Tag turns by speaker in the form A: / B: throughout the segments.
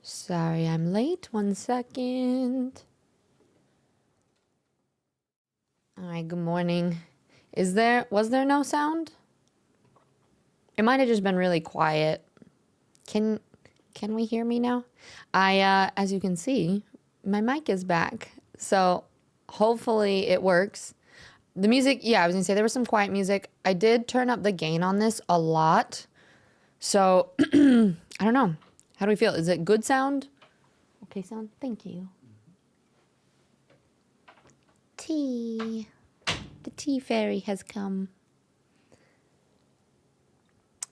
A: Sorry, I'm late. 1 second. All right, good morning. Was there no sound? It might have just been really quiet. Can we hear me now? As you can see, my mic is back. So hopefully it works. The music, yeah, I was gonna say there was some quiet music. I did turn up the gain on this a lot. So I don't know. How do we feel? Is it good sound? Okay sound? Thank you. Tea. The tea fairy has come.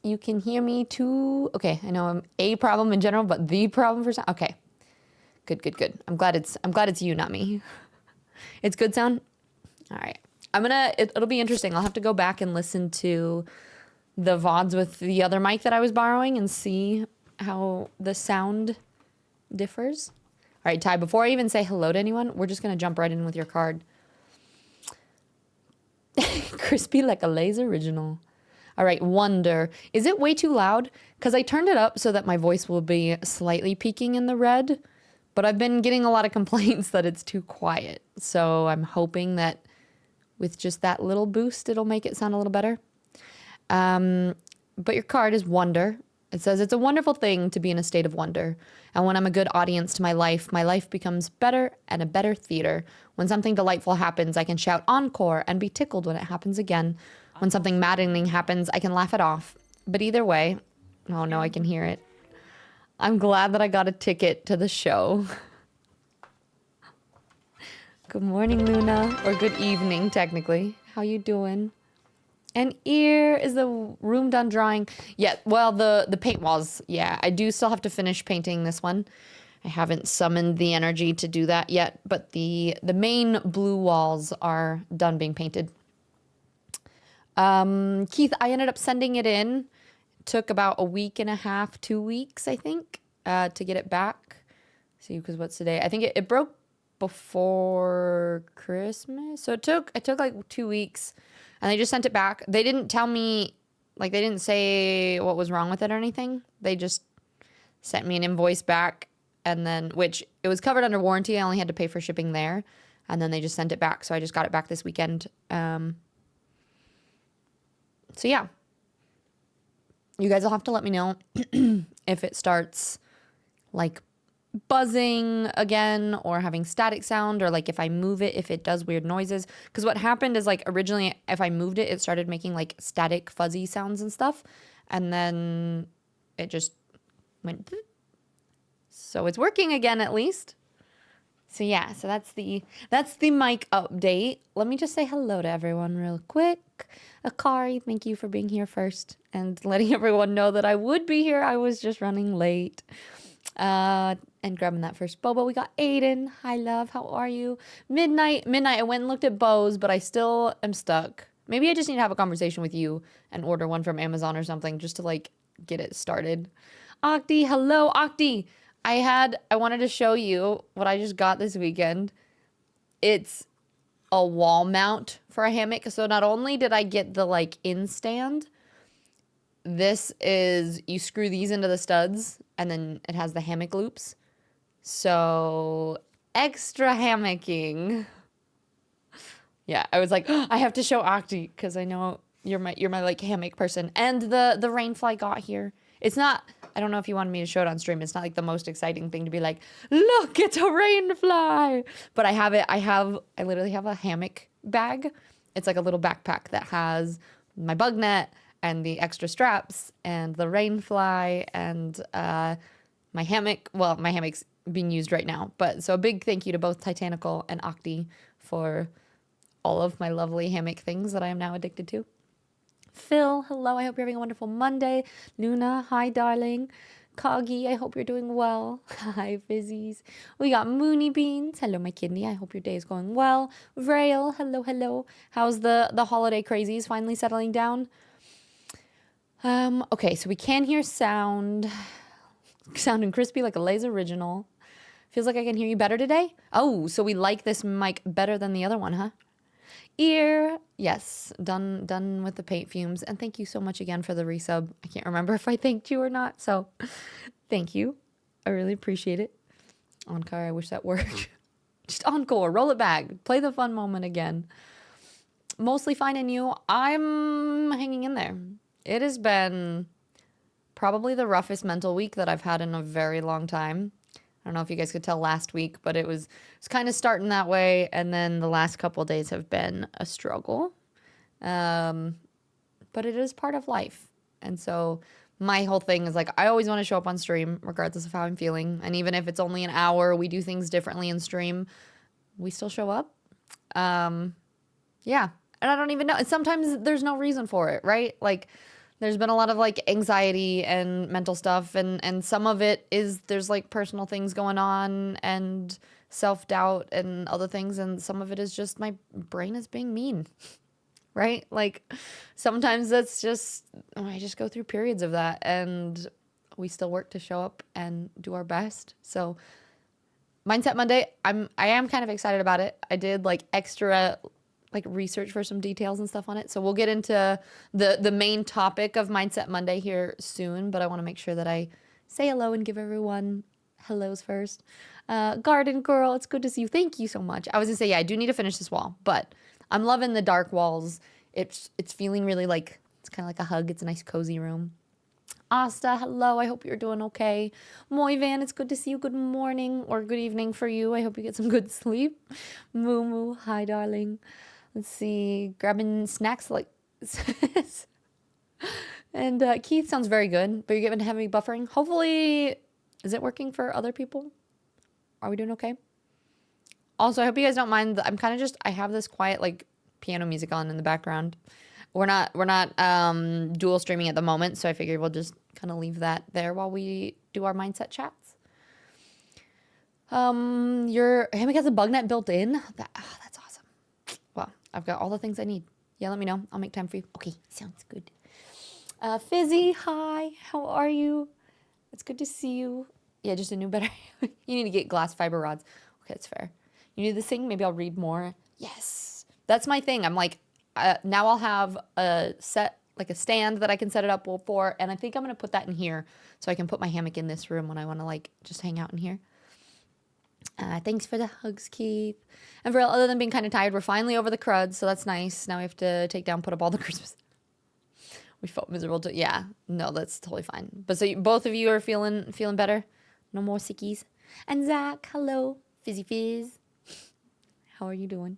A: You can hear me too. Okay, I know I'm a problem in general, but the problem for sound. Okay, good. I'm glad it's you, not me. It's good sound. All right, it'll be interesting. I'll have to go back and listen to the VODs with the other mic that I was borrowing and see how the sound differs. All right, Ty. Before I even say hello to anyone, we're just gonna jump right in with your card. Crispy like a Lay's original. All right, wonder. Is it way too loud? Because I turned it up so that my voice will be slightly peaking in the red, but I've been getting a lot of complaints that it's too quiet. So I'm hoping that with just that little boost, it'll make it sound a little better. But your card is wonder. It says, it's a wonderful thing to be in a state of wonder. And when I'm a good audience to my life becomes better and a better theater. When something delightful happens, I can shout encore and be tickled when it happens again. When something maddening happens, I can laugh it off. But either way, oh no, I can hear it. I'm glad that I got a ticket to the show. Good morning, Luna. Or good evening, technically. How you doing? And ear, is the room done drying? Yeah, well, the paint walls, yeah. I do still have to finish painting this one. I haven't summoned the energy to do that yet, but the main blue walls are done being painted. Keith, I ended up sending it in. Took about a week and a half, 2 weeks, I think, to get it back. See, because what's today? I think it broke before Christmas. So it took like 2 weeks. And they just sent it back. They didn't tell me, like, they didn't say what was wrong with it or anything. They just sent me an invoice back, and then, which it was covered under warranty. I only had to pay for shipping there. And then they just sent it back. So I just got it back this weekend. So yeah. You guys will have to let me know if it starts, like, buzzing again or having static sound, or like if I move it, if it does weird noises. Because what happened is, like, originally if I moved it, it started making like static fuzzy sounds and stuff, and then it just went boop. So it's working again, at least. So yeah, so that's the mic update. Let me just say hello to everyone real quick. Akari, thank you for being here first and letting everyone know that I would be here. I was just running late. And grabbing that first boba. We got Aiden. Hi, love. How are you? Midnight. I went and looked at bows, but I still am stuck. Maybe I just need to have a conversation with you and order one from Amazon or something just to, like, get it started. Octi, hello, Octi. I wanted to show you what I just got this weekend. It's a wall mount for a hammock. So not only did I get the, like, in stand, this is, you screw these into the studs and then it has the hammock loops. So extra hammocking. Yeah, I was like, oh, I have to show Octi because I know you're my like hammock person. And the rainfly got here. It's not, I don't know if you wanted me to show it on stream. It's not like the most exciting thing to be like, look, it's a rainfly. But I literally have a hammock bag. It's like a little backpack that has my bug net and the extra straps and the rainfly and my hammock. Well, my hammock's being used right now. But so a big thank you to both Titanical and Octi for all of my lovely hammock things that I am now addicted to. Phil, hello. I hope you're having a wonderful Monday. Luna, hi, darling. Coggy, I hope you're doing well. Hi, Fizzies. We got Mooney Beans. Hello, my kidney. I hope your day is going well. Vrail, hello. How's the holiday crazies finally settling down? Okay, so we can hear sounding crispy like a Lay's original. Feels like I can hear you better today. Oh, so we like this mic better than the other one, huh? Ear, yes, done with the paint fumes. And thank you so much again for the resub. I can't remember if I thanked you or not, so thank you. I really appreciate it. Encore, I wish that worked. Just encore, roll it back, play the fun moment again. Mostly fine, and you? I'm hanging in there. It has been probably the roughest mental week that I've had in a very long time. I don't know if you guys could tell last week, but it's kind of starting that way, and then the last couple of days have been a struggle. But it is part of life. And so my whole thing is like, I always want to show up on stream, regardless of how I'm feeling. And even if it's only an hour, we do things differently in stream, we still show up. Yeah. And I don't even know. Sometimes there's no reason for it, right? Like, there's been a lot of like anxiety and mental stuff. And some of it is there's like personal things going on and self-doubt and other things. And some of it is just my brain is being mean. Right? Like sometimes that's just, I just go through periods of that, and we still work to show up and do our best. So Mindset Monday, I am kind of excited about it. I did like extra like research for some details and stuff on it. So we'll get into the main topic of Mindset Monday here soon, but I want to make sure that I say hello and give everyone hellos first. Garden Girl, it's good to see you. Thank you so much. I was gonna say, yeah, I do need to finish this wall, but I'm loving the dark walls. It's feeling really like, it's kind of like a hug. It's a nice cozy room. Asta, hello. I hope you're doing okay. Moivan, it's good to see you. Good morning or good evening for you. I hope you get some good sleep. Moo Moo, hi darling. Let's see, grabbing snacks like and Keith sounds very good, but you're giving heavy buffering. Hopefully, is it working for other people? Are we doing okay? Also, I hope you guys don't mind. I'm kind of just, I have this quiet like piano music on in the background. We're not dual streaming at the moment, so I figured we'll just kind of leave that there while we do our mindset chats. Your hammock has a bug net built in. That's awesome. Well, I've got all the things I need. Yeah, let me know. I'll make time for you. Okay, sounds good. Fizzy, hi. How are you? It's good to see you. Yeah, just a new better. You need to get glass fiber rods. Okay, that's fair. You need this thing? Maybe I'll read more. Yes. That's my thing. I'm like, now I'll have a set, like a stand that I can set it up for. And I think I'm going to put that in here so I can put my hammock in this room when I want to like just hang out in here. Thanks for the hugs, Keith. And for other than being kind of tired, we're finally over the crud. So that's nice. Now we have to put up all the Christmas. We felt miserable too. Yeah, no, that's totally fine. But so both of you are feeling better? No more sickies. And Zach, hello. Fizzy Fizz. How are you doing?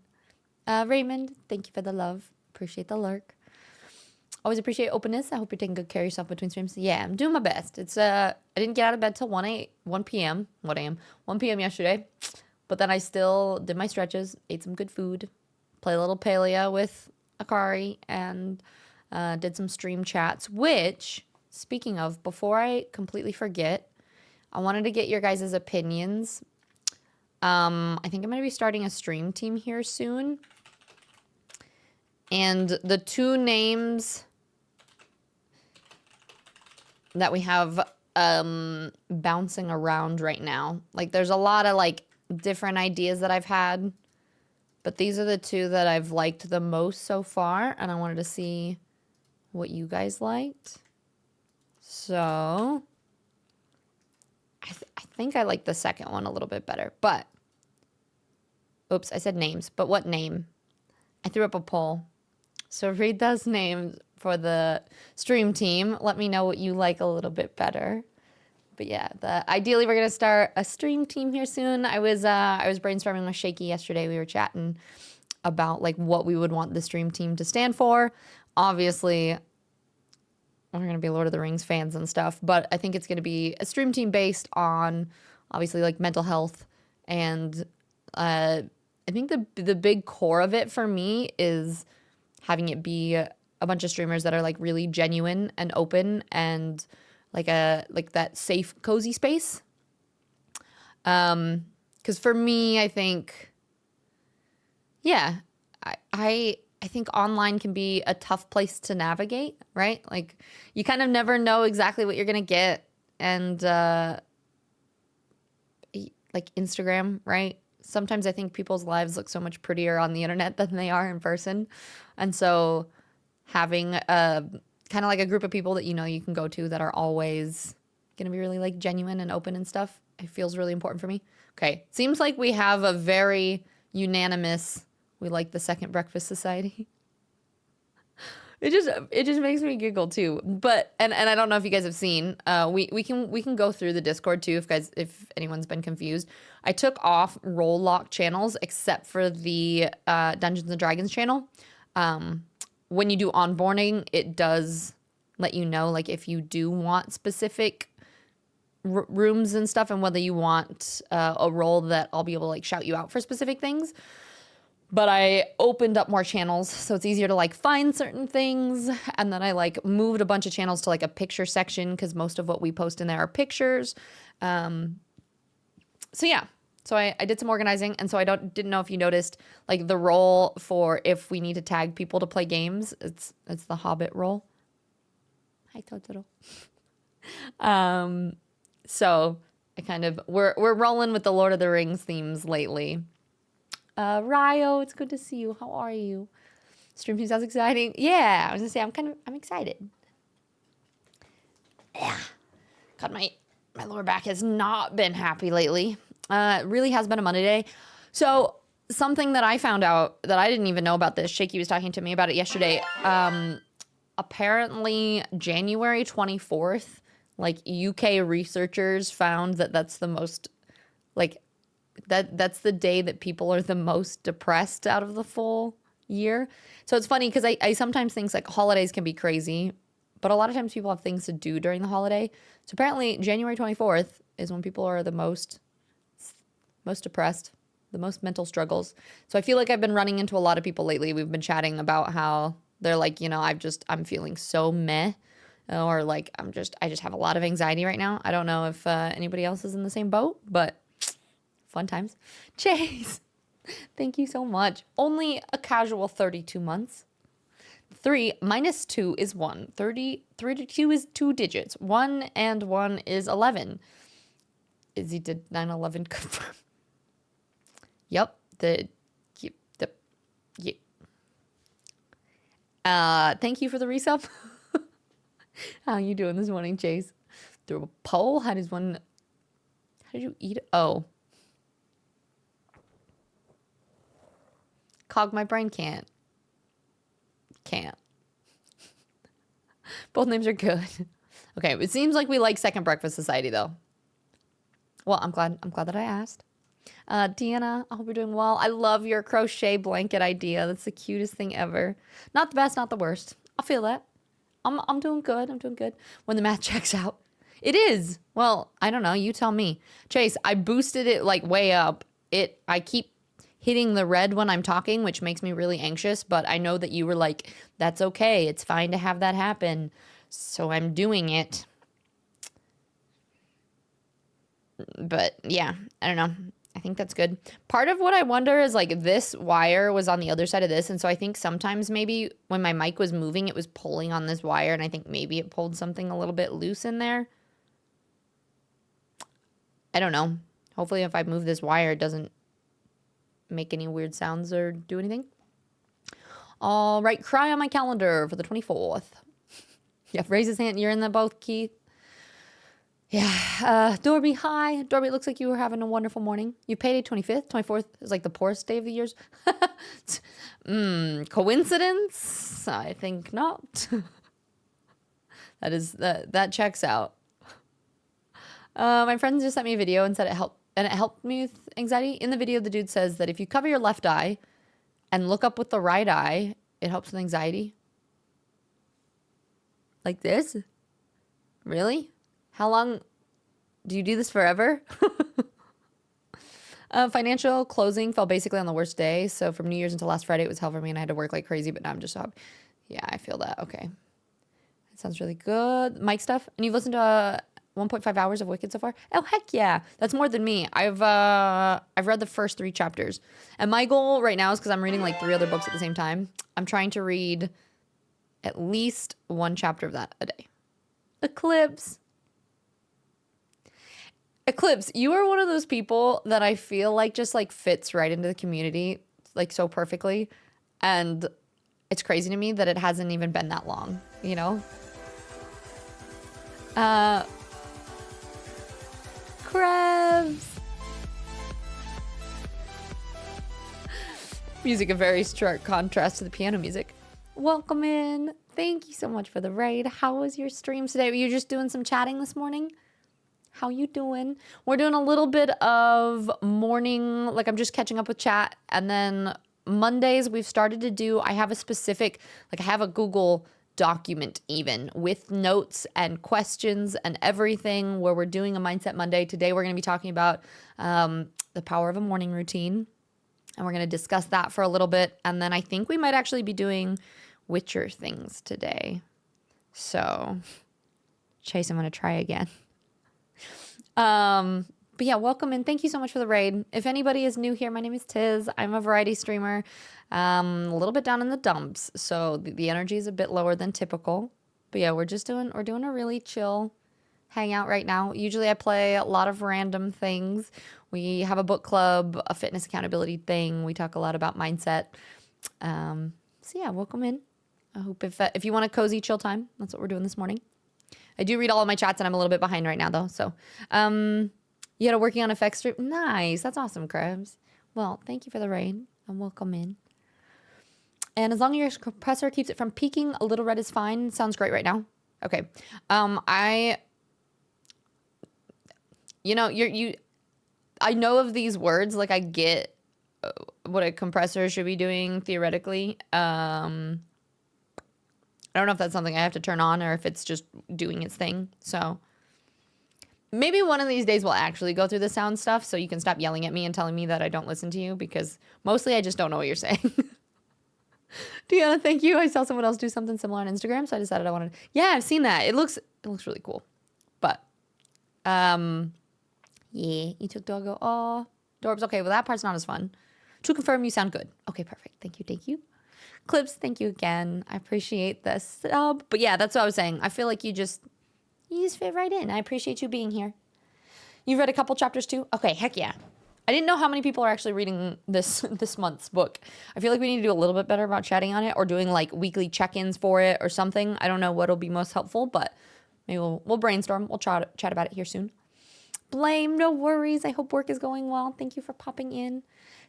A: Raymond, thank you for the love. Appreciate the lurk. Always appreciate openness. I hope you're taking good care of yourself between streams. Yeah, I'm doing my best. It's I didn't get out of bed till 1 p.m. yesterday. But then I still did my stretches, ate some good food, played a little Paleo with Akari, and did some stream chats, which, speaking of, before I completely forget, I wanted to get your guys' opinions. I think I'm going to be starting a stream team here soon. And the two names that we have bouncing around right now, like there's a lot of like different ideas that I've had, but these are the two that I've liked the most so far, and I wanted to see what you guys liked. So I think I like the second one a little bit better, but oops, I said names, but what name? I threw up a poll. So read those names for the stream team. Let me know what you like a little bit better. But yeah, ideally we're gonna start a stream team here soon. I was brainstorming with Shaky yesterday. We were chatting about like what we would want the stream team to stand for. Obviously, we're gonna be Lord of the Rings fans and stuff, but I think it's gonna be a stream team based on obviously like mental health, and I think the big core of it for me is having it be a bunch of streamers that are like really genuine and open and like that safe, cozy space. 'Cause for me, I think, yeah, I think online can be a tough place to navigate, right? Like you kind of never know exactly what you're gonna get, and like Instagram, right? Sometimes I think people's lives look so much prettier on the internet than they are in person, and so having a kind of like a group of people that you know you can go to that are always gonna be really like genuine and open and stuff. It feels really important for me. Okay, seems like we have a very unanimous, we like the Second Breakfast Society. It just makes me giggle too. But and I don't know if you guys have seen. We can go through the Discord too if anyone's been confused. I took off role lock channels except for the Dungeons and Dragons channel. When you do onboarding, it does let you know like if you do want specific rooms and stuff, and whether you want a role that I'll be able to like shout you out for specific things. But I opened up more channels, so it's easier to like find certain things. And then I like moved a bunch of channels to like a picture section because most of what we post in there are pictures. So yeah, so I did some organizing, and so I didn't know if you noticed like the role for if we need to tag people to play games. It's the Hobbit role. Hi Totoro. So I kind of we're rolling with the Lord of the Rings themes lately. Ryo, it's good to see you. How are you? Stream team sounds exciting. Yeah, I was gonna say I'm excited. Yeah. God, my lower back has not been happy lately. It really has been a Monday day. So something that I found out that I didn't even know about this, Shaky was talking to me about it yesterday. Apparently January 24th, like UK researchers found that that's the most like that's the day that people are the most depressed out of the full year. So it's funny because I sometimes think like holidays can be crazy, but a lot of times people have things to do during the holiday. So apparently January 24th is when people are the most depressed, the most mental struggles. So I feel like I've been running into a lot of people lately. We've been chatting about how they're like, you know, I'm feeling so meh, or like I just have a lot of anxiety right now. I don't know if anybody else is in the same boat, but fun times. Chase, thank you so much. Only a casual 32 months. 3 minus 2 is 1. 32 is 2 digits. 1 and 1 is 11. Izzy did 9/11 confirm. Yep. Thank you for the resub. How you doing this morning, Chase? Through a poll? How did you eat it? Oh. Cog, my brain can't. Both names are good. Okay, it seems like we like Second Breakfast Society though. Well, I'm glad that I asked. Deanna, I hope you're doing well. I love your crochet blanket idea. That's the cutest thing ever. Not the best, not the worst. I feel that. I'm doing good. I'm doing good. When the math checks out. It is. Well, I don't know. You tell me. Chase, I boosted it like way up. I keep hitting the red when I'm talking, which makes me really anxious, but I know that you were like, that's okay. It's fine to have that happen. So I'm doing it. But yeah, I don't know. I think that's good. Part of what I wonder is like this wire was on the other side of this. And so I think sometimes maybe when my mic was moving, it was pulling on this wire. And I think maybe it pulled something a little bit loose in there. I don't know. Hopefully if I move this wire, it doesn't make any weird sounds or do anything. All right, cry on my calendar for the 24th. Yeah, raise his hand. You're in the both, Keith. Yeah, Dorby, hi. Dorby, it looks like you were having a wonderful morning. You paid 25th, 24th is like the poorest day of the years. Coincidence? I think not. That checks out. My friend just sent me a video and said it helped me with anxiety. In the video, the dude says that if you cover your left eye and look up with the right eye, it helps with anxiety. Like this? Really? How long do you do this forever? Financial closing fell basically on the worst day. So from New Year's until last Friday, it was hell for me and I had to work like crazy, but now I'm just up. Yeah, I feel that. Okay. That sounds really good. Mic stuff. And you've listened to 1.5 hours of Wicked so far? Oh, heck yeah. That's more than me. I've read the first 3 chapters. And my goal right now is because I'm reading like 3 other books at the same time. I'm trying to read at least 1 chapter of that a day. Eclipse, you are one of those people that I feel like just like fits right into the community like so perfectly. And it's crazy to me that it hasn't even been that long, you know? Krebs. Music, a very stark contrast to the piano music. Welcome in. Thank you so much for the raid. How was your stream today? Were you just doing some chatting this morning? How you doing? We're doing a little bit of morning, like I'm just catching up with chat. And then Mondays we've started to do, I have a specific, like I have a Google document even with notes and questions and everything where we're doing a Mindset Monday. Today we're going to be talking about the power of a morning routine. And we're going to discuss that for a little bit. And then I think we might actually be doing Witcher things today. So, Chase, I'm going to try again. But yeah, welcome in. Thank you so much for the raid. If anybody is new here, my name is Tiz. I'm a variety streamer, a little bit down in the dumps. So the energy is a bit lower than typical. But yeah, we're doing a really chill hangout right now. Usually I play a lot of random things. We have a book club, a fitness accountability thing. We talk a lot about mindset. So yeah, welcome in. I hope if you want a cozy chill time, that's what we're doing this morning. I do read all of my chats and I'm a little bit behind right now though. So, you had a working on effects stream. Nice. That's awesome, Krebs. Well, thank you for the raid and welcome in. And as long as your compressor keeps it from peaking, a little red is fine. Sounds great right now. Okay. I know of these words, like I get what a compressor should be doing theoretically. I don't know if that's something I have to turn on or if it's just doing its thing. So maybe one of these days we'll actually go through the sound stuff so you can stop yelling at me and telling me that I don't listen to you because mostly I just don't know what you're saying. Deanna, thank you. I saw someone else do something similar on Instagram, so I decided I wanted to. Yeah, I've seen that. It looks really cool. But yeah, you took doggo. Oh, Dorbs. Okay, well that part's not as fun. To confirm, you sound good. Okay, perfect. Thank you. Clips, thank you again. I appreciate the sub. But yeah, that's what I was saying. I feel like you just fit right in. I appreciate you being here. You've read a couple chapters too? Okay, heck yeah. I didn't know how many people are actually reading this month's book. I feel like we need to do a little bit better about chatting on it or doing like weekly check-ins for it or something. I don't know what'll be most helpful, but maybe we'll brainstorm. We'll chat about it here soon. Blame, no worries. I hope work is going well. Thank you for popping in.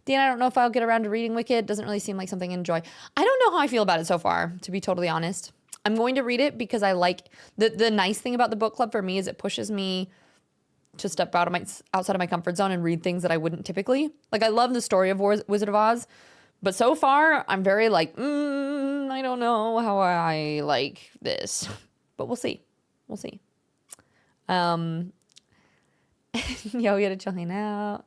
A: Dan, I don't know if I'll get around to reading Wicked. Doesn't really seem like something I enjoy. I don't know how I feel about it so far, to be totally honest. I'm going to read it because I like the nice thing about the book club for me is it pushes me to step outside of my comfort zone and read things that I wouldn't typically. Like I love the story of Wizard of Oz, but so far I'm very like, I don't know how I like this, but we'll see. Yo, we gotta chill hang out.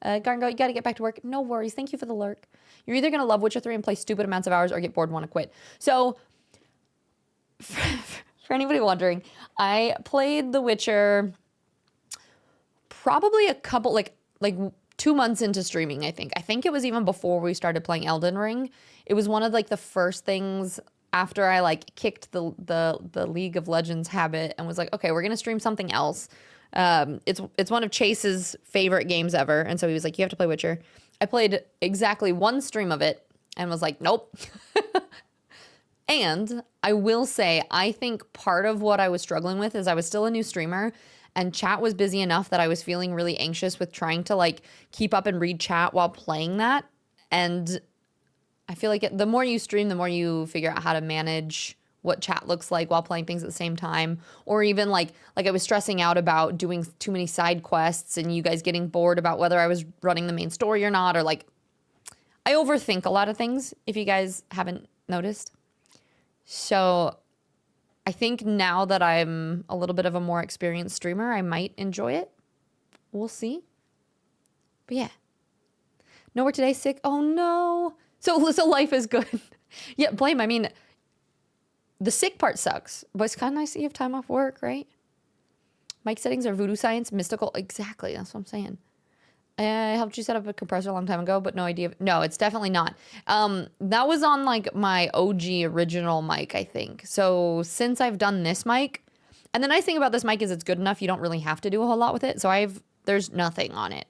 A: Garngo, you gotta get back to work. No worries. Thank you for the lurk. You're either gonna love Witcher 3 and play stupid amounts of hours or get bored and want to quit. So, for anybody wondering, I played The Witcher probably a couple, like 2 months into streaming, I think. I think it was even before we started playing Elden Ring. It was one of like the first things after I like kicked the League of Legends habit and was like, okay, we're gonna stream something else. It's one of Chase's favorite games ever, and so he was like, you have to play Witcher. I played exactly one stream of it and was like, nope. And I will say, I think part of what I was struggling with is I was still a new streamer and chat was busy enough that I was feeling really anxious with trying to like keep up and read chat while playing that. And I feel like the more you stream, the more you figure out how to manage what chat looks like while playing things at the same time. Or even like I was stressing out about doing too many side quests and you guys getting bored about whether I was running the main story or not, or like I overthink a lot of things, if you guys haven't noticed. So I think now that I'm a little bit of a more experienced streamer, I might enjoy it. We'll see. But yeah. Nowhere today, sick. Oh no. So life is good. Yeah, blame. I mean, the sick part sucks, but it's kind of nice that you have time off work, right? Mic settings are voodoo science, mystical. Exactly. That's what I'm saying. I helped you set up a compressor a long time ago, but no idea. No, it's definitely not. That was on like my OG original mic, I think. So since I've done this mic, and the nice thing about this mic is it's good enough. You don't really have to do a whole lot with it. So there's nothing on it.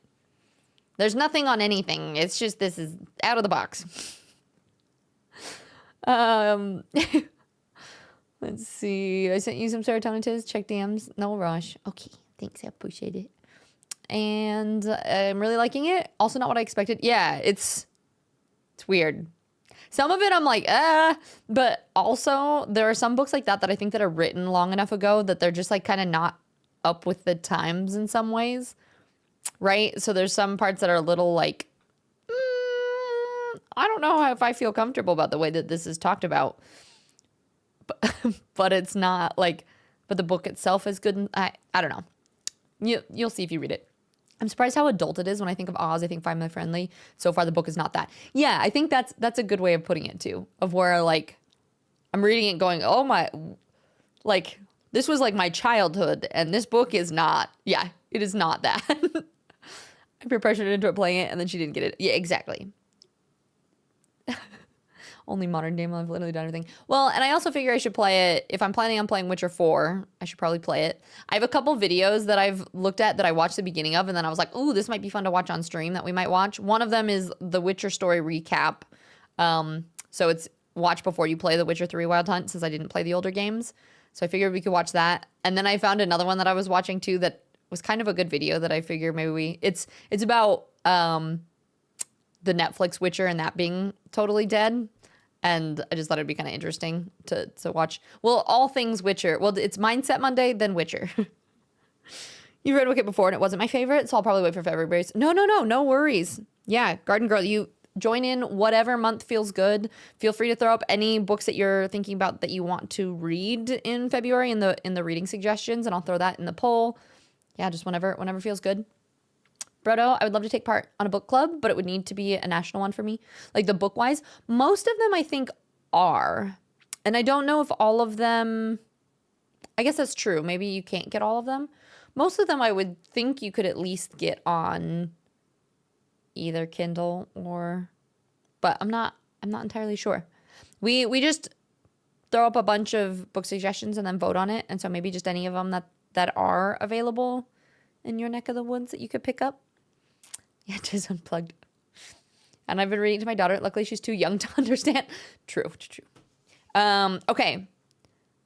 A: There's nothing on anything. It's just, this is out of the box. Let's see. I sent you some serotonin tests. Check DMs. No rush. Okay. Thanks. I appreciate it. and I'm really liking it. Also not what I expected. Yeah, it's weird. Some of it I'm like, but also there are some books like that I think that are written long enough ago that they're just like kind of not up with the times in some ways, right? So there's some parts that are a little like, I don't know if I feel comfortable about the way that this is talked about, but it's not like, but the book itself is good. And I don't know. You'll see if you read it. I'm surprised how adult it is. When I think of Oz, I think family friendly. So far, the book is not that. Yeah, I think that's a good way of putting it too. Of where like I'm reading it, going, oh my, like this was like my childhood, and this book is not. Yeah, it is not that. I peer pressured into it playing it, and then she didn't get it. Yeah, exactly. Only modern game. I've literally done everything. Well, and I also figure I should play it. If I'm planning on playing Witcher 4, I should probably play it. I have a couple videos that I've looked at that I watched the beginning of, and then I was like, ooh, this might be fun to watch on stream that we might watch. One of them is the Witcher story recap. So it's watch before you play The Witcher 3 Wild Hunt, since I didn't play the older games. So I figured we could watch that. And then I found another one that I was watching too that was kind of a good video that I figured maybe it's about the Netflix Witcher and that being totally dead. And I just thought it'd be kind of interesting to watch. Well, all things Witcher. Well, it's Mindset Monday, then Witcher. You read Wicked before, and it wasn't my favorite, so I'll probably wait for February. No worries. Yeah, Garden Girl, you join in whatever month feels good. Feel free to throw up any books that you're thinking about that you want to read in February in the reading suggestions, and I'll throw that in the poll. Yeah, just whenever feels good. Brodo, I would love to take part on a book club, but it would need to be a national one for me. Like the book-wise, most of them I think are. And I don't know if all of them, I guess that's true. Maybe you can't get all of them. Most of them I would think you could at least get on either Kindle or, but I'm not entirely sure. We just throw up a bunch of book suggestions and then vote on it. And so maybe just any of them that are available in your neck of the woods that you could pick up. Yeah, just unplugged. And I've been reading to my daughter. Luckily, she's too young to understand. True. Okay.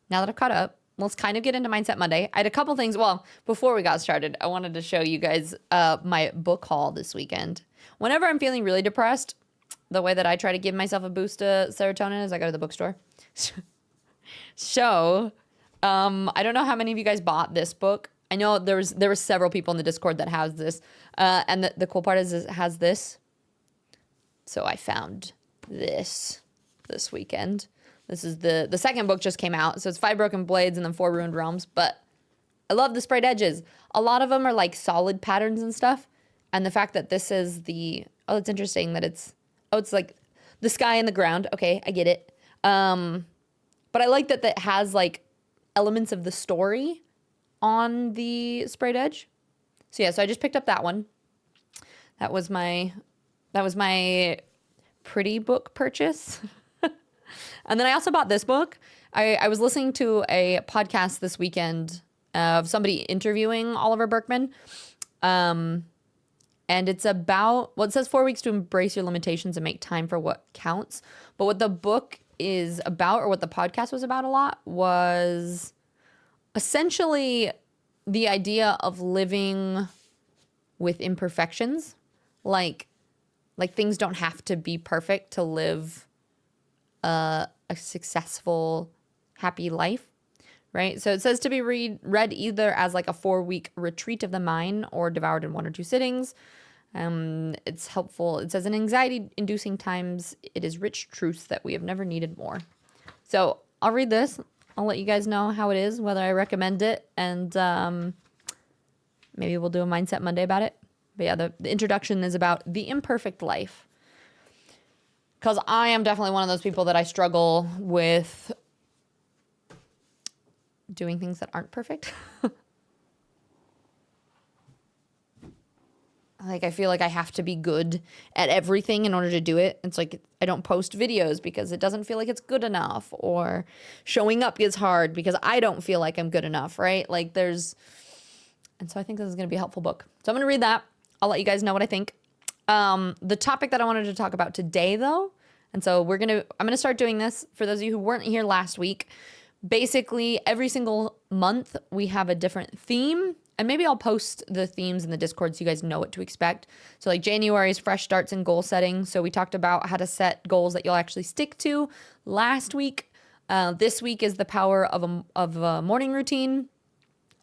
A: Now that I've caught up, let's kind of get into Mindset Monday. I had a couple things. Well, before we got started, I wanted to show you guys my book haul this weekend. Whenever I'm feeling really depressed, the way that I try to give myself a boost to serotonin is I go to the bookstore. So, I don't know how many of you guys bought this book. I know there were several people in the Discord that has this. And the cool part is it has this. So I found this weekend. This is the second book just came out. So it's 5 Broken Blades and then 4 Ruined Realms. But I love the sprayed edges. A lot of them are like solid patterns and stuff. And the fact that this is it's interesting that it's like the sky and the ground. Okay, I get it. But I like that has like elements of the story on the sprayed edge. So yeah, so I just picked up that one. That was my pretty book purchase. And then I also bought this book. I was listening to a podcast this weekend of somebody interviewing Oliver Berkman. And it's about, well, it says 4 weeks to embrace your limitations and make time for what counts. But what the book is about, or what the podcast was about a lot, was essentially the idea of living with imperfections. Like things don't have to be perfect to live a successful, happy life, right? So it says to be read either as like a 4-week retreat of the mind or devoured in 1 or 2 sittings. It's helpful. It says in anxiety-inducing times, it is rich truths that we have never needed more. So I'll read this. I'll let you guys know how it is, whether I recommend it, and maybe we'll do a Mindset Monday about it. But yeah, the introduction is about the imperfect life. Because I am definitely one of those people that I struggle with doing things that aren't perfect. Like, I feel like I have to be good at everything in order to do it. It's like I don't post videos because it doesn't feel like it's good enough, or showing up is hard because I don't feel like I'm good enough, right? Like and so I think this is going to be a helpful book. So I'm going to read that. I'll let you guys know what I think. The topic that I wanted to talk about today, though, and so I'm going to start doing this for those of you who weren't here last week. Basically, every single month we have a different theme, And maybe I'll post the themes in the Discord so you guys know what to expect. So like January is fresh starts and goal setting. So we talked about how to set goals that you'll actually stick to last week. This week is the power of a morning routine.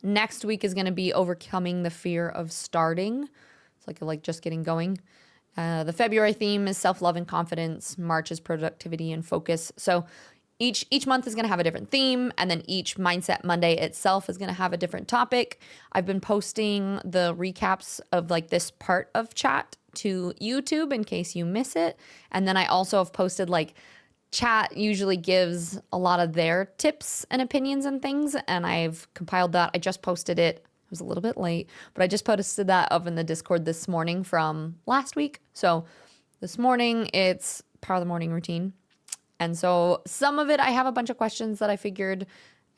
A: Next week is going to be overcoming the fear of starting. It's like just getting going. The February theme is self-love and confidence. March is productivity and focus. So each month is going to have a different theme, and then each Mindset Monday itself is going to have a different topic. I've been posting the recaps of like this part of chat to YouTube in case you miss it. And then I also have posted like chat usually gives a lot of their tips and opinions and things, and I've compiled that. I just posted it. It was a little bit late, but I just posted that up in the Discord this morning from last week. So this morning it's Power of the Morning Routine. And so some of it, I have a bunch of questions that I figured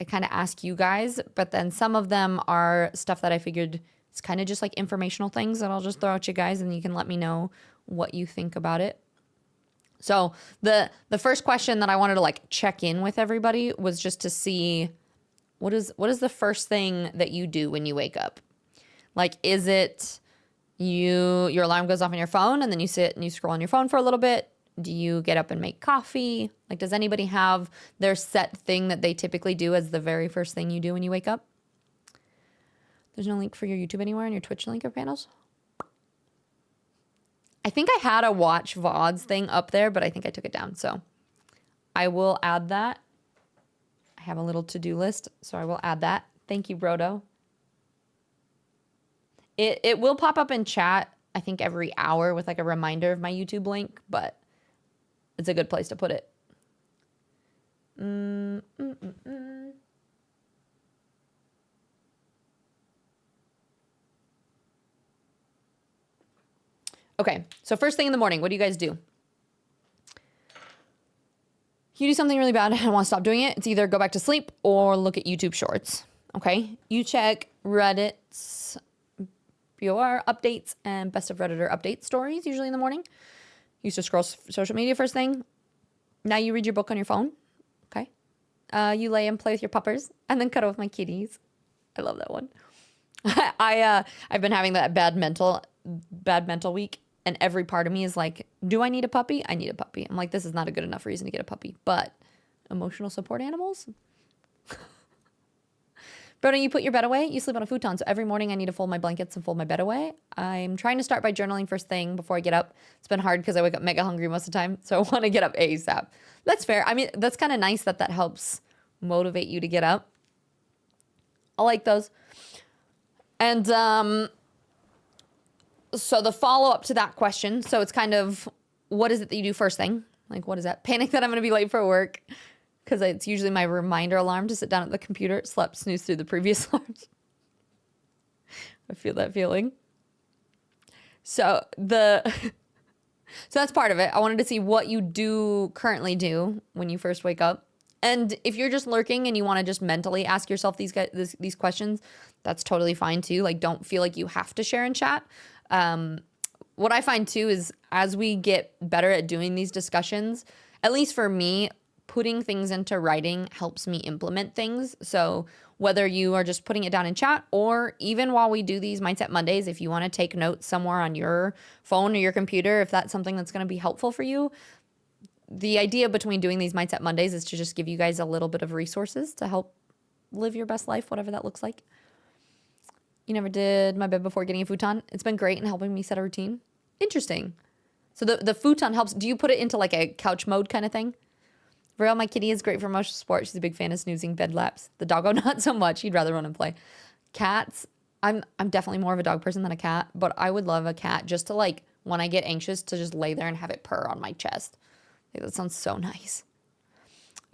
A: I kind of ask you guys, but then some of them are stuff that I figured it's kind of just like informational things that I'll just throw at you guys and you can let me know what you think about it. So the first question that I wanted to like check in with everybody was just to see what is the first thing that you do when you wake up? Like, is it your alarm goes off on your phone and then you sit and you scroll on your phone for a little bit? Do you get up and make coffee? Like, does anybody have their set thing that they typically do as the very first thing you do when you wake up? There's no link for your YouTube anywhere on your Twitch link or panels? I think I had a watch VODs thing up there, but I think I took it down. So I will add that. I have a little to-do list, so I will add that. Thank you, Brodo. It will pop up in chat, I think, every hour with like a reminder of my YouTube link, but it's a good place to put it. Okay, so first thing in the morning, what do you guys do? You do something really bad and want to stop doing it. It's either go back to sleep or look at YouTube shorts. Okay, you check Reddit's BOR updates and best of Redditor update stories usually in the morning. You used to scroll social media first thing. Now you read your book on your phone. Okay, you lay and play with your puppers and then cuddle with my kitties. I love that one. I've been having that bad mental week. And every part of me is like, do I need a puppy? I need a puppy. I'm like, this is not a good enough reason to get a puppy. But emotional support animals? Brody, you put your bed away? You sleep on a futon. So every morning I need to fold my blankets and fold my bed away. I'm trying to start by journaling first thing before I get up. It's been hard because I wake up mega hungry most of the time. So I want to get up ASAP. That's fair. I mean, that's kind of nice that helps motivate you to get up. I like those. And so the follow-up to that question, so it's kind of, what is it that you do first thing? Like, what is that? Panic that I'm going to be late for work, because it's usually my reminder alarm to sit down at the computer. Slept, snooze through the previous alarms. I feel that feeling. So that's part of it. I wanted to see what you currently do when you first wake up. And if you're just lurking and you want to just mentally ask yourself these questions, that's totally fine too. Like, don't feel like you have to share in chat. What I find too is as we get better at doing these discussions, at least for me, putting things into writing helps me implement things. So whether you are just putting it down in chat or even while we do these Mindset Mondays, if you want to take notes somewhere on your phone or your computer, if that's something that's going to be helpful for you, the idea between doing these Mindset Mondays is to just give you guys a little bit of resources to help live your best life, whatever that looks like. You never did my bed before getting a futon. It's been great in helping me set a routine. Interesting. So the futon helps. Do you put it into like a couch mode kind of thing? Real, my kitty is great for emotional support. She's a big fan of snoozing bed laps. The doggo, not so much. He'd rather run and play. Cats, I'm definitely more of a dog person than a cat, but I would love a cat just to like, when I get anxious, to just lay there and have it purr on my chest. I think that sounds so nice.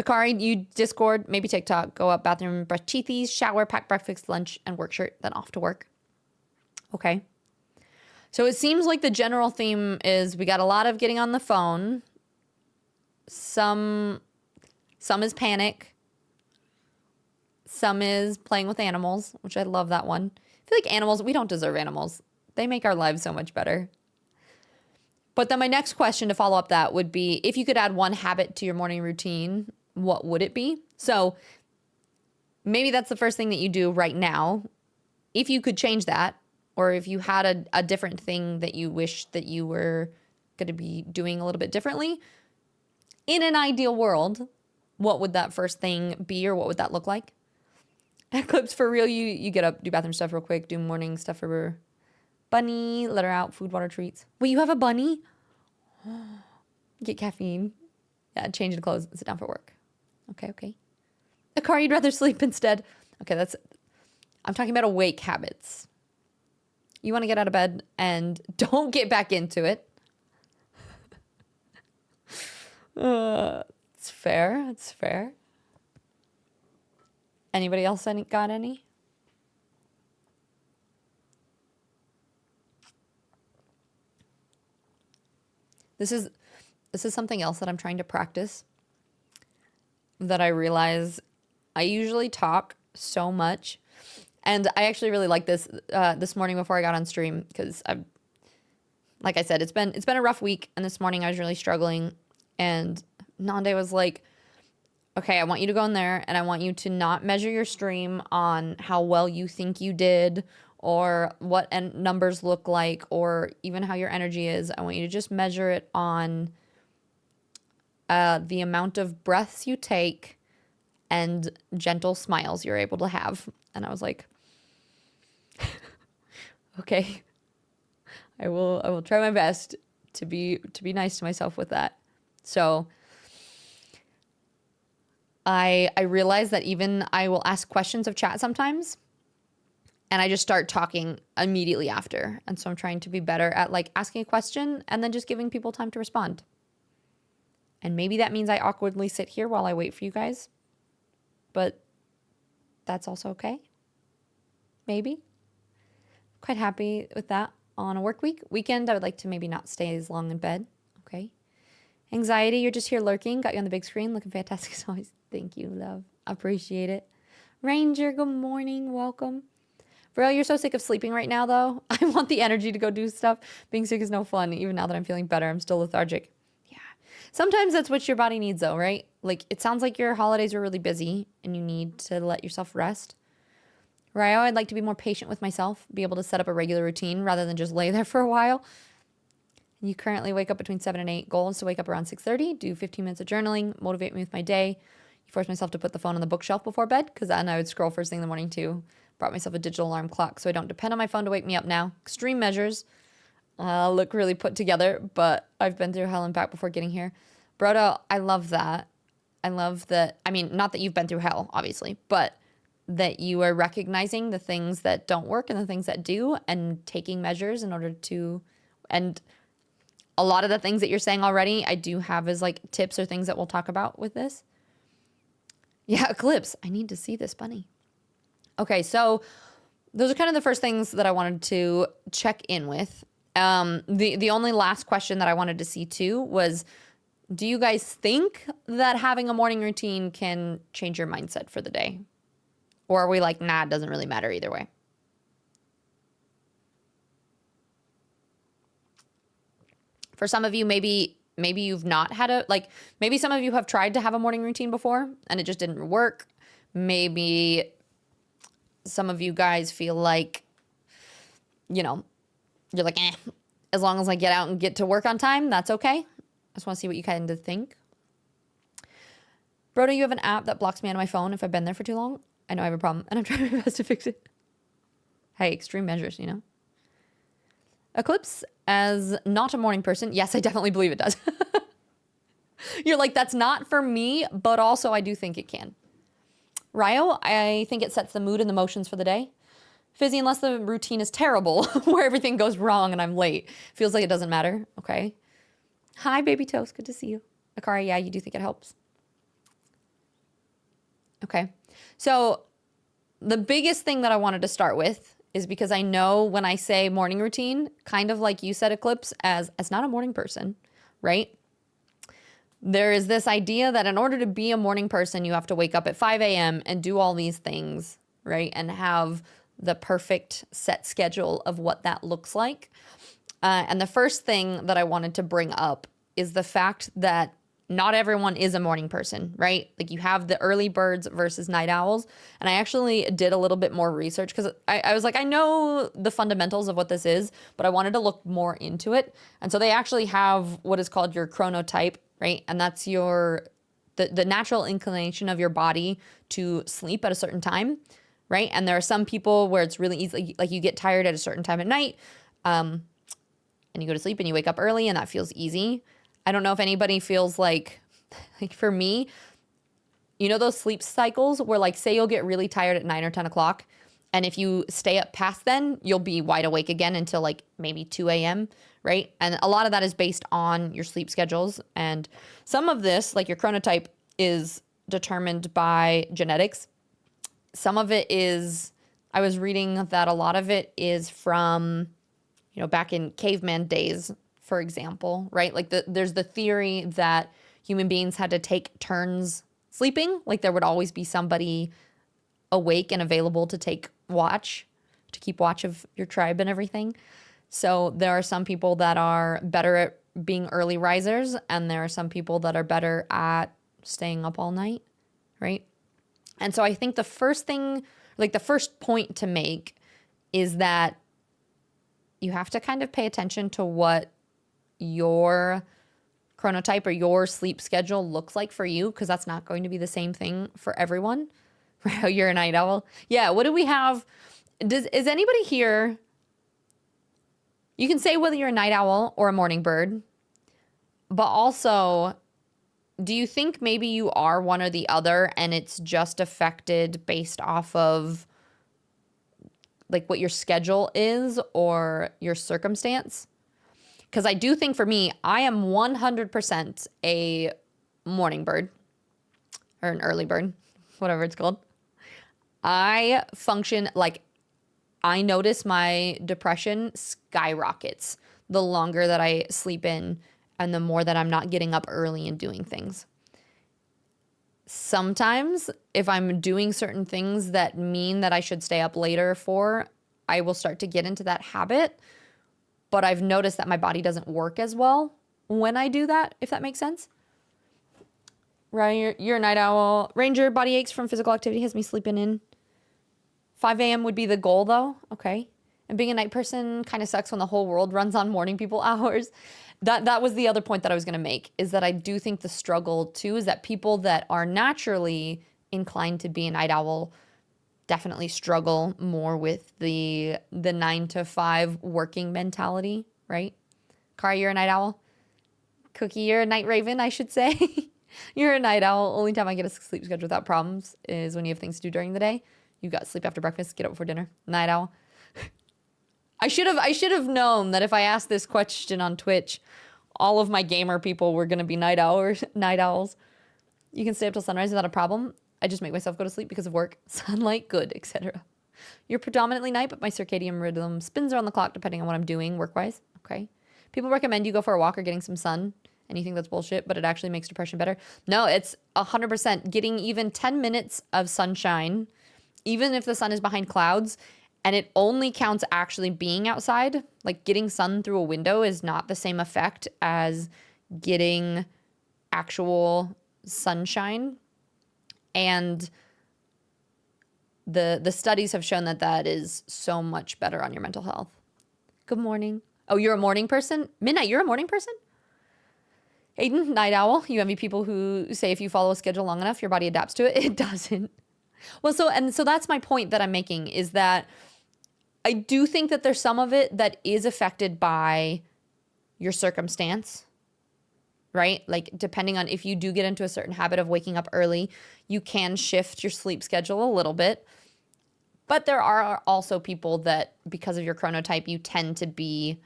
A: Akari, you Discord, maybe TikTok, go up, bathroom, brush teethies, shower, pack breakfast, lunch, and work shirt, then off to work. Okay. So it seems like the general theme is we got a lot of getting on the phone. Some is panic. Some is playing with animals, which I love that one. I feel like animals, we don't deserve animals. They make our lives so much better. But then my next question to follow up that would be, if you could add one habit to your morning routine, what would it be? So maybe that's the first thing that you do right now. if you could change that, or if you had a different thing that you wish that you were going to be doing a little bit differently, in an ideal world, what would that first thing be, or what would that look like? Eclipse, for real, you get up, do bathroom stuff real quick, do morning stuff for Bunny, let her out, food, water, treats. Wait, you have a bunny? Get caffeine. Yeah, change into clothes and sit down for work. Okay. A car, you'd rather sleep instead. Okay, I'm talking about awake habits. You want to get out of bed and don't get back into it. It's fair. Anybody else got any? This is something else that I'm trying to practice, that I realize I usually talk so much. And I actually really like this this morning before I got on stream, because like I said, it's been a rough week, and this morning I was really struggling, and Nande was like, okay, I want you to go in there and I want you to not measure your stream on how well you think you did, or what numbers look like, or even how your energy is. I want you to just measure it on the amount of breaths you take and gentle smiles you're able to have. And I was like, okay, I will try my best to be nice to myself with that. So I realize that even I will ask questions of chat sometimes, and I just start talking immediately after. And so I'm trying to be better at like asking a question and then just giving people time to respond. And maybe that means I awkwardly sit here while I wait for you guys, but that's also okay. Maybe. Quite happy with that on a work week. Weekend, I would like to maybe not stay as long in bed. Okay. Anxiety, you're just here lurking. Got you on the big screen. Looking fantastic as always. Thank you, love. Appreciate it. Ranger, good morning. Welcome. Bro, you're so sick of sleeping right now, though. I want the energy to go do stuff. Being sick is no fun. Even now that I'm feeling better, I'm still lethargic. Yeah. Sometimes that's what your body needs, though, right? Like, it sounds like your holidays were really busy and you need to let yourself rest. Ryo, I'd like to be more patient with myself, be able to set up a regular routine rather than just lay there for a while. You currently wake up between 7 and 8. Goal is to wake up around 6:30, do 15 minutes of journaling, motivate me with my day. You force myself to put the phone on the bookshelf before bed, because then I would scroll first thing in the morning too. Brought myself a digital alarm clock so I don't depend on my phone to wake me up now. Extreme measures. Look really put together, but I've been through hell and back before getting here. Brodo, I love that. I love that. I mean, not that you've been through hell, obviously, but that you are recognizing the things that don't work and the things that do, and taking measures in order to, and a lot of the things that you're saying already, I do have as like tips or things that we'll talk about with this. Yeah, Eclipse. I need to see this bunny. Okay, so those are kind of the first things that I wanted to check in with. The only last question that I wanted to see too was, do you guys think that having a morning routine can change your mindset for the day? Or are we like, nah, it doesn't really matter either way? For some of you, maybe you've not had maybe some of you have tried to have a morning routine before and it just didn't work. Maybe some of you guys feel like, you're like, as long as I get out and get to work on time, that's okay. I just want to see what you kind of think. Brodo, you have an app that blocks me out of my phone if I've been there for too long. I know I have a problem, and I'm trying my best to fix it. Hey, extreme measures, Eclipse, as not a morning person, yes, I definitely believe it does. You're like, that's not for me, but also I do think it can. Ryo, I think it sets the mood and the motions for the day. Fizzy, unless the routine is terrible, where everything goes wrong and I'm late, feels like it doesn't matter. Okay. Hi, Baby Toast. Good to see you. Akari, yeah, you do think it helps. Okay. So the biggest thing that I wanted to start with is because I know when I say morning routine, kind of like you said, Eclipse, as not a morning person, right? There is this idea that in order to be a morning person, you have to wake up at 5 a.m. and do all these things, right? And have the perfect set schedule of what that looks like. And the first thing that I wanted to bring up is the fact that not everyone is a morning person, right? Like you have the early birds versus night owls. And I actually did a little bit more research because I was like, I know the fundamentals of what this is, but I wanted to look more into it. And so they actually have what is called your chronotype, right? And that's the natural inclination of your body to sleep at a certain time, right? And there are some people where it's really easy, like you get tired at a certain time at night, and you go to sleep and you wake up early and that feels easy. I don't know if anybody feels like for me, you know, those sleep cycles where like, say you'll get really tired at 9 or 10 o'clock. And if you stay up past then, you'll be wide awake again until like maybe 2 a.m., right? And a lot of that is based on your sleep schedules. And some of this, like your chronotype, is determined by genetics. Some of it is, I was reading that a lot of it is from, you know, back in caveman days, for example, right? Like there's the theory that human beings had to take turns sleeping. Like there would always be somebody awake and available to keep watch of your tribe and everything. So there are some people that are better at being early risers, and there are some people that are better at staying up all night, right? And so I think the first thing, like the first point to make is that you have to kind of pay attention to what your chronotype or your sleep schedule looks like for you, because that's not going to be the same thing for everyone. Right? You're a night owl. Yeah, what do we have? Is anybody here? You can say whether you're a night owl or a morning bird, but also, do you think maybe you are one or the other and it's just affected based off of like what your schedule is or your circumstance? Because I do think for me, I am 100% a morning bird or an early bird, whatever it's called. I function like I notice my depression skyrockets the longer that I sleep in and the more that I'm not getting up early and doing things. Sometimes if I'm doing certain things that mean that I should stay up later for, I will start to get into that habit. But I've noticed that my body doesn't work as well when I do that, if that makes sense. Right, you're a night owl. Ranger, body aches from physical activity has me sleeping in. 5 a.m. would be the goal, though. Okay. And being a night person kind of sucks when the whole world runs on morning people hours. That was the other point that I was going to make, is that I do think the struggle, too, is that people that are naturally inclined to be a night owl definitely struggle more with the 9 to 5 working mentality, right? Kara, you're a night owl. Cookie, you're a night raven, I should say. You're a night owl. Only time I get a sleep schedule without problems is when you have things to do during the day. You got sleep after breakfast, get up before dinner. Night owl. I should have known that if I asked this question on Twitch, all of my gamer people were gonna be night owls. You can stay up till sunrise without a problem. I just make myself go to sleep because of work, sunlight, good, etc. You're predominantly night, but my circadian rhythm spins around the clock depending on what I'm doing work-wise. Okay. People recommend you go for a walk or getting some sun, and you think that's bullshit, but it actually makes depression better. No, it's 100% getting even 10 minutes of sunshine, even if the sun is behind clouds, and it only counts actually being outside. Like getting sun through a window is not the same effect as getting actual sunshine. And the studies have shown that that is so much better on your mental health. Good morning. Oh, you're a morning person? Midnight, you're a morning person? Aiden, night owl. You envy people who say if you follow a schedule long enough, your body adapts to it. It doesn't. Well, so that's my point that I'm making, is that I do think that there's some of it that is affected by your circumstance, right? Like depending on if you do get into a certain habit of waking up early, you can shift your sleep schedule a little bit. But there are also people that, because of your chronotype, you tend to be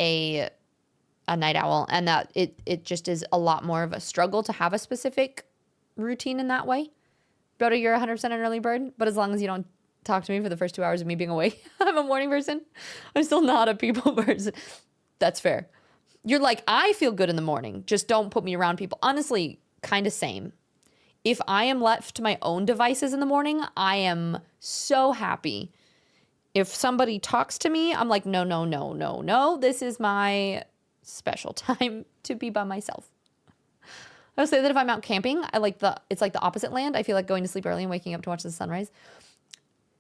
A: a night owl, and that it just is a lot more of a struggle to have a specific routine in that way. Broda, you're 100% an early bird, but as long as you don't talk to me for the first 2 hours of me being awake, I'm a morning person. I'm still not a people person. That's fair. You're like, I feel good in the morning. Just don't put me around people. Honestly, kind of same. If I am left to my own devices in the morning, I am so happy. If somebody talks to me, I'm like, no, no, no, no, no. This is my special time to be by myself. I would say that if I'm out camping, it's like the opposite land. I feel like going to sleep early and waking up to watch the sunrise.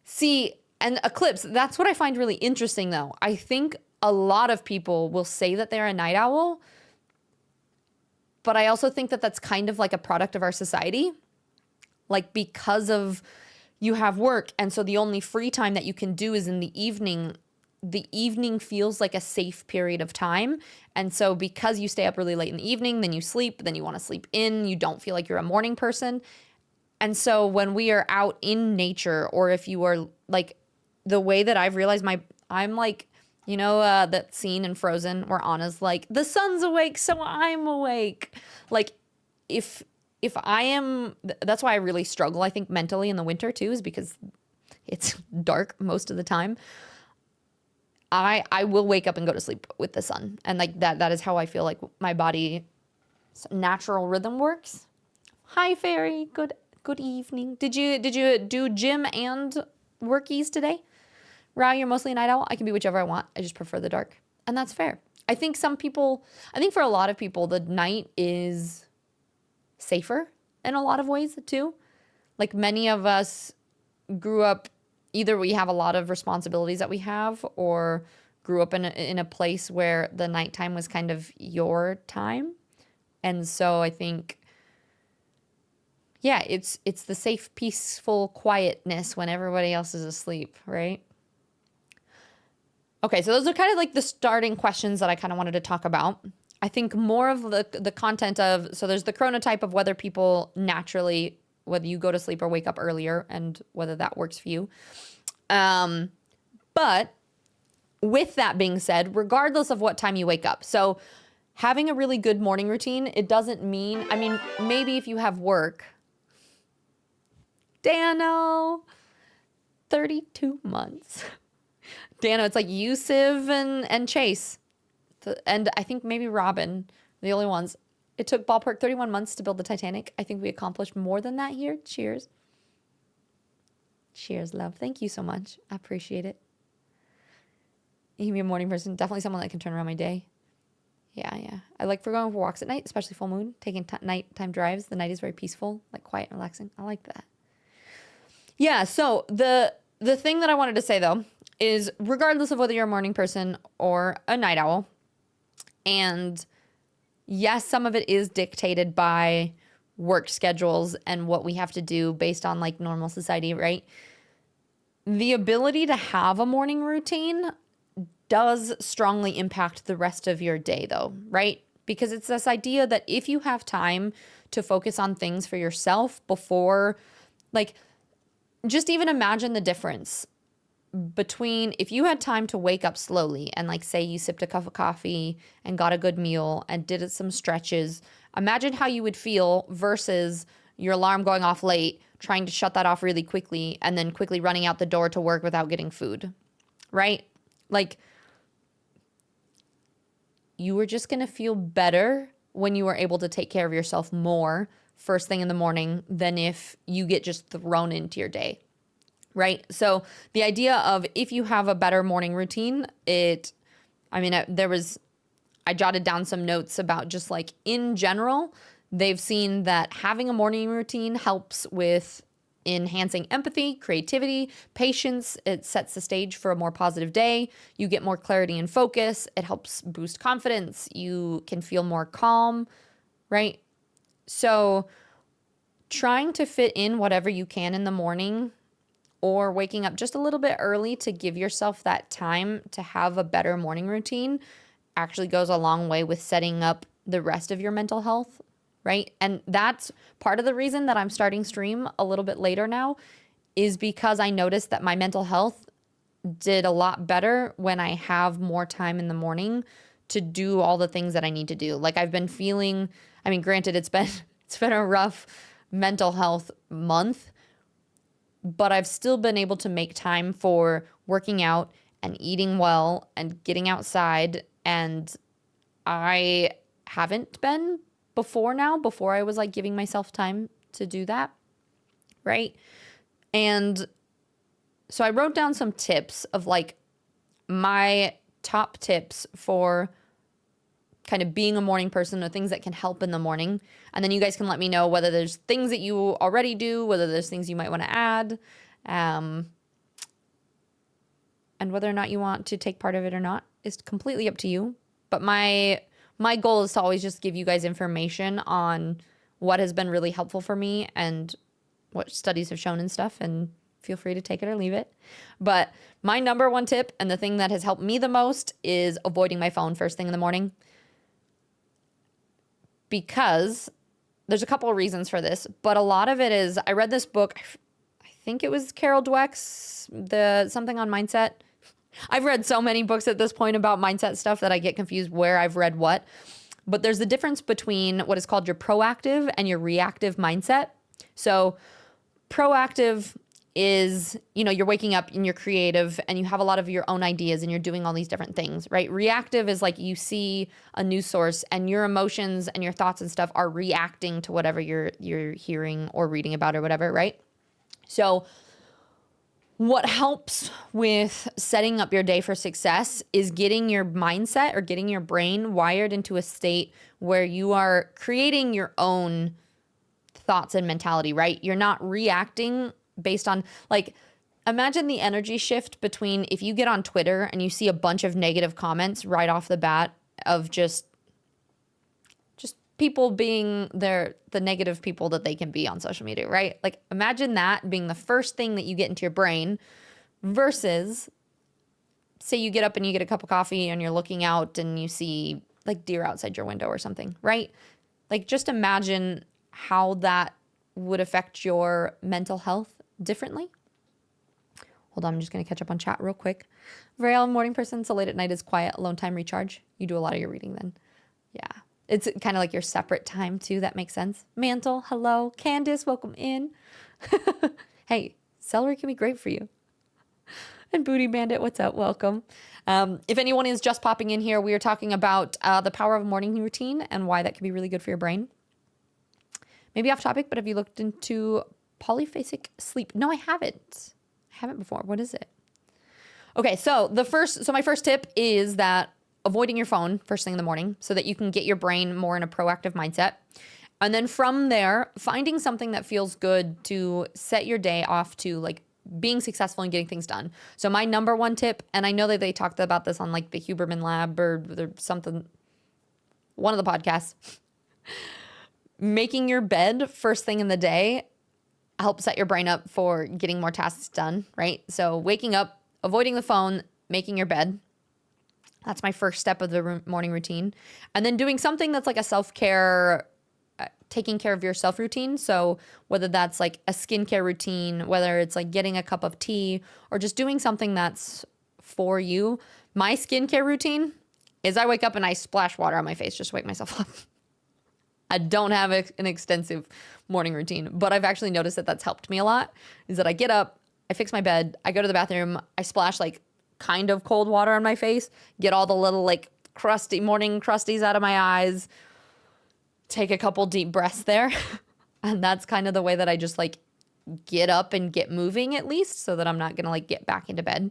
A: See, and eclipse, that's what I find really interesting though. I think a lot of people will say that they're a night owl, but I also think that that's kind of like a product of our society. Like because of you have work, and so the only free time that you can do is in the evening. The evening feels like a safe period of time. And so because you stay up really late in the evening, then you sleep, then you want to sleep in, you don't feel like you're a morning person. And so when we are out in nature, or if you are like the way that I've realized I'm like, that scene in Frozen where Anna's like, the sun's awake, so I'm awake. Like if I am, that's why I really struggle, I think mentally in the winter too, is because it's dark most of the time. I will wake up and go to sleep with the sun. And like that is how I feel like my body's natural rhythm works. Hi, Fairy. Good evening. Did you do gym and workies today? Rao, you're mostly a night owl. I can be whichever I want. I just prefer the dark. And that's fair. I think for a lot of people, the night is safer in a lot of ways too. Like many of us grew up, either we have a lot of responsibilities that we have, or grew up in a place where the nighttime was kind of your time. And so I think, yeah, it's the safe, peaceful quietness when everybody else is asleep, right? Okay, so those are kind of like the starting questions that I kind of wanted to talk about. I think more of the content of, so there's the chronotype of whether people naturally, whether you go to sleep or wake up earlier and whether that works for you. But with that being said, regardless of what time you wake up, so having a really good morning routine, it doesn't mean, I mean, maybe if you have work, Dano, 32 months. Dano, it's like you, Civ, and Chase. And I think maybe Robin, the only ones. It took ballpark 31 months to build the Titanic. I think we accomplished more than that here. Cheers. Cheers, love. Thank you so much. I appreciate it. You can be a morning person. Definitely someone that can turn around my day. Yeah. I like for going for walks at night, especially full moon, taking nighttime drives. The night is very peaceful, like quiet and relaxing. I like that. Yeah, so the thing that I wanted to say, though, is regardless of whether you're a morning person or a night owl, and yes, some of it is dictated by work schedules and what we have to do based on like normal society, right? The ability to have a morning routine does strongly impact the rest of your day, though, right? Because it's this idea that if you have time to focus on things for yourself before, like, just even imagine the difference between if you had time to wake up slowly and like say you sipped a cup of coffee and got a good meal and did some stretches, imagine how you would feel versus your alarm going off late, trying to shut that off really quickly and then quickly running out the door to work without getting food, right? Like you were just going to feel better when you were able to take care of yourself more first thing in the morning than if you get just thrown into your day, right? So the idea of if you have a better morning routine, I jotted down some notes about just like in general, they've seen that having a morning routine helps with enhancing empathy, creativity, patience. It sets the stage for a more positive day. You get more clarity and focus. It helps boost confidence. You can feel more calm, right? So trying to fit in whatever you can in the morning or waking up just a little bit early to give yourself that time to have a better morning routine actually goes a long way with setting up the rest of your mental health, right? And that's part of the reason that I'm starting stream a little bit later now is because I noticed that my mental health did a lot better when I have more time in the morning to do all the things that I need to do. Like I've been feeling, I mean, granted, it's been a rough mental health month, but I've still been able to make time for working out and eating well and getting outside. And I haven't been before I was like giving myself time to do that, right? And so I wrote down some tips of like my top tips for kind of being a morning person or things that can help in the morning. And then you guys can let me know whether there's things that you already do, whether there's things you might want to add, and whether or not you want to take part of it or not is completely up to you. But my goal is to always just give you guys information on what has been really helpful for me and what studies have shown and stuff, and feel free to take it or leave it. But my number one tip and the thing that has helped me the most is avoiding my phone first thing in the morning. Because there's a couple of reasons for this, but a lot of it is, I read this book, I think it was Carol Dweck's, something on mindset. I've read so many books at this point about mindset stuff that I get confused where I've read what. But there's a difference between what is called your proactive and your reactive mindset. So proactive is, you're waking up and you're creative and you have a lot of your own ideas and you're doing all these different things, right? Reactive is like you see a news source and your emotions and your thoughts and stuff are reacting to whatever you're hearing or reading about or whatever, right? So what helps with setting up your day for success is getting your mindset or getting your brain wired into a state where you are creating your own thoughts and mentality, right? You're not reacting based on, like, imagine the energy shift between if you get on Twitter and you see a bunch of negative comments right off the bat of just people being the negative people that they can be on social media, right? Like, imagine that being the first thing that you get into your brain versus, say you get up and you get a cup of coffee and you're looking out and you see like deer outside your window or something, right? Like, just imagine how that would affect your mental health differently. Hold on, I'm just going to catch up on chat real quick. Very morning person, so late at night is quiet, alone time, recharge. You do a lot of your reading then. Yeah. It's kind of like your separate time too. That makes sense. Mantle, hello. Candace, welcome in. Hey, celery can be great for you. And Booty Bandit, what's up? Welcome. If anyone is just popping in here, we are talking about the power of a morning routine and why that can be really good for your brain. Maybe off topic, but have you looked into polyphasic sleep? No, I haven't. I haven't before. What is it? Okay, so my first tip is that avoiding your phone first thing in the morning so that you can get your brain more in a proactive mindset. And then from there, finding something that feels good to set your day off to, like, being successful and getting things done. So my number one tip, and I know that they talked about this on like the Huberman Lab or something, one of the podcasts, making your bed first thing in the day helps set your brain up for getting more tasks done, right? So waking up, avoiding the phone, making your bed. That's my first step of the morning routine. And then doing something that's like a self-care, taking care of yourself routine. So whether that's like a skincare routine, whether it's like getting a cup of tea or just doing something that's for you. My skincare routine is I wake up and I splash water on my face just to wake myself up. I don't have an extensive morning routine, but I've actually noticed that that's helped me a lot, is that I get up, I fix my bed, I go to the bathroom, I splash like kind of cold water on my face, get all the little like morning crusties out of my eyes, take a couple deep breaths there. And that's kind of the way that I just like get up and get moving, at least, so that I'm not going to like get back into bed.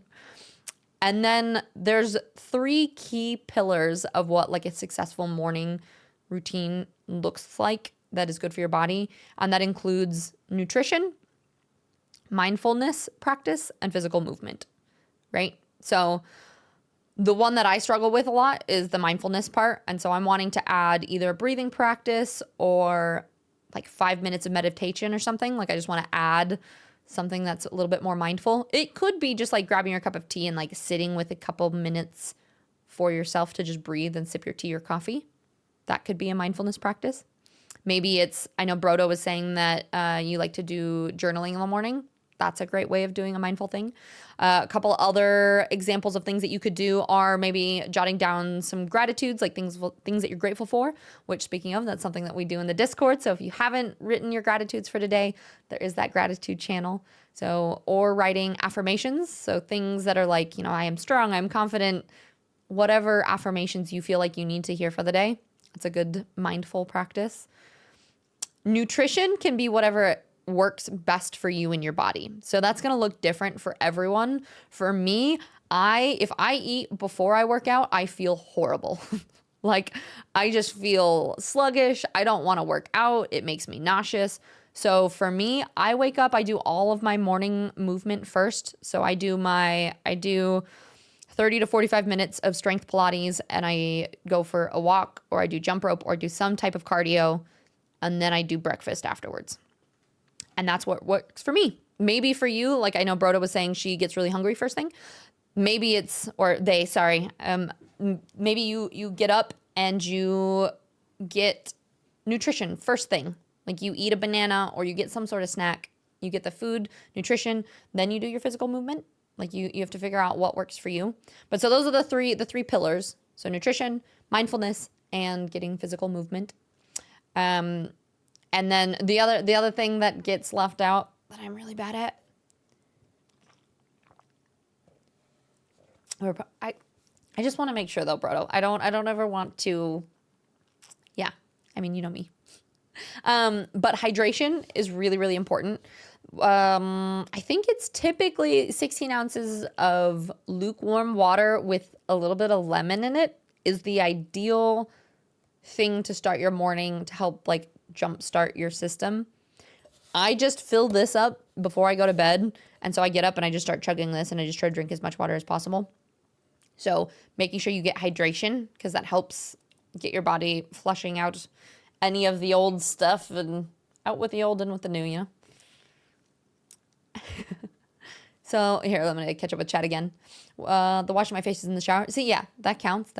A: And then there's 3 key pillars of what like a successful morning routine looks like that is good for your body. And that includes nutrition, mindfulness practice, and physical movement, right? So the one that I struggle with a lot is the mindfulness part. And so I'm wanting to add either a breathing practice or like 5 minutes of meditation or something. Like I just want to add something that's a little bit more mindful. It could be just like grabbing your cup of tea and like sitting with a couple minutes for yourself to just breathe and sip your tea or coffee. That could be a mindfulness practice. Maybe it's, I know Brodo was saying that you like to do journaling in the morning. That's a great way of doing a mindful thing. A couple other examples of things that you could do are maybe jotting down some gratitudes, like things that you're grateful for, which, speaking of, that's something that we do in the Discord. So if you haven't written your gratitudes for today, there is that gratitude channel. So, or writing affirmations. So things that are like, I am strong, I'm confident, whatever affirmations you feel like you need to hear for the day. It's a good mindful practice. Nutrition can be whatever works best for you and your body. So that's going to look different for everyone. For me, if I eat before I work out, I feel horrible. Like, I just feel sluggish. I don't want to work out. It makes me nauseous. So for me, I wake up, I do all of my morning movement first. So I do 30 to 45 minutes of strength Pilates, and I go for a walk, or I do jump rope, or do some type of cardio, and then I do breakfast afterwards. And that's what works for me. Maybe for you, like I know Broda was saying she gets really hungry first thing. Maybe it's, or they, sorry. Maybe you get up and you get nutrition first thing. Like you eat a banana or you get some sort of snack. You get the food, nutrition, then you do your physical movement. Like you have to figure out what works for you. But so those are the three pillars. So nutrition, mindfulness, and getting physical movement. And then the other thing that gets left out that I'm really bad at. I just want to make sure though, Brodo. I don't ever want to. Yeah, I mean, you know me. But hydration is really, really important. I think it's typically 16 ounces of lukewarm water with a little bit of lemon in it is the ideal thing to start your morning to help like jumpstart your system. I just fill this up before I go to bed. And so I get up and I just start chugging this and I just try to drink as much water as possible. So making sure you get hydration because that helps get your body flushing out any of the old stuff and out with the old and with the new, you know? So here, I'm going to catch up with chat again. The washing my face is in the shower. See, yeah, that counts.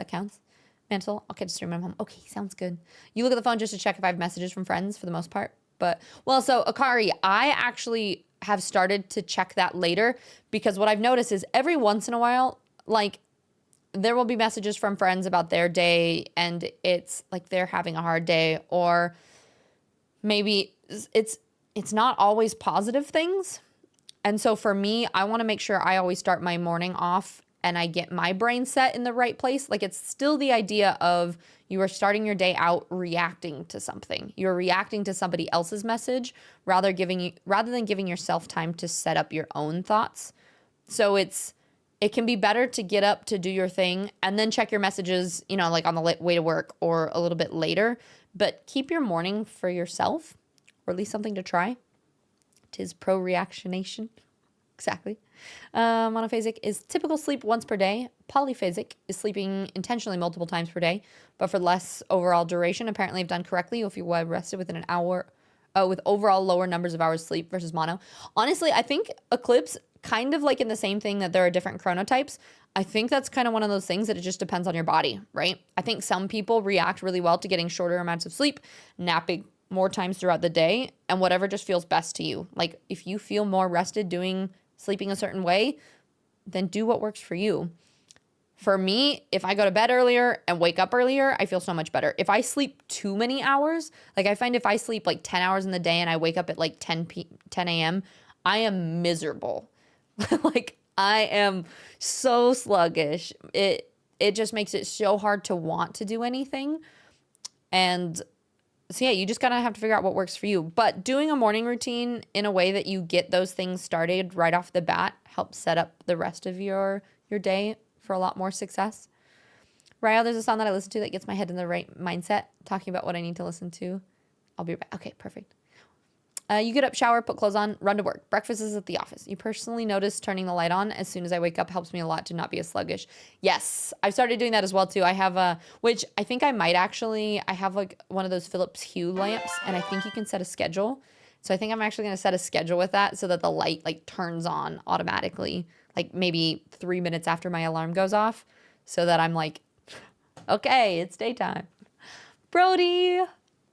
A: Mantle, I'll catch a stream when I'm home. Okay, sounds good. You look at the phone just to check if I have messages from friends for the most part. But, well, so Akari, I actually have started to check that later because what I've noticed is every once in a while, like, there will be messages from friends about their day and it's like they're having a hard day, or maybe it's not always positive things. And so for me, I want to make sure I always start my morning off and I get my brain set in the right place. Like it's still the idea of you are starting your day out reacting to something. You're reacting to somebody else's message rather than giving yourself time to set up your own thoughts. So it can be better to get up to do your thing and then check your messages, you know, like on the way to work or a little bit later. But keep your morning for yourself, or at least something to try. 'Tis pro-reactionation. Exactly. Monophasic is typical sleep once per day. Polyphasic is sleeping intentionally multiple times per day, but for less overall duration. Apparently, I've done correctly if you were rested within an hour, with overall lower numbers of hours sleep versus mono. Honestly, I think Eclipse, kind of like in the same thing that there are different chronotypes, I think that's kind of one of those things that it just depends on your body, right? I think some people react really well to getting shorter amounts of sleep, napping more times throughout the day, and whatever just feels best to you. Like if you feel more rested sleeping a certain way, then do what works for you. For me, if I go to bed earlier and wake up earlier, I feel so much better. If I sleep too many hours, like I find if I sleep like 10 hours in the day and I wake up at like 10 a.m., I am miserable. Like I am so sluggish. It just makes it so hard to want to do anything. And so yeah, you just gotta have to figure out what works for you. But doing a morning routine in a way that you get those things started right off the bat helps set up the rest of your day for a lot more success. Ryo, there's a song that I listen to that gets my head in the right mindset, talking about what I need to listen to. I'll be right back. Okay, perfect. You get up, shower, put clothes on, run to work. Breakfast is at the office. You personally notice turning the light on as soon as I wake up helps me a lot to not be as sluggish. Yes, I've started doing that as well too. I have which I think I might actually, I have like one of those Philips Hue lamps, and I think you can set a schedule. So I think I'm actually going to set a schedule with that so that the light like turns on automatically, like maybe 3 minutes after my alarm goes off, so that I'm like, okay, it's daytime. Brody,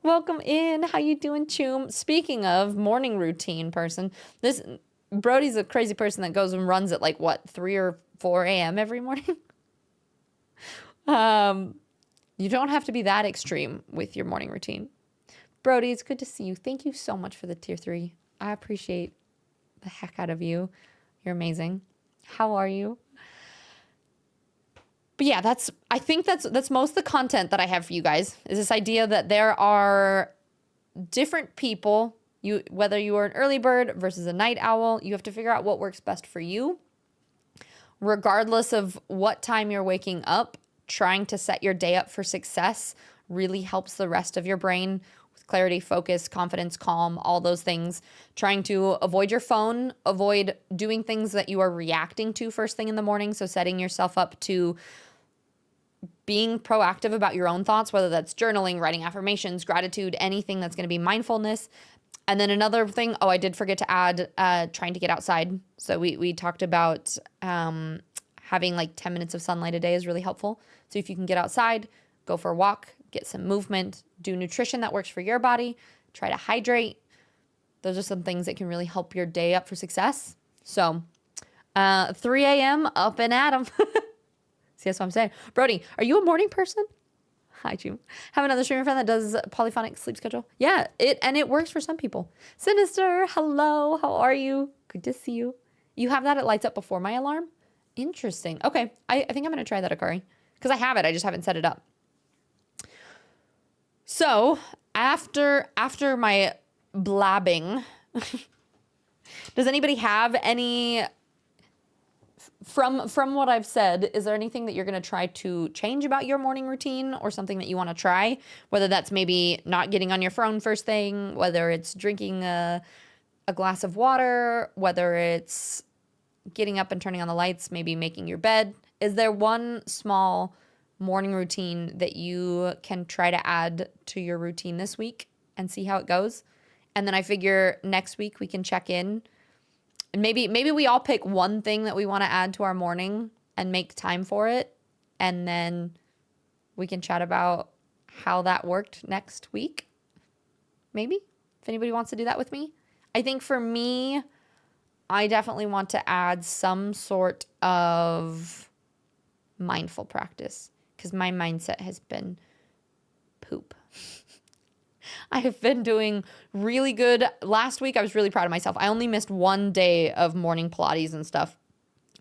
A: welcome in. How you doing, Choom? Speaking of morning routine person, this Brody's a crazy person that goes and runs at like what, 3 or 4 a.m. every morning. You don't have to be that extreme with your morning routine. Brody, it's good to see you. Thank you so much for the tier 3. I appreciate the heck out of you. You're amazing. How are you? But yeah, I think that's most of the content that I have for you guys, is this idea that there are different people, whether you are an early bird versus a night owl, you have to figure out what works best for you. Regardless of what time you're waking up, trying to set your day up for success really helps the rest of your brain with clarity, focus, confidence, calm, all those things. Trying to avoid your phone, avoid doing things that you are reacting to first thing in the morning. So setting yourself up to being proactive about your own thoughts, whether that's journaling, writing affirmations, gratitude, anything that's going to be mindfulness. And then another thing, I did forget to add trying to get outside. So we talked about having like 10 minutes of sunlight a day is really helpful. So if you can get outside, go for a walk, get some movement, do nutrition that works for your body, try to hydrate. Those are some things that can really help your day up for success. So 3 a.m. up and at 'em. See, that's what I'm saying. Brody, are you a morning person? Hi, June. Have another streamer friend that does polyphonic sleep schedule. Yeah, it works for some people. Sinister, hello. How are you? Good to see you. You have that, it lights up before my alarm? Interesting. Okay, I think I'm going to try that, Akari. Because I have it, I just haven't set it up. So, after my blabbing, does anybody have any... From what I've said, is there anything that you're going to try to change about your morning routine or something that you want to try? Whether that's maybe not getting on your phone first thing, whether it's drinking a glass of water, whether it's getting up and turning on the lights, maybe making your bed. Is there one small morning routine that you can try to add to your routine this week and see how it goes? And then I figure next week we can check in. And maybe we all pick one thing that we want to add to our morning and make time for it. And then we can chat about how that worked next week. Maybe, if anybody wants to do that with me. I think for me, I definitely want to add some sort of mindful practice because my mindset has been poop. I have been doing really good. Last week, I was really proud of myself. I only missed one day of morning Pilates and stuff.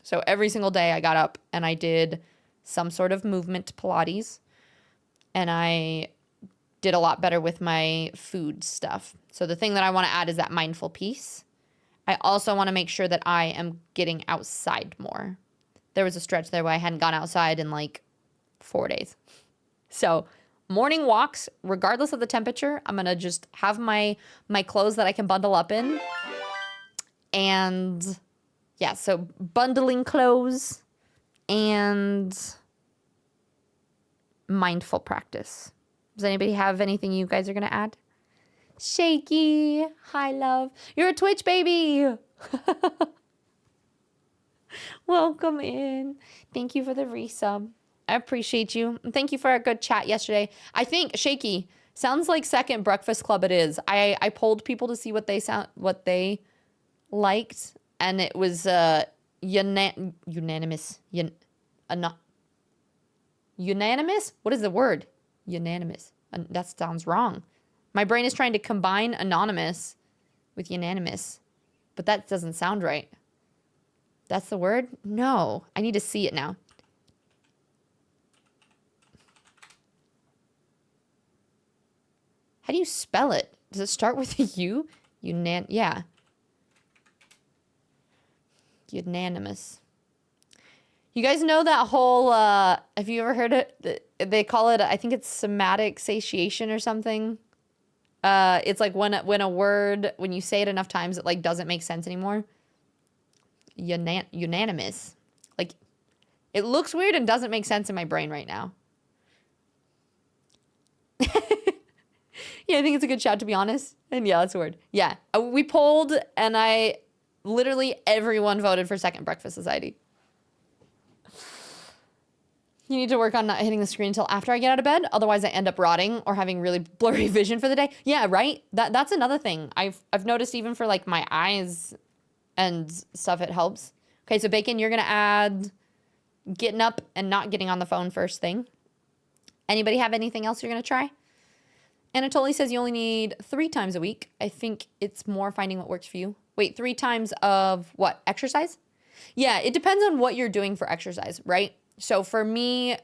A: So every single day I got up and I did some sort of movement Pilates. And I did a lot better with my food stuff. So the thing that I want to add is that mindful piece. I also want to make sure that I am getting outside more. There was a stretch there where I hadn't gone outside in like 4 days. So morning walks, regardless of the temperature, I'm going to just have my clothes that I can bundle up in. And yeah, so bundling clothes and mindful practice. Does anybody have anything you guys are going to add? Shaky. Hi, love. You're a Twitch baby. Welcome in. Thank you for the resub. I appreciate you. Thank you for a good chat yesterday. I think Shaky sounds like second Breakfast Club it is. I polled people to see what they liked, and it was unanimous. Unanimous? What is the word? Unanimous. That sounds wrong. My brain is trying to combine anonymous with unanimous, but that doesn't sound right. That's the word? No, I need to see it now. How do you spell it? Does it start with a U? Yeah. Unanimous. You guys know that whole, have you ever heard it? They call it, I think it's somatic satiation or something. It's like when a word, when you say it enough times, it like doesn't make sense anymore. Unanimous. Like, it looks weird and doesn't make sense in my brain right now. Yeah, I think it's a good shout, to be honest. And yeah, that's a word. Yeah, we polled, and literally everyone voted for Second Breakfast Society. You need to work on not hitting the screen until after I get out of bed. Otherwise, I end up rotting or having really blurry vision for the day. Yeah, right? That's another thing. I've noticed even for like my eyes and stuff, it helps. Okay, so Bacon, you're going to add getting up and not getting on the phone first thing. Anybody have anything else you're going to try? Anatoly says you only need 3 times a week. I think it's more finding what works for you. Wait, 3 times of what? Exercise? Yeah, it depends on what you're doing for exercise, right? So for me,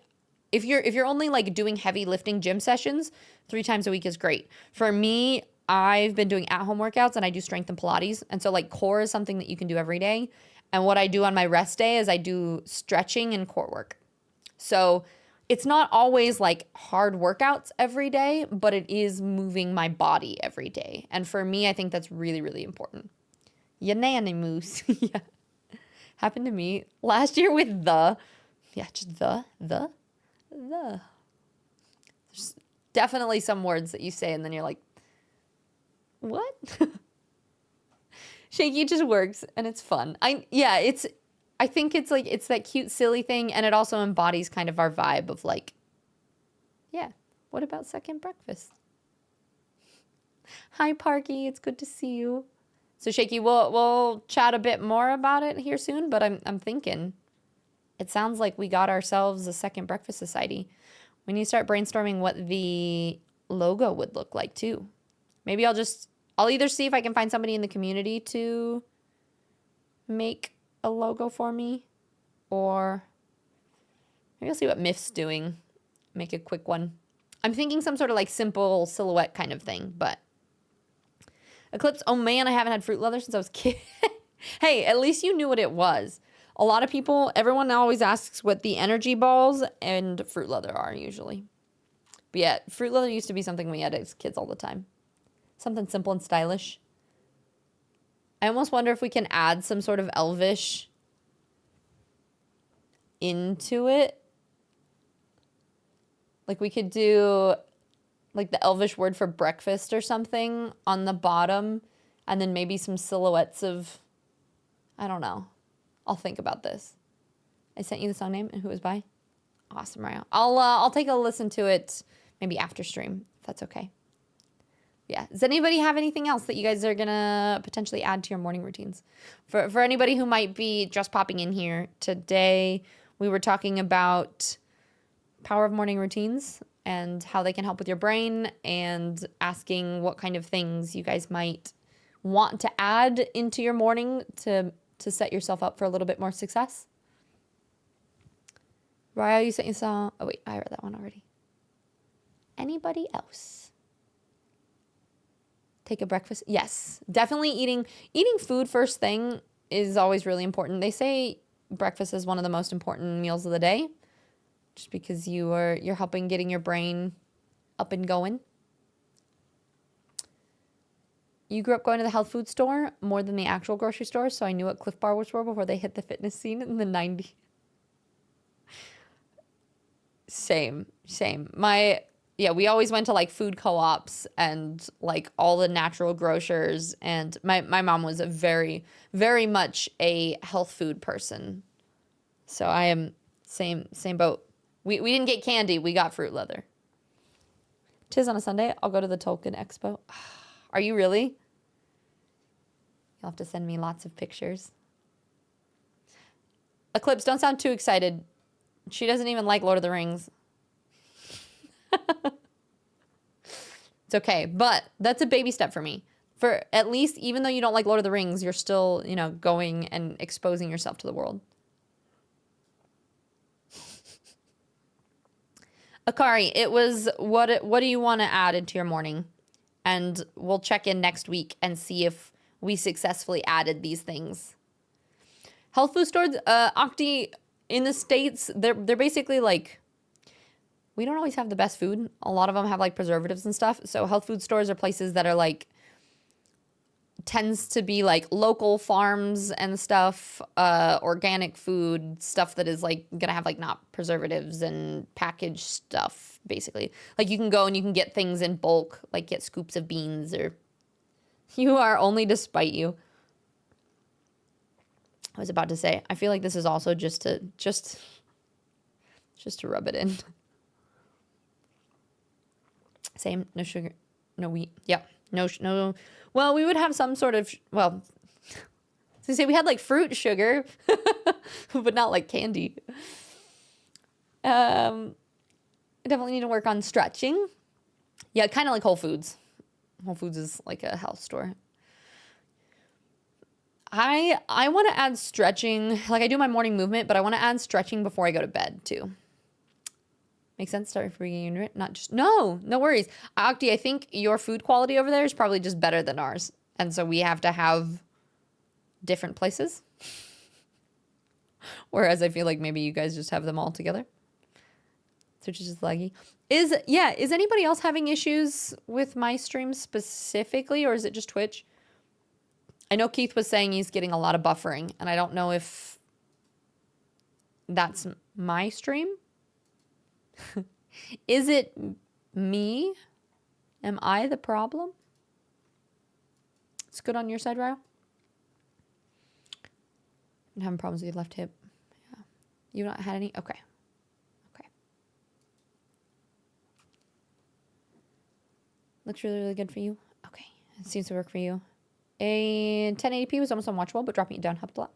A: if you're only like doing heavy lifting gym sessions, 3 times a week is great. For me, I've been doing at-home workouts and I do strength and Pilates. And so like core is something that you can do every day. And what I do on my rest day is I do stretching and core work. So it's not always like hard workouts every day, but it is moving my body every day. And for me, I think that's really, really important. Unanimous. Yeah. Happened to me last year with just the. There's definitely some words that you say and then you're like, what? Shaky just works and it's fun. I think it's like, it's that cute, silly thing. And it also embodies kind of our vibe of like, yeah, what about second breakfast? Hi, Parky. It's good to see you. So Shaky, we'll chat a bit more about it here soon, but I'm thinking it sounds like we got ourselves a second breakfast society. We need to start brainstorming what the logo would look like too. Maybe I'll either see if I can find somebody in the community to make a logo for me, or maybe I'll see what Miff's doing. Make a quick one. I'm thinking some sort of like simple silhouette kind of thing, but Eclipse, oh man, I haven't had fruit leather since I was a kid. Hey, at least you knew what it was. A lot of people, everyone always asks what the energy balls and fruit leather are usually. But yeah, fruit leather used to be something we had as kids all the time. Something simple and stylish. I almost wonder if we can add some sort of elvish into it. Like we could do like the elvish word for breakfast or something on the bottom, and then maybe some silhouettes of, I don't know. I'll think about this. I sent you the song name and who it was by. Awesome, Mario. I'll take a listen to it maybe after stream, if that's okay. Yeah. Does anybody have anything else that you guys are gonna potentially add to your morning routines? For anybody who might be just popping in here, today we were talking about power of morning routines and how they can help with your brain, and asking what kind of things you guys might want to add into your morning to set yourself up for a little bit more success. Raya, you sent you song. Oh wait, I read that one already. Anybody else? Take a breakfast? Yes, definitely eating food first thing is always really important. They say breakfast is one of the most important meals of the day, just because you're helping getting your brain up and going. You grew up going to the health food store more than the actual grocery store, so I knew what Cliff Bars were before they hit the fitness scene in the 90s. Same. We always went to like food co-ops and like all the natural grocers, and my mom was a very, very much a health food person. So I am same boat. We didn't get candy, we got fruit leather. 'Tis on a Sunday, I'll go to the Tolkien Expo. Are you really? You'll have to send me lots of pictures. Eclipse, don't sound too excited. She doesn't even like Lord of the Rings. It's okay, but that's a baby step for me. For at least, even though you don't like Lord of the Rings, you're still, going and exposing yourself to the world. Akari, it was, what do you want to add into your morning? And we'll check in next week and see if we successfully added these things. Health food stores, Octi, in the States, they're basically like, we don't always have the best food. A lot of them have like preservatives and stuff. So health food stores are places that are like, tends to be like local farms and stuff, organic food, stuff that is like gonna have like not preservatives and packaged stuff, basically. Like you can go and you can get things in bulk, like get scoops of beans, or you are only to spite you. I was about to say, I feel like this is also just to rub it in. Same, no sugar, no wheat. Yep, no. Well, we would have some sort of, so say we had like fruit sugar, but not like candy. I definitely need to work on stretching. Yeah, kind of like Whole Foods. Whole Foods is like a health store. I want to add stretching. Like I do my morning movement, but I want to add stretching before I go to bed too. Makes sense. Start for you, not just, no worries. Octi, I think your food quality over there is probably just better than ours. And so we have to have different places. Whereas I feel like maybe you guys just have them all together. Twitch is just laggy. Is anybody else having issues with my stream specifically, or is it just Twitch? I know Keith was saying he's getting a lot of buffering, and I don't know if that's my stream. Is it me? Am I the problem? It's good on your side, Ryo? I'm having problems with your left hip. Yeah. You've not had any? Okay. Okay. Looks really, really good for you. Okay. It seems to work for you. A 1080p was almost unwatchable, but dropping it down helped a lot.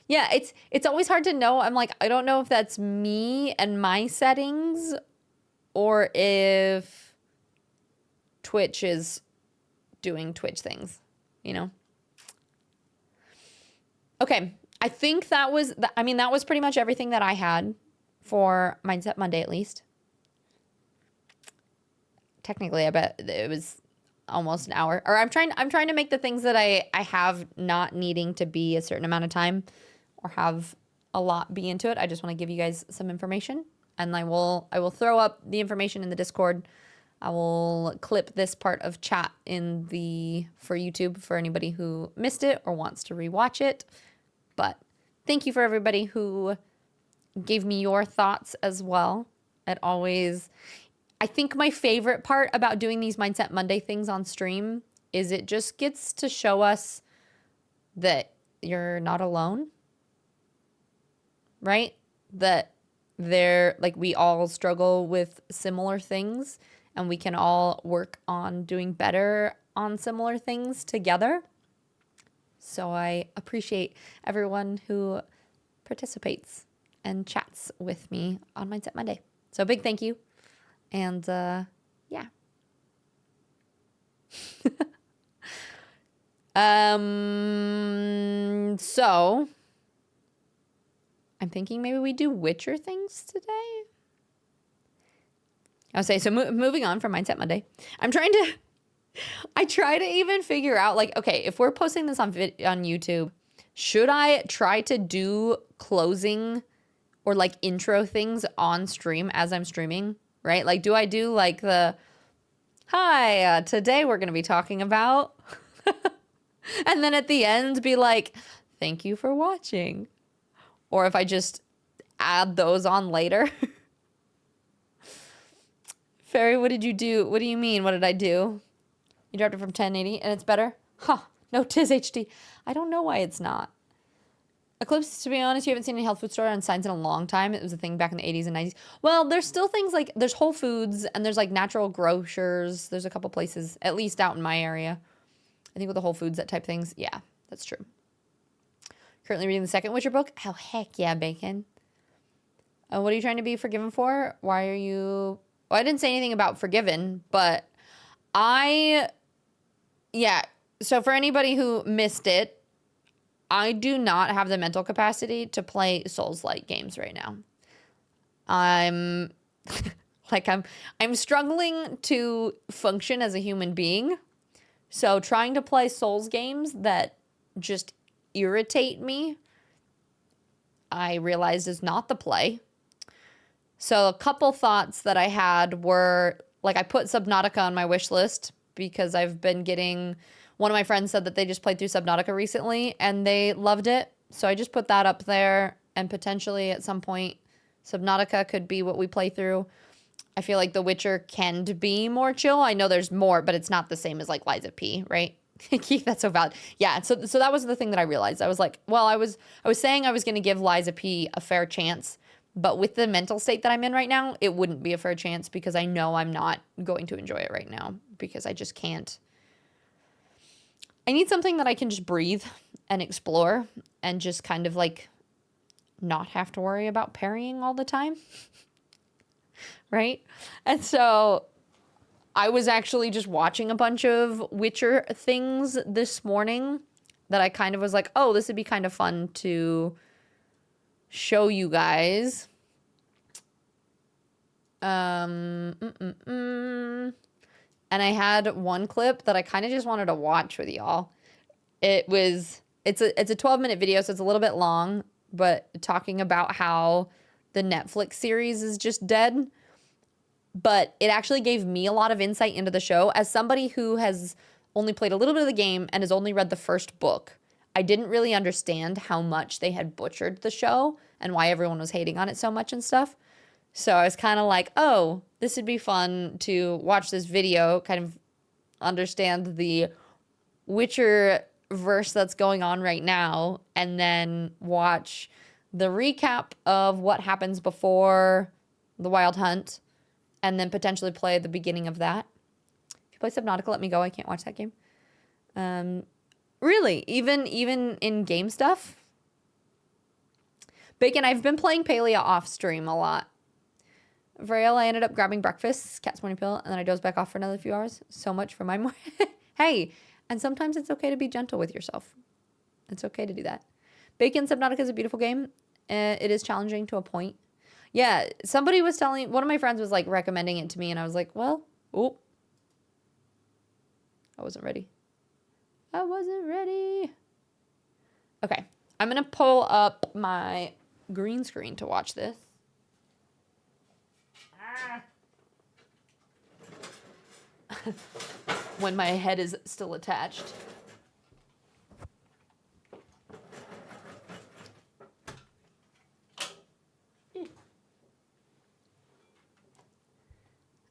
A: Yeah, it's always hard to know. I'm like, I don't know if that's me and my settings or if Twitch is doing Twitch things, you know? Okay, I think that was, that was pretty much everything that I had for Mindset Monday, at least. Technically, I bet it was almost an hour. Or I'm trying to make the things that I have not needing to be a certain amount of time or have a lot be into it. I just want to give you guys some information, and I will throw up the information in the Discord. I will clip this part of chat for YouTube for anybody who missed it or wants to rewatch it. But thank you for everybody who gave me your thoughts as well. I think my favorite part about doing these Mindset Monday things on stream is it just gets to show us that you're not alone, right? That we all struggle with similar things, and we can all work on doing better on similar things together. So I appreciate everyone who participates and chats with me on Mindset Monday. So big thank you. And yeah. So I'm thinking maybe we do Witcher things today. I'll say, so moving on from Mindset Monday, I try to even figure out, like, okay, if we're posting this on YouTube, should I try to do closing or like intro things on stream as I'm streaming, right? Like, do I do like hi, today we're going to be talking about, and then at the end be like, thank you for watching. Or if I just add those on later. Fairy, what did you do? What do you mean? What did I do? You dropped it from 1080 and it's better? Huh. No, tis HD. I don't know why it's not. Eclipse, to be honest, you haven't seen any health food store on signs in a long time. It was a thing back in the 80s and 90s. Well, there's still things like, there's Whole Foods and there's like natural grocers. There's a couple places, at least out in my area. I think with the Whole Foods, that type things. Yeah, that's true. Currently reading the second Witcher book. Oh, heck yeah, Bacon. What are you trying to be forgiven for? Why are you... Well, I didn't say anything about forgiven, but yeah. So for anybody who missed it, I do not have the mental capacity to play Souls-like games right now. I'm struggling to function as a human being. So trying to play Souls games that just irritate me, I realized is not the play. So a couple thoughts that I had were, like, I put Subnautica on my wish list because I've been getting, one of my friends said that they just played through Subnautica recently and they loved it. So I just put that up there, and potentially at some point Subnautica could be what we play through. I feel like The Witcher can be more chill. I know there's more, but it's not the same as like Lies of P, right? Keith, that's so valid. Yeah, so that was the thing that I realized. I was like, well, I was saying I was going to give Lies of P a fair chance, but with the mental state that I'm in right now, it wouldn't be a fair chance because I know I'm not going to enjoy it right now because I just can't. I need something that I can just breathe and explore and just kind of like not have to worry about parrying all the time. Right? And so I was actually just watching a bunch of Witcher things this morning that I kind of was like, oh, this would be kind of fun to show you guys. And I had one clip that I kind of just wanted to watch with y'all. It's a 12-minute video, so it's a little bit long, but talking about how the Netflix series is just dead. But it actually gave me a lot of insight into the show. As somebody who has only played a little bit of the game and has only read the first book, I didn't really understand how much they had butchered the show and why everyone was hating on it so much and stuff. So I was kind of like, oh, this would be fun to watch this video, kind of understand the Witcher verse that's going on right now, and then watch the recap of what happens before the Wild Hunt, and then potentially play the beginning of that. If you play Subnautica, let me go. I can't watch that game. Really, even in game stuff. Bacon, I've been playing Palia off stream a lot. Vrail, I ended up grabbing breakfast, cat's morning pill, and then I dozed back off for another few hours. So much for my morning. Hey, and sometimes it's okay to be gentle with yourself. It's okay to do that. Bacon, Subnautica is a beautiful game. It is challenging to a point. Yeah, somebody was telling, one of my friends was like recommending it to me, and I was like, well, oh. I wasn't ready. I wasn't ready. Okay, I'm going to pull up my green screen to watch this. When my head is still attached.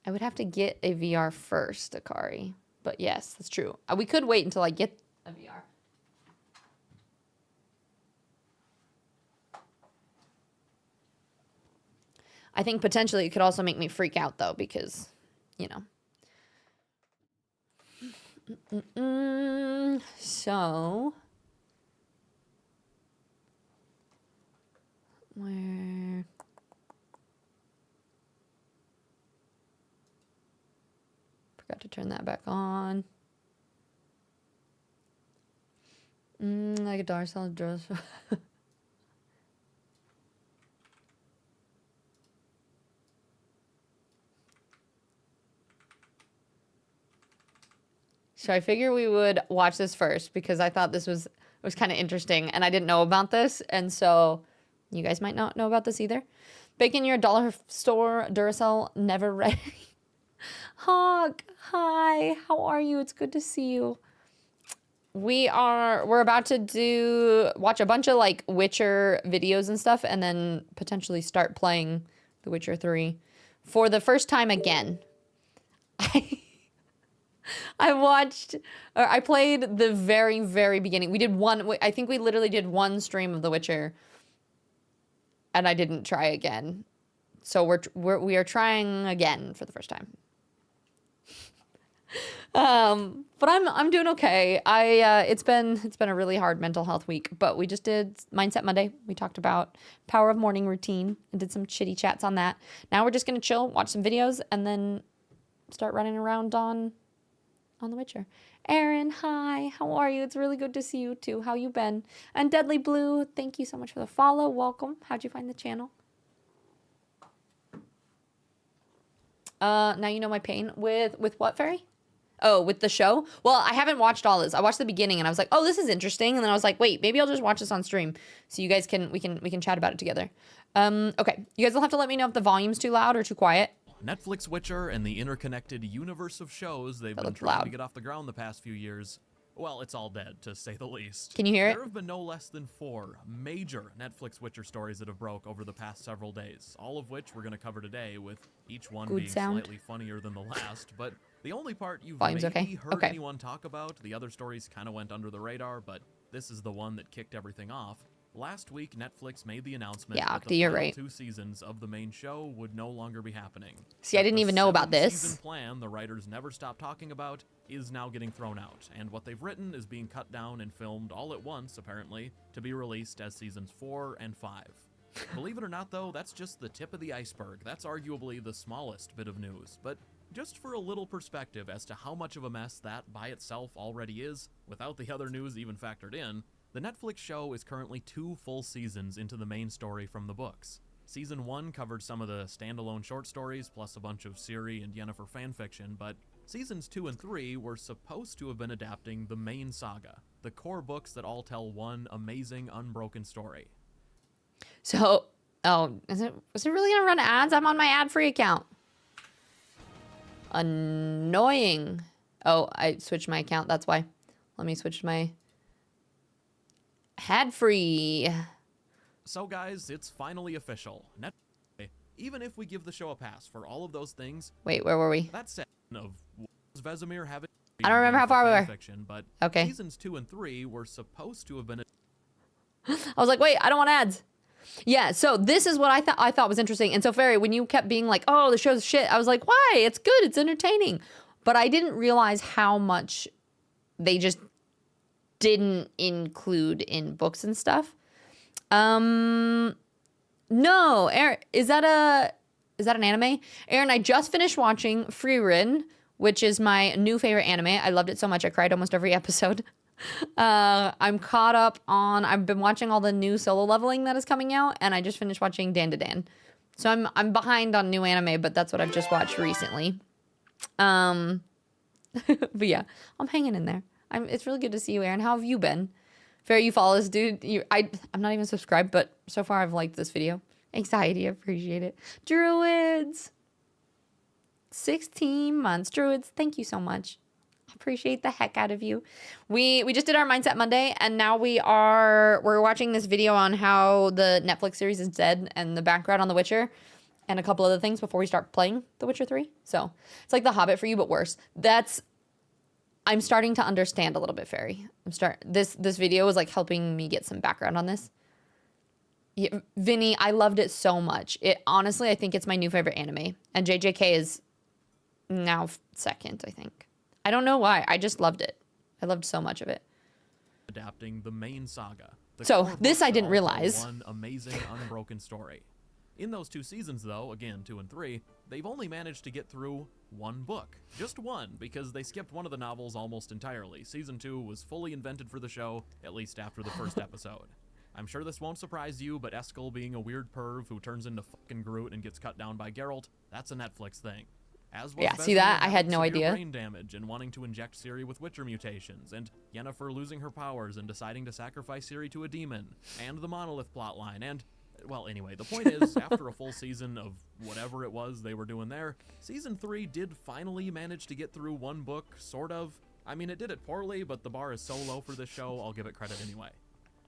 A: I would have to get a VR first, Akari. But yes, that's true. We could wait until I get a VR. I think potentially it could also make me freak out, though, because, you know. So, where? Forgot to turn that back on. Like a dark solid dress. So I figure we would watch this first because I thought this was kind of interesting and I didn't know about this. And so you guys might not know about this either. Bacon, your dollar store Duracell never ready. Hog, hi, how are you? It's good to see you. We're about to watch a bunch of like Witcher videos and stuff and then potentially start playing The Witcher 3 for the first time again. I played the very, very beginning. We did I think we literally did one stream of The Witcher and I didn't try again. So we are trying again for the first time. But I'm doing okay. It's been a really hard mental health week, but we just did Mindset Monday. We talked about power of morning routine and did some chitty chats on that. Now we're just going to chill, watch some videos, and then start running around on The Witcher. Aaron, hi. How are you? It's really good to see you too. How you been? And Deadly Blue, thank you so much for the follow. Welcome. How'd you find the channel? Now you know my pain with what, Fairy? Oh, with the show? Well, I haven't watched all this. I watched the beginning and I was like, oh, this is interesting. And then I was like, wait, maybe I'll just watch this on stream so you guys we can chat about it together. Okay, you guys will have to let me know if the volume's too loud or too quiet.
B: Netflix Witcher and the interconnected universe of shows they've been trying to get off the ground the past few years. Well, it's all dead, to say the least.
A: Can you hear it?
B: There have been no less than 4 major Netflix Witcher stories that have broke over the past several days, all of which we're going to cover today, with each one being slightly funnier than the last. But the only part you've maybe heard anyone talk about, the other stories kind of went under the radar, but this is the one that kicked everything off. Last week, Netflix made the announcement that the final 2 seasons of the main show would no longer be happening.
A: See, I didn't even know about this.
B: The 7-season plan the writers never stopped talking about is now getting thrown out, and what they've written is being cut down and filmed all at once, apparently, to be released as seasons 4 and 5. Believe it or not, though, that's just the tip of the iceberg. That's arguably the smallest bit of news, but just for a little perspective as to how much of a mess that by itself already is, without the other news even factored in, the Netflix show is currently 2 full seasons into the main story from the books. Season 1 covered some of the standalone short stories, plus a bunch of Ciri and Yennefer fanfiction, but Seasons 2 and 3 were supposed to have been adapting the main saga, the core books that all tell one amazing, unbroken story.
A: So, Oh, is it really gonna run ads? I'm on my ad-free account. Annoying. Oh, I switched my account. That's why. Let me switch my ad-free.
B: So guys, it's finally official. Even if we give the show a pass for all of those things.
A: Wait, where were we?
B: That said, of Vesemir having.
A: I don't remember how far we were.
B: Fiction, but
A: okay.
B: Seasons 2 and 3 were supposed to have been.
A: I was like, wait, I don't want ads. Yeah, so this is what I thought was interesting. And so, Fairy, when you kept being like, oh, the show's shit, I was like, why? It's good. It's entertaining. But I didn't realize how much they just didn't include in books and stuff. No, Aaron, is that an anime? Aaron, I just finished watching Frieren, which is my new favorite anime. I loved it so much. I cried almost every episode. I'm caught up on, I've been watching all the new Solo Leveling that is coming out, and I just finished watching Dan to Dan. So I'm behind on new anime, but that's what I've just watched recently. But yeah, I'm hanging in there. It's really good to see you, Aaron. How have you been? Fair, you follow this dude. I'm not even subscribed, but so far I've liked this video. Anxiety, appreciate it. Druids, 16 months. Druids, thank you so much. Appreciate the heck out of you. We just did our Mindset Monday, and now we're watching this video on how the Netflix series is dead and the background on The Witcher and a couple other things before we start playing The Witcher 3. So it's like The Hobbit for you, but worse. I'm starting to understand a little bit, Fairy. This video is like helping me get some background on this. Yeah, Vinny, I loved it so much. Honestly, I think it's my new favorite anime, and JJK is now second, I think. I don't know why. I just loved it. I loved so much of it.
B: Adapting the main saga.
A: So this I didn't realize.
B: One amazing unbroken story. In those 2 seasons, though, again 2 and 3, they've only managed to get through one book. Just one, because they skipped one of the novels almost entirely. Season 2 was fully invented for the show, at least after the first episode. I'm sure this won't surprise you, but Eskel being a weird perv who turns into fucking Groot and gets cut down by Geralt, that's a Netflix thing. As was
A: see that? I had no idea.
B: Brain damage and wanting to inject Ciri with Witcher mutations, and Yennefer losing her powers and deciding to sacrifice Ciri to a demon, and the Monolith plotline, and, well, anyway, the point is, after a full season of whatever it was they were doing there, Season 3 did finally manage to get through one book, sort of. I mean, it did it poorly, but the bar is so low for this show, I'll give it credit anyway.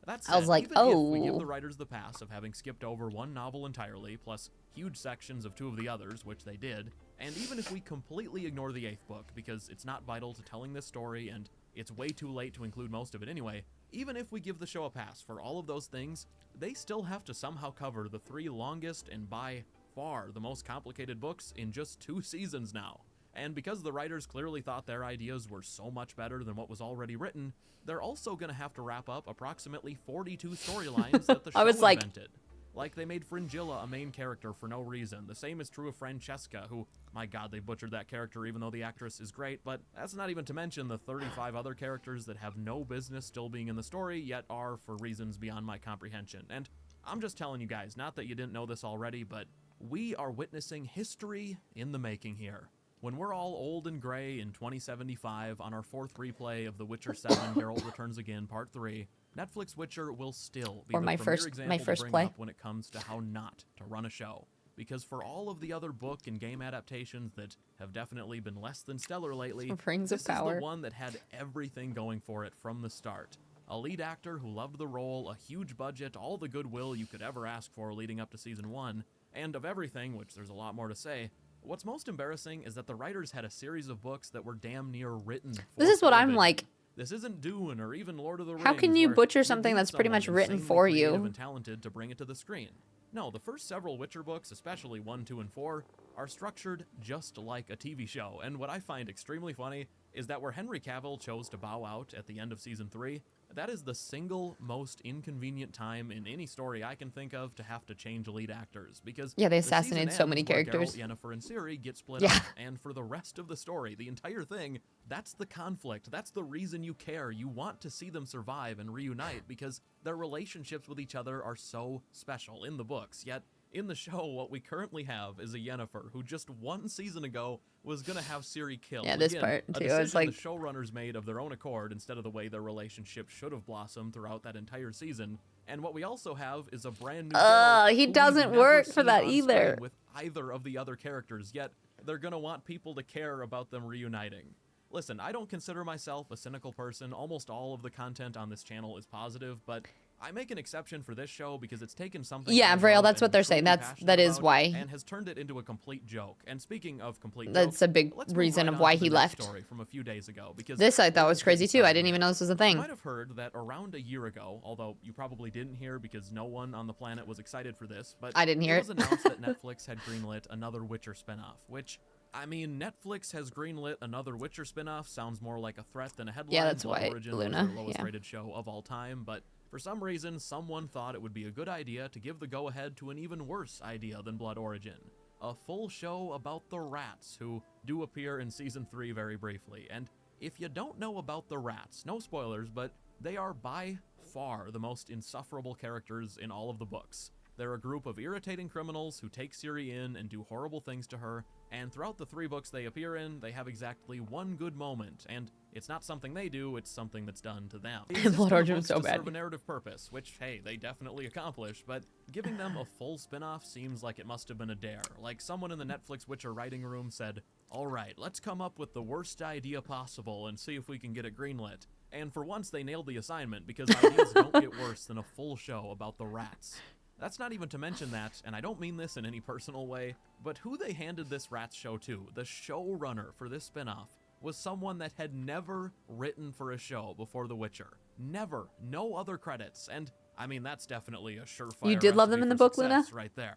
B: That said,
A: I was like,
B: even if we give the writers the pass of having skipped over one novel entirely, plus huge sections of 2 of the others, which they did, and even if we completely ignore the 8th book, because it's not vital to telling this story, and it's way too late to include most of it anyway, even if we give the show a pass for all of those things, they still have to somehow cover the 3 longest and by far the most complicated books in just 2 seasons now. And because the writers clearly thought their ideas were so much better than what was already written, they're also going to have to wrap up approximately 42 storylines that the show invented. Like they made Fringilla a main character for no reason. The same is true of Francesca, who, my god, they butchered that character even though the actress is great, but that's not even to mention the 35 other characters that have no business still being in the story, yet are for reasons beyond my comprehension. And I'm just telling you guys, not that you didn't know this already, but we are witnessing history in the making here. When we're all old and gray in 2075 on our 4th replay of The Witcher 7 Geralt Returns Again Part 3, Netflix Witcher will still be the premier example to bring up when it comes to how not to run a show. Because for all of the other book and game adaptations that have definitely been less than stellar lately, this is the one that had everything going for it from the start. A lead actor who loved the role, a huge budget, all the goodwill you could ever ask for leading up to Season 1, and of everything, which there's a lot more to say, what's most embarrassing is that the writers had a series of books that were damn near written for
A: This is what I'm like.
B: This isn't Dune or even Lord of the Rings.
A: How can you butcher something that's pretty much written for you?
B: And talented to bring it to the screen. No, the first several Witcher books, especially 1, 2, and 4, are structured just like a TV show. And what I find extremely funny is that where Henry Cavill chose to bow out at the end of Season 3, that is the single most inconvenient time in any story I can think of to have to change lead actors, because
A: yeah, they assassinated so many characters.
B: Geralt, Yennefer, and Ciri get split up, and for the rest of the story, the entire thing, that's the conflict. That's the reason you care. You want to see them survive and reunite because their relationships with each other are so special in the books. Yet In the show, what we currently have is a Yennefer who just 1 season ago was gonna have Ciri killed.
A: Yeah, this
B: Again,
A: part
B: a
A: too.
B: decision
A: It's like,
B: the showrunners made of their own accord instead of the way their relationship should have blossomed throughout that entire season. And what we also have is a brand new Geralt
A: he
B: who we've
A: doesn't
B: never
A: work for
B: seen
A: that
B: on
A: either.
B: screen with either of the other characters, yet they're gonna want people to care about them reuniting. Listen, I don't consider myself a cynical person. Almost all of the content on this channel is positive, but I make an exception for this show because it's taken something
A: Yeah,
B: I
A: Vrail,
B: love
A: that's what
B: and
A: they're
B: am
A: saying.
B: truly
A: That
B: passionate
A: is
B: about
A: why.
B: and has turned it into a complete joke. And speaking of complete
A: That's
B: jokes,
A: a big
B: let's move
A: reason
B: right
A: of
B: on
A: why
B: to the
A: he
B: next
A: left.
B: story from a few days ago, because
A: This I
B: we're
A: thought was
B: just
A: crazy
B: getting
A: too. I
B: started
A: didn't
B: here.
A: even know this was a
B: You
A: thing.
B: might have heard that around a year ago, although you probably didn't hear because no one on the planet was excited for this, but
A: I didn't hear
B: it was
A: it.
B: announced that Netflix had greenlit another Witcher spinoff, which, I mean, Netflix has greenlit another Witcher spinoff sounds more like a threat than a headline.
A: Yeah, that's
B: Blood
A: why
B: Origin
A: Luna,
B: was their lowest
A: yeah.
B: rated show of all time, but for some reason, someone thought it would be a good idea to give the go-ahead to an even worse idea than Blood Origin. A full show about the rats, who do appear in Season 3 very briefly. And if you don't know about the rats, no spoilers, but they are by far the most insufferable characters in all of the books. They're a group of irritating criminals who take Ciri in and do horrible things to her, and throughout the 3 books they appear in, they have exactly one good moment, and it's not something they do, it's something that's done to them. They exist
A: Blood
B: in the
A: Origin was
B: books
A: so
B: to serve
A: bad.
B: a narrative purpose, which, hey, they definitely accomplish, but giving them a full spin-off seems like it must have been a dare. Like someone in the Netflix Witcher writing room said, "Alright, let's come up with the worst idea possible and see if we can get it greenlit." And for once they nailed the assignment, because ideas don't get worse than a full show about the rats. That's not even to mention that, and I don't mean this in any personal way, but who they handed this Rats show to, the showrunner for this spinoff, was someone that had never written for a show before The Witcher. Never. No other credits. And, I mean, that's definitely a surefire
A: You did love them
B: recipe
A: in the
B: for
A: book, Luna?
B: success right there.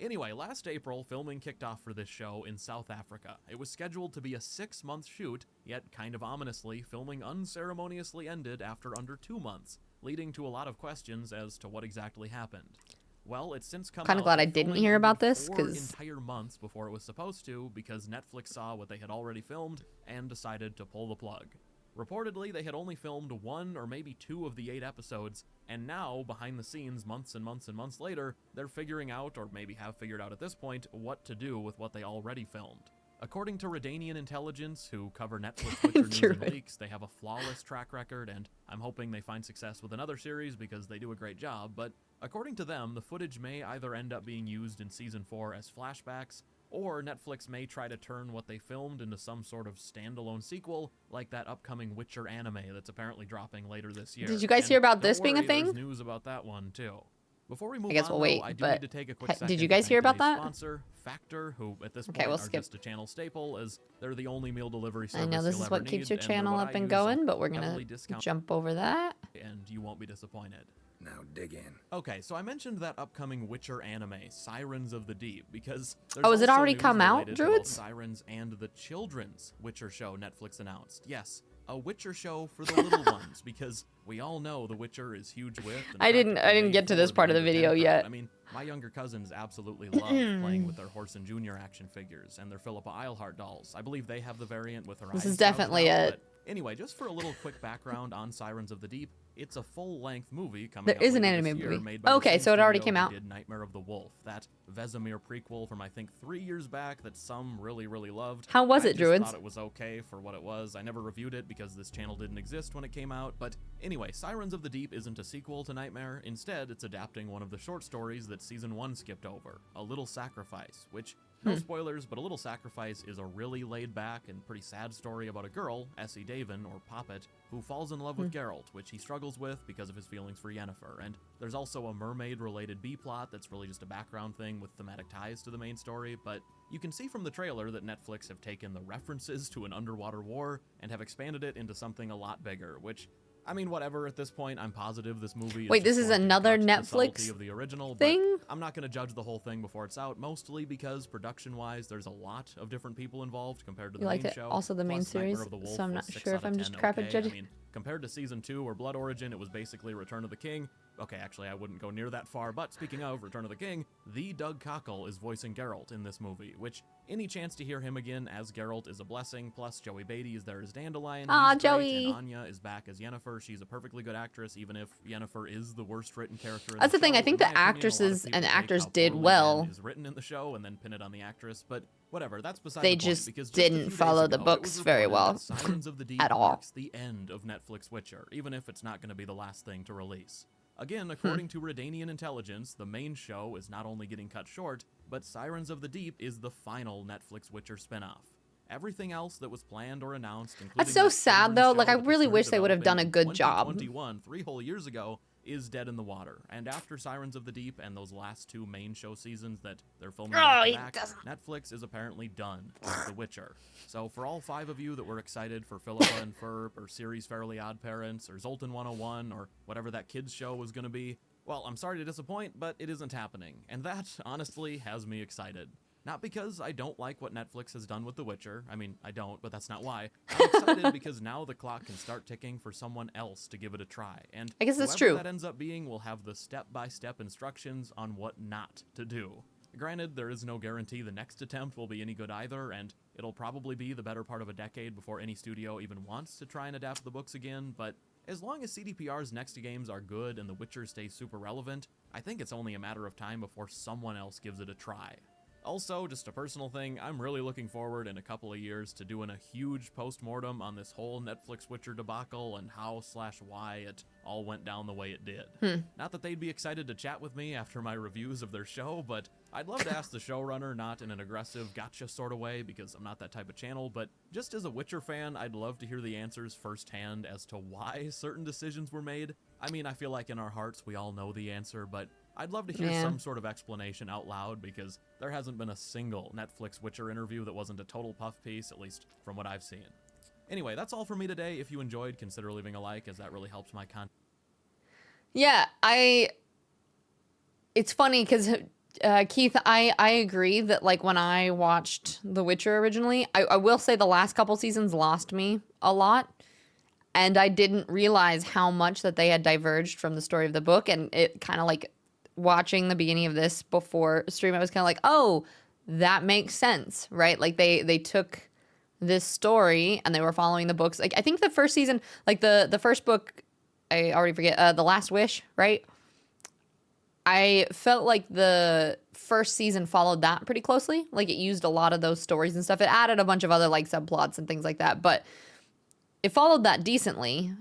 B: Anyway, last April, filming kicked off for this show in South Africa. It was scheduled to be a 6-month shoot, yet kind of ominously, filming unceremoniously ended after under 2 months, leading to a lot of questions as to what exactly happened. Well, it's since come out.
A: Kinda glad I
B: that
A: didn't
B: filming
A: hear about
B: ended
A: this,
B: 4
A: 'cause-
B: entire months before it was supposed to, because Netflix saw what they had already filmed and decided to pull the plug. Reportedly, they had only filmed 1 or maybe 2 of the 8 episodes, and now, behind the scenes, months and months and months later, they're figuring out, or maybe have figured out at this point, what to do with what they already filmed. According to Redanian Intelligence, who cover Netflix Witcher news
A: You're
B: and
A: right.
B: leaks, they have a flawless track record, and I'm hoping they find success with another series because they do a great job, but according to them, the footage may either end up being used in Season 4 as flashbacks, or Netflix may try to turn what they filmed into some sort of standalone sequel, like that upcoming Witcher anime that's apparently dropping later this year.
A: Did you guys
B: And
A: hear about
B: don't
A: this being a
B: worry, there's
A: thing?
B: news about that one, too. Before we move
A: guess
B: on,
A: we'll
B: though,
A: wait,
B: I do
A: but
B: need to take a quick
A: did
B: second
A: you
B: to
A: guys
B: thank
A: hear about
B: today's
A: that?
B: sponsor, Factor, who at this
A: Okay,
B: point
A: we'll
B: are
A: skip.
B: just a channel staple, as they're the only meal delivery service
A: I know this
B: you'll
A: is what
B: ever
A: keeps
B: need,
A: your
B: and
A: channel
B: what
A: up
B: I
A: and
B: use,
A: going, but we're
B: heavily
A: gonna
B: discounted,
A: jump over that.
B: and you won't be disappointed.
C: Now dig in.
B: Okay, so I mentioned that upcoming Witcher anime, Sirens of the Deep, because there's
A: Oh, has it
B: also
A: already
B: news
A: come out,
B: related to both
A: Druids?
B: Sirens and the children's Witcher show Netflix announced. Yes, a Witcher show for the little ones, because we all know The Witcher is huge with. and
A: I didn't
B: practically made
A: get to this
B: for
A: part of the
B: under 10
A: video
B: crowd.
A: yet.
B: I mean, my younger cousins absolutely love playing with their Horse and Junior action figures and their Philippa Eilhart dolls. I believe they have the variant with her eyes
A: This is
B: gouged
A: definitely
B: out,
A: it.
B: but anyway, just for a little quick background on Sirens of the Deep, it's a full-length movie coming
A: There
B: out
A: is an
B: later
A: anime
B: this year,
A: movie.
B: made by the
A: Okay,
B: same
A: so it already
B: studio
A: came
B: who
A: out.
B: did Nightmare of the Wolf, that Vesemir prequel from I think 3 years back that some really loved.
A: How was
B: I
A: it,
B: just
A: Druids?
B: thought it was okay for what it was. I never reviewed it because this channel didn't exist when it came out, but anyway, Sirens of the Deep isn't a sequel to Nightmare. Instead, it's adapting one of the short stories that Season 1 skipped over, A Little Sacrifice, which, no spoilers, but A Little Sacrifice is a really laid-back and pretty sad story about a girl, Essie Davin, or Poppet, who falls in love with Geralt, which he struggles with because of his feelings for Yennefer. And there's also a mermaid-related B-plot that's really just a background thing with thematic ties to the main story, but you can see from the trailer that Netflix have taken the references to an underwater war and have expanded it into something a lot bigger, which, I mean, whatever, at this point, I'm positive this movie
A: Wait,
B: is
A: this
B: just
A: is
B: going to
A: another
B: touch the subtlety
A: Netflix
B: of the original,
A: thing?
B: but I'm not going to judge the whole thing before it's out, mostly because production-wise, there's a lot of different people involved compared to
A: You
B: the
A: liked
B: main
A: it?
B: show.
A: Also the main
B: Plus, Nightmare
A: series,
B: of the Wolf
A: so I'm
B: was
A: not
B: 6
A: sure
B: out
A: if
B: of
A: I'm just
B: 10
A: crap at
B: okay.
A: judging.
B: I mean, Compared to Season 2 or Blood Origin, it was basically Return of the King. Okay, actually, I wouldn't go near that far, but speaking of Return of the King, the Doug Cockle is voicing Geralt in this movie, which any chance to hear him again as Geralt is a blessing, plus Joey Beatty is there as Dandelion.
A: Aw,
B: He's great,
A: Joey.
B: and Anya is back as Yennefer. She's a perfectly good actress, even if Yennefer is the worst written character in
A: That's the thing.
B: show.
A: I think
B: In
A: the
B: my opinion, a lot of
A: actresses
B: people
A: and
B: take
A: actors
B: how
A: did
B: poorly
A: well.
B: Yen is written in the show and then pin it on the actress, but whatever, that's beside
A: They
B: the point,
A: just
B: because just a
A: didn't
B: few days
A: follow the
B: ago, it
A: books
B: was
A: very
B: reported
A: well
B: that Sirens of the Deep
A: at all.
B: marks the end of Netflix Witcher, even if it's not going to be the last thing to release. Again, according to Redanian intelligence, the main show is not only getting cut short, but Sirens of the Deep is the final Netflix Witcher spinoff. Everything else that was planned or announced, including
A: That's so
B: that
A: sad,
B: children's
A: though.
B: show
A: Like, I
B: that they
A: really
B: started
A: wish they would have done a
B: developing
A: good
B: in
A: job.
B: 2021, 3 whole years ago, is dead in the water. And after Sirens of the Deep and those last 2 main show seasons that they're filming back to back, Netflix is apparently done with The Witcher. So for all 5 of you that were excited for Philippa and Ferb, or Series Fairly Odd Parents, or Zoltan 101, or whatever that kids show was going to be, well, I'm sorry to disappoint, but it isn't happening. And that, honestly, has me excited. Not because I don't like what Netflix has done with The Witcher. I mean, I don't, but that's not why. I'm excited because now the clock can start ticking for someone else to give it a try. And
A: I guess that's
B: whoever
A: true.
B: that ends up being will have the step-by-step instructions on what not to do. Granted, there is no guarantee the next attempt will be any good either, and it'll probably be the better part of a decade before any studio even wants to try and adapt the books again, but as long as CDPR's next games are good and The Witcher stays super relevant, I think it's only a matter of time before someone else gives it a try. Also, just a personal thing, I'm really looking forward in a couple of years to doing a huge post-mortem on this whole Netflix Witcher debacle and how/why it all went down the way it did. Not that they'd be excited to chat with me after my reviews of their show, but I'd love to ask the showrunner, not in an aggressive gotcha sort of way, because I'm not that type of channel, but just as a Witcher fan, I'd love to hear the answers firsthand as to why certain decisions were made. I mean, I feel like in our hearts we all know the answer, but I'd love to hear some sort of explanation out loud, because there hasn't been a single Netflix Witcher interview that wasn't a total puff piece, at least from what I've seen. Anyway, that's all for me today. If you enjoyed, consider leaving a like, as that really helps my content.
A: Yeah, it's funny because Keith, I agree that like when I watched The Witcher originally, I will say the last couple seasons lost me a lot. And I didn't realize how much that they had diverged from the story of the book. And it kind of like watching the beginning of this before stream, I was kind of like, oh, that makes sense, right? Like they took this story and they were following the books. Like I think the first season, like the first book, I already forget, The Last Wish, right? I felt like the first season followed that pretty closely. Like it used a lot of those stories and stuff. It added a bunch of other like subplots and things like that, but it followed that decently.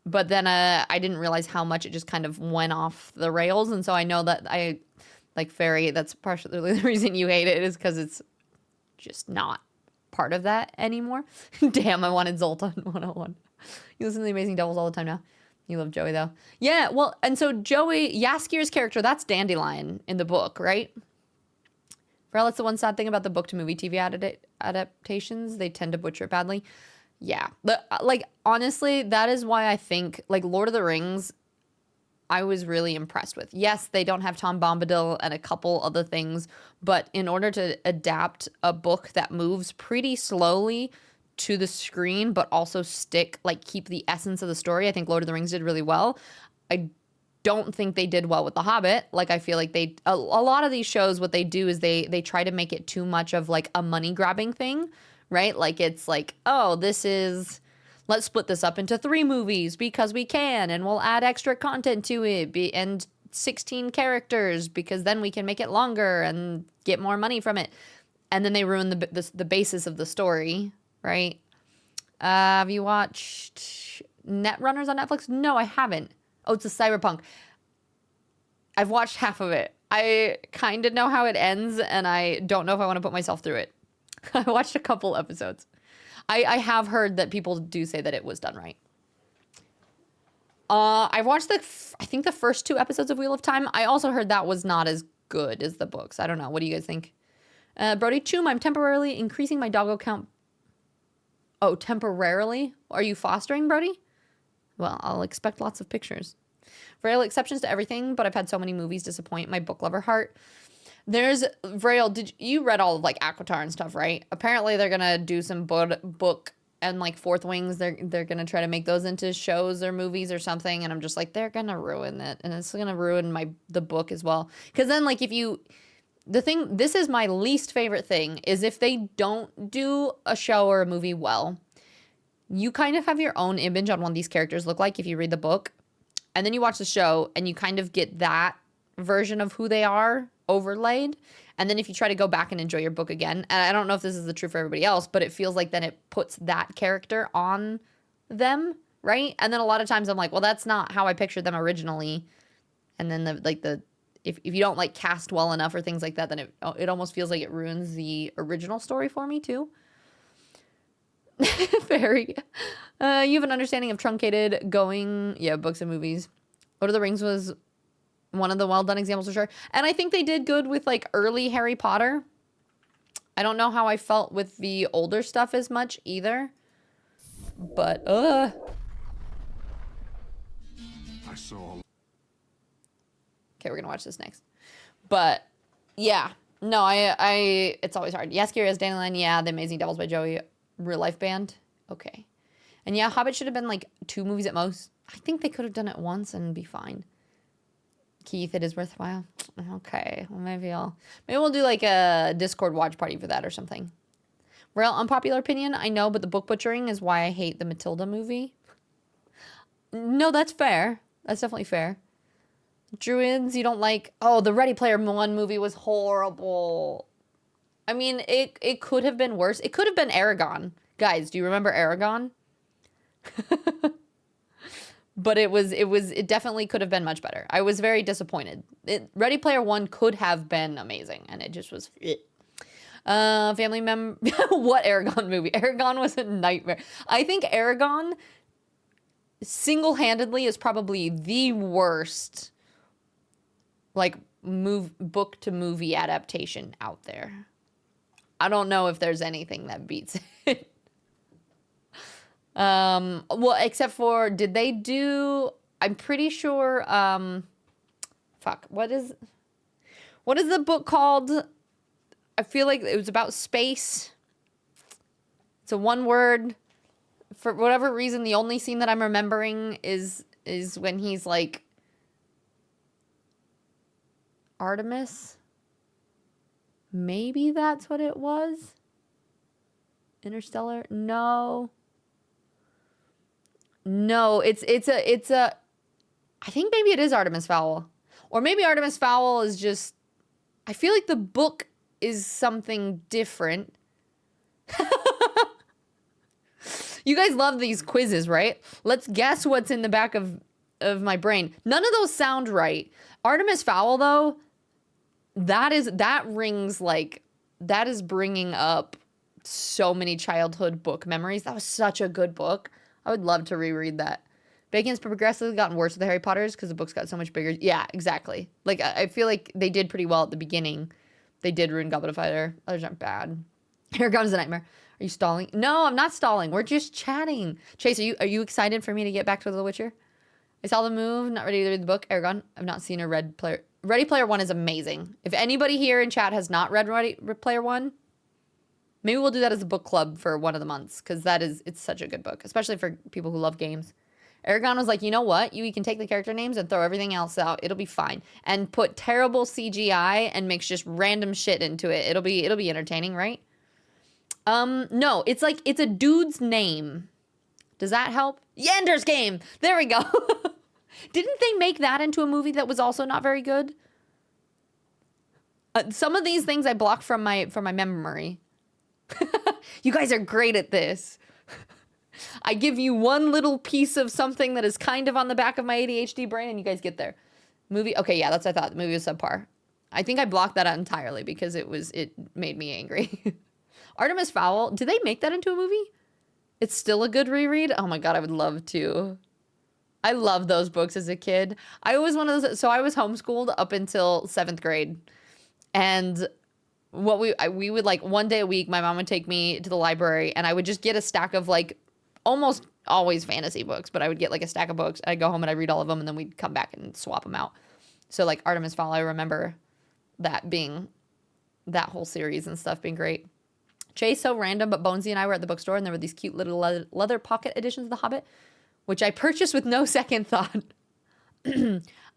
A: But then I didn't realize how much it just kind of went off the rails. And so I know that I, like Fairy, that's partially the reason you hate it, is because it's just not part of that anymore. Damn, I wanted Zoltan 101. You listen to The Amazing Devils all the time now. You love Joey, though. Yeah, well, and so Joey, Jaskier's character, that's Dandelion in the book, right? Well, that's the one sad thing about the book to movie TV adaptations. They tend to butcher it badly. Yeah, like honestly, that is why I think like Lord of the Rings, I was really impressed with. Yes, they don't have Tom Bombadil and a couple other things, but in order to adapt a book that moves pretty slowly to the screen, but also keep the essence of the story, I think Lord of the Rings did really well. I don't think they did well with The Hobbit. Like I feel like a lot of these shows, what they do is they try to make it too much of like a money grabbing thing. Right? Like it's like, oh, let's split this up into 3 movies because we can, and we'll add extra content to it and 16 characters because then we can make it longer and get more money from it. And then they ruin the basis of the story, right? Have you watched Netrunners on Netflix? No, I haven't. Oh, it's a cyberpunk. I've watched half of it. I kind of know how it ends, and I don't know if I want to put myself through it. I watched a couple episodes. I have heard that people do say that it was done right. I've watched I think the first 2 episodes of Wheel of Time. I also heard that was not as good as the books. I don't know. What do you guys think? Brody Choom, I'm temporarily increasing my doggo count. Oh, temporarily? Are you fostering, Brody? Well, I'll expect lots of pictures. Vrail, exceptions to everything, but I've had so many movies disappoint my book lover heart. There's Vrail, you read all of like Aquatar and stuff, right? Apparently they're gonna do some book and like Fourth Wings, they're gonna try to make those into shows or movies or something, and I'm just like, they're gonna ruin it, and it's gonna ruin the book as well. Because then like this is my least favorite thing, is if they don't do a show or a movie well, you kind of have your own image on what these characters look like if you read the book, and then you watch the show and you kind of get that version of who they are overlaid. And then if you try to go back and enjoy your book again, and I don't know if this is the truth for everybody else, but it feels like then it puts that character on them, right? And then a lot of times I'm like, well, that's not how I pictured them originally. And then if you don't like cast well enough or things like that, then it almost feels like it ruins the original story for me too. Very. You have an understanding of truncated going, books and movies. Lord of the Rings was one of the well-done examples for sure. And I think they did good with, like, early Harry Potter. I don't know how I felt with the older stuff as much either. But, I saw. Okay, we're gonna watch this next. But, yeah. No, it's always hard. Yes, Curious Dandelion. Yeah, The Amazing Devils by Joey. Real life band. Okay. And yeah, Hobbit should have been, like, 2 movies at most. I think they could have done it once and be fine. Keith, it is worthwhile. Okay, well, maybe we'll do like a Discord watch party for that or something. Real unpopular opinion, I know, but the book butchering is why I hate the Matilda movie. No, that's fair. That's definitely fair. Druids, you don't like... Oh, the Ready Player One movie was horrible. I mean, it could have been worse. It could have been Aragon. Guys, do you remember Aragon? But it definitely could have been much better. I was very disappointed. Ready Player One could have been amazing, and it just was. Family member. What Aragon movie? Aragon was a nightmare. I think Aragon single-handedly is probably the worst, like, book to movie adaptation out there. I don't know if there's anything that beats it. Well, except for, did they do, I'm pretty sure, fuck, what is the book called? I feel like it was about space. It's a one word. For whatever reason, the only scene that I'm remembering is when he's like, Artemis? Maybe that's what it was? Interstellar? No, it's a, I think maybe it is Artemis Fowl. Or maybe Artemis Fowl is just, I feel like the book is something different. You guys love these quizzes, right? Let's guess what's in the back of my brain. None of those sound right. Artemis Fowl, though, that rings like, that is bringing up so many childhood book memories. That was such a good book. I would love to reread that. Bacon's progressively gotten worse with the Harry Potters because the books got so much bigger. Yeah, exactly. Like, I feel like they did pretty well at the beginning. They did ruin Goblet of Fire. Others aren't bad. Here comes the nightmare. Are you stalling? No, I'm not stalling. We're just chatting. Chase, are you excited for me to get back to The Witcher? I saw the move. Not ready to read the book. Aragon. I've not seen a Ready Player One is amazing. If anybody here in chat has not read Ready Player One, maybe we'll do that as a book club for one of the months, because it's such a good book, especially for people who love games. Aragon was like, you know what? You can take the character names and throw everything else out. It'll be fine. And put terrible CGI and mix just random shit into it. It'll be entertaining, right? No, it's like, it's a dude's name. Does that help? Yender's Game! There we go. Didn't they make that into a movie that was also not very good? Some of these things I blocked from my memory. You guys are great at this. I give you one little piece of something that is kind of on the back of my ADHD brain and you guys get there. Movie, okay, yeah, that's what I thought. The movie was subpar. I think I blocked that out entirely because it made me angry. Artemis Fowl, did they make that into a movie? It's still a good reread? Oh my god, I would love to. I loved those books as a kid. I was one of those, so I was homeschooled up until 7th grade. And what we would, like, one day a week, my mom would take me to the library and I would just get a stack of, like, almost always fantasy books, but I would get like a stack of books. I'd go home and I'd read all of them and then we'd come back and swap them out. So like Artemis Fowl, I remember that whole series and stuff being great. Chase, so random, but Bonesy and I were at the bookstore and there were these cute little leather pocket editions of The Hobbit, which I purchased with no second thought.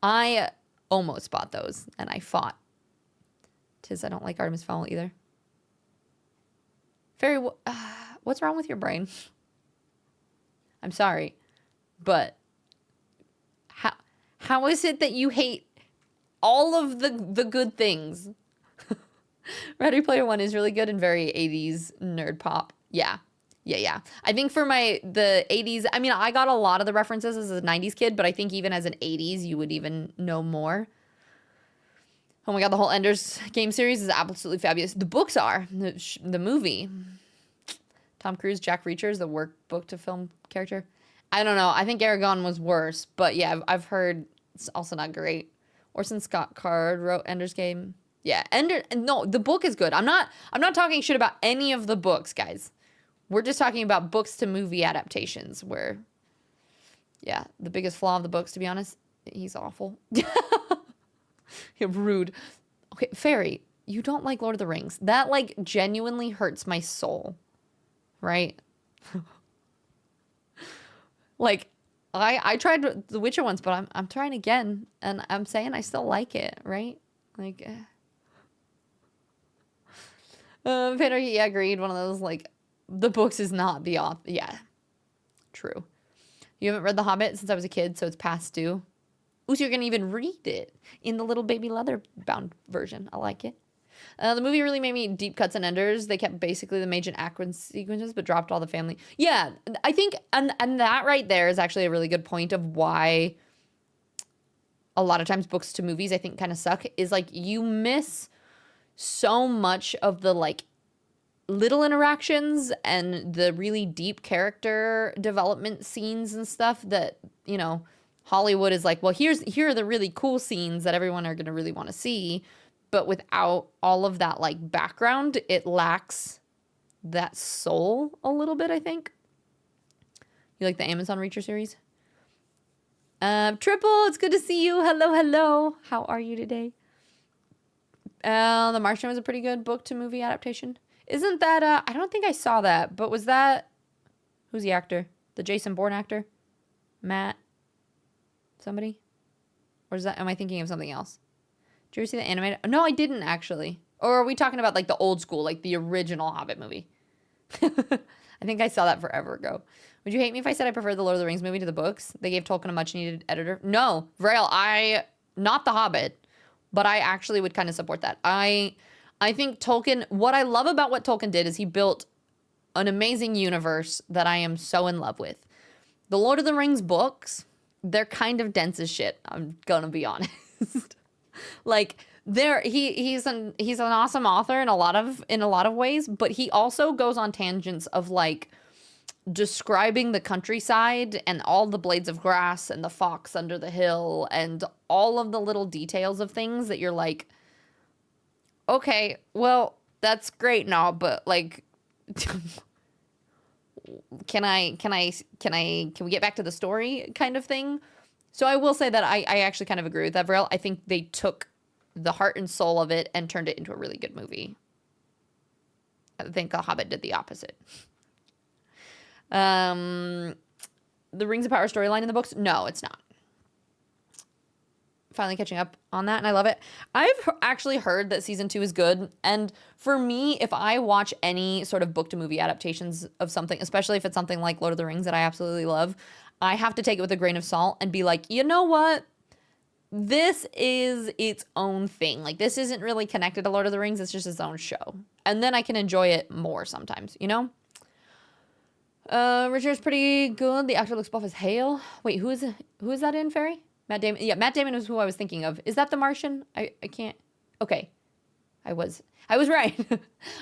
A: I almost bought those and I fought. I don't like Artemis Fowl either. Fairy, what's wrong with your brain? I'm sorry, but how is it that you hate all of the good things? Ready Player One is really good and very 80s nerd pop. Yeah. I think for the 80s, I mean, I got a lot of the references as a 90s kid, but I think even as an 80s, you would even know more. Oh my God, the whole Ender's Game series is absolutely fabulous. The books are. The movie. Tom Cruise, Jack Reacher is the workbook to film character. I don't know. I think Aragon was worse, but yeah, I've heard it's also not great. Orson Scott Card wrote Ender's Game. Yeah, no, the book is good. I'm not talking shit about any of the books, guys. We're just talking about books to movie adaptations where, yeah, the biggest flaw of the books, to be honest, he's awful. You're rude. Okay, Fairy, you don't like Lord of the Rings. That, like, genuinely hurts my soul, right? Like, I tried The Witcher once, but I'm trying again, and I'm saying I still like it, right? Like, Peter, yeah, agreed. One of those, like, the books is not the author. Yeah, true. You haven't read The Hobbit since I was a kid, so it's past due. Ooh, so you're going to even read it in the little baby leather bound version. I like it. The movie really made me deep cuts and enders. They kept basically the major action sequences, but dropped all the family. Yeah, I think, and that right there is actually a really good point of why a lot of times books to movies, I think, kind of suck, is like you miss so much of the like little interactions and the really deep character development scenes and stuff that, you know, Hollywood is like, well, here are the really cool scenes that everyone are going to really want to see. But without all of that like background, it lacks that soul a little bit, I think. You like the Amazon Reacher series? Triple, it's good to see you. Hello. How are you today? The Martian was a pretty good book to movie adaptation. Isn't that, I don't think I saw that, but was that, who's the actor? The Jason Bourne actor? Matt? Somebody? Or is that, am I thinking of something else? Did you ever see the animated? No, I didn't actually. Or are we talking about like the old school, like the original Hobbit movie? I think I saw that forever ago. Would you hate me if I said I preferred the Lord of the Rings movie to the books? They gave Tolkien a much needed editor. No, Vrail, not the Hobbit, but I actually would kind of support that. I think Tolkien, what I love about what Tolkien did is he built an amazing universe that I am so in love with. The Lord of the Rings books, they're kind of dense as shit. I'm gonna be honest. Like he's an awesome author in a lot of ways, but he also goes on tangents of like describing the countryside and all the blades of grass and the fox under the hill and all of the little details of things that you're like, okay, well, that's great now, but like can we get back to the story kind of thing? So I will say that I actually kind of agree with that, Vrel. I think they took the heart and soul of it and turned it into a really good movie. I think The Hobbit did the opposite. The Rings of Power storyline in the books? No, it's not. Finally catching up on that, and I love it. I've actually heard that season 2 is good, and for me, if I watch any sort of book to movie adaptations of something, especially if it's something like Lord of the Rings that I absolutely love, I have to take it with a grain of salt and be like, you know what? This is its own thing. Like, this isn't really connected to Lord of the Rings. It's just its own show. And then I can enjoy it more sometimes, you know? Richard's pretty good. The actor looks buff as Hale. Wait, who is that in, Fairy? Matt Damon. Yeah, Matt Damon is who I was thinking of. Is that the Martian? I can't. Okay. I was right.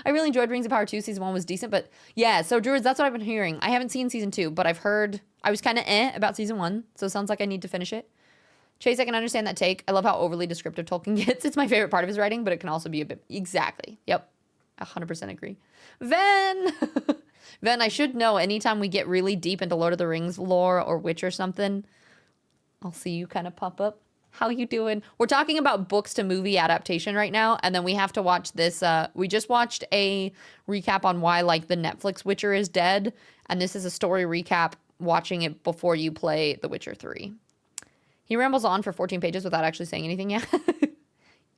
A: I really enjoyed Rings of Power 2. Season 1 was decent, but yeah, so Druids, that's what I've been hearing. I haven't seen season 2, but I've heard, I was kind of about season 1, so it sounds like I need to finish it. Chase, I can understand that take. I love how overly descriptive Tolkien gets. It's my favorite part of his writing, but it can also be a bit, exactly. Yep. 100% agree. Ven! Ven, I should know anytime we get really deep into Lord of the Rings lore or Witch or something, I'll see you kind of pop up. How you doing? We're talking about books to movie adaptation right now, and then we have to watch this. We just watched a recap on why like the Netflix Witcher is dead, and this is a story recap watching it before you play The Witcher 3. He rambles on for 14 pages without actually saying anything yet.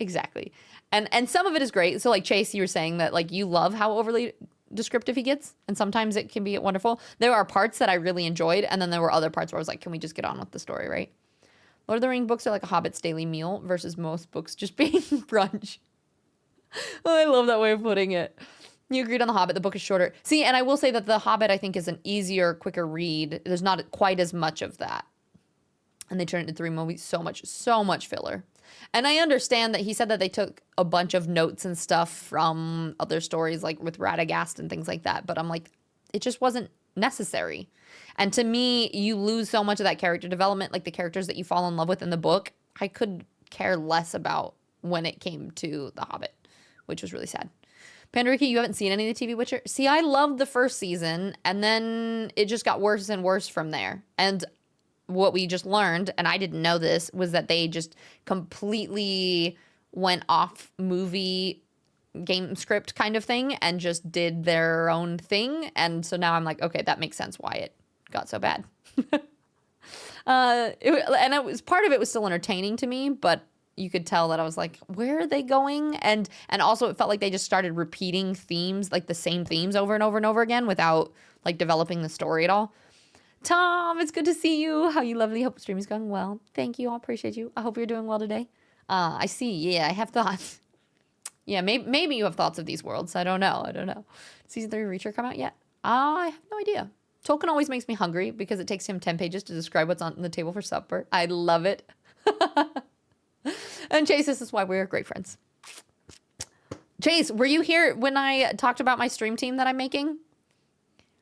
A: Exactly. And some of it is great. So like Chase, you were saying that like you love how overly descriptive he gets, and sometimes it can be wonderful. There are parts that I really enjoyed, and then there were other parts where I was like, can we just get on with the story, right? Lord of the Rings books are like a Hobbit's daily meal versus most books just being brunch. Oh, I love that way of putting it. You agreed on The Hobbit. The book is shorter. See, and I will say that The Hobbit, I think, is an easier, quicker read. There's not quite as much of that. And they turned it into 3 movies. So much filler. And I understand that he said that they took a bunch of notes and stuff from other stories, like with Radagast and things like that. But I'm like, it just wasn't necessary. And to me, you lose so much of that character development, like the characters that you fall in love with in the book. I could care less about when it came to The Hobbit, which was really sad. Pandoriki, you haven't seen any of the TV Witcher? See, I loved the first season, and then it just got worse and worse from there. And what we just learned, and I didn't know this, was that they just completely went off movie game script kind of thing and just did their own thing. And so now I'm like, okay, that makes sense why it got so bad. It was part of it was still entertaining to me, but you could tell that I was like, where are they going? And also it felt like they just started repeating themes, like the same themes over and over and over again without like developing the story at all. Tom, it's good to see you. How you lovely. Hope the stream is going well. Thank you. I appreciate you. I hope you're doing well today. I see. Yeah, I have thoughts. Yeah, maybe you have thoughts of these worlds. I don't know. Season 3 Reacher come out yet? I have no idea. Tolkien always makes me hungry because it takes him 10 pages to describe what's on the table for supper. I love it. And Chase, this is why we're great friends. Chase, were you here when I talked about my stream team that I'm making?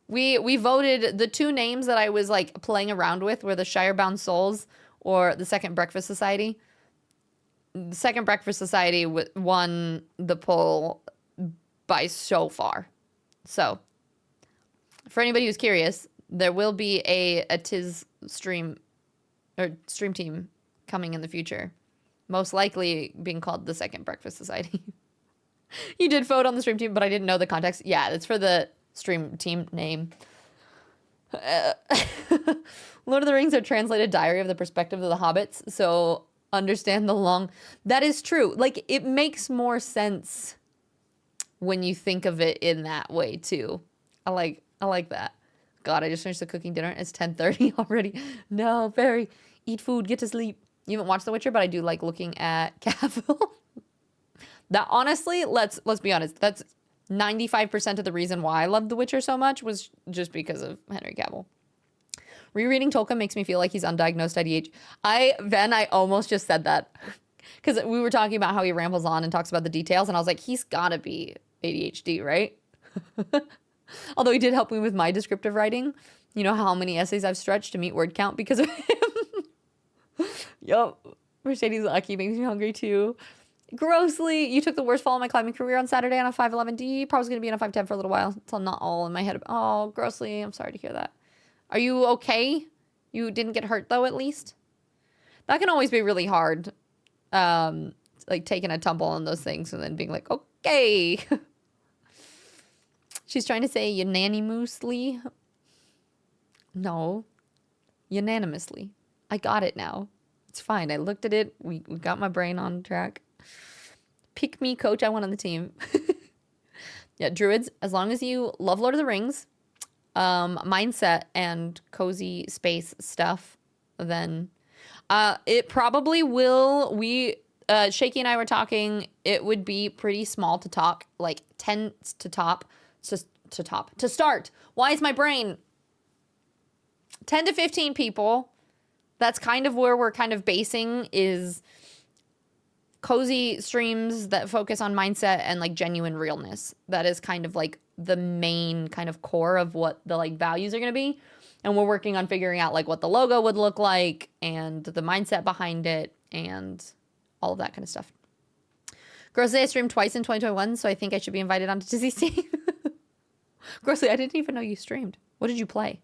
A: We voted the 2 names that I was like playing around with were the Shirebound Souls or the Second Breakfast Society. The Second Breakfast Society won the poll by so far. So, for anybody who's curious, there will be a Tiz stream team coming in the future. Most likely being called the Second Breakfast Society. You did vote on the stream team, but I didn't know the context. Yeah, it's for the stream team name. Lord of the Rings are translated diary of the perspective of the hobbits, so understand the long. That is true. Like, it makes more sense when you think of it in that way too. I like that. God, I just finished the cooking dinner. It's 10:30 already. No, Barry, eat food, get to sleep. You haven't watched The Witcher, but I do like looking at Cavill. That honestly, let's be honest, that's 95% of the reason why I loved The Witcher so much was just because of Henry Cavill. Rereading Tolkien makes me feel like he's undiagnosed IDH. I almost just said that because we were talking about how he rambles on and talks about the details, and I was like, he's gotta be ADHD, right? Although he did help me with my descriptive writing. You know how many essays I've stretched to meet word count because of him. Yup. Mercedes Lucky makes me hungry too. Grossly, you took the worst fall of my climbing career on Saturday on a 511D. Probably going to be on a 510 for a little while until not all in my head. Oh, grossly, I'm sorry to hear that. Are you okay? You didn't get hurt though, at least? That can always be really hard. Like taking a tumble on those things and then being like, okay. She's trying to say unanimously. No. Unanimously. I got it now. It's fine. I looked at it. We got my brain on track. Pick me, coach. I want on the team. Yeah, druids, as long as you love Lord of the Rings, mindset, and cozy space stuff, then it probably will. Shaky and I were talking, it would be pretty small to talk, like 10 to start. Why is my brain 10 to 15 people? That's kind of where we're kind of basing is cozy streams that focus on mindset and like genuine realness. That is kind of like the main kind of core of what the like values are going to be. And we're working on figuring out like what the logo would look like and the mindset behind it and all of that kind of stuff. Grossly, I streamed twice in 2021, so I think I should be invited onto Tizzy's team. Grossly, I didn't even know you streamed. What did you play?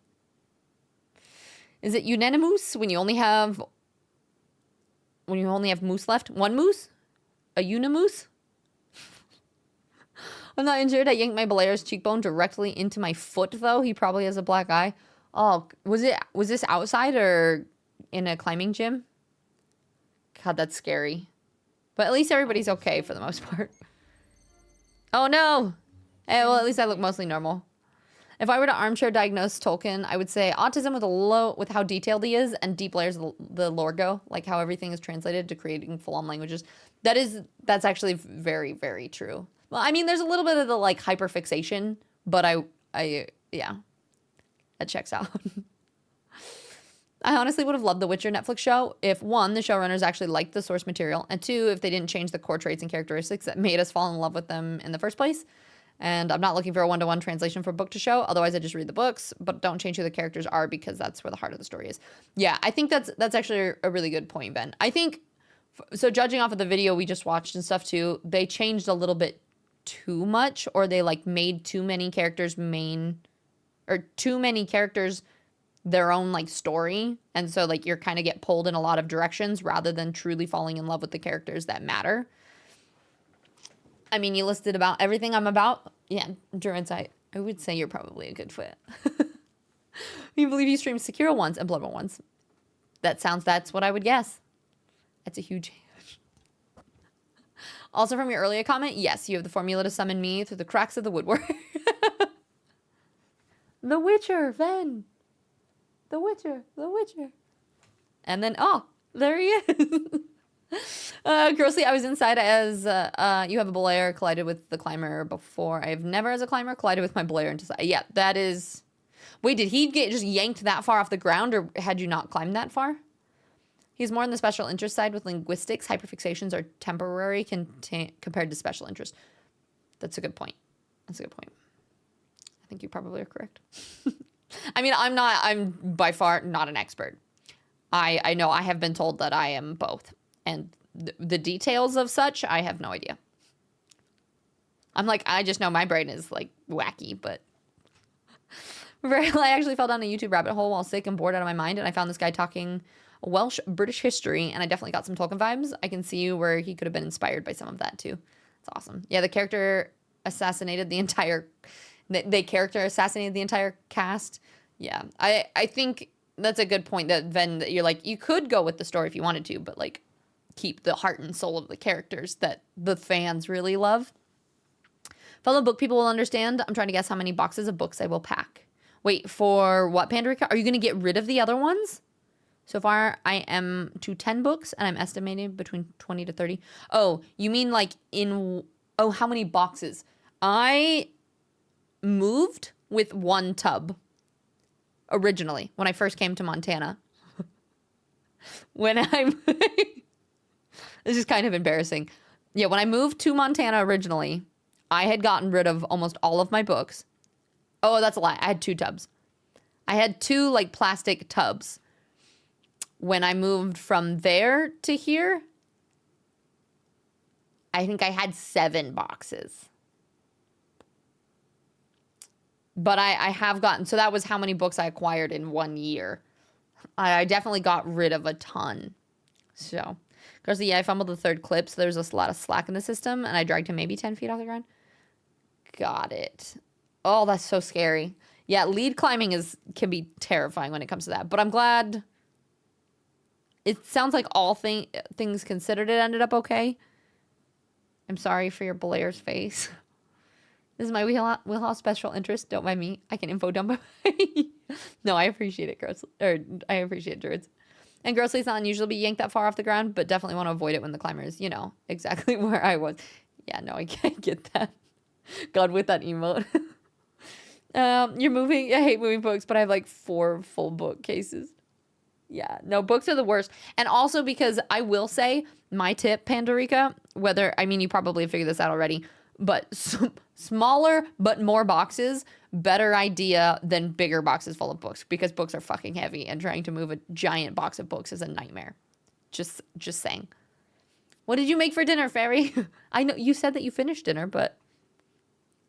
A: Is it unanimous when you only have when you only have moose left? One moose? A unimoose? I'm not injured. I yanked my Belair's cheekbone directly into my foot, though. He probably has a black eye. Oh, was this outside or in a climbing gym? God, that's scary. But at least everybody's okay for the most part. Oh, no. Hey, well, at least I look mostly normal. If I were to armchair diagnose Tolkien, I would say autism with how detailed he is and deep layers of the lore go, like how everything is translated to creating full-on languages. That's actually very, very true. Well, I mean, there's a little bit of the like hyperfixation, but yeah, that checks out. I honestly would have loved the Witcher Netflix show if, one, the showrunners actually liked the source material, and two, if they didn't change the core traits and characteristics that made us fall in love with them in the first place. And I'm not looking for a one-to-one translation from book to show. Otherwise, I just read the books, but don't change who the characters are because that's where the heart of the story is. Yeah, I think that's actually a really good point, Ben. I think, so judging off of the video we just watched and stuff too, they changed a little bit too much, or they like made too many characters their own like story. And so like you're kind of get pulled in a lot of directions rather than truly falling in love with the characters that matter. I mean, you listed about everything I'm about. Yeah, Druids, I would say you're probably a good fit. You believe you streamed Sekiro once and Bloodborne once. That's what I would guess. That's a huge Also from your earlier comment, yes, you have the formula to summon me through the cracks of the woodwork. The Witcher, Ven. The Witcher. And then, oh, there he is. Grossly, I was inside as you have a Belair collided with the climber before. I have never, as a climber, collided with my Belair into side. Yeah, that is. Wait, did he get just yanked that far off the ground, or had you not climbed that far? He's more on the special interest side with linguistics. Hyperfixations are temporary compared to special interest. That's a good point. I think you probably are correct. I mean, I'm by far not an expert. I know I have been told that I am both. And the details of such, I have no idea. I'm like, I just know my brain is like wacky, but I actually fell down a YouTube rabbit hole while sick and bored out of my mind, and I found this guy talking Welsh British history, and I definitely got some Tolkien vibes. I can see where he could have been inspired by some of that too. It's awesome. Yeah, the character assassinated the entire cast. Yeah, I think that's a good point that Ven, that you're like, you could go with the story if you wanted to, but like keep the heart and soul of the characters that the fans really love. Fellow book people will understand. I'm trying to guess how many boxes of books I will pack. Wait, for what, Pandorica? Are you going to get rid of the other ones? So far, I am to 10 books, and I'm estimating between 20 to 30. Oh, you mean like how many boxes? I moved with one tub originally when I first came to Montana. This is kind of embarrassing. Yeah, when I moved to Montana originally, I had gotten rid of almost all of my books. Oh, that's a lie. I had 2 tubs. I had 2 like plastic tubs. When I moved from there to here, I think I had 7 boxes. But I have gotten, so that was how many books I acquired in 1 year. I definitely got rid of a ton. So, because yeah, I fumbled the 3rd clip, so there's a lot of slack in the system, and I dragged him maybe 10 feet off the ground. Got it. Oh, that's so scary. Yeah, lead climbing can be terrifying when it comes to that. But I'm glad. It sounds like all things considered, it ended up okay. I'm sorry for your Blair's face. This is my wheelhouse special interest. Don't mind me. I can info dump. No, I appreciate it, girls. Or I appreciate Druids. And grossly, it's not unusual to be yanked that far off the ground, but definitely want to avoid it when the climber is, exactly where I was. Yeah, no, I can't get that. God, with that emote. You're moving. I hate moving books, but I have like 4 full bookcases. Yeah, no, books are the worst. And also because I will say, my tip, Pandorica, you probably figured this out already, but smaller but more boxes, better idea than bigger boxes full of books, because books are fucking heavy and trying to move a giant box of books is a nightmare. Just saying. What did you make for dinner, Fairy? I know you said that you finished dinner, but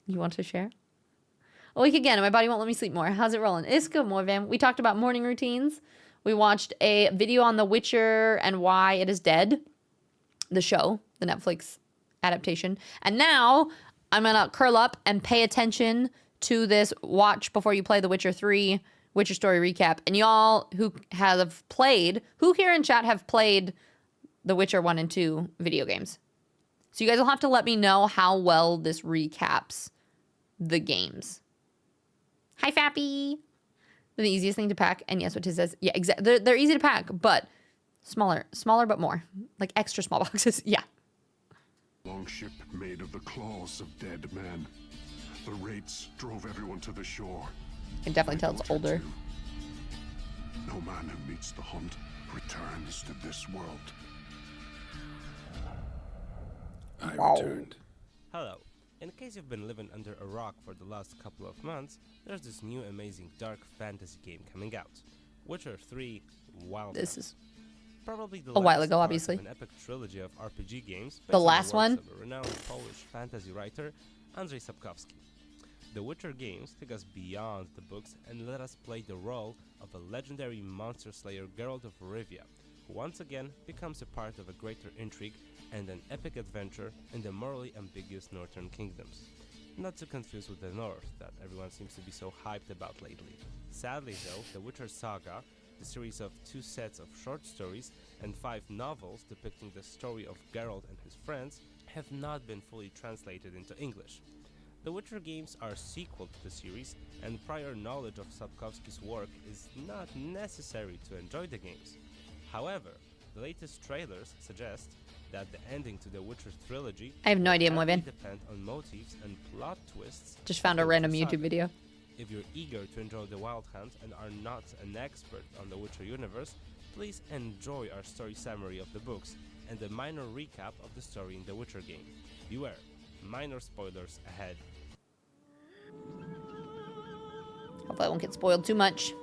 A: you want to share? Awake again, and my body won't let me sleep more. How's it rolling? It's good, Morvan. We talked about morning routines. We watched a video on The Witcher and why it is dead. The show, the Netflix adaptation. And now I'm going to curl up and pay attention to this watch before you play The Witcher 3 Witcher Story recap. And y'all who have played, who here in chat have played The Witcher 1 and 2 video games? So you guys will have to let me know how well this recaps the games. Hi, Fappy. They're the easiest thing to pack. And yes, what it says. Yeah, exactly. They're easy to pack, but smaller but more. Like extra small boxes. Yeah.
C: Longship made of the claws of dead men. The raids drove everyone to the shore.
A: I can definitely tell it's older.
C: No man who meets the hunt returns to this world. I returned.
D: Hello. In case you've been living under a rock for the last couple of months, there's this new amazing dark fantasy game coming out. Witcher 3 Wild
A: This
D: Hunt.
A: is
D: Probably the
A: a while
D: last
A: ago,
D: part
A: obviously.
D: of an epic trilogy of RPG games.
A: The
D: based on
A: last
D: works
A: one?
D: Of a renowned Polish fantasy writer, Andrzej Sapkowski. The Witcher games take us beyond the books and let us play the role of a legendary monster slayer Geralt of Rivia, who once again becomes a part of a greater intrigue and an epic adventure in the morally ambiguous northern kingdoms. Not to confuse with the north that everyone seems to be so hyped about lately. Sadly though, the Witcher saga, the series of 2 sets of short stories and 5 novels depicting the story of Geralt and his friends, have not been fully translated into English. The Witcher games are a sequel to the series, and prior knowledge of Sapkowski's work is not necessary to enjoy the games. However, the latest trailers suggest that the ending to the Witcher trilogy
A: I have no idea,
D: will
A: Moivin.
D: depend on motives and plot twists.
A: Just found a
D: of the
A: random
D: saga.
A: YouTube video.
D: If you're eager to enjoy the Wild Hunt and are not an expert on the Witcher universe, please enjoy our story summary of the books and a minor recap of the story in the Witcher game. Beware, minor spoilers ahead.
A: Hopefully I won't get spoiled too much.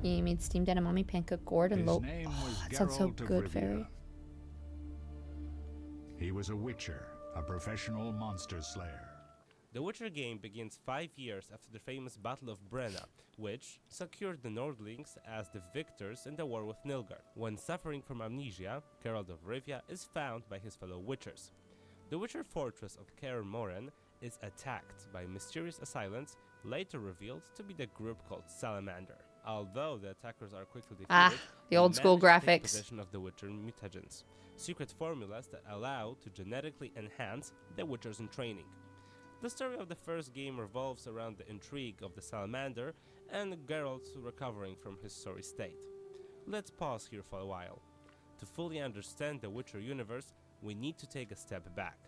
A: You made steamed edamame pancake gourd and
E: His
A: low.
E: name
A: Oh,
E: was
A: that sounds so
E: Geralt of
A: good,
E: Rivia.
A: Fairy.
E: He was a witcher, a professional monster slayer.
D: The Witcher game begins 5 years after the famous Battle of Brenna, which secured the Nordlings as the victors in the war with Nilgard. When suffering from amnesia, Geralt of Rivia is found by his fellow Witchers. The Witcher fortress of Kaer Morhen is attacked by mysterious assailants, later revealed to be the group called Salamander. Although the attackers are quickly defeated,
A: Ah, the
D: they
A: old school
D: manage to take
A: graphics.
D: possession of the Witcher mutagens, secret formulas that allow to genetically enhance the Witchers in training. The story of the first game revolves around the intrigue of the Salamander and Geralt recovering from his sorry state. Let's pause here for a while. To fully understand the Witcher universe, we need to take a step back.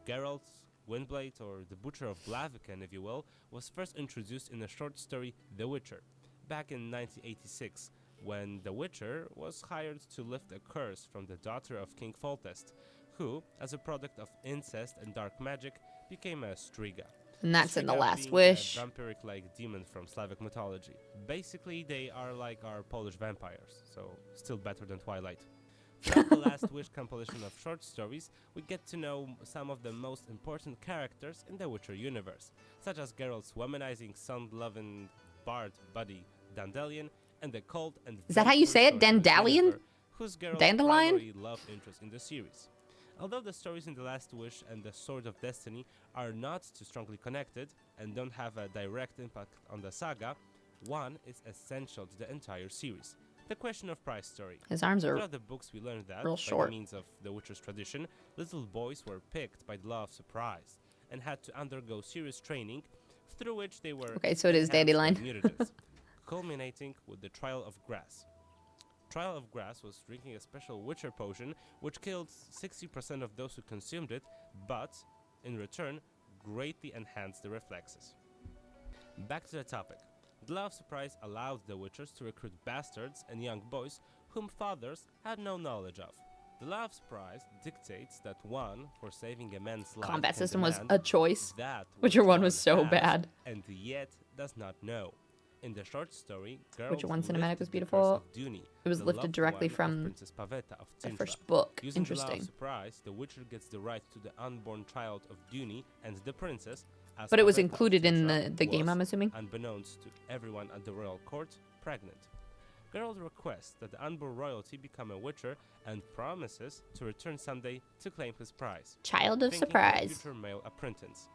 D: Geralt, Windblade, or the Butcher of Blaviken, if you will, was first introduced in the short story The Witcher, back in 1986, when the Witcher was hired to lift a curse from the daughter of King Foltest, who, as a product of incest and dark magic, became a Striga.
A: And that's in The
D: Striga
A: Last
D: being
A: Wish.
D: a vampiric-like demon from Slavic mythology. Basically, they are like our Polish vampires, so still better than Twilight. Throughout the Last Wish compilation of short stories, we get to know some of the most important characters in the Witcher universe, such as Geralt's womanizing, sun-loving bard buddy Dandelion, and the cold and
A: Is that how you say it?
D: sorceress
A: Dandelion?
D: Yennefer, who's Geralt's
A: Dandelion?
D: primary love interest in the series. Although the stories in The Last Wish and The Sword of Destiny are not too strongly connected and don't have a direct impact on the saga, one is essential to the entire series: the question of price story.
A: His arms are
D: Throughout the books, we learned that,
A: real
D: by
A: short.
D: the means of the Witcher's tradition, little boys were picked by the law of surprise and had to undergo serious training, through which they were
A: Okay, so it is
D: enhanced by
A: Dandelion.
D: mutagens, culminating with the Trial of Grass. Trial of Grass was drinking a special Witcher potion which killed 60% of those who consumed it, but, in return, greatly enhanced the reflexes. Back to the topic. The Law of Surprise allowed the Witchers to recruit bastards and young boys whom fathers had no knowledge of. The Law of Surprise dictates that one, for saving a man's life,
A: combat
D: can
A: system was
D: demand
A: a choice.
D: that
A: Witcher
D: which
A: 1
D: one
A: was so
D: has
A: bad.
D: and yet does not know. In the short story,
A: Witcher 1 cinematic
D: lifted
A: was
D: the
A: beautiful.
D: curse of Duny,
A: It was
D: the
A: lifted
D: loved
A: directly
D: one of
A: from
D: Princess Pavetta of
A: the
D: Cintra.
A: first book.
D: Using the Law of
A: Interesting.
D: Surprise, the Witcher gets the right to the unborn child of Duny and the princess, as
A: But it was
D: Pavetta of
A: included in
D: Cintra
A: the game,
D: was,
A: I'm assuming.
D: unbeknownst to everyone at the royal court, pregnant. Geralt requests that the unborn royalty become a witcher and promises to return someday to claim his prize,
A: Child of
D: thinking of a
A: surprise.
D: future male apprentice.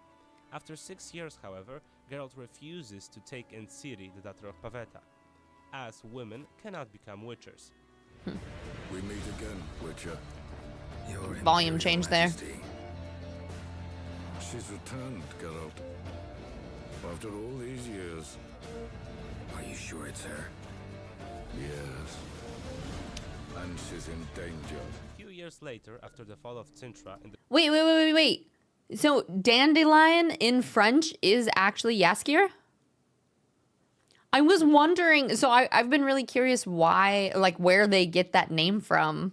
D: After 6 years, however, Geralt refuses to take in Ciri, the daughter of Pavetta, as women cannot become witchers.
F: We meet again, Witcher. Your
A: Volume
F: Imperial
A: change there.
F: Majesty. She's returned, Geralt. After all these years. Are you sure it's her? Yes. And she's in danger.
D: A few years later, after the fall of Cintra in the
A: Wait. So dandelion in French is actually Jaskier? I was wondering, so I've been really curious why, like where they get that name from.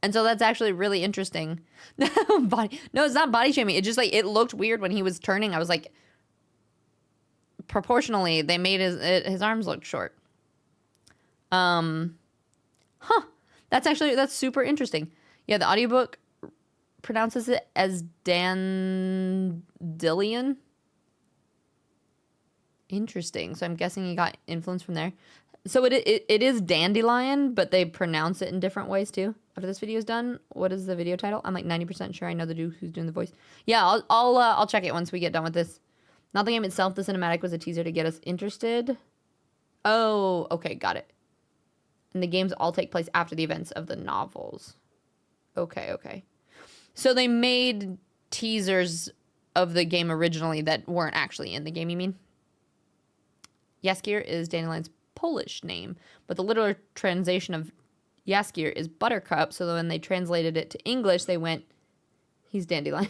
A: And so that's actually really interesting. No, it's not body shaming. It just like, it looked weird when he was turning. I was like, proportionally, they made his arms look short. That's super interesting. Yeah, the audiobook pronounces it as Dandelion. Interesting. So I'm guessing he got influence from there. So it is Dandelion, but they pronounce it in different ways too. After this video is done, what is the video title? I'm like 90% sure I know the dude who's doing the voice. Yeah, I'll check it once we get done with this. Not the game itself. The cinematic was a teaser to get us interested. Oh, okay, got it. And the games all take place after the events of the novels. Okay. So they made teasers of the game originally that weren't actually in the game, you mean? Jaskier is Dandelion's Polish name, but the literal translation of Jaskier is Buttercup, so when they translated it to English, they went, he's Dandelion.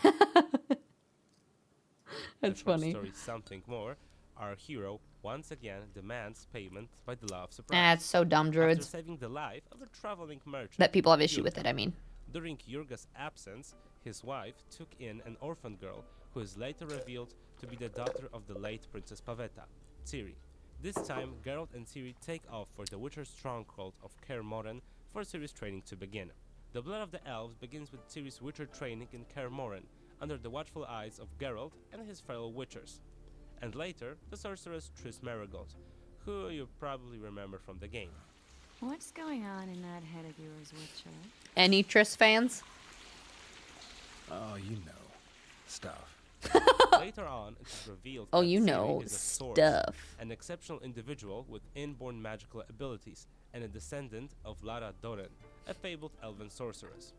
A: That's funny.
D: Story Something More, our hero once again demands payment by the law of surprise.
A: That's so dumb,
D: After
A: druids.
D: saving the life of a traveling merchant.
A: That people have issue with
D: Yurga.
A: it, I mean.
D: During Yurga's absence, his wife took in an orphan girl who is later revealed to be the daughter of the late Princess Pavetta, Ciri. This time, Geralt and Ciri take off for the Witcher stronghold of Kaer Morhen for Ciri's training to begin. The Blood of the Elves begins with Ciri's Witcher training in Kaer Morhen, under the watchful eyes of Geralt and his fellow Witchers. And later, the sorceress Triss Merigold, who you probably remember from the game.
G: What's going on in that head of yours, Witcher?
A: Any Triss fans?
F: Oh, you know. Stuff.
D: Later on, it is revealed
A: Oh,
D: that
A: you
D: Ciri
A: know,
D: is a source,
A: stuff.
D: an exceptional individual with inborn magical abilities, and a descendant of Lara Dorren, a fabled elven sorceress.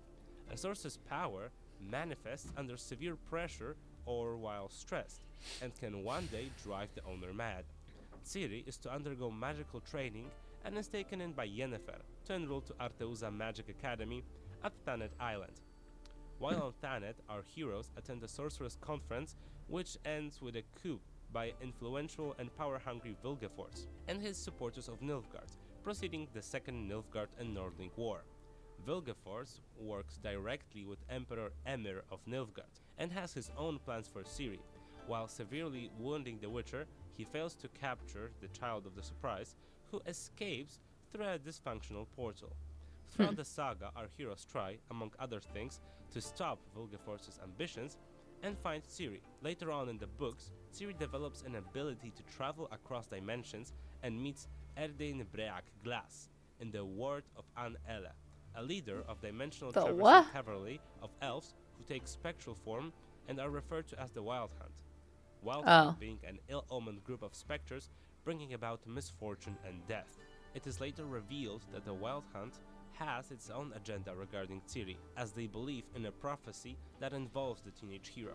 D: A sorceress' power manifests under severe pressure or while stressed, and can one day drive the owner mad. Ciri is to undergo magical training and is taken in by Yennefer to enroll to Arteusa Magic Academy at Thanet Island. While on Thanet, our heroes attend a sorceress conference which ends with a coup by influential and power-hungry Vilgefortz and his supporters of Nilfgaard, proceeding the Second Nilfgaard and Nordling War. Vilgefortz works directly with Emperor Emir of Nilfgaard and has his own plans for Ciri. While severely wounding the Witcher, he fails to capture the Child of the Surprise, who escapes through a dysfunctional portal. Throughout the saga, our heroes try, among other things, to stop Vilgefortz's ambitions and find Ciri. Later on in the books, Ciri develops an ability to travel across dimensions and meets Erdain Break Glass in the ward of An-Ele, a leader of dimensional
A: The
D: traversing
A: what?
D: cavalry of elves who take spectral form and are referred to as the Wild Hunt. Wild
A: Oh.
D: Hunt being an ill-omened group of specters bringing about misfortune and death. It is later revealed that the Wild Hunt has its own agenda regarding Ciri, as they believe in a prophecy that involves the teenage hero.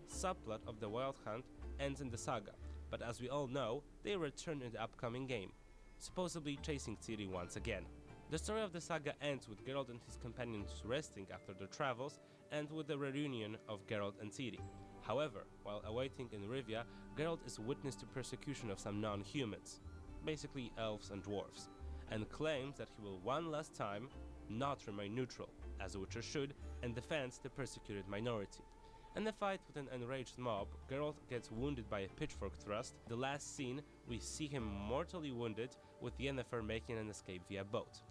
D: Subplot of the Wild Hunt ends in the saga, but as we all know, they return in the upcoming game, supposedly chasing Ciri once again. The story of the saga ends with Geralt and his companions resting after their travels, and with the reunion of Geralt and Ciri. However, while awaiting in Rivia, Geralt is witness to persecution of some non-humans, basically elves and dwarves, and claims that he will one last time not remain neutral, as a Witcher should, and defends the persecuted minority. In the fight with an enraged mob, Geralt gets wounded by a pitchfork thrust. The last scene, we see him mortally wounded, with Yennefer making an escape via boat.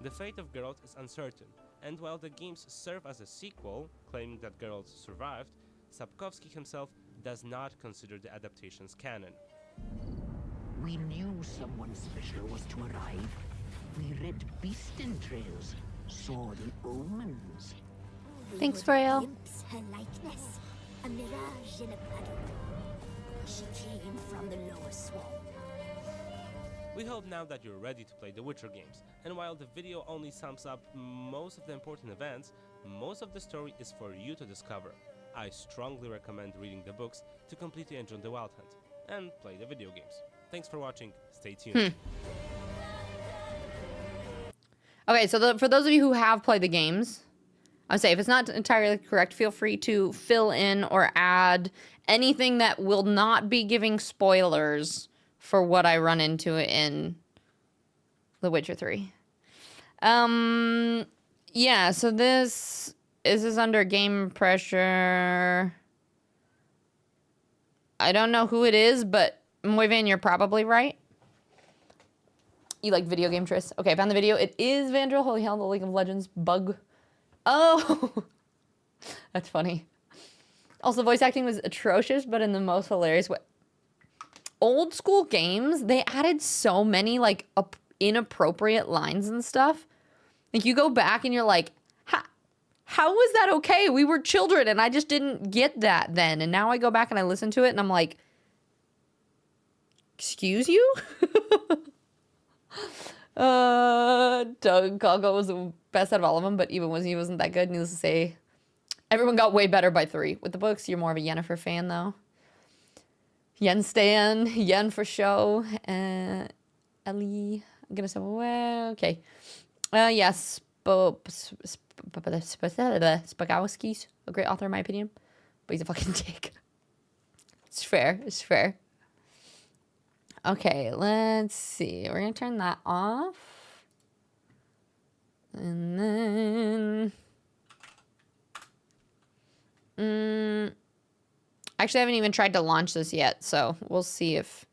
D: The fate of Geralt is uncertain, and while the games serve as a sequel, claiming that Geralt survived, Sapkowski himself does not consider the adaptations canon.
H: We knew someone special was to arrive. We read beast entrails, saw the omens.
A: Thanks, Frail.
I: Glimpse her likeness, a mirage in a puddle. She came from the lower swamp.
D: We hope now that you're ready to play the Witcher games, and while the video only sums up most of the important events, most of the story is for you to discover. I strongly recommend reading the books to completely enjoy the Wild Hunt, and play the video games. Thanks for watching, stay tuned.
A: Okay, so for those of you who have played the games, I would say if it's not entirely correct, feel free to fill in or add anything that will not be giving spoilers for what I run into in The Witcher 3. Yeah, so this is under game pressure. I don't know who it is, but Moyvan, you're probably right. You like video game Tris? Okay, I found the video. It is Vandal. Holy hell, the League of Legends bug. Oh, that's funny. Also, voice acting was atrocious, but in the most hilarious way. Old school games, they added so many like inappropriate lines and stuff. Like you go back and you're like, how was that okay? We were children and I just didn't get that then. And now I go back and I listen to it and I'm like, excuse you? Doug Calgo was the best out of all of them, but even when he wasn't that good, needless to say, everyone got way better by 3. With the books, you're more of a Yennefer fan though. Yen Stan, Yen for show. Ellie, I'm gonna say, well, okay. Yes, Spagowski's a great author in my opinion, but he's a fucking dick. It's fair, it's fair. Okay, let's see. We're gonna turn that off. And then... Actually, I haven't even tried to launch this yet, so we'll see if...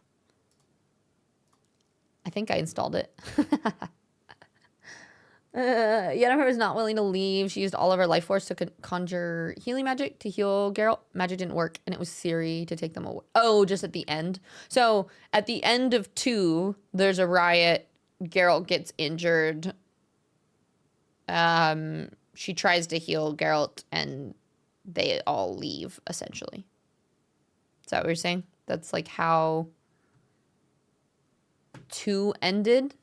A: I think I installed it. Yennefer is not willing to leave. She used all of her life force to conjure healing magic to heal Geralt. Magic didn't work, and it was Ciri to take them away. Oh, just at the end. So, at the end of 2, there's a riot. Geralt gets injured. She tries to heal Geralt, and they all leave, essentially. Is that what you're saying? That's like how 2 ended?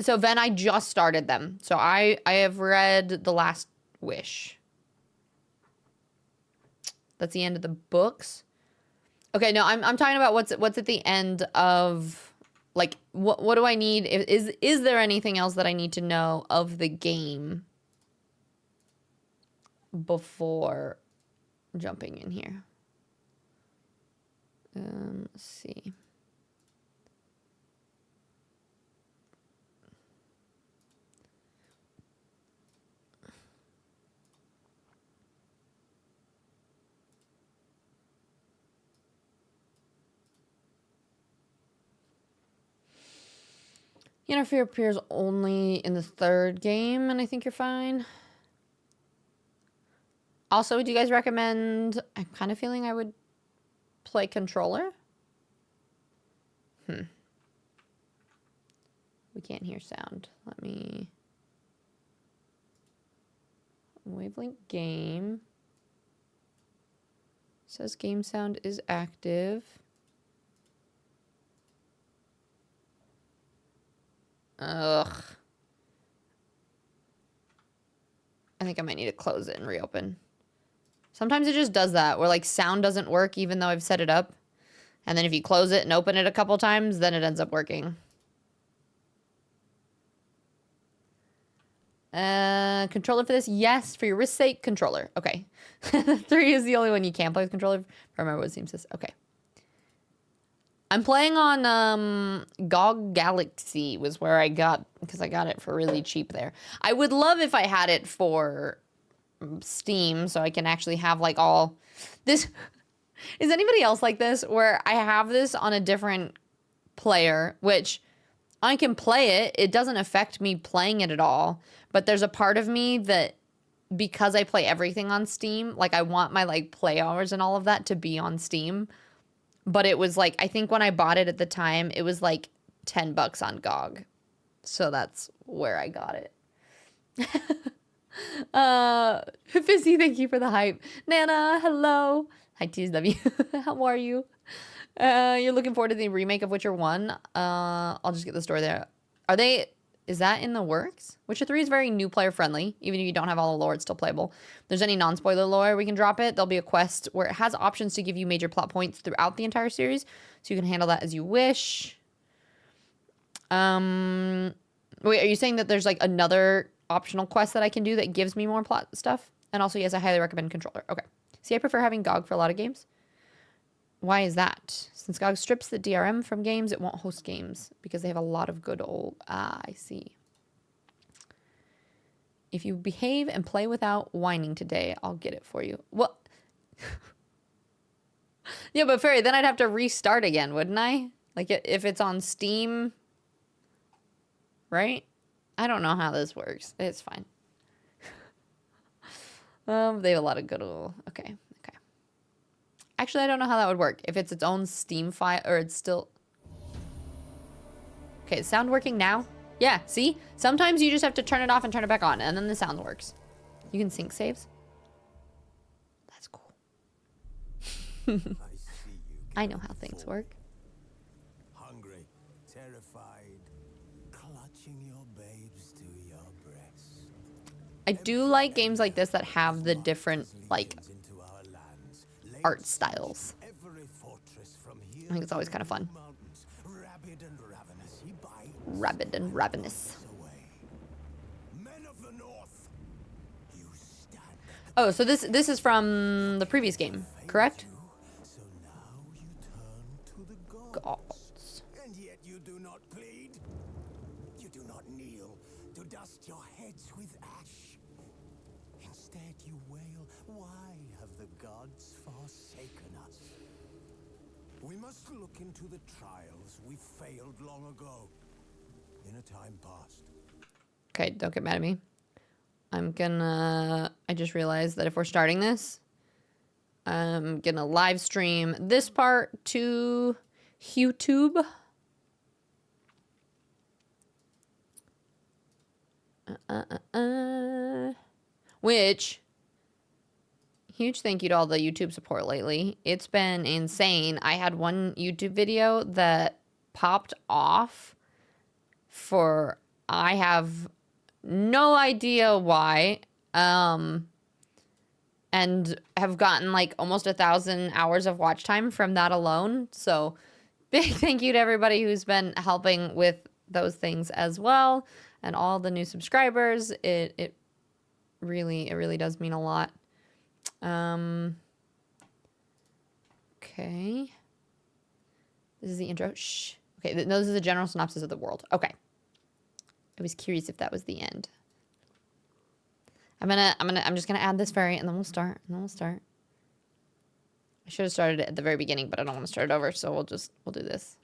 A: So Ven, I just started them. So I have read The Last Wish. That's the end of the books. Okay, no, I'm talking about what's at the end of, like, what do I need? Is there anything else that I need to know of the game before jumping in here? Let's see. Yennefer appears only in the 3rd game, and I think you're fine. Also, do you guys recommend... I'm kind of feeling I would play controller. We can't hear sound. Let me... Wavelength game. Says game sound is active. Ugh. I think I might need to close it and reopen. Sometimes it just does that, where like sound doesn't work even though I've set it up. And then if you close it and open it a couple times, then it ends up working. Controller for this? Yes, for your wrist's sake, controller. Okay. 3 is the only one you can play with controller. If I remember what Steam says. Okay. I'm playing on GOG Galaxy was where I got, because I got it for really cheap there. I would love if I had it for Steam so I can actually have like all this. Is anybody else like this where I have this on a different player, which I can play it. It doesn't affect me playing it at all. But there's a part of me that because I play everything on Steam, like I want my like play hours and all of that to be on Steam. But it was like, I think when I bought it at the time, it was like $10 on GOG. So that's where I got it. Fizzy, thank you for the hype. Nana, hello. Hi, TSW. How are you? You're looking forward to the remake of Witcher 1. I'll just get the story there. Is that in the works? Witcher 3 is very new player friendly. Even if you don't have all the lore, it's still playable. If there's any non-spoiler lore, we can drop it. There'll be a quest where it has options to give you major plot points throughout the entire series. So you can handle that as you wish. Wait, are you saying that there's like another optional quest that I can do that gives me more plot stuff? And also, yes, I highly recommend Controller. Okay. See, I prefer having GOG for a lot of games. Why is that? Since GOG strips the DRM from games, it won't host games because they have a lot of good old... I see. If you behave and play without whining today, I'll get it for you. What? Yeah, but Fairy, then I'd have to restart again, wouldn't I? Like, if it's on Steam... Right? I don't know how this works. It's fine. They have a lot of good old... Okay. Actually, I don't know how that would work. If it's its own Steam file, or it's still... Okay, is sound working now? Yeah, see? Sometimes you just have to turn it off and turn it back on, and then the sound works. You can sync saves? That's cool. I know how things work.
F: Hungry, terrified, clutching your babes to your breast.
A: I do like games like this that have the different, like, art styles. I think it's always kind of fun. Rabid and ravenous. Oh, so this is from the previous game, correct? Gods.
F: And yet you do not plead. You do not kneel to dust your heads with ash. Instead you wail, why have the gods forsaken us? We must look into the trials we failed long ago, in a time past.
A: Okay, don't get mad at me. I just realized that if we're starting this, I'm gonna live stream this part to YouTube. Which, huge thank you to all the YouTube support lately. It's been insane. I had one YouTube video that popped off for, I have no idea why, and have gotten like almost 1,000 hours of watch time from that alone. So big thank you to everybody who's been helping with those things as well, and all the new subscribers. It really does mean a lot. Okay. This is the intro. Shh. Okay, no, this is the general synopsis of the world. Okay. I was curious if that was the end. I'm just gonna add this fairy, and then we'll start. I should have started it at the very beginning, but I don't want to start it over, so we'll do this.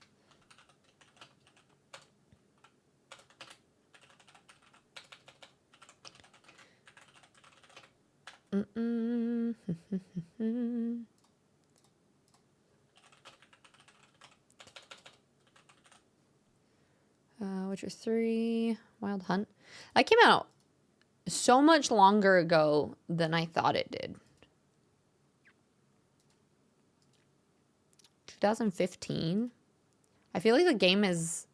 A: Witcher 3, Wild Hunt. That came out so much longer ago than I thought it did. 2015. I feel like the game has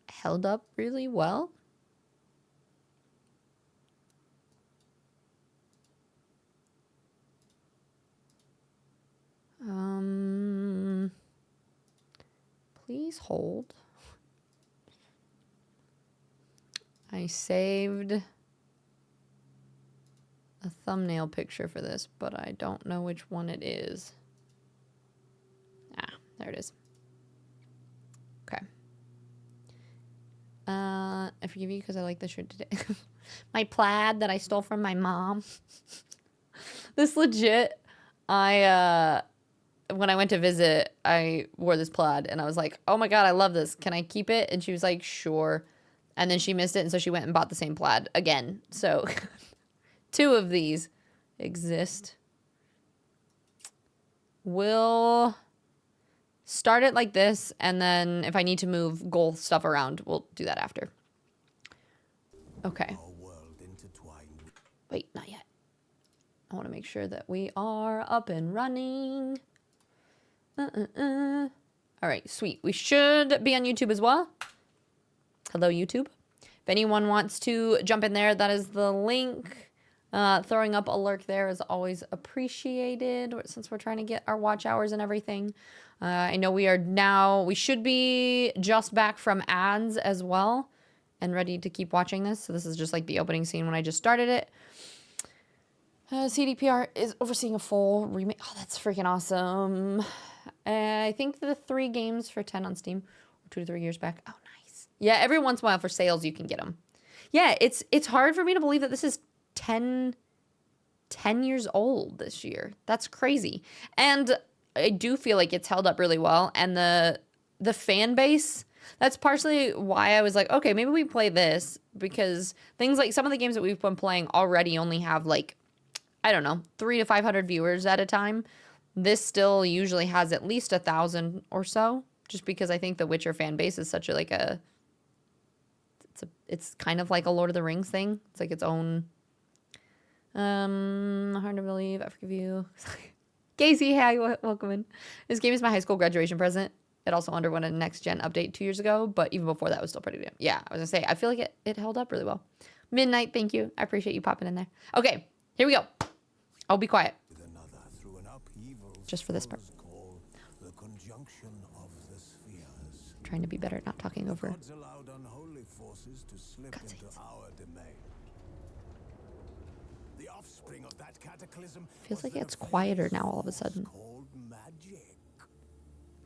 A: held up really well. Please hold. I saved a thumbnail picture for this, but I don't know which one it is. Ah, there it is. Okay. I forgive you because I like this shirt today. My plaid that I stole from my mom. This legit, when I went to visit, I wore this plaid and I was like, oh my God, I love this. Can I keep it? And she was like, sure. And then she missed it, and so she went and bought the same plaid again. So 2 of these exist. We'll start it like this, and then if I need to move goal stuff around, we'll do that after. Okay. Wait, not yet. I want to make sure that we are up and running. All right, sweet. We should be on YouTube as well. Hello, YouTube. If anyone wants to jump in there, that is the link. Throwing up a lurk there is always appreciated since we're trying to get our watch hours and everything. I know we should be just back from ads as well and ready to keep watching this. So this is just like the opening scene when I just started it. CDPR is overseeing a full remake. Oh, that's freaking awesome. I think the 3 games for 10 on Steam were 2 to 3 years back. Oh, nice. Yeah, every once in a while for sales you can get them. Yeah, it's hard for me to believe that this is 10 years old this year. That's crazy. And I do feel like it's held up really well. And the fan base, that's partially why I was like, okay, maybe we play this, because things like some of the games that we've been playing already only have like, I don't know, 300 to 500 viewers at a time. This still usually has at least 1,000 or so, just because I think the Witcher fan base is such it's kind of like a Lord of the Rings thing. It's like its own, hard to believe. I forgive you. Casey, hi, welcome in. This game is my high school graduation present. It also underwent a next-gen update 2 years ago, but even before that was still pretty damn. Yeah, I was gonna say, I feel like it held up really well. Midnight, thank you. I appreciate you popping in there. Okay, here we go. I'll be quiet. Just for this part. Trying to be better at not talking over cutscenes. Feels like it's quieter now all of a sudden.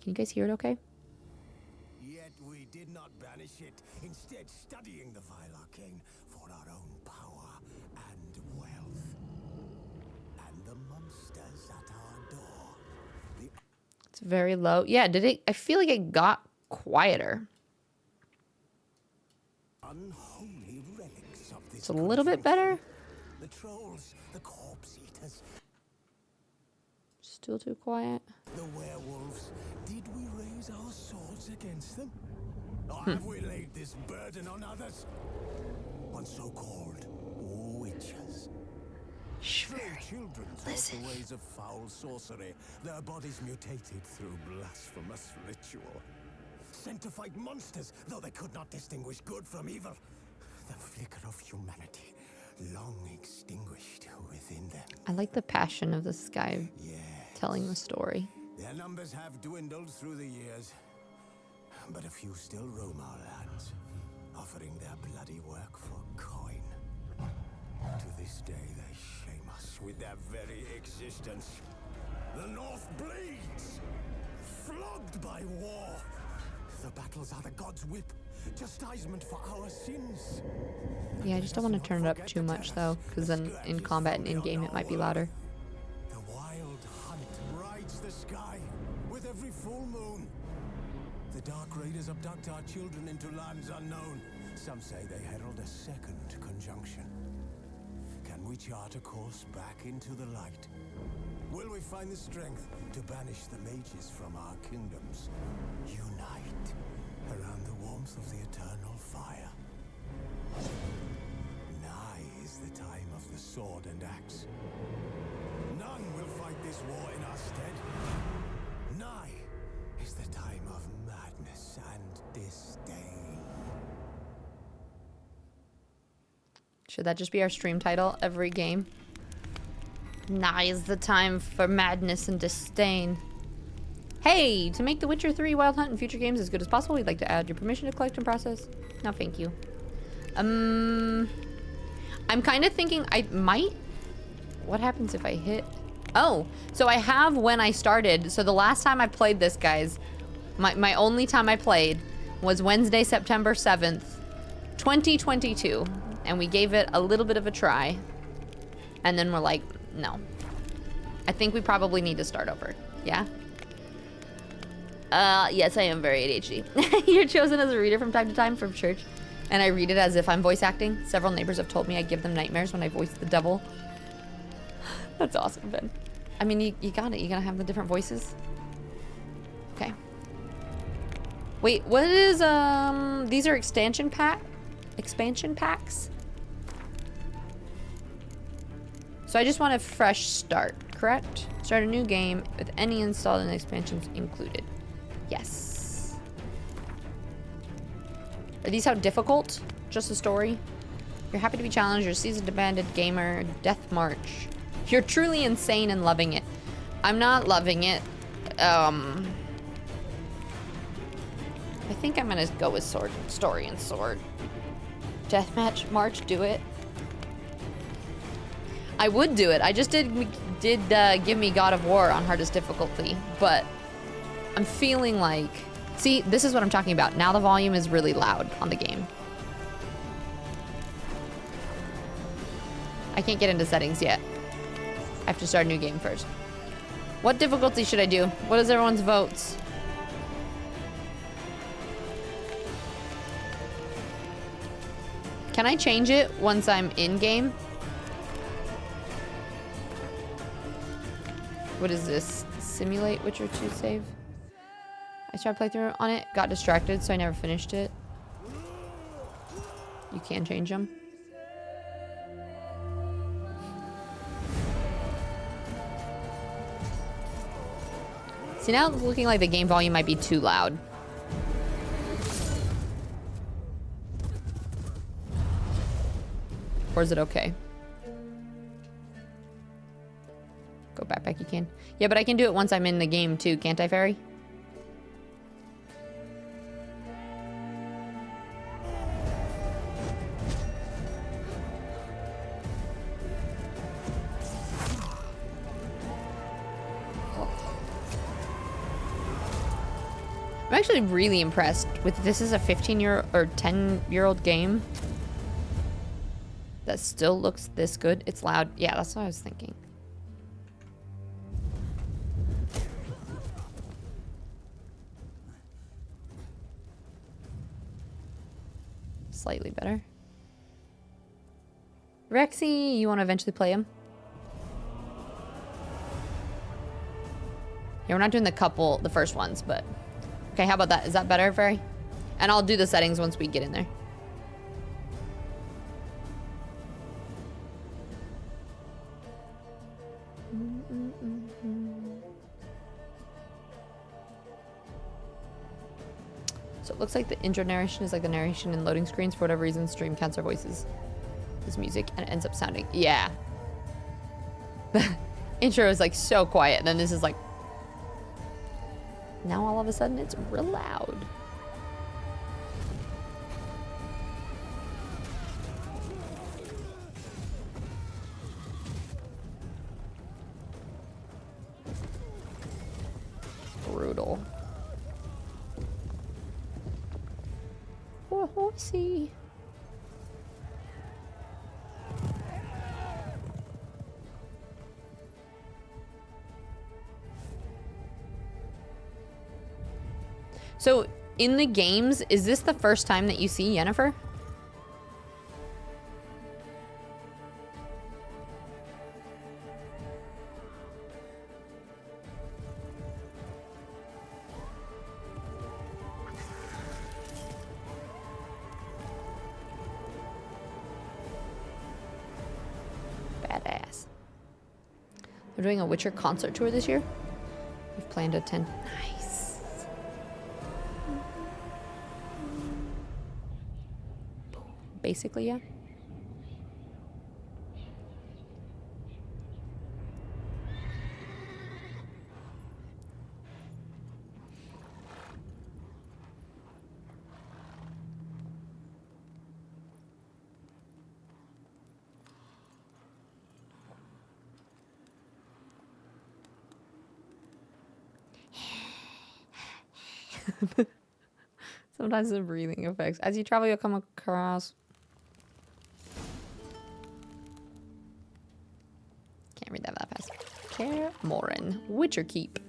A: Can you guys hear it okay?
F: Yet we did not banish it, instead studying the vile arcane for our own power and wealth. And the monsters at our door.
A: It's very low. Yeah, I feel like it got quieter.
F: Unholy relics of this
A: it's a little bit better.
F: The trolls, the corpse eaters.
A: Still too quiet.
F: The werewolves. Did we raise our swords against them? Or have we laid this burden on others? On so-called witches. Children taught the ways of foul sorcery, their bodies mutated through blasphemous ritual. Sent to fight monsters, though they could not distinguish good from evil. The flicker of humanity, long extinguished within them.
A: I like the passion of this guy telling the story.
F: Their numbers have dwindled through the years, but a few still roam our lands, offering their bloody work for coin. To this day, they shame us with their very existence. The North bleeds, flogged by war. The battles are the gods' whip, chastisement for our sins.
A: Yeah, I just don't want to turn it up too much though, because then in combat and in-game it might be louder.
F: The wild hunt rides the sky with every full moon. The Dark Raiders abduct our children into lands unknown. Some say they herald a second conjunction. Can we chart a course back into the light? Will we find the strength to banish the mages from our kingdoms? Unite around the warmth of the eternal fire. Nigh is the time of the sword and axe. None will fight this war in our stead. Nigh is the time of madness and disdain.
A: Should that just be our stream title every game? Nigh is the time for madness and disdain. Hey, to make The Witcher 3 Wild Hunt and future games as good as possible, we'd like to add your permission to collect and process. No, thank you. I'm kind of thinking I might... What happens if I hit... Oh, so I have when I started. So the last time I played this, guys, my only time I played was Wednesday, September 7th, 2022. And we gave it a little bit of a try. And then we're like, no. I think we probably need to start over. Yeah? Yes, I am very ADHD. You're chosen as a reader from time to time from church. And I read it as if I'm voice acting. Several neighbors have told me I give them nightmares when I voice the devil. That's awesome, Ben. I mean, you got it. You gotta have the different voices. Okay. Wait, what is, these are expansion packs? So I just want a fresh start, correct? Start a new game with any installed and expansions included. Yes. Are these how difficult? Just a story? You're happy to be challenged, you're a seasoned abandoned gamer, Death March. You're truly insane and loving it. I'm not loving it. I think I'm gonna go with story and sword. Deathmatch, March, do it. I would do it. I just did give me God of War on hardest difficulty, but I'm feeling like, see, this is what I'm talking about. Now the volume is really loud on the game. I can't get into settings yet. I have to start a new game first. What difficulty should I do? What is everyone's votes? Can I change it once I'm in game? What is this? Simulate Witcher 2 save? I tried to play through on it, got distracted, so I never finished it. You can change them. See, now it's looking like the game volume might be too loud. Or is it okay? Go back, you can. Yeah, but I can do it once I'm in the game too, can't I, Fairy? I'm actually really impressed with this is a 15-year or 10-year-old game that still looks this good. It's loud. Yeah, that's what I was thinking. Slightly better. Rexy, you want to eventually play him? Yeah, we're not doing the first ones, but... Okay, how about that? Is that better, Fairy? And I'll do the settings once we get in there. So it looks like the intro narration is like the narration in loading screens. For whatever reason, stream counts our voices as music and it ends up sounding... Yeah. The intro is like so quiet, and then this is like... Now all of a sudden it's real loud. Brutal. Poor horsey. So, in the games, is this the first time that you see Yennefer? Badass. We're doing a Witcher concert tour this year. We've planned to attend. Nice. Basically, yeah. Sometimes the breathing effects. As you travel, you'll come across... Can't read that fast. Kaer Morhen, Witcher Keep.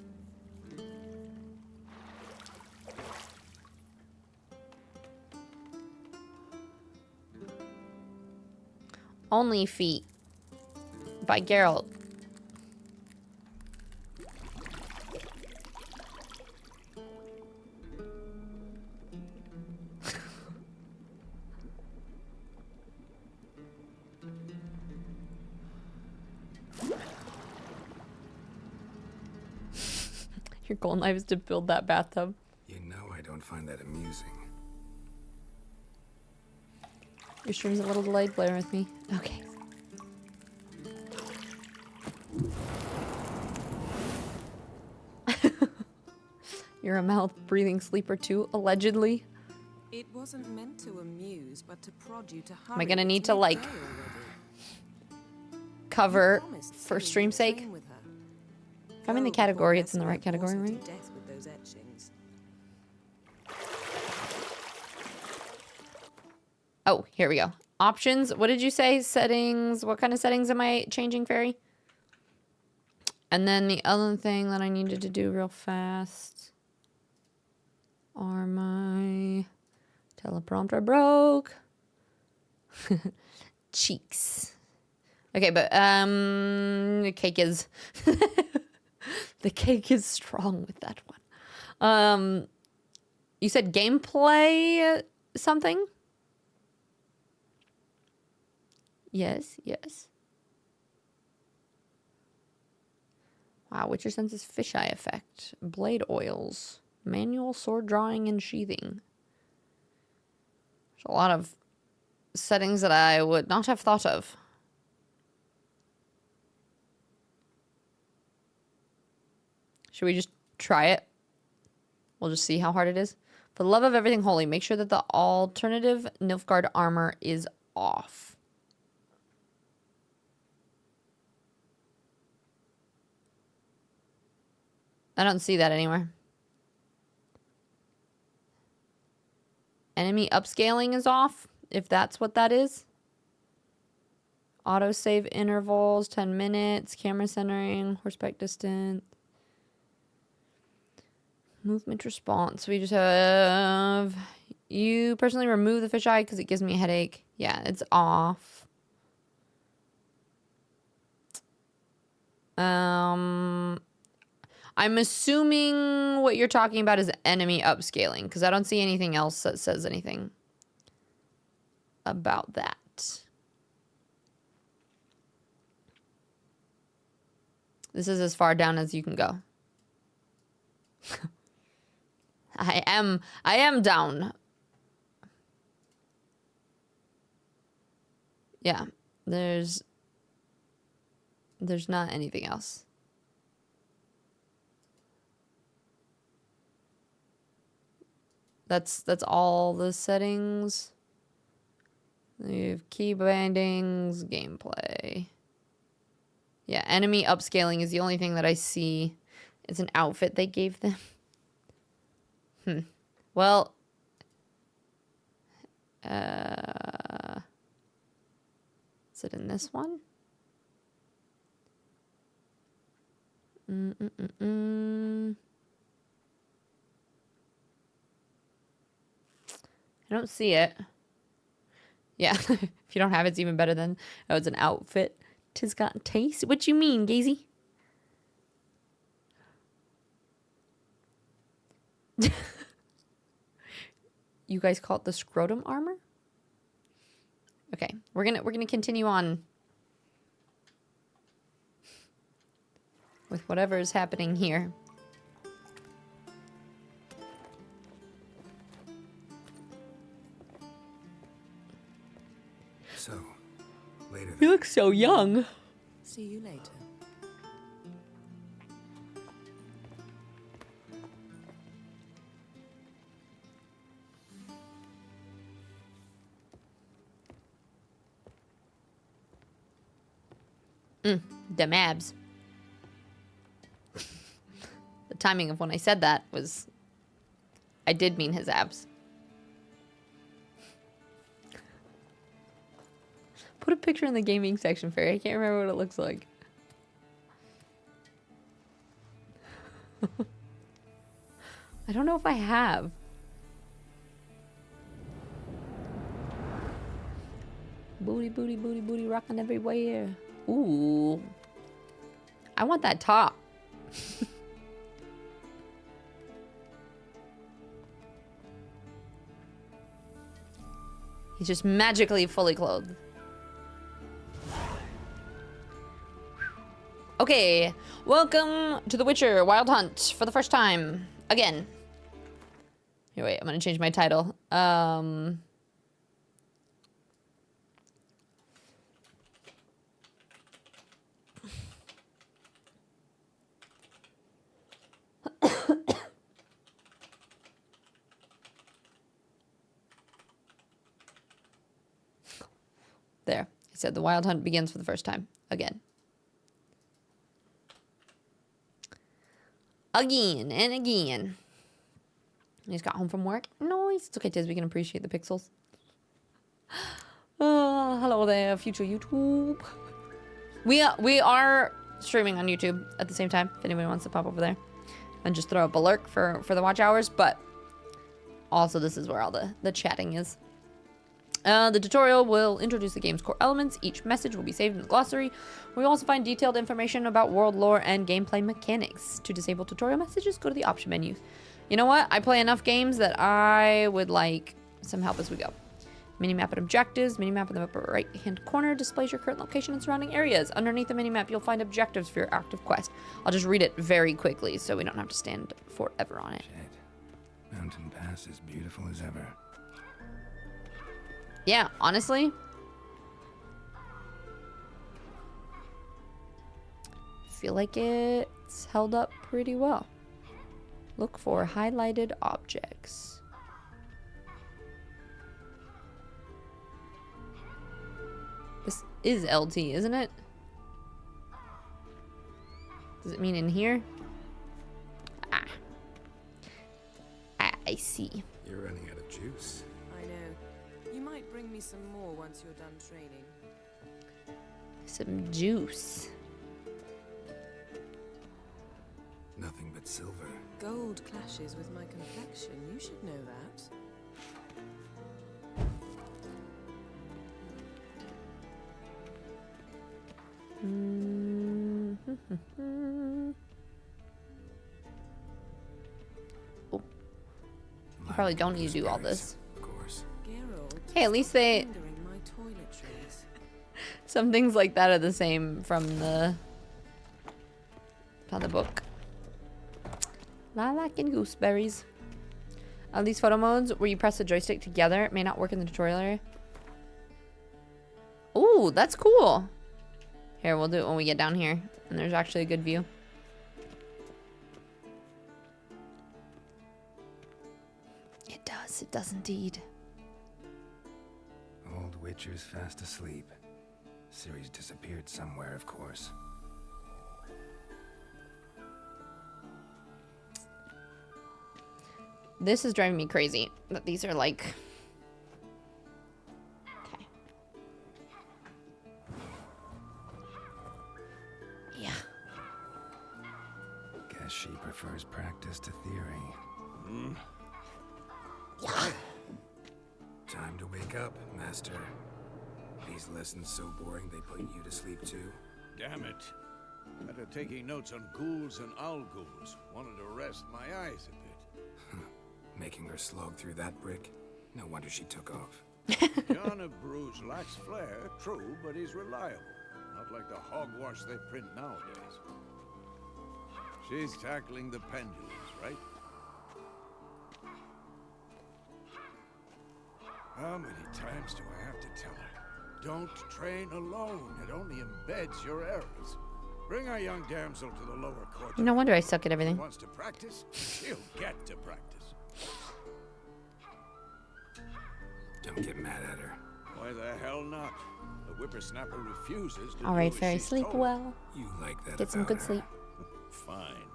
A: Only Feet by Geralt. Your goal in life is to build that bathtub.
F: You know I don't find that amusing.
A: Your stream's a little delayed. Blare with me. Okay. You're a mouth-breathing sleeper too, allegedly.
J: It wasn't meant to amuse, but to prod you to hurry.
A: Am I gonna
J: It's
A: need to, like,
J: midday already.
A: cover
J: You promised
A: for
J: Ciri
A: stream's
J: would
A: sake?
J: train with her.
A: If I'm in the
J: Go before
A: category, it's in the
J: Vesper
A: right category,
J: bores her
A: right?
J: to death with those etchings.
A: Oh, here we go. Options. What did you say? Settings. What kind of settings am I changing, Fairy? And then the other thing that I needed to do real fast are my teleprompter broke. Cheeks. Okay, but the cake is the cake is strong with that one. You said gameplay something? Yes, yes. Wow, Witcher Sense's fisheye effect. Blade oils. Manual sword drawing and sheathing. There's a lot of settings that I would not have thought of. Should we just try it? We'll just see how hard it is. For the love of everything holy, make sure that the alternative Nilfgaard armor is off. I don't see that anywhere. Enemy upscaling is off, if that's what that is. Autosave intervals, 10 minutes, camera centering, horseback distance. Movement response. We just have... You personally remove the fisheye because it gives me a headache. Yeah, it's off. I'm assuming what you're talking about is enemy upscaling, because I don't see anything else that says anything about that. This is as far down as you can go. I am down. Yeah, there's not anything else. That's all the settings. We have key bindings, gameplay. Yeah, enemy upscaling is the only thing that I see. It's an outfit they gave them. Well, is it in this one? I don't see it. Yeah, if you don't have it, it's even better than, oh, it's an outfit. 'Tis got taste. What you mean, Gazy? You guys call it the scrotum armor? Okay, we're gonna continue on with whatever is happening here.
F: So, later.
A: You look so young.
J: See you later.
A: Dem abs. The timing of when I said that was... I did mean his abs. Put a picture in the gaming section, Fairy. I can't remember what it looks like. I don't know if I have. Booty, booty, booty, booty, rocking everywhere. Ooh. I want that top. He's just magically fully clothed. Okay, welcome to The Witcher Wild Hunt for the first time. Again. Here, wait, I'm gonna change my title. There. I said the Wild Hunt begins for the first time. Again. Again and again. He just got home from work. Nice. It's okay, Tiz. We can appreciate the pixels. Hello there, future YouTube. We are streaming on YouTube at the same time. If anybody wants to pop over there and just throw up a lurk for the watch hours. But also, this is where all the chatting is. The tutorial will introduce the game's core elements. Each message will be saved in the glossary. We also find detailed information about world lore and gameplay mechanics. To disable tutorial messages, go to the option menu. You know what? I play enough games that I would like some help as we go. Minimap and objectives. Minimap in the upper right-hand corner displays your current location and surrounding areas. Underneath the minimap, you'll find objectives for your active quest. I'll just read it very quickly so we don't have to stand forever on it.
K: Shit. Mountain Pass is beautiful as ever.
A: Yeah, honestly. Feel like it's held up pretty well. Look for highlighted objects. This is LT, isn't it? Does it mean in here? I see.
K: You're running out of juice.
J: I know. You might bring me some more once you're done training.
A: Some juice.
K: Nothing but silver.
J: Gold clashes with my complexion. You should know that.
A: Oh. You probably don't need to do all this.
K: Of course.
A: Hey, at least they...
J: My toiletries.
A: Some things like that are the same from the book. Lilac and gooseberries. These photo modes where you press the joystick together may not work in the tutorial area. Ooh, that's cool. Here, we'll do it when we get down here. And there's actually a good view. It does indeed.
K: Old Witcher's fast asleep. Ciri's disappeared somewhere, of course.
A: This is driving me crazy. That these are like... Okay. Yeah.
K: Guess she prefers practice to theory.
A: Yeah.
K: Time to wake up, Master. These lessons so boring they put you to sleep too.
L: Damn it. After taking notes on ghouls and owl ghouls, wanted to rest my eyes a bit.
K: Making her slog through that brick? No wonder she took off.
L: John of Bruges lacks flair, true, but he's reliable. Not like the hogwash they print nowadays. She's tackling the pendulums, right? How many times do I have to tell her? Don't train alone. It only embeds your errors. Bring our young damsel to the lower court.
A: No wonder I suck at everything.
L: Wants to practice? She'll get to practice.
K: Don't get mad at her.
L: Why the hell not? The whippersnapper refuses to
A: All
L: do
A: right,
L: as
A: Fairy,
L: she's
A: sleep
L: told.
A: well.
K: You like that
A: Get some
K: about
A: good
K: her.
A: sleep.
L: Fine.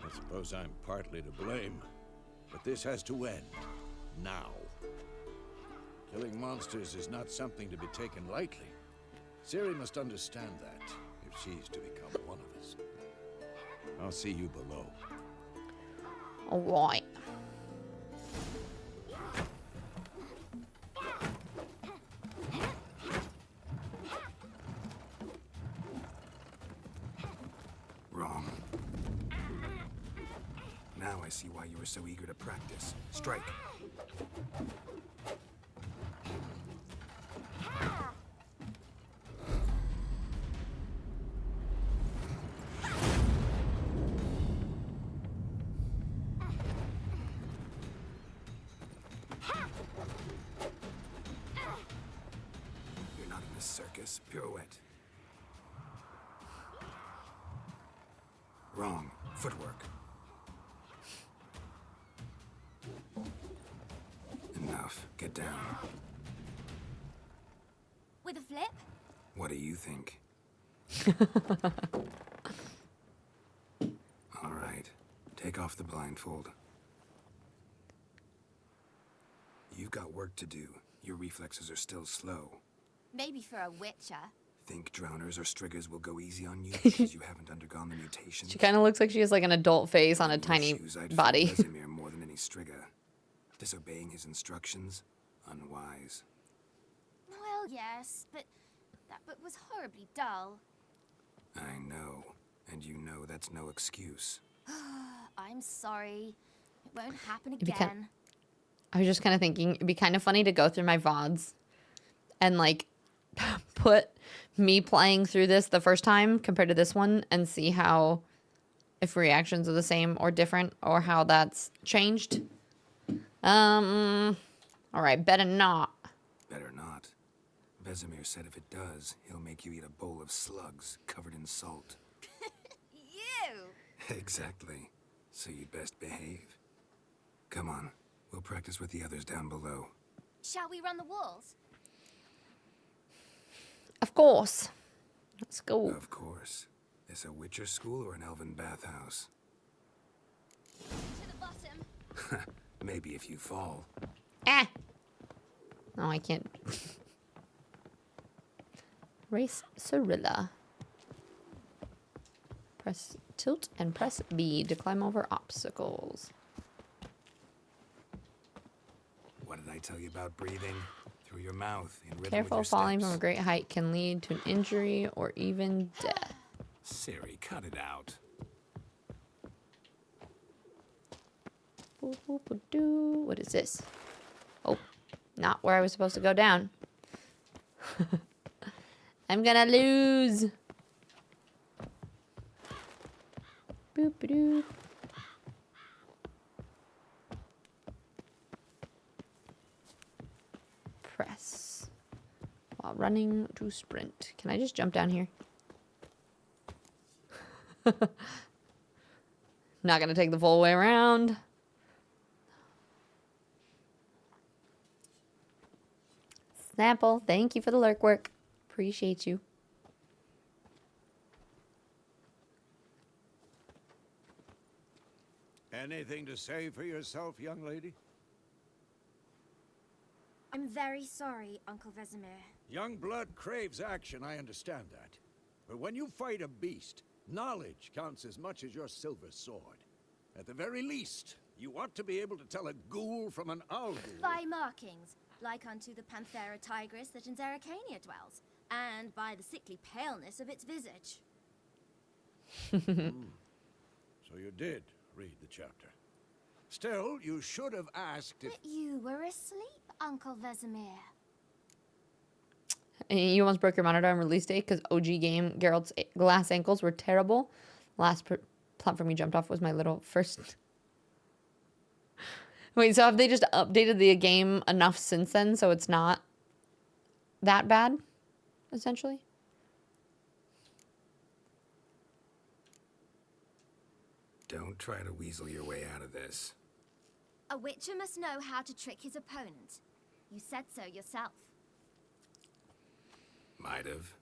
L: I suppose I'm partly to blame. But this has to end. Now. Killing monsters is not something to be taken lightly. Ciri must understand that, if she's to become one of us. I'll see you below.
A: All right.
K: Now I see why you were so eager to practice. Strike. You're not in this circus. Pirouette. Wrong. Footwork. Enough. Get down.
I: With a flip?
K: What do you think? All right. Take off the blindfold. You've got work to do. Your reflexes are still slow.
I: Maybe for a witcher.
K: Think drowners or striggers will go easy on you because you haven't undergone the mutation?
A: She kind of looks like she has like an adult face on a
K: In your
A: tiny
K: shoes, I'd
A: body.
K: fear Vesemir more than any strigger. Disobeying his instructions? Unwise.
I: Well, yes, but that book was horribly dull.
K: I know. And you know that's no excuse.
I: I'm sorry. It won't happen
A: It'd be
I: again.
A: I was just kind of thinking it'd be kind of funny to go through my VODs and like put me playing through this the first time compared to this one and see how if reactions are the same or different or how that's changed. All right, better not.
K: Better not. Vesemir said if it does, he'll make you eat a bowl of slugs covered in salt.
I: You!
K: Exactly. So you'd best behave. Come on. We'll practice with the others down below.
I: Shall we run the walls?
A: Of course. Let's go.
K: Of course. Is a Witcher school or an elven bathhouse?
I: To the bottom.
K: Maybe if you fall.
A: Ah! No, I can't. Race Cirilla. Press tilt and press B to climb over obstacles.
K: What did I tell you about breathing? Through your mouth, in rhythm
A: Careful
K: with your
A: falling
K: steps.
A: from a great height can lead to an injury or even death.
K: Siri, cut it out.
A: What is this? Oh, not where I was supposed to go down. I'm gonna lose. Boop-a-doo. Press while running to sprint. Can I just jump down here? Not gonna take the full way around. Snapple, thank you for the lurk work. Appreciate you.
L: Anything to say for yourself, young lady?
I: I'm very sorry, Uncle Vesemir.
L: Young blood craves action, I understand that. But when you fight a beast, knowledge counts as much as your silver sword. At the very least, you ought to be able to tell a ghoul from an owl ghoul.
I: By markings, like unto the Panthera tigris that in Zeracania dwells, and by the sickly paleness of its visage.
L: So you did read the chapter. Still, you should have asked if...
I: But you were asleep, Uncle Vesemir.
A: And you almost broke your monitor on release day because OG game Geralt's glass ankles were terrible. Last platform you jumped off was my little first. Wait, so have they just updated the game enough since then so it's not that bad, essentially?
K: Don't try to weasel your way out of this.
I: A witcher must know how to trick his opponent. You said so yourself.
K: Might have.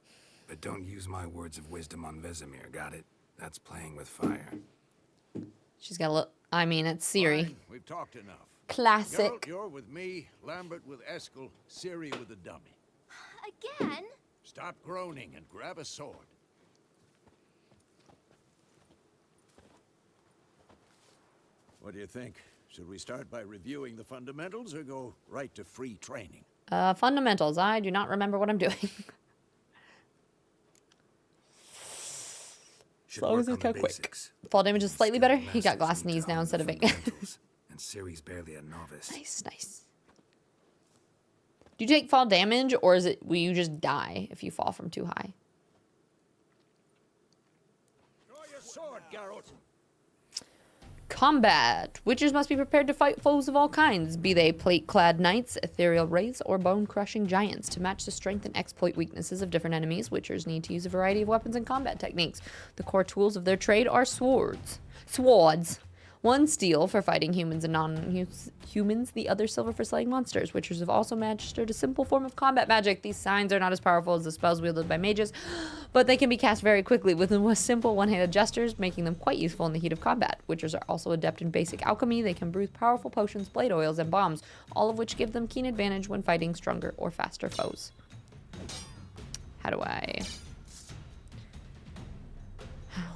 K: But don't use my words of wisdom on Vesemir, got it? That's playing with fire.
A: She's got a look. I mean, it's Siri.
L: Fine, we've talked enough.
A: Classic.
L: Geralt, you're with me, Lambert with Eskel, Ciri with the dummy.
I: Again?
L: Stop groaning and grab a sword. What do you think? Should we start by reviewing the fundamentals or go right to free training?
A: Fundamentals. I do not remember what I'm doing. As long as it's kind of quick. Fall damage is slightly better. He got glass knees now instead of ink.
K: And Ciri's barely a novice.
A: Nice. Do you take fall damage, or is it will you just die if you fall from too high?
L: Draw your sword, Geralt.
A: Combat. Witchers must be prepared to fight foes of all kinds, be they plate-clad knights, ethereal wraiths, or bone-crushing giants. To match the strength and exploit weaknesses of different enemies, witchers need to use a variety of weapons and combat techniques. The core tools of their trade are swords. One steel for fighting humans and non-humans, the other silver for slaying monsters. Witchers have also mastered a simple form of combat magic. These signs are not as powerful as the spells wielded by mages, but they can be cast very quickly with simple one-handed gestures, making them quite useful in the heat of combat. Witchers are also adept in basic alchemy. They can brew powerful potions, blade oils, and bombs, all of which give them keen advantage when fighting stronger or faster foes. How do I...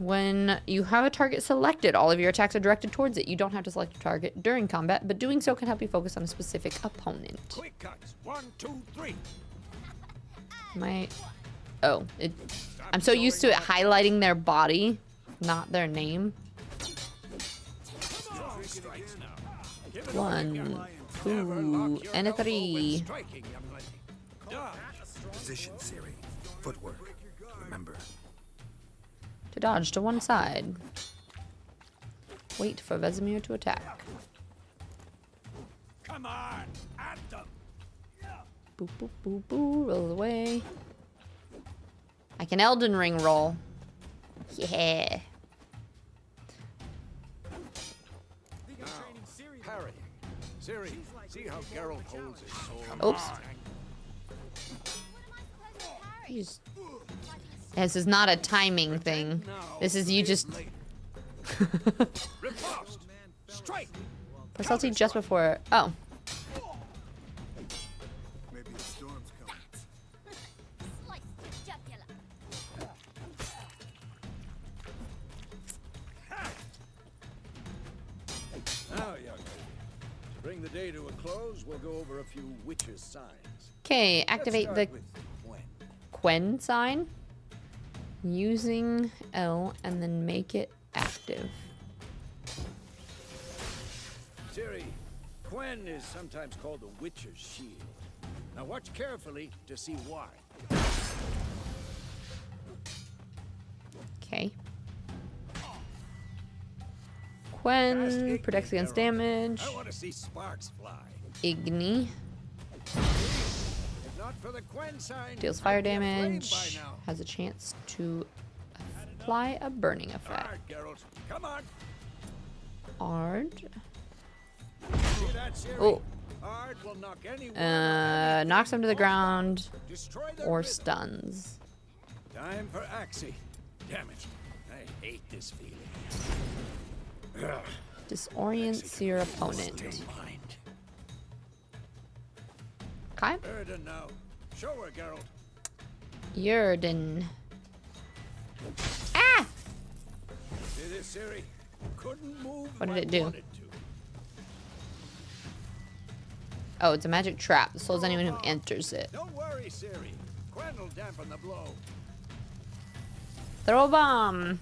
A: When you have a target selected, all of your attacks are directed towards it. You don't have to select a target during combat, but doing so can help you focus on a specific opponent.
L: Quick cuts. 1, 2, 3.
A: I'm so used to it highlighting their body, not their name. 1, 2, and a 3.
K: Position, Ciri. Footwork. Remember.
A: To dodge to one side. Wait for Vesemir to attack.
L: Come on, at them.
A: Boop, boop, boop, boop. Roll away. I can Elden Ring roll. Yeah.
L: Now, parry. Ciri, see how Geralt holds his sword.
A: Oops. Jeez. This is not a timing thing. This is you just... Press LT just before... Oh.
F: Maybe the storm's coming.
L: Now, young lady, to bring the day to a close, we'll go over a few witches' signs.
A: Okay, activate the
L: Let's start with
A: Quen sign. Using L and then make it active.
L: Ciri, Quen is sometimes called the Witcher's Shield. Now watch carefully to see why.
A: Okay. Quen protects against damage.
L: I want to see sparks fly.
A: Igni
L: If not for the Quen sign,
A: deals fire
L: I'd be aflame
A: damage.
L: by now.
A: Has a chance to apply a burning effect.
L: Alright, Geralt, come on.
A: Ard.
L: See that, Ciri?
A: Oh.
L: Ard will knock anyone
A: Knocks him to the ground
L: destroy their
A: or
L: rhythm.
A: stuns.
L: Time for Axie. Damn it. I hate this feeling. Ugh.
A: Disorients your opponent.
L: Mind.
A: Okay.
L: Erden now. Show her, Geralt.
A: Yerden. Ah!
L: See this, Ciri? Couldn't move.
A: What did
L: if I
A: it do?
L: wanted to.
A: Oh, it's a magic trap that slows anyone who enters it.
L: Don't worry, Ciri. Quen will dampen the blow.
A: Throw a bomb.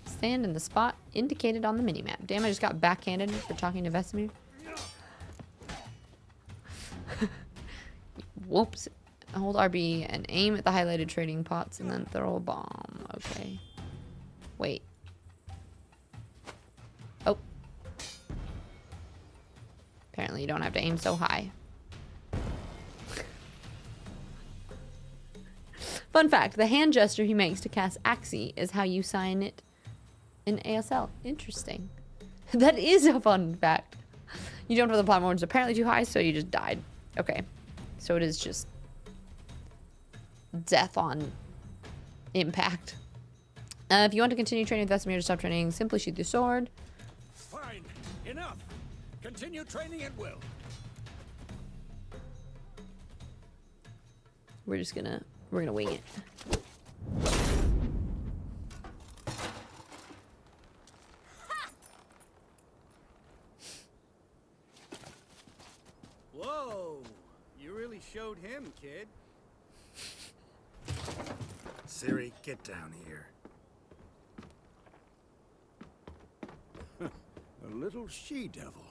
A: Stand in the spot indicated on the minimap. Damn, I just got backhanded for talking to Vesemir. Whoops. Hold RB and aim at the highlighted trading pots and then throw a bomb. Okay. Wait. Oh. Apparently you don't have to aim so high. Fun fact, the hand gesture he makes to cast Axie is how you sign it in ASL. Interesting. That is a fun fact. You jumped over the platform, which is apparently too high, so you just died. Okay. So it is just death on impact. If you want to continue training with Vesemir to stop training, simply sheath your sword.
L: Fine. Enough. Continue training at will.
A: We're gonna wing it.
M: Whoa, you really showed him, kid.
K: Ciri, get down here.
L: A little she-devil.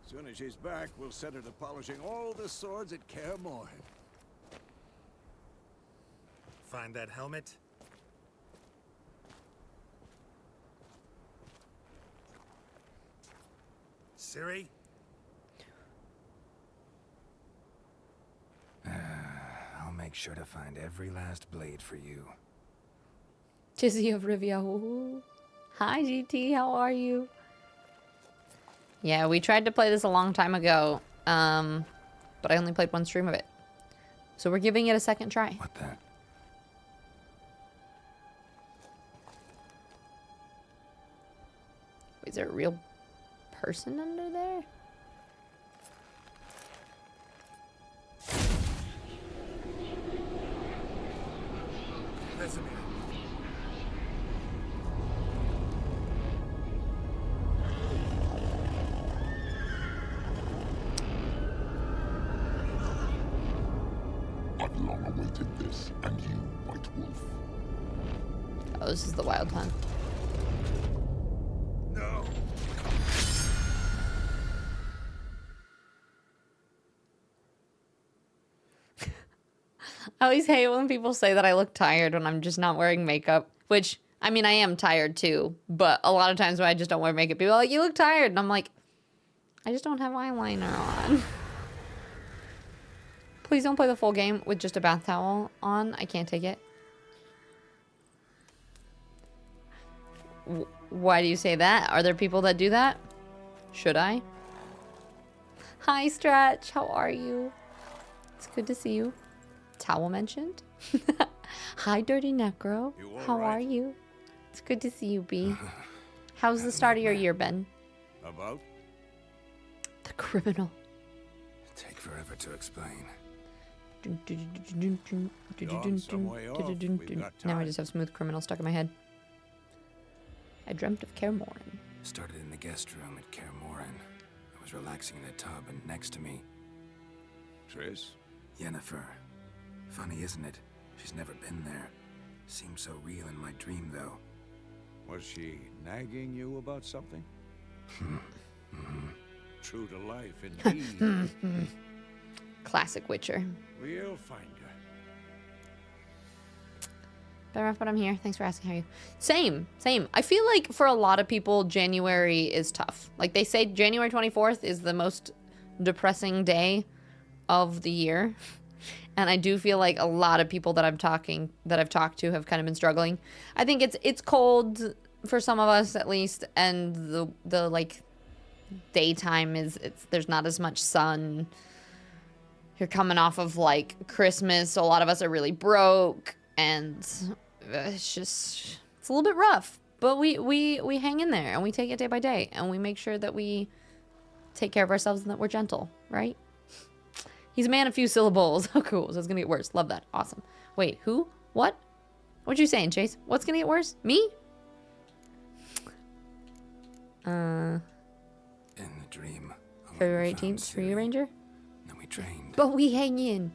L: Soon as she's back, we'll set her to polishing all the swords at Kaer Morhen.
K: Find that helmet? Ciri? I'll make sure to find every last blade for you.
A: Jizzy of Rivia. Ooh. Hi, GT. How are you? Yeah, we tried to play this a long time ago, but I only played one stream of it. So we're giving it a second try.
K: What the?
A: Is there a real person under there?
K: Listen.
C: I've long awaited this, and you, White Wolf.
A: Oh, this is the Wild Hunt.
K: No.
A: I always hate when people say that I look tired when I'm just not wearing makeup, which, I mean, I am tired too, but a lot of times when I just don't wear makeup, people are like, you look tired, and I'm like, I just don't have eyeliner on. Please don't play the full game with just a bath towel on. I can't take it. Why do you say that? Are there people that do that? Should I? Hi, Stretch. How are you? It's good to see you. Towel mentioned. Hi, Dirty Necro. How are you? It's good to see you, B. How's the start of your year, Ben?
L: About?
A: The criminal.
K: Take forever to explain.
A: Now I just have smooth criminal stuck in my head. I dreamt of Kaer Morhen.
K: Started in the guest room at Kaer Morhen. I was relaxing in the tub, and next to me,
L: Triss?
K: Yennefer. Funny, isn't it? She's never been there. Seemed so real in my dream, though.
L: Was she nagging you about something? True to life, indeed.
A: Classic Witcher.
L: We'll find her.
A: Better off, but I'm here. Thanks for asking. How are you? Same. I feel like for a lot of people, January is tough. Like they say January 24th is the most depressing day of the year. And I do feel like a lot of people that I've talked to have kind of been struggling. I think it's cold for some of us at least, and the like daytime there's not as much sun. You're coming off of like Christmas, so a lot of us are really broke, and it's a little bit rough. But we hang in there and we take it day by day, and we make sure that we take care of ourselves and that we're gentle, right? He's a man of few syllables. Oh, cool. So it's gonna get worse. Love that. Awesome. Wait, who? What? What you saying, Chase? What's gonna get worse? Me?
K: In the dream.
A: February 18th, Tree Ranger?
K: Then we trained.
A: But we hang in.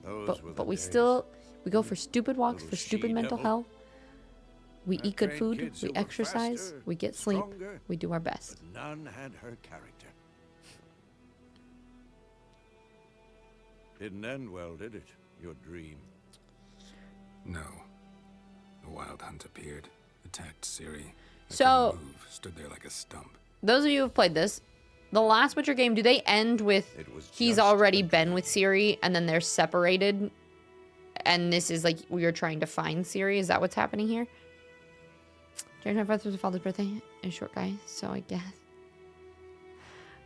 L: Those were the
A: But we
L: days.
A: still, we go for stupid walks,
L: Little
A: for stupid mental
L: she-devil.
A: health. We
L: I
A: eat good
L: trained
A: food,
L: kids
A: we
L: who were
A: exercise,
L: faster,
A: we get sleep,
L: stronger,
A: we do our best.
L: But none had her character. Didn't end well, did it? Your dream.
K: No. The Wild Hunt appeared, attacked Ciri. I
A: So-
K: couldn't move, stood there like a stump.
A: Those of you who have played this, the last Witcher game, do they end with
L: It was
A: he's
L: just
A: already
L: a
A: been
L: dream.
A: with Ciri and then they're separated? And this is like we are trying to find Ciri? Is that what's happening here? January 25th was her father's birthday. A short guy, so I guess.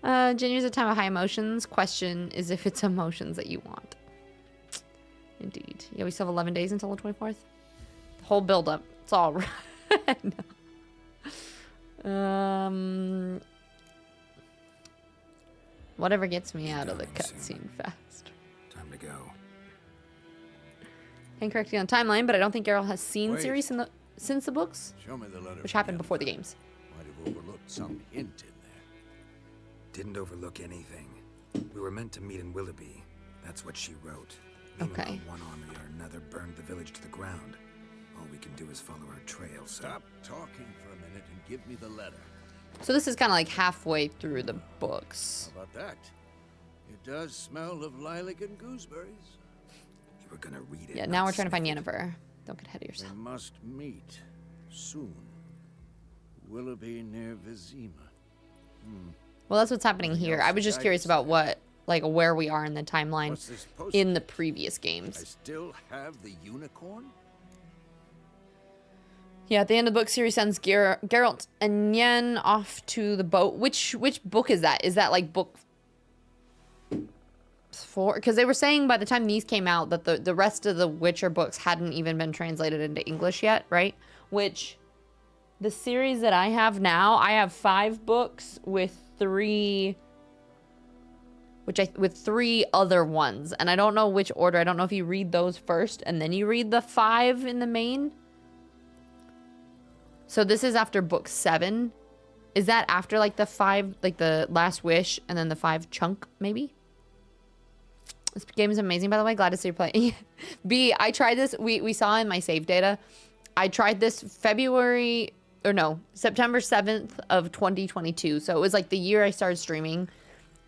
A: January's a time of high emotions. Question is if it's emotions that you want. Indeed. Yeah, we still have 11 days until the 24th. The whole build up. It's all right. Whatever gets me out of the
K: Going soon.
A: cutscene fast.
K: Time to go.
A: Incorrect on the timeline, but I don't think Geralt has seen
L: Wait.
A: Ciri since the books,
L: Show me the letter.
A: which
L: from
A: happened
L: Yennefer.
A: before the games.
L: Might have overlooked some hint in there.
K: Didn't overlook anything. We were meant to meet in Willoughby. That's what she wrote.
A: Okay.
K: Meanwhile, one army or another burned the village to the ground. All we can do is follow our trail, so...
L: Stop talking for a minute and give me the letter.
A: So this is kind of like halfway through the books.
L: How about that? It does smell of lilac and gooseberries.
K: You were gonna read it.
A: Yeah, now we're trying to find Yennefer. Don't get ahead of yourself.
L: They must meet soon. Willoughby near Vizima.
A: Well, that's what's happening here. I was just curious about what, like, where we are in the timeline
L: What's this post?
A: in the previous
L: I
A: games.
L: still have the unicorn?
A: Yeah, at the end of the book, Ciri sends Geralt and Yen off to the boat. Which book is that? Is that like book 4? Because they were saying by the time these came out that the rest of the Witcher books hadn't even been translated into English yet, right? Which the series that I have now, I have 5 books with 3 other ones, and I don't know which order. I don't know if you read those first and then you read the 5 in the main. So this is after book 7. Is that after like the 5, like the Last Wish and then the 5 chunk maybe? This game is amazing, by the way. Glad to see you play. B, I tried this. We saw in my save data. I tried this September 7th of 2022. So it was like the year I started streaming.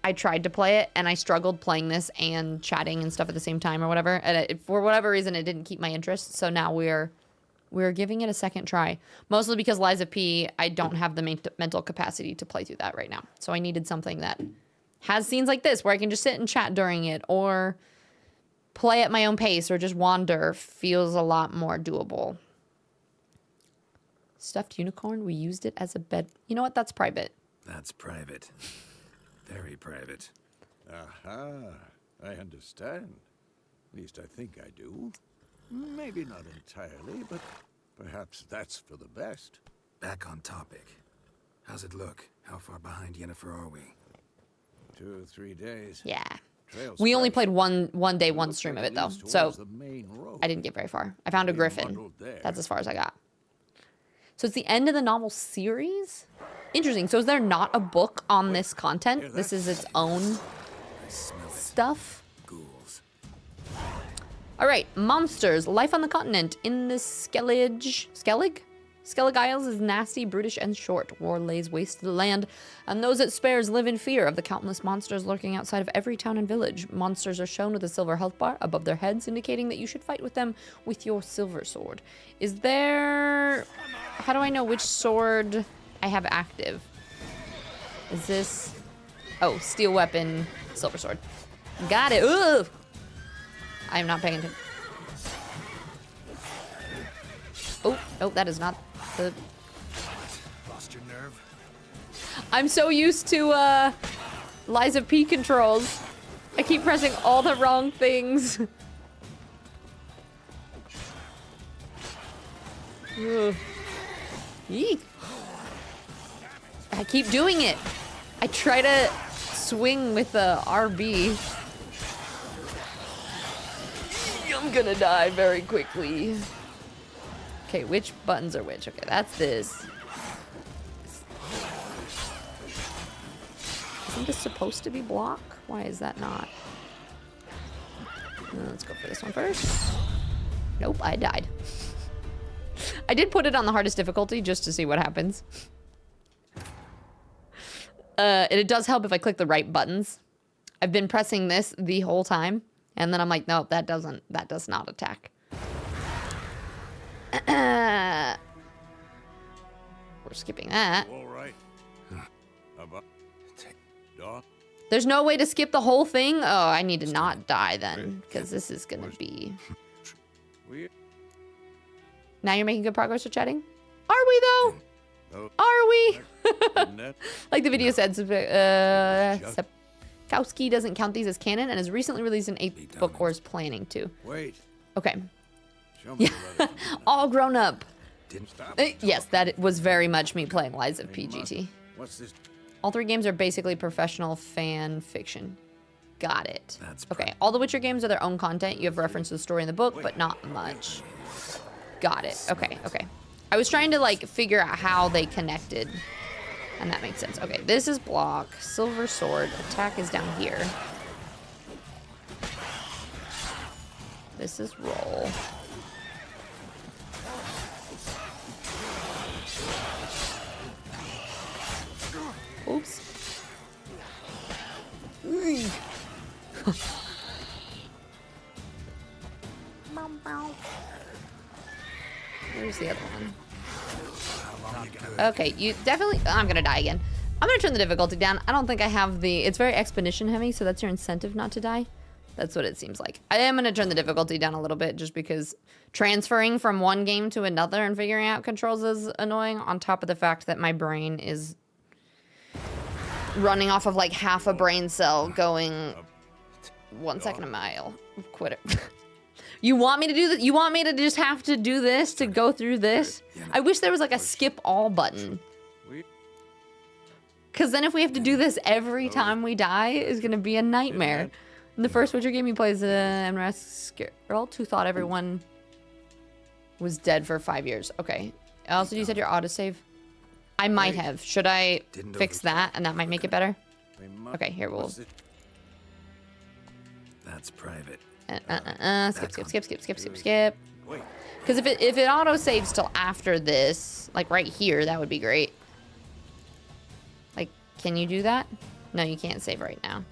A: I tried to play it and I struggled playing this and chatting and stuff at the same time or whatever. And for whatever reason, it didn't keep my interest. So now we're giving it a second try. Mostly because Lies of P, I don't have the mental capacity to play through that right now. So I needed something that has scenes like this where I can just sit and chat during it or play at my own pace or just wander. Feels a lot more doable. Stuffed unicorn, we used it as a bed. You know what? That's private.
K: That's private. Very private.
L: Aha, I understand. At least I think I do. Maybe not entirely, but perhaps that's for the best.
K: Back on topic. How's it look? How far behind Yennefer are we?
L: 2 or 3 days.
A: Yeah.
L: Trail's
A: We only
L: fresh.
A: played one day, one stream of it though.
L: Leads
A: So
L: towards the main road.
A: I didn't get very far. I found a
L: Being
A: griffin.
L: muddled there.
A: That's as far as I got. So it's the end of the novel series? Interesting. So is there not a book on this content? This is its own stuff?
K: Ghouls.
A: All right, monsters. Life on the continent in the Skellig? Skellig Isles is nasty, brutish, and short. War lays waste to the land, and those it spares live in fear of the countless monsters lurking outside of every town and village. Monsters are shown with a silver health bar above their heads, indicating that you should fight with them with your silver sword. Is there... How do I know which sword I have active? Is this... Oh, steel weapon, silver sword. Got it. Ugh! I am not paying attention. Oh, that is not the...
K: Lost your nerve?
A: I'm so used to, Lies of P controls. I keep pressing all the wrong things. Ugh. Yeet. I keep doing it. I try to swing with the RB. I'm gonna die very quickly. Okay, which buttons are which? Okay, that's this. Isn't this supposed to be block? Why is that not? Let's go for this one first. Nope, I died. I did put it on the hardest difficulty just to see what happens. And it does help if I click the right buttons. I've been pressing this the whole time, and then I'm like, no, that does not attack. We're skipping that.
L: All right. About Doc.
A: There's no way to skip the whole thing? Oh, I need to not die then, because this is gonna be... Now you're making good progress with chatting? Are we though? Are we? Like the video said, Sapkowski doesn't count these as canon and has recently released an 8th book or is planning to.
L: Wait.
A: Okay.
L: Show me the
A: All grown up.
L: Didn't stop.
A: Yes, that was very much me playing Lies of PGT.
L: What's this?
A: All 3 games are basically professional fan fiction. Got it. Okay, all the Witcher games are their own content. You have reference to the story in the book, but not much. Got it. Okay, okay. I was trying to, like, figure out how they connected. And that makes sense. Okay, this is block. Silver sword. Attack is down here. This is roll. Where's the other one? Okay, you definitely... I'm gonna die again. I'm gonna turn the difficulty down. I don't think I have the... It's very expedition heavy, so that's your incentive not to die. That's what it seems like. I am gonna turn the difficulty down a little bit just because transferring from one game to another and figuring out controls is annoying, on top of the fact that my brain is running off of like half a brain cell going 1 second a mile. Quit it. You want me to do this? You want me to just have to do this to go through this? I wish there was like a skip all button. Because then if we have to do this every time we die, it's going to be a nightmare. In the first Witcher game, he plays an MRS Geralt who thought everyone was dead for 5 years. Okay. Also, you said your autosave? I might have. Should I fix that? And that might make it better? Okay, here we'll...
K: That's private.
A: Skip. Because if it auto-saves till after this, like right here, that would be great. Like, can you do that? No, you can't save right now.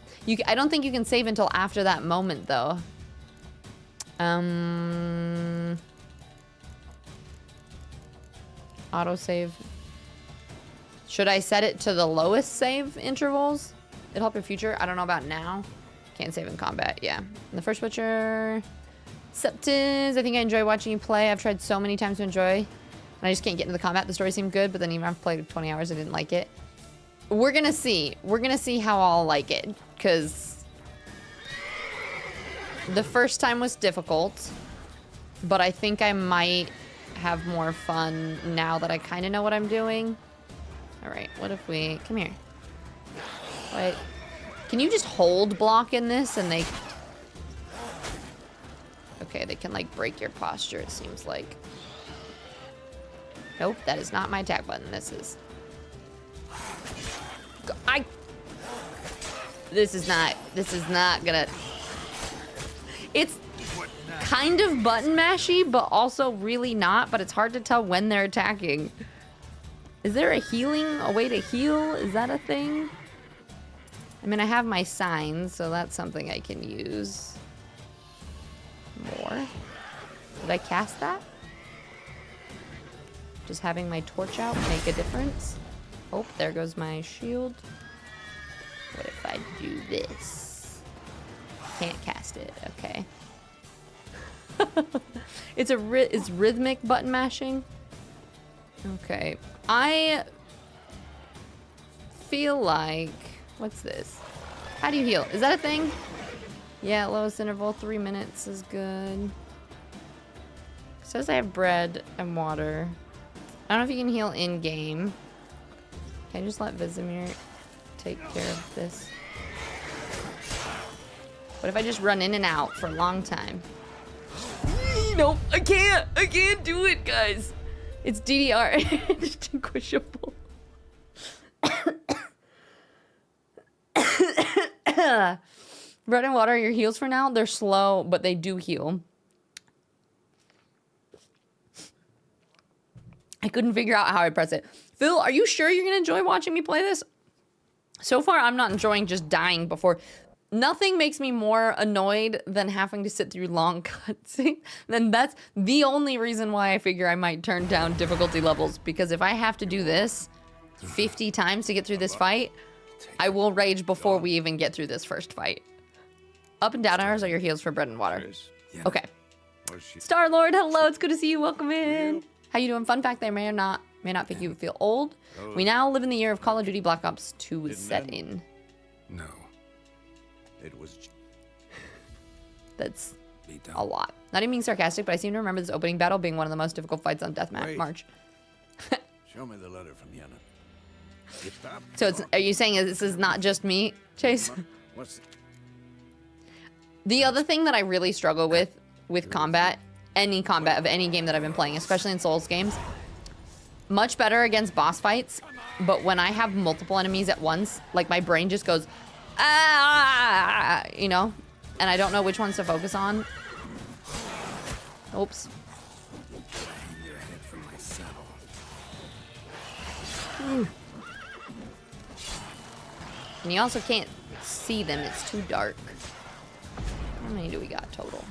A: I don't think you can save until after that moment, though. Auto-save. Should I set it to the lowest save intervals? It'll help your future. I don't know about now. Can't save in combat, yeah. In the first Witcher, Septiz, I think I enjoy watching you play. I've tried so many times to enjoy, and I just can't get into the combat. The story seemed good, but then even after played 20 hours, I didn't like it. We're gonna see. We're gonna see how I'll like it, because the first time was difficult, but I think I might have more fun now that I kind of know what I'm doing. All right, what if we... Come here. Wait. Can you just hold block in this and they... Okay, they can like break your posture, it seems like. Nope, that is not my attack button. This is... This is not gonna... It's kind of button mashy, but also really not, but it's hard to tell when they're attacking. Is there a way to heal? Is that a thing? I mean, I have my signs, so that's something I can use. More? Did I cast that? Does having my torch out make a difference? Oh, there goes my shield. What if I do this? Can't cast it, okay. It's rhythmic button mashing. Okay, I feel like... What's this? How do you heal? Is that a thing? Yeah, lowest interval, 3 minutes is good. It says I have bread and water. I don't know if you can heal in-game. Can I just let Vizimir take care of this? What if I just run in and out for a long time? Nope, I can't do it, guys. It's DDR indistinguishable. Bread and water are your heals for now. They're slow, but they do heal. I couldn't figure out how I press it. Phil, are you sure you're gonna enjoy watching me play this? So far, I'm not enjoying just dying before. Nothing makes me more annoyed than having to sit through long cutscenes. Then that's the only reason why I figure I might turn down difficulty levels, because if I have to do this 50 times to get through this fight, I will rage before we even get through this first fight. Up and down arrows are your heals for bread and water. Okay. Star-Lord, hello, it's good to see you. Welcome in. How you doing? Fun fact, they may not make you feel old. We now live in the year of Call of Duty Black Ops 2 set in.
K: No. It was...
A: That's a lot. Not even being sarcastic, but I seem to remember this opening battle being one of the most difficult fights on Deathmatch March.
L: Show me the letter from Yenna.
A: So are you saying this is not just me, Chase? The other thing that I really struggle with combat, any combat of any game that I've been playing, especially in Souls games, much better against boss fights, but when I have multiple enemies at once, like my brain just goes, ah, you know, and I don't know which ones to focus on. Oops. And you also can't see them. It's too dark. How many do we got total?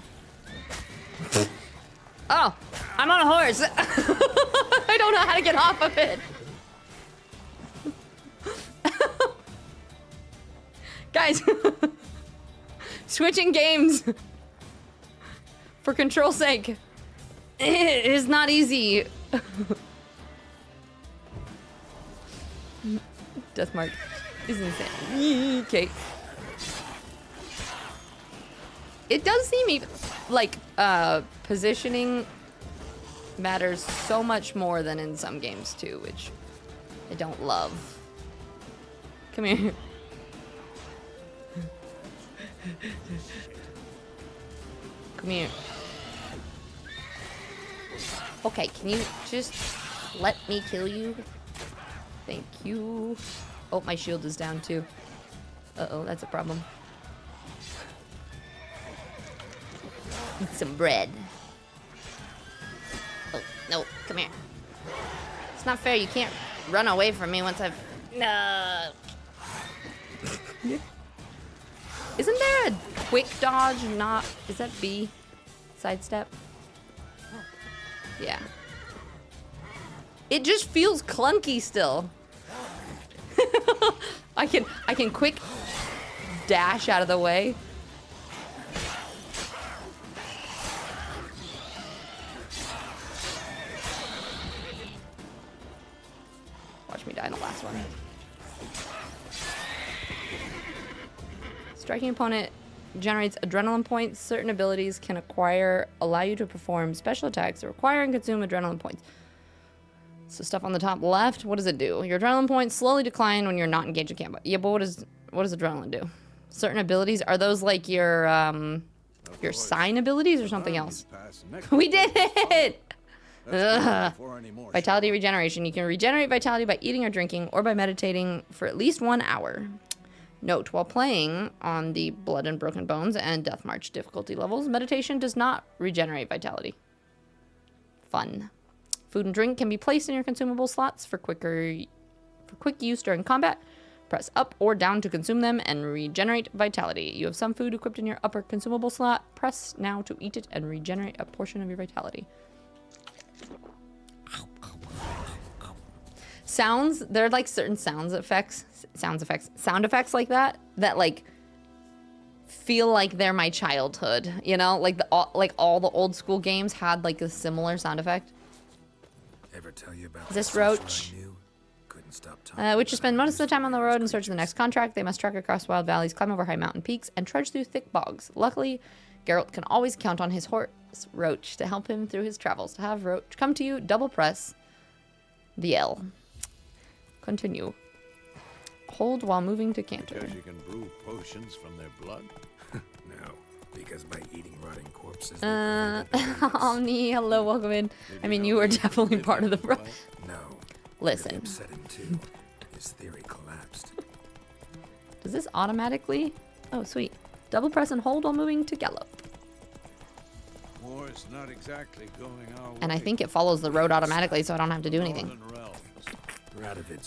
A: Oh, I'm on a horse. I don't know how to get off of it. Guys, switching games for control's sake. It is not easy. Deathmark is insane. Okay. It does seem like positioning matters so much more than in some games too, which I don't love. Come here. Come here. Okay, can you just let me kill you? Thank you. Oh, my shield is down too. Uh-oh, that's a problem. Eat some bread. Oh, no, come here. It's not fair, you can't run away from me once I've... No. Isn't there a quick dodge? Not... Is that B? Sidestep? Yeah. It just feels clunky still. I can quick dash out of the way. Watch me die in the last one. Striking opponent generates adrenaline points. Certain abilities can allow you to perform special attacks that require and consume adrenaline points. So stuff on the top left, what does it do? Your adrenaline points slowly decline when you're not engaged in combat. Yeah, but what does adrenaline do? Certain abilities, are those like your sign abilities or something else? We did it! Ugh. Vitality regeneration. You can regenerate vitality by eating or drinking or by meditating for at least 1 hour. Note, while playing on the Blood and Broken Bones and Death March difficulty levels, meditation does not regenerate vitality. Fun. Food and drink can be placed in your consumable slots for quick use during combat. Press up or down to consume them and regenerate vitality. You have some food equipped in your upper consumable slot. Press now to eat it and regenerate a portion of your vitality. Sounds, there are like certain sound effects like that like feel like they're my childhood, you know, like all the old school games had like a similar sound effect.
K: Ever tell you about
A: Is this Roach? Witches spend most of the time on the road in search of the next contract. They must trek across wild valleys, climb over high mountain peaks, and trudge through thick bogs. Luckily, Geralt can always count on his horse, Roach, to help him through his travels. To have Roach come to you, double press the L. Continue. Hold while moving to canter.
L: Because you can brew potions from their blood?
K: No, because by eating rotting corpses...
A: Omni, hello, welcome in. I mean, you were definitely part of the...
K: No.
A: Listen.
K: Upset him too. His theory collapsed.
A: Does this automatically? Oh, sweet. Double press and hold while moving to gallop.
L: War's not exactly going our way.
A: And I think it follows the road automatically, so I don't have to do anything.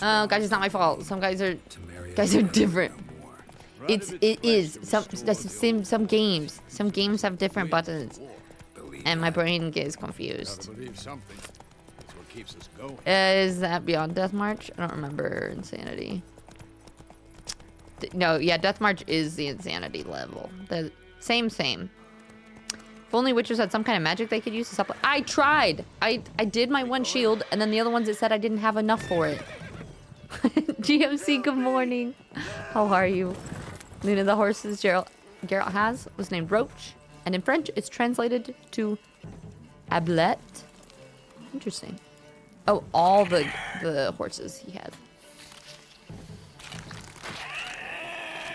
A: Oh, guys, it's not my fault. Some guys are different. It is some games. Some games have different buttons, and my brain gets confused. Is that Beyond Death March? I don't remember Insanity. No, yeah, Death March is the Insanity level. The same. If only witches had some kind of magic they could use to supplement. I tried. I did my one shield, and then the other ones it said I didn't have enough for it. GMC, good morning. How are you? Luna, the horses Geralt has was named Roach, and in French it's translated to Ablette. Interesting. Oh, all the horses he had.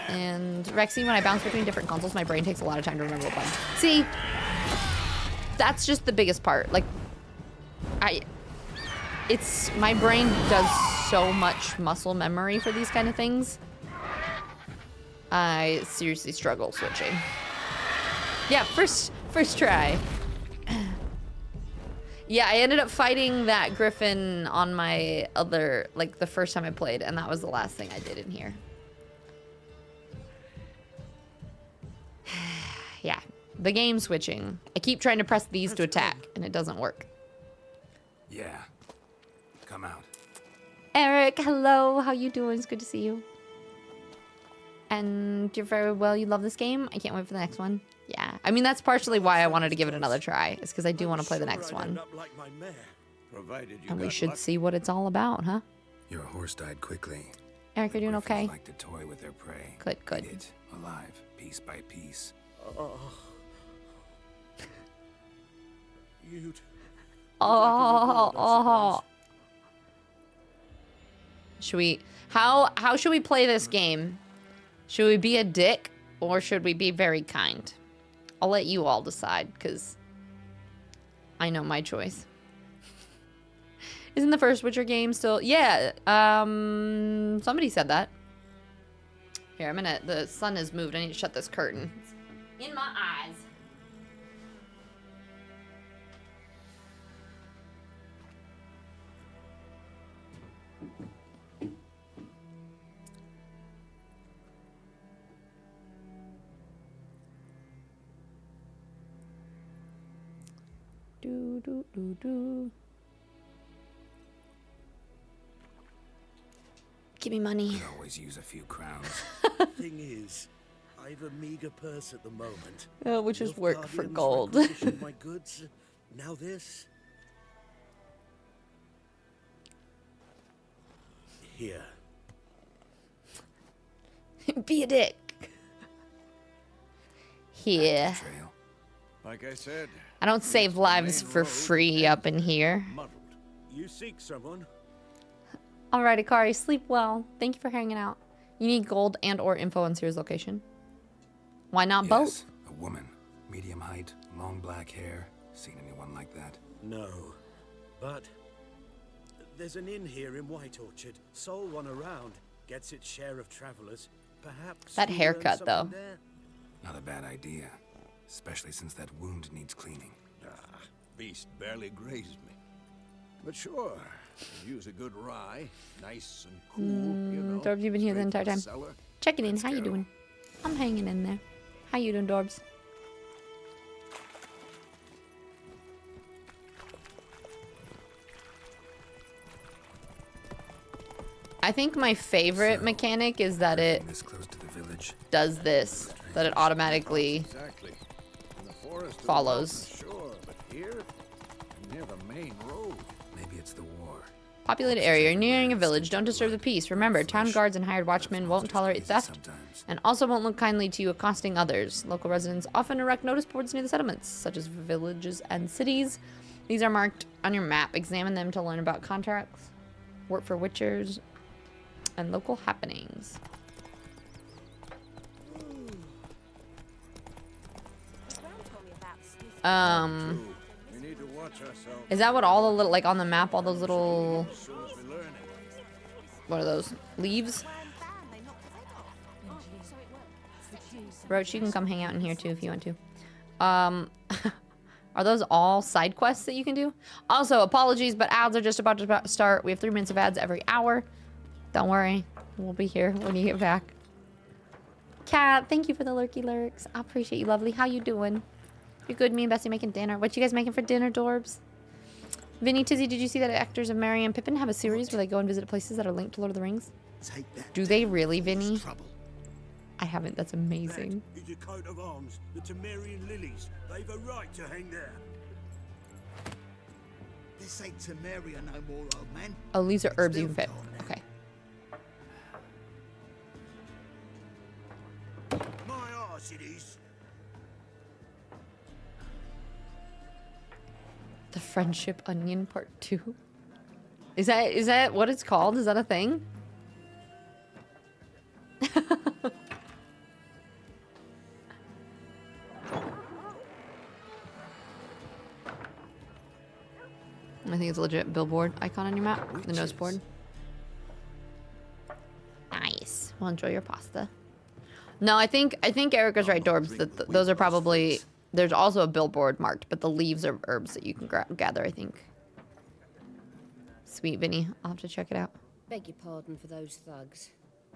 A: And Rexy, when I bounce between different consoles, my brain takes a lot of time to remember what button. See, that's just the biggest part. Like, my brain does so much muscle memory for these kind of things. I seriously struggle switching. Yeah, first try. Yeah, I ended up fighting that griffin on my other, like the first time I played, and that was the last thing I did in here. Yeah, the game switching. I keep trying to press these to attack, and it doesn't work.
K: Yeah. Come out.
A: Eric, hello. How you doing? It's good to see you. And you're very well. You love this game. I can't wait for the next one. Yeah, I mean that's partially why I wanted to give it another try. Is because I do want to play the next one.
L: Provided you
A: And we
L: got
A: should
L: lucky.
A: see what it's all about, huh?
K: Your horse died quickly.
A: Eric, you're doing
K: Griffins
A: okay?
K: like to toy with their prey.
A: Good, good.
K: Eat it alive, piece by piece.
F: You'd
A: Oh. Should we? How should we play this game? Should we be a dick or should we be very kind? I'll let you all decide because I know my choice. Isn't the first Witcher game still? Yeah. Somebody said that. Here, I'm gonna. The sun has moved. I need to shut this curtain. It's in my eyes. Do do do do. Give me money.
K: Could always use a few crowns.
F: Thing is, I've a meager purse at the moment.
A: Which is
F: Enough
A: work for
F: guardians
A: gold.
F: requisitioned my goods. Now this. Here.
A: Be a dick. Here.
L: Like I said,
A: I don't save lives for free up in here.
F: Muddled. You seek someone?
A: Alright, Akari, sleep well. Thank you for hanging out. You need gold and or info on Seer's location. Why not both?
K: A woman, medium height, long black hair. Seen anyone like that?
F: No. But there's an inn here in White Orchard. Sole one around. Gets its share of travelers. Perhaps
A: That
F: we
A: haircut,
F: learn
A: though.
F: something there?
K: Not a bad idea. Especially since that wound needs cleaning.
L: beast barely grazed me. But sure, could use a good rye, nice and cool, you know.
A: Dorbs, you've been here the
L: straight
A: entire
L: from
A: time.
L: cellar.
A: Checking in.
L: Let's
A: How you
L: go.
A: doing? I'm hanging in there. How you doing, Dorbs? I think my favorite mechanic is that it
K: This close to the village.
A: does this. That it automatically
L: Exactly. In the forest of the
A: follows.
L: mountains, sure, but here, near the main road.
K: Maybe it's the war.
A: Populated area. You're nearing a village. Don't disturb the peace. Remember, town guards and hired watchmen won't tolerate theft and also won't look kindly to you accosting others. Local residents often erect notice boards near the settlements, such as villages and cities. These are marked on your map. Examine them to learn about contracts, work for witchers, and local happenings.
L: We need to watch ourselves.
A: Is that what all the little, like on the map, all those little,
L: As soon as we learn it.
A: what are those, leaves? Roach, you can come hang out in here too if you want to. Are those all side quests that you can do? Also, apologies, but ads are just about to start. We have 3 minutes of ads every hour. Don't worry, we'll be here when you get back. Kat, thank you for the lurky lurks. I appreciate you, lovely. How you doing? You good? Me and Bessie making dinner. What you guys making for dinner, Dorbs? Vinny, Tizzy, did you see that actors of Merry and Pippin have a series where they go and visit places that are linked to Lord of the Rings? Do they really, Vinny? I haven't. That's amazing.
F: That is a coat of arms, the Temerian lilies. They've a right to hang there.
M: This ain't Temeria no more, old man.
A: Oh, these are herbs you can fit. Okay.
F: My arse it is.
A: The Friendship Onion Part 2. Is that what it's called? Is that a thing? I think it's a legit billboard icon on your map. The nose board. Nice. Well, enjoy your pasta. No, I think Erica's right, Dorbs. That those are probably. There's also a billboard marked, but the leaves are herbs that you can gather, I think. Sweet, Vinny. I'll have to check it out.
N: Beg your pardon for those thugs.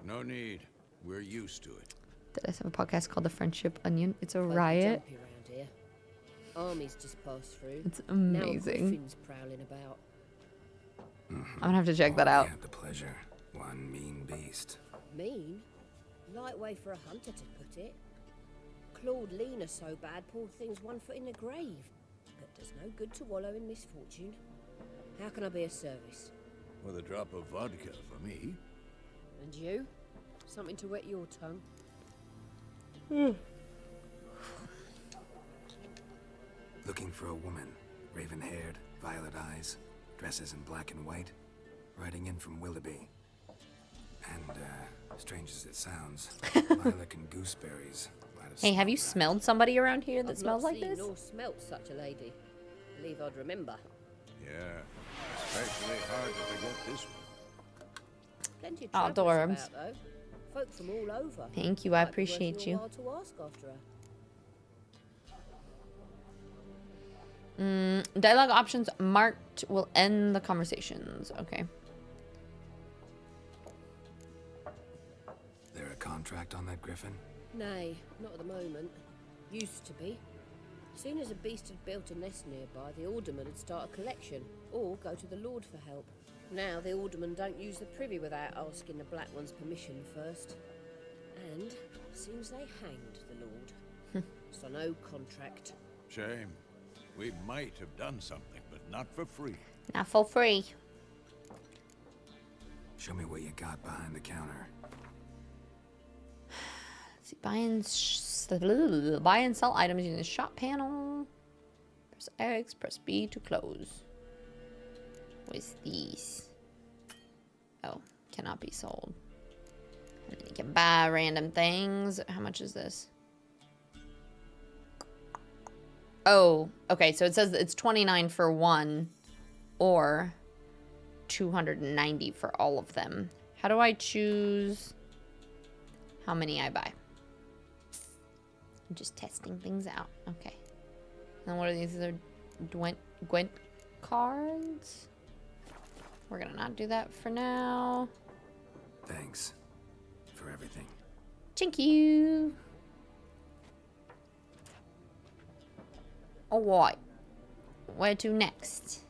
L: No need. We're used to it.
A: Did I have a podcast called The Friendship Onion? It's a
N: Quite
A: riot.
N: jumpy round here. Armies just passed through.
A: It's
N: Now a
A: amazing.
N: griffin's prowling about.
A: I'm gonna have to check that out.
K: Had the pleasure. One mean beast.
N: Mean? Light way for a hunter to put it. Clawed Lena so bad, poor thing's 1 foot in the grave. But does no good to wallow in misfortune. How can I be of service?
L: With a drop of vodka for me.
N: And you? Something to wet your tongue?
K: Looking for a woman. Raven-haired, violet eyes, dresses in black and white. Riding in from Willoughby. And, strange as it sounds, lilac and gooseberries.
A: Hey, have you smelled somebody around here that smells like
N: I've
A: this?
N: not seen nor smelt such a lady. Believe I'd remember.
L: Yeah, especially hard to forget this one.
N: Plenty of
A: Oh,
N: travellers
A: Dorbs.
N: about, though. Folk from all over.
A: Thank you, I
N: Might be worth
A: appreciate
N: your
A: you.
N: while to ask after her.
A: Dialogue options marked will end the conversations. Okay.
K: There a contract on that griffin?
N: Nay, not at the moment. Used to be. Soon as a beast had built a nest nearby, the alderman would start a collection, or go to the lord for help. Now the alderman don't use the privy without asking the black one's permission first. And seems they hanged the lord. So no contract.
L: Shame. We might have done something, but not for free.
A: Not for free.
K: Show me what you got behind the counter.
A: Let's see, buy and sell items using the shop panel. Press X, press B to close. What's these? Oh, cannot be sold. And then you can buy random things. How much is this? Oh, okay. So it says that it's 29 for one, or 290 for all of them. How do I choose how many I buy? I'm just testing things out. Okay. And what are these? These are Gwent cards. We're gonna not do that for now.
K: Thanks for everything.
A: Thank you. Alright. Where to next?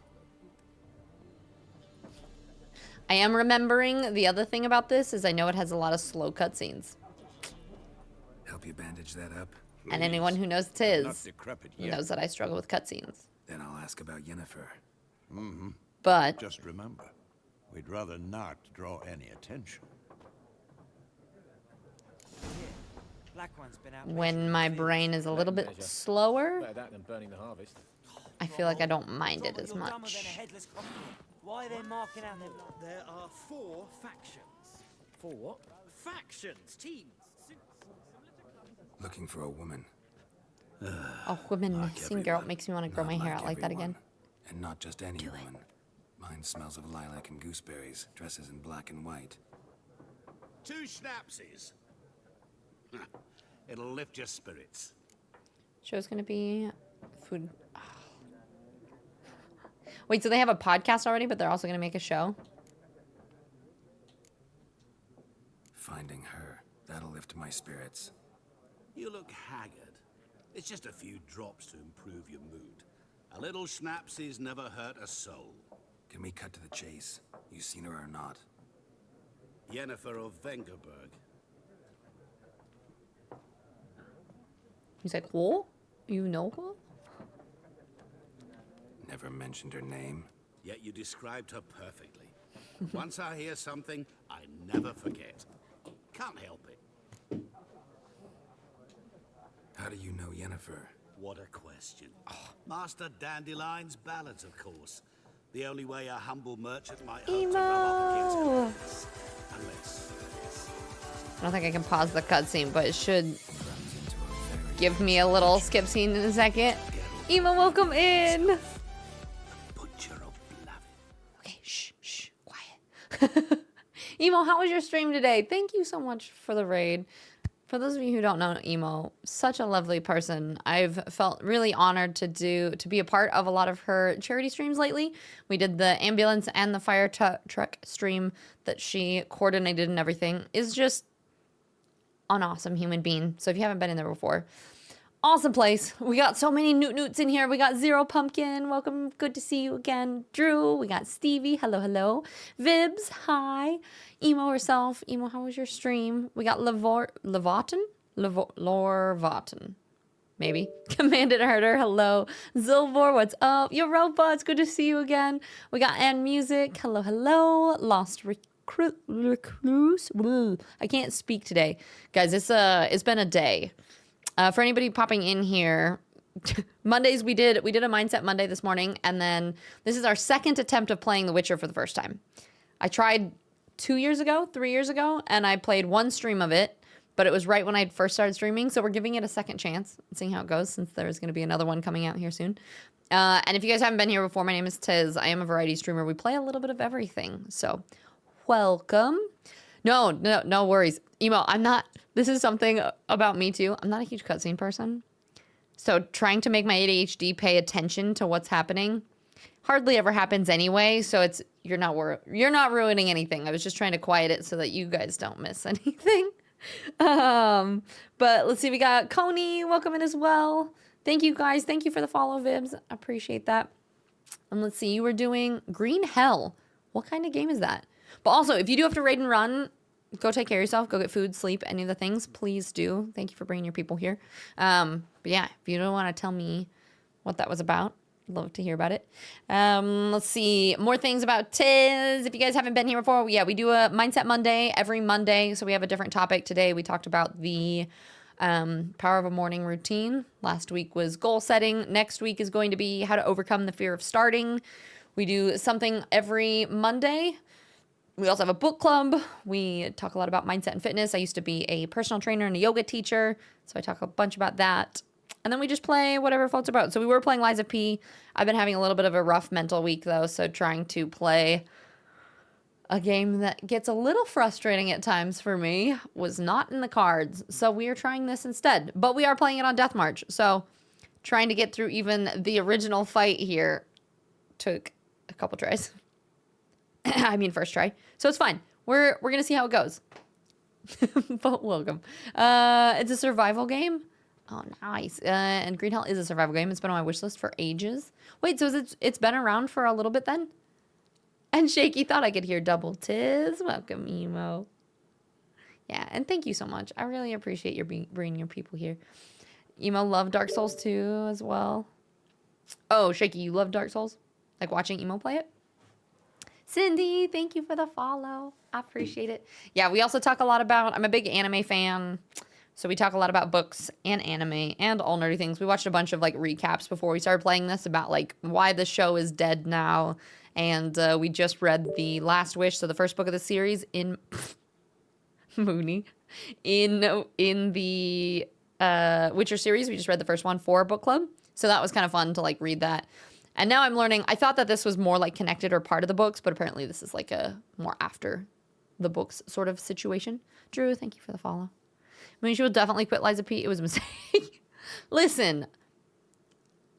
A: I am remembering the other thing about this is I know it has a lot of slow cutscenes.
K: Help you bandage that up?
A: And anyone who knows
L: Not
A: Tiz
L: decrepit yet.
A: knows that I struggle with cutscenes.
K: Then I'll ask about Yennefer.
L: Mm-hmm.
A: But
L: Just remember, we'd rather not draw any attention.
O: Black one's been out
A: when my brain is a little bit slower,
O: Better that than burning the harvest.
A: I feel like I don't mind it as much.
O: Why are they marking out their blood?
F: There are 4 factions.
O: 4 what?
F: Factions, teams.
K: Looking for a woman.
A: Oh, women, seeing Geralt makes me want to grow my hair out like that again.
K: And not just any woman. Mine smells of lilac and gooseberries, dresses in black and white.
M: 2 schnapsies. It'll lift your spirits.
A: Show's gonna be food. Oh. Wait, so they have a podcast already, but they're also gonna make a show?
K: Finding her. That'll lift my spirits.
M: You look haggard. It's just a few drops to improve your mood. A little schnapsies never hurt a soul.
K: Can we cut to the chase? You seen her or not?
M: Yennefer of Vengerberg.
A: He's like, what? You know her?
K: Never mentioned her name.
M: Yet you described her perfectly. Once I hear something, I never forget. Can't help it.
K: How do you know Yennefer?
M: What a question. Master Dandelion's ballads, of course. The only way a humble merchant might hope to rub up against her. Unless...
A: I don't think I can pause the cutscene, but it should give me a little skip scene in a second. Ema, welcome in. Okay, shh, quiet. Emo, how was your stream today? Thank you so much for the raid. For those of you who don't know Emo, such a lovely person. I've felt really honored to be a part of a lot of her charity streams lately. We did the ambulance and the fire truck stream that she coordinated and everything. Is just, an awesome human being. So if you haven't been in there before, awesome place. We got so many newts in here. We got Zero Pumpkin. Welcome. Good to see you again. Drew. We got Stevie. Hello, hello. Vibs. Hi. Emo herself. Emo, how was your stream? We got Lorvaten? Maybe. Commanded Herder. Hello. Zilvor, what's up? Yo, robots. Good to see you again. We got Ann Music. Hello, hello. Lost Recluse. Woo. I can't speak today. Guys, it's been a day. For anybody popping in here, Mondays we did a Mindset Monday this morning, and then this is our second attempt of playing The Witcher for the first time. I tried 3 years ago, and I played one stream of it, but it was right when I first started streaming, so we're giving it a second chance and seeing how it goes, since there's going to be another one coming out here soon. And if you guys haven't been here before, my name is Tiz. I am a variety streamer. We play a little bit of everything, so welcome. No worries. Emo, this is something about me too. I'm not a huge cutscene person. So trying to make my ADHD pay attention to what's happening hardly ever happens anyway. So you're not ruining anything. I was just trying to quiet it so that you guys don't miss anything. But let's see. We got Coney. Welcome in as well. Thank you guys. Thank you for the follow, Vibs. I appreciate that. And let's see. You were doing Green Hell. What kind of game is that? But also, if you do have to raid and run, go take care of yourself. Go get food, sleep, any of the things. Please do. Thank you for bringing your people here. But yeah, if you don't want to tell me what that was about, I'd love to hear about it. Let's see. More things about Tiz. If you guys haven't been here before, we do a Mindset Monday every Monday. So we have a different topic. Today we talked about the power of a morning routine. Last week was goal setting. Next week is going to be how to overcome the fear of starting. We do something every Monday. We also have a book club. We talk a lot about mindset and fitness. I used to be a personal trainer and a yoga teacher, so I talk a bunch about that. And then we just play whatever floats about. So we were playing Lies of P. I've been having a little bit of a rough mental week, though, so trying to play a game that gets a little frustrating at times for me was not in the cards. So we are trying this instead. But we are playing it on Death March, so trying to get through even the original fight here took a couple tries. I mean, first try. So it's fine. We're going to see how it goes. But welcome. It's a survival game. Oh, nice. And Green Hell is a survival game. It's been on my wish list for ages. Wait, so it's been around for a little bit then? And Shaky thought I could hear double Tiz. Welcome, Emo. Yeah, and thank you so much. I really appreciate your bringing your people here. Emo loved Dark Souls 2 as well. Oh, Shaky, you love Dark Souls? Like watching Emo play it? Cindy, thank you for the follow. I appreciate it. Yeah, we also talk a lot about, I'm a big anime fan, so we talk a lot about books and anime and all nerdy things. We watched a bunch of like recaps before we started playing this about like why the show is dead now, and we just read The Last Wish, so the first book of the series in Mooney, in the Witcher series. We just read the first one for book club, so that was kind of fun to like read that. And now I'm learning, I thought that this was more like connected or part of the books, but apparently this is like a more after the books sort of situation. Drew, thank you for the follow. I mean, she will definitely quit Liza P. It was a mistake. Listen,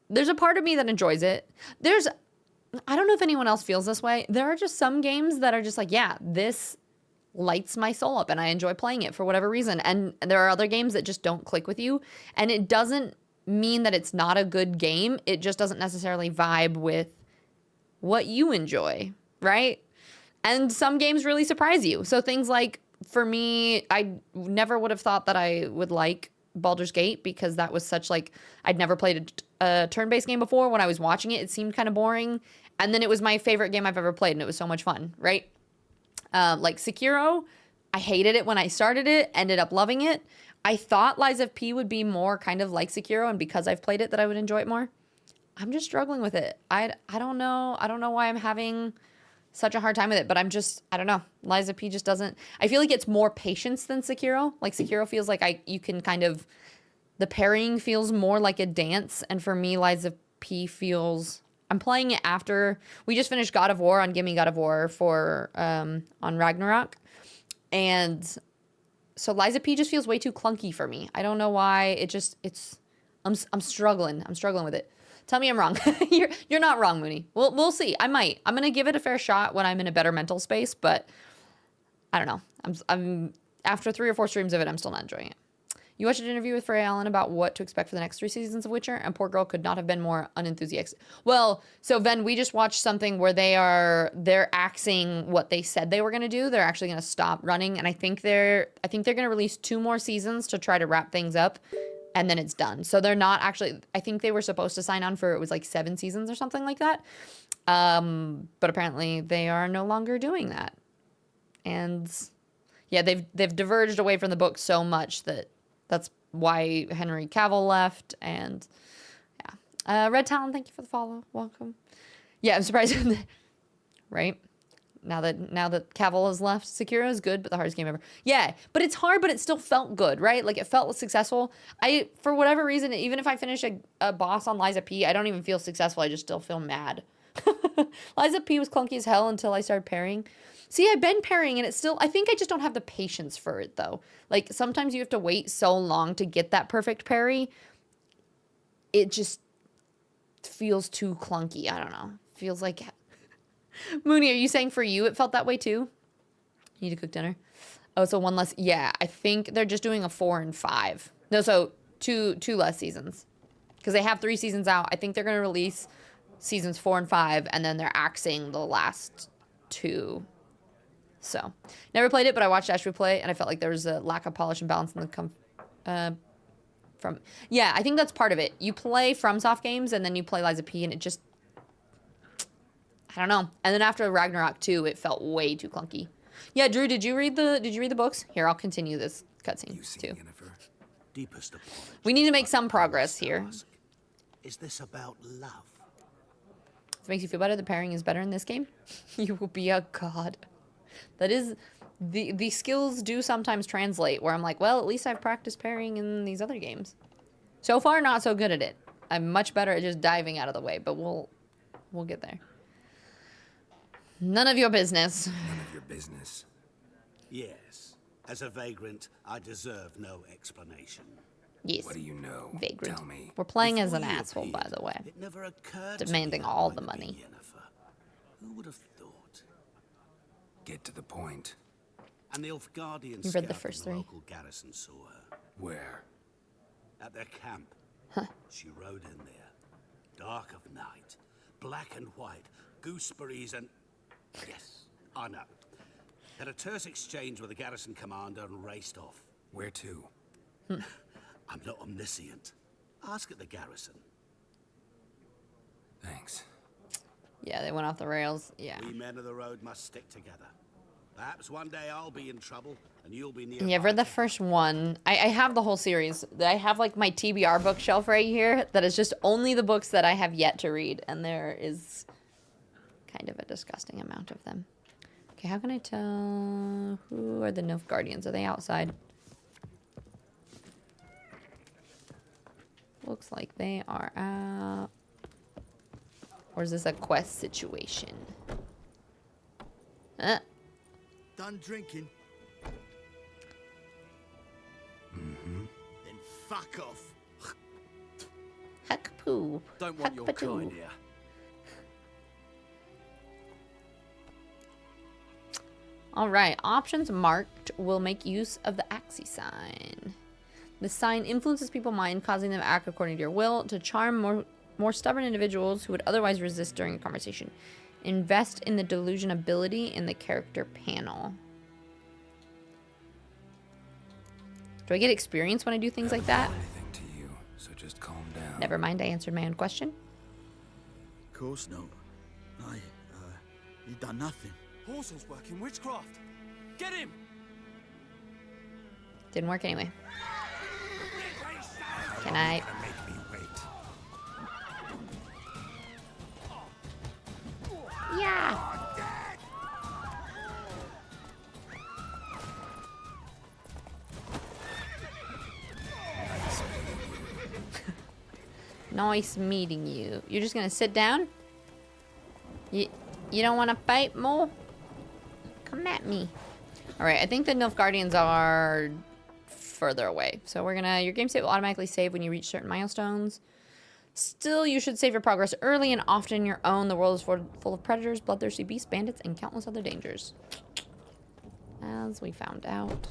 A: there's a part of me that enjoys it. I don't know if anyone else feels this way. There are just some games that are just like, yeah, this lights my soul up and I enjoy playing it for whatever reason. And there are other games that just don't click with you. And it doesn't mean that it's not a good game. It just doesn't necessarily vibe with what you enjoy, right? And some games really surprise you. So things like, for me, I never would have thought that I would like Baldur's Gate, because that was such like, I'd never played a turn-based game before. When I was watching it, it seemed kind of boring. And then it was my favorite game I've ever played, and it was so much fun, right? Like Sekiro, I hated it when I started it, ended up loving it. I thought Lies of P would be more kind of like Sekiro, and because I've played it that I would enjoy it more. I'm just struggling with it. I don't know. I don't know why I'm having such a hard time with it, but I don't know. Lies of P just doesn't, I feel like it's more patience than Sekiro. Like Sekiro feels like you can kind of, the parrying feels more like a dance, and for me, Lies of P feels, I'm playing it after, we just finished God of War on Gimme God of War for, on Ragnarok, and so Lies of P just feels way too clunky for me. I don't know why. I'm struggling. I'm struggling with it. Tell me I'm wrong. You're not wrong, Mooney. We'll see. I'm going to give it a fair shot when I'm in a better mental space, but I don't know. After 3 or 4 streams of it, I'm still not enjoying it. You watched an interview with Frey Allen about what to expect for the next 3 seasons of Witcher, and poor girl could not have been more unenthusiastic. Well, so Ven, we just watched something where they're axing what they said they were gonna do. They're actually gonna stop running, and I think they're gonna release 2 more seasons to try to wrap things up, and then it's done. So they're not actually. I think they were supposed to sign on for it was like 7 seasons or something like that, but apparently they are no longer doing that, and yeah, they've diverged away from the book so much that's why Henry Cavill left, and yeah. Red Talon, thank you for the follow. Welcome. Yeah, I'm surprised. Right? Now that Cavill has left, Sekiro is good, but the hardest game ever. Yeah, but it's hard, but it still felt good, right? Like, it felt successful. For whatever reason, even if I finish a boss on Liza P, I don't even feel successful. I just still feel mad. Liza P was clunky as hell until I started parrying. See, I've been parrying and it's still, I think I just don't have the patience for it though. Like sometimes you have to wait so long to get that perfect parry. It just feels too clunky. I don't know. Feels like, Mooney, are you saying for you it felt that way too? You need to cook dinner. Oh, so 1 less. Yeah, I think they're just doing a 4 and 5. No, so two less seasons. Because they have 3 seasons out. I think they're going to release seasons 4 and 5, and then they're axing the last 2. So, never played it, but I watched Ashby play, and I felt like there was a lack of polish and balance in the yeah, I think that's part of it. You play FromSoft games, and then you play Liza P, and it just, I don't know. And then after Ragnarok 2, it felt way too clunky. Yeah, Drew, did you read the books? Here, I'll continue this cutscene too.
M: Deepest apology.
A: We need to make some progress here.
M: Is this about love?
A: If it makes you feel better, the pairing is better in this game. You will be a god. That is, the skills do sometimes translate where I'm like, well, at least I've practiced pairing in these other games. So far, not so good at it. I'm much better at just diving out of the way, but we'll get there. None of your business.
K: None of your business.
M: Yes. As a vagrant, I deserve no explanation.
A: Yes.
K: What do you know?
A: Vagrant.
K: Tell me.
A: We're playing as
M: Before
A: an
M: you
A: asshole,
M: appeared,
A: by the way.
M: It never occurred
A: Demanding
M: to me
A: all
M: I
A: the
M: might be
A: money.
M: Yennefer. Who would have thought?
K: Get to the point.
M: And the Nilfgaardian
A: You read the
M: scout
A: first
M: in the
A: 3.
M: local garrison saw her.
K: Where?
M: At their camp. She rode in there. Dark of night. Black and white. Gooseberries and... Yes, I know. Had a terse exchange with the garrison commander and raced off.
K: Where to?
M: I'm not omniscient. Ask at the garrison.
K: Thanks.
A: Yeah, they went off the rails. Yeah.
M: We men of the road must stick together. Perhaps one day I'll be in trouble and you'll be near.
A: Yeah, I've read the first one. I have the whole series. I have like my TBR bookshelf right here that is just only the books that I have yet to read, and there is kind of a disgusting amount of them. Okay, how can I tell who are the Nilfgaardians? Are they outside? Looks like they are out. Or is this a quest situation?
F: Done drinking?
K: Mm-hmm.
F: Then fuck off.
A: Heck poo.
F: Don't want your kind here.
A: All right, options marked will make use of the Axie sign. The sign influences people's mind, causing them to act according to your will to charm more stubborn individuals who would otherwise resist during a conversation. Invest in the delusion ability in the character panel. Do I get experience when I do things like that?
K: Anything to you, so just calm down.
A: Never mind, I answered my own question.
F: Of course not. You done nothing.
O: Horsel's working witchcraft. Get him!
A: Didn't work anyway. Can I? Yeah. Nice meeting you. You're just gonna sit down? You don't want to fight more? Come at me. All right, I think the Nilfgaardians are further away. So we're gonna, your game state will automatically save when you reach certain milestones. Still, you should save your progress early and often your own. The world is full of predators, bloodthirsty beasts, bandits, and countless other dangers. As we found out.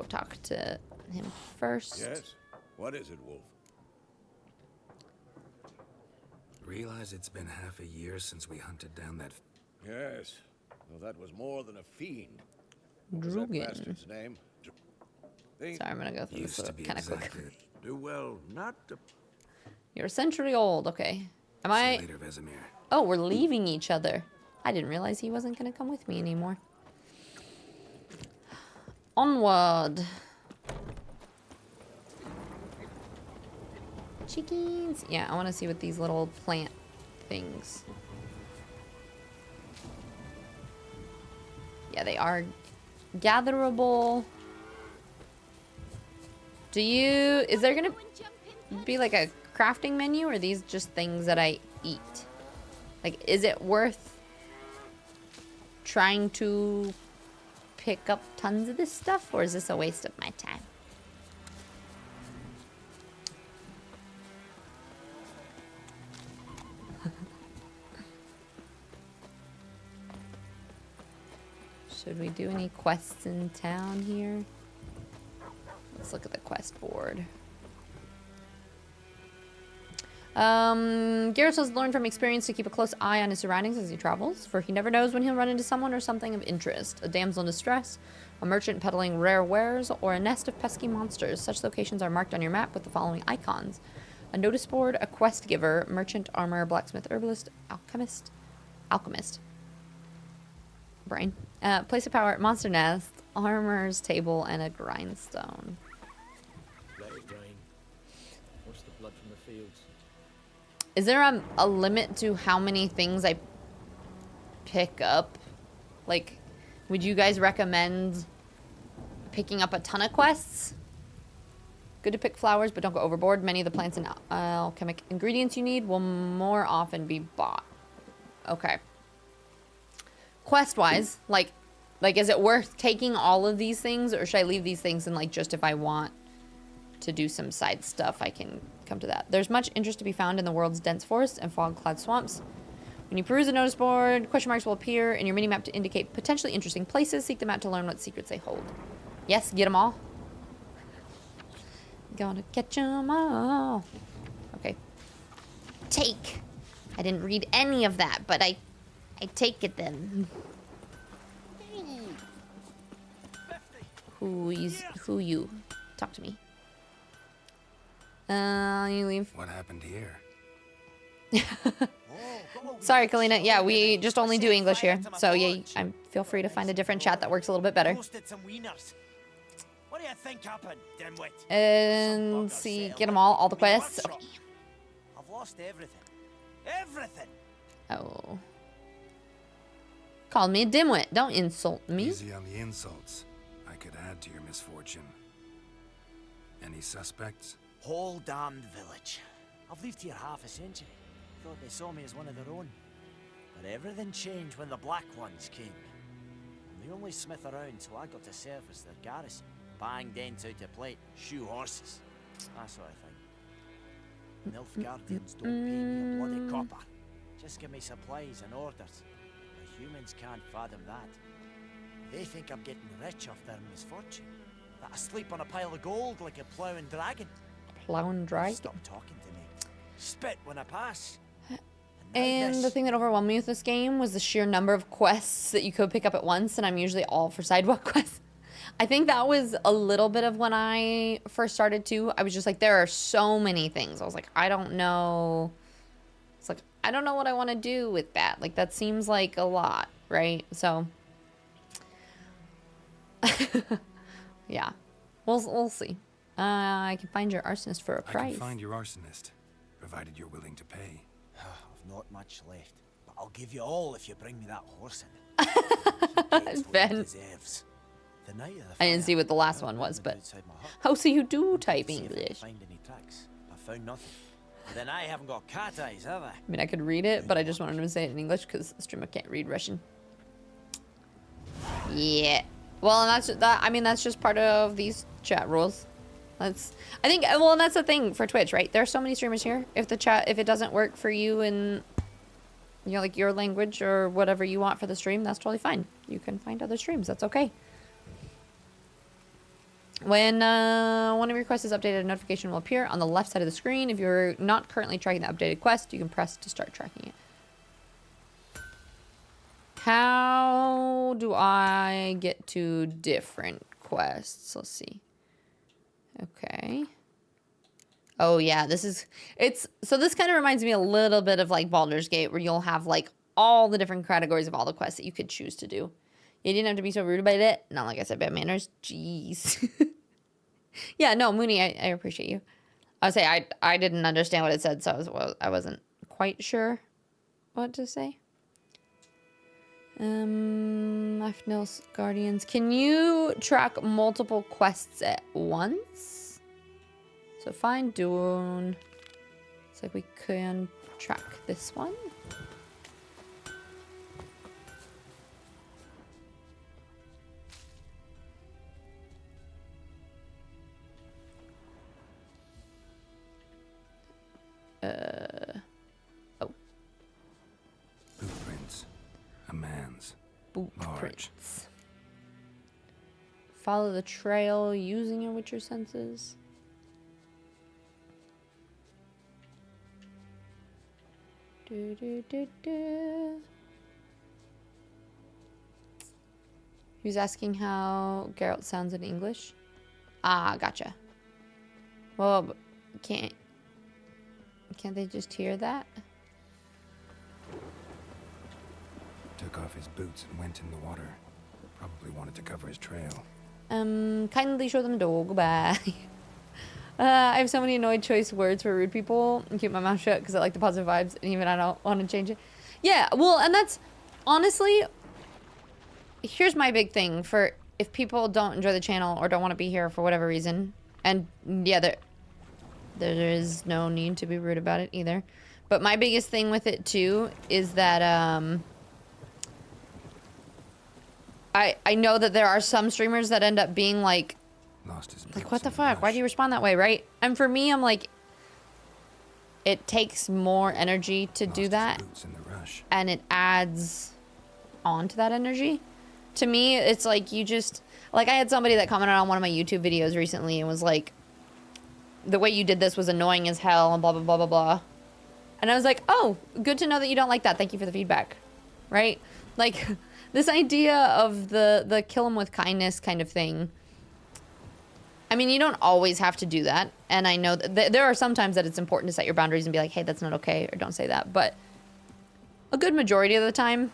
A: go talk to him first.
L: Yes? What is it, Wolf?
K: Realize it's been half a year since we hunted down that...
L: Yes. Well, that was more than a fiend. What was that
A: Drugan.
L: bastard's name?
A: Sorry, I'm gonna go through this kind of quick.
L: Do well not to...
A: You're a century old. Okay. Am I...
K: Later, Vesemir.
A: Oh, we're leaving each other. I didn't realize he wasn't gonna come with me anymore. Onward. Chickens. Yeah, I want to see what these little plant things. Yeah, they are gatherable. Do you... Is there gonna be like a crafting menu, or are these just things that I eat? Like, is it worth trying to pick up tons of this stuff, or is this a waste of my time? Should we do any quests in town here? Let's look at the quest board. Garrett has learned from experience to keep a close eye on his surroundings as he travels, for he never knows when he'll run into someone or something of interest. A damsel in distress, a merchant peddling rare wares, or a nest of pesky monsters. Such locations are marked on your map with the following icons: a notice board, a quest giver, merchant, armor, blacksmith, herbalist, alchemist. Brain. Place of power, monster nest, armor's table, and a grindstone.
P: Let it rain. What's the blood from the fields?
A: Is there a limit to how many things I pick up? Like, would you guys recommend picking up a ton of quests? Good to pick flowers, but don't go overboard. Many of the plants and alchemic ingredients you need will more often be bought. Okay. Quest-wise, like, is it worth taking all of these things, or should I leave these things and, like, just if I want to do some side stuff, I can come to that. There's much interest to be found in the world's dense forests and fog-clad swamps. When you peruse a notice board, question marks will appear in your mini-map to indicate potentially interesting places. Seek them out to learn what secrets they hold. Yes, get them all. Gonna catch them all. Okay. Take. I didn't read any of that, but I take it then. Who you? Talk to me. You leave.
K: What happened here?
A: Sorry, Kalina. Yeah, we just only do English here. So yeah, feel free to find a different chat that works a little bit better.
F: What do you think happened, dimwit?
A: And see, get them all the quests. Okay.
F: I've lost everything. Everything.
A: Oh. Call me a dimwit. Don't insult me.
K: Easy on the insults. I could add to your misfortune. Any suspects?
F: Whole damned village. I've lived here half a century. Thought they saw me as one of their own. But everything changed when the Black Ones came. I'm the only smith around, so I got to serve as their garrison. Bang dents out to plate, shoe horses. That sort of thing. Nilfgaardians don't pay me a bloody copper. Just give me supplies and orders. The humans can't fathom that. They think I'm getting rich off their misfortune. That I sleep on a pile of gold like a ploughing dragon.
A: Plowing dragon?
F: Stop talking to me. Spit when I pass.
A: And the thing that overwhelmed me with this game was the sheer number of quests that you could pick up at once, and I'm usually all for sidewalk quests. I think that was a little bit of when I first started too. I was just like, there are so many things. I was like, I don't know. It's like, I don't know what I want to do with that. Like, that seems like a lot, right? So, yeah, we'll see. I can find your arsonist for a price.
K: I can find your arsonist, provided you're willing to pay.
F: I've not much left, but I'll give you all if you bring me that horse in.
A: Ben.
F: The night of the
A: I didn't see what the last one was, but how so you do type English?
F: Find any tracks? I found nothing. But then I haven't got cat eyes, have I?
A: I mean, I could read it, but I just wanted to say it in English because the streamer can't read Russian. Yeah. Well, and that's just part of these chat rules. I think, well, and that's the thing for Twitch, right? There are so many streamers here. If it doesn't work for you in, like your language or whatever you want for the stream, that's totally fine. You can find other streams. That's okay. When one of your quests is updated, a notification will appear on the left side of the screen. If you're not currently tracking the updated quest, you can press to start tracking it. How do I get to different quests? Let's see. Okay. Oh yeah, so this kind of reminds me a little bit of like Baldur's Gate, where you'll have like all the different categories of all the quests that you could choose to do. You didn't have to be so rude about it. Not like I said, bad manners. Jeez. Yeah, no, Mooney, I appreciate you. I would say I didn't understand what it said, so I wasn't quite sure what to say. Nil's Guardians. Can you track multiple quests at once? So find Dune. Looks like we can track this one. Oh.
K: Footprints. A man's.
A: Footprints. Follow the trail using your Witcher senses. Do, do, do, do. He was asking how Geralt sounds in English. Ah, gotcha. Well, can't they just hear that?
K: Took off his boots and went in the water. Probably wanted to cover his trail.
A: Kindly show them dog. Goodbye. I have so many annoyed choice words for rude people and keep my mouth shut because I like the positive vibes, and even I don't want to change it. Yeah, well, and that's honestly, here's my big thing for if people don't enjoy the channel or don't want to be here for whatever reason, and yeah, there is no need to be rude about it either. But my biggest thing with it too is that I know that there are some streamers that end up being like, what the fuck? Why do you respond that way, right? And for me, I'm like, it takes more energy to do that, and it adds on to that energy. To me, it's like you just, like I had somebody that commented on one of my YouTube videos recently and was like, the way you did this was annoying as hell and blah, blah, blah, blah, blah. And I was like, oh, good to know that you don't like that. Thank you for the feedback, right? Like, this idea of the kill them with kindness kind of thing. I mean, you don't always have to do that. And I know that there are some times that it's important to set your boundaries and be like, hey, that's not okay, or don't say that. But a good majority of the time,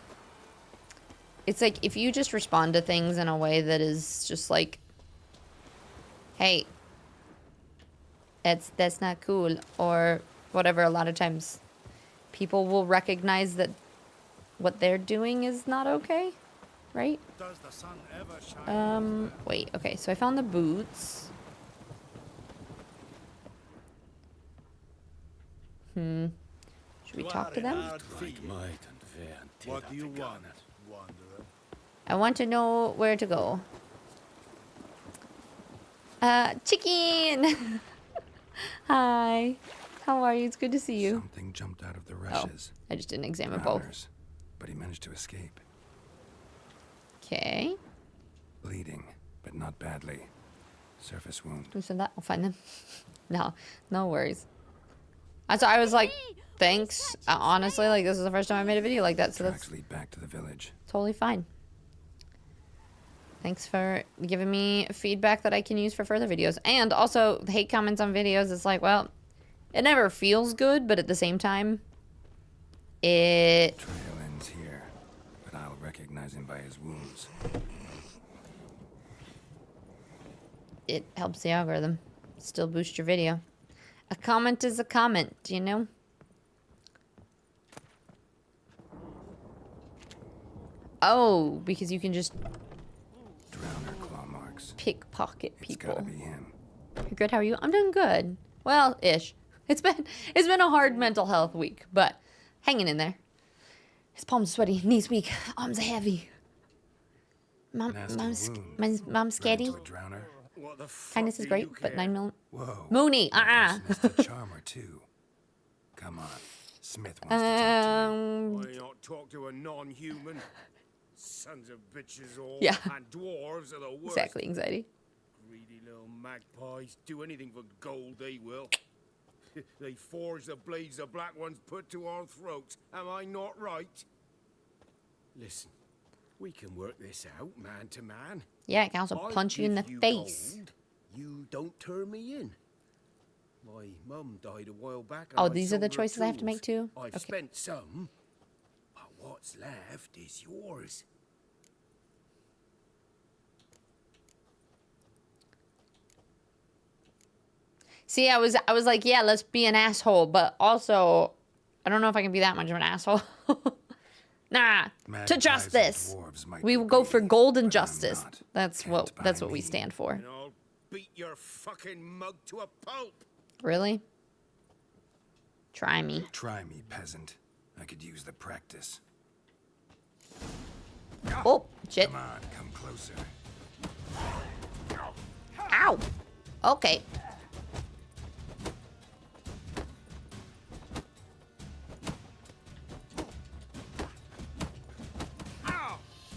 A: it's like, if you just respond to things in a way that is just like, hey, that's not cool, or whatever, a lot of times people will recognize that what they're doing is not okay, right?
F: Does the sun ever shine?
A: Wait, okay, so I found the boots. Should we talk to them?
F: What do you want, wanderer?
A: I want to know where to go. Chicken! Hi. How are you? It's good to see you.
K: Something jumped out of the rushes.
A: I just didn't examine both.
K: But he managed to escape.
A: Okay.
K: Bleeding, but not badly. Surface wound.
A: Who said that? I'll find them. No worries. So I was like, thanks. Honestly, like, this is the first time I made a video like that, so that's
K: lead back to the village.
A: Totally fine. Thanks for giving me feedback that I can use for further videos. And also, the hate comments on videos, it's like, well, it never feels good, but at the same time, it...
K: Trail ends here, but I'll recognize him by his wounds.
A: It helps the algorithm. Still boost your video. A comment is a comment, you know? Oh, because you can just...
K: Drowner claw marks.
A: Pickpocket people.
K: It's gotta be him.
A: You're good, how are you? I'm doing good. Well, ish. It's been a hard mental health week, but hanging in there. His palms sweaty, knees weak, arms are heavy. Mom's scary. Kindness is great, but 9 million.
K: Whoa.
A: Mooney,
K: The charmer too. Come on, Smith wants to talk to you.
F: Why not talk to a non-human? Sons of bitches all.
A: Yeah.
F: And dwarves are the worst.
A: Exactly, anxiety.
F: Greedy little
Q: magpies. Do anything for gold, they will. They forge the blades the black ones put to our throats. Am I not right? Listen, we can work this out, man to man.
A: Yeah, I can also
Q: I'll
A: punch you in the
Q: give
A: face.
Q: gold, you don't turn me in. My mum died a while back.
A: Oh,
Q: and I
A: these are the
Q: sold her
A: choices I have to make
Q: tools.
A: too?
Q: I've
A: Okay.
Q: spent some, but what's left is yours.
A: See, I was like, yeah, let's be an asshole, but also, I don't know if I can be that much of an asshole. Nah, to
K: Magpies and
A: justice.
K: dwarves might
A: We
K: be
A: will go for
K: greedy,
A: gold and
K: but I'm
A: justice.
K: not.
A: That's what we stand for.
Q: And I'll beat your fucking mug to a pulp.
A: Really? Try me.
K: Try me, peasant. I could use the practice.
A: Oh, shit.
K: Come on, come closer.
A: Ow. Okay.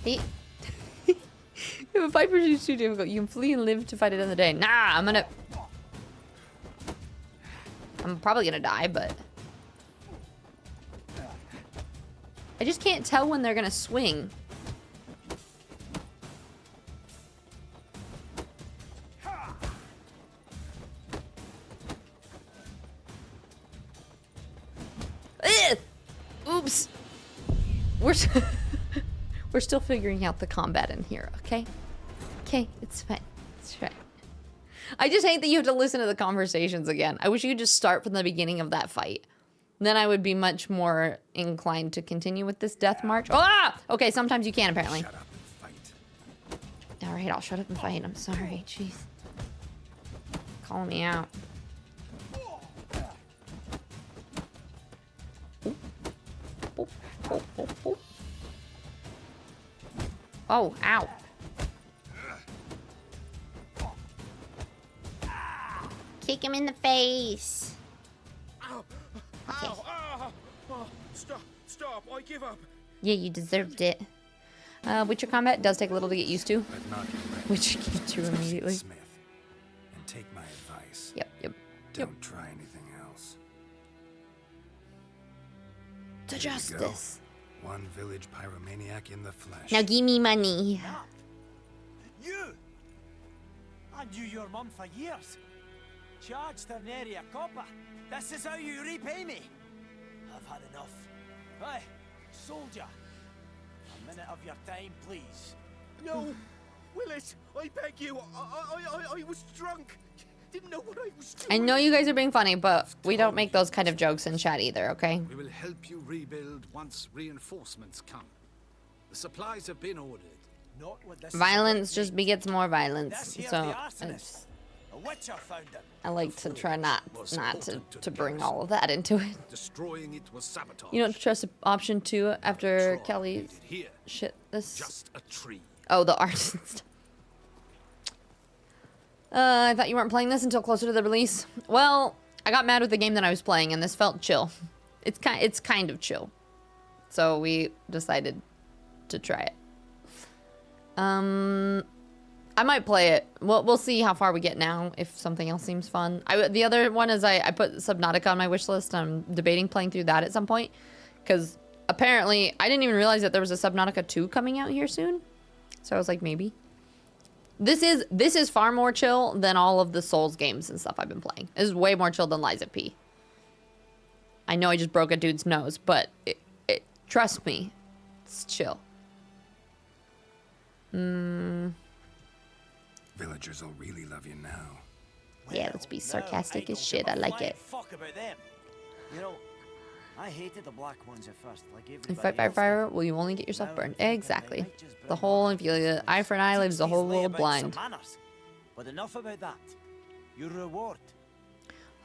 A: He if a fight pursues too difficult, you can flee and live to fight another day. Nah, I'm probably gonna die, but I just can't tell when they're gonna swing. Ugh! Oops. We're still figuring out the combat in here, okay? Okay, it's fine. It's fine. I just hate that you have to listen to the conversations again. I wish you could just start from the beginning of that fight. Then I would be much more inclined to continue with this death march. Ah! Okay, sometimes you can, apparently.
K: Shut up and fight.
A: All right, I'll shut up and fight. I'm sorry. Jeez. Call me out. Oh, oh, oh, oh. Oh, ow. Kick him in the face.
Q: Ow!
A: Okay.
Q: Ow! Ow! Oh, stop! Stop! I give up.
A: Yeah, you deserved it. Witcher combat does take a little to get used to,
K: But not your ready.
A: which you get to immediately.
K: Smith. And take my advice.
A: Yep.
K: Don't try anything else.
A: To
K: Here we go.
A: justice.
K: One village pyromaniac in the flesh.
A: Now give me money.
F: You! I knew your mum for years. Charged her nary a copper. This is how you repay me. I've had enough. Hey, soldier. A minute of your time, please.
Q: No, Willis, I beg you. I was drunk. Didn't know what I was doing.
A: I know you guys are being funny, but we don't make those kind of jokes in chat either, okay?
M: We will help you rebuild once reinforcements come. The supplies have been ordered.
F: Not with this.
A: Violence just begets more violence.
F: This here's
A: So
F: the arsonist. A witcher found him.
A: I like to try not to bring all of that into it.
M: Destroying it was sabotage.
A: You don't trust option 2 after Kelly
M: Here,
A: shit this.
M: just a tree.
A: Oh, the art and stuff. I thought you weren't playing this until closer to the release. Well, I got mad with the game that I was playing, and this felt chill. It's kind of chill. So we decided to try it. I might play it. We'll see how far we get now, if something else seems fun. The other one is I put Subnautica on my wish list. I'm debating playing through that at some point. Because apparently, I didn't even realize that there was a Subnautica 2 coming out here soon. So I was like, maybe. This is far more chill than all of the Souls games and stuff I've been playing. This is way more chill than Lies of P. I know I just broke a dude's nose, but trust me, it's chill.
K: Villagers will really love you now.
A: Yeah, let's be sarcastic as shit. I like it.
F: Fuck about them. You know, I hated the black ones at first, like
A: In
F: everybody
A: Fight by
F: else
A: Fire,
F: did.
A: will you only get yourself
F: Now
A: burned?
F: I'm thinking
A: Exactly.
F: they might just
A: The
F: burn
A: whole,
F: my
A: if you eye for an eye, leaves the whole
F: Teach these
A: world
F: lay about some
A: blind.
F: manners. But enough about that. Your reward.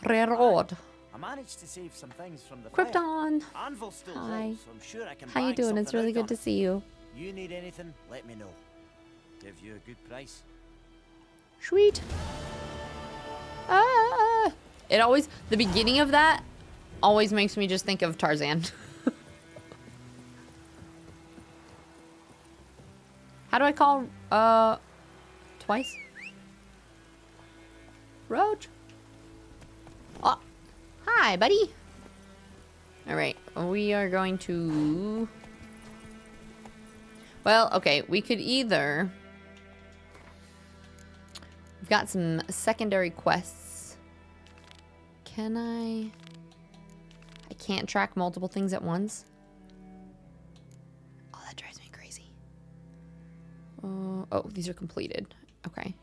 A: Reward.
F: I managed to save some things from the
A: Krypton.
F: fire. Anvil's still
A: Hi.
F: low, so I'm sure I can
A: How you
F: bang
A: doing? It's
F: something
A: really
F: out
A: good
F: on
A: to
F: it.
A: see you.
F: You need anything, let me know. Give you a good price.
A: Sweet. Ah! It always, the beginning of that always makes me just think of Tarzan. How do I call, twice? Roach. Oh, hi, buddy. All right, we are going to... Well, okay, we could either... We've got some secondary quests. Can I can't track multiple things at once. Oh, that drives me crazy. Oh, these are completed. Okay.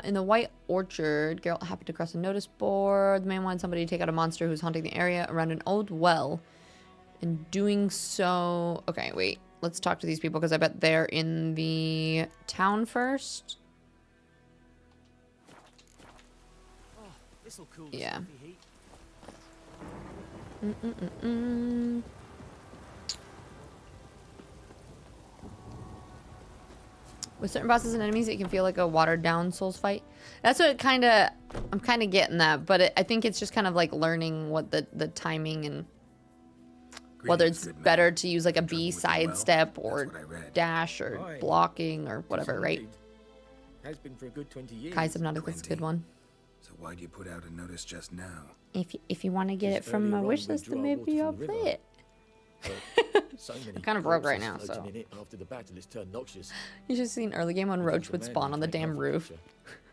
A: In the White Orchard, Geralt happened to cross a notice board. The man wanted somebody to take out a monster who's haunting the area around an old well. In doing so... Okay, wait. Let's talk to these people because I bet they're in the town first.
P: Oh, this'll cool the
A: Yeah.
P: stuffy heat.
A: With certain bosses and enemies, it can feel like a watered-down Souls fight. That's what I'm kind of getting that, but I think it's just kind of like learning what the timing and whether it's better to use like a B sidestep or dash or blocking or whatever, right?
P: Has been for a good 20 years.
A: Kai Subnautica is a good one.
K: So why'd you put out a notice just now?
A: If you want to get it from my wish list, then maybe I'll play it. I'm kind of broke right now, so.
P: After the battle, it's turned noxious.
A: You should see an early game when Roach would spawn on the damn roof.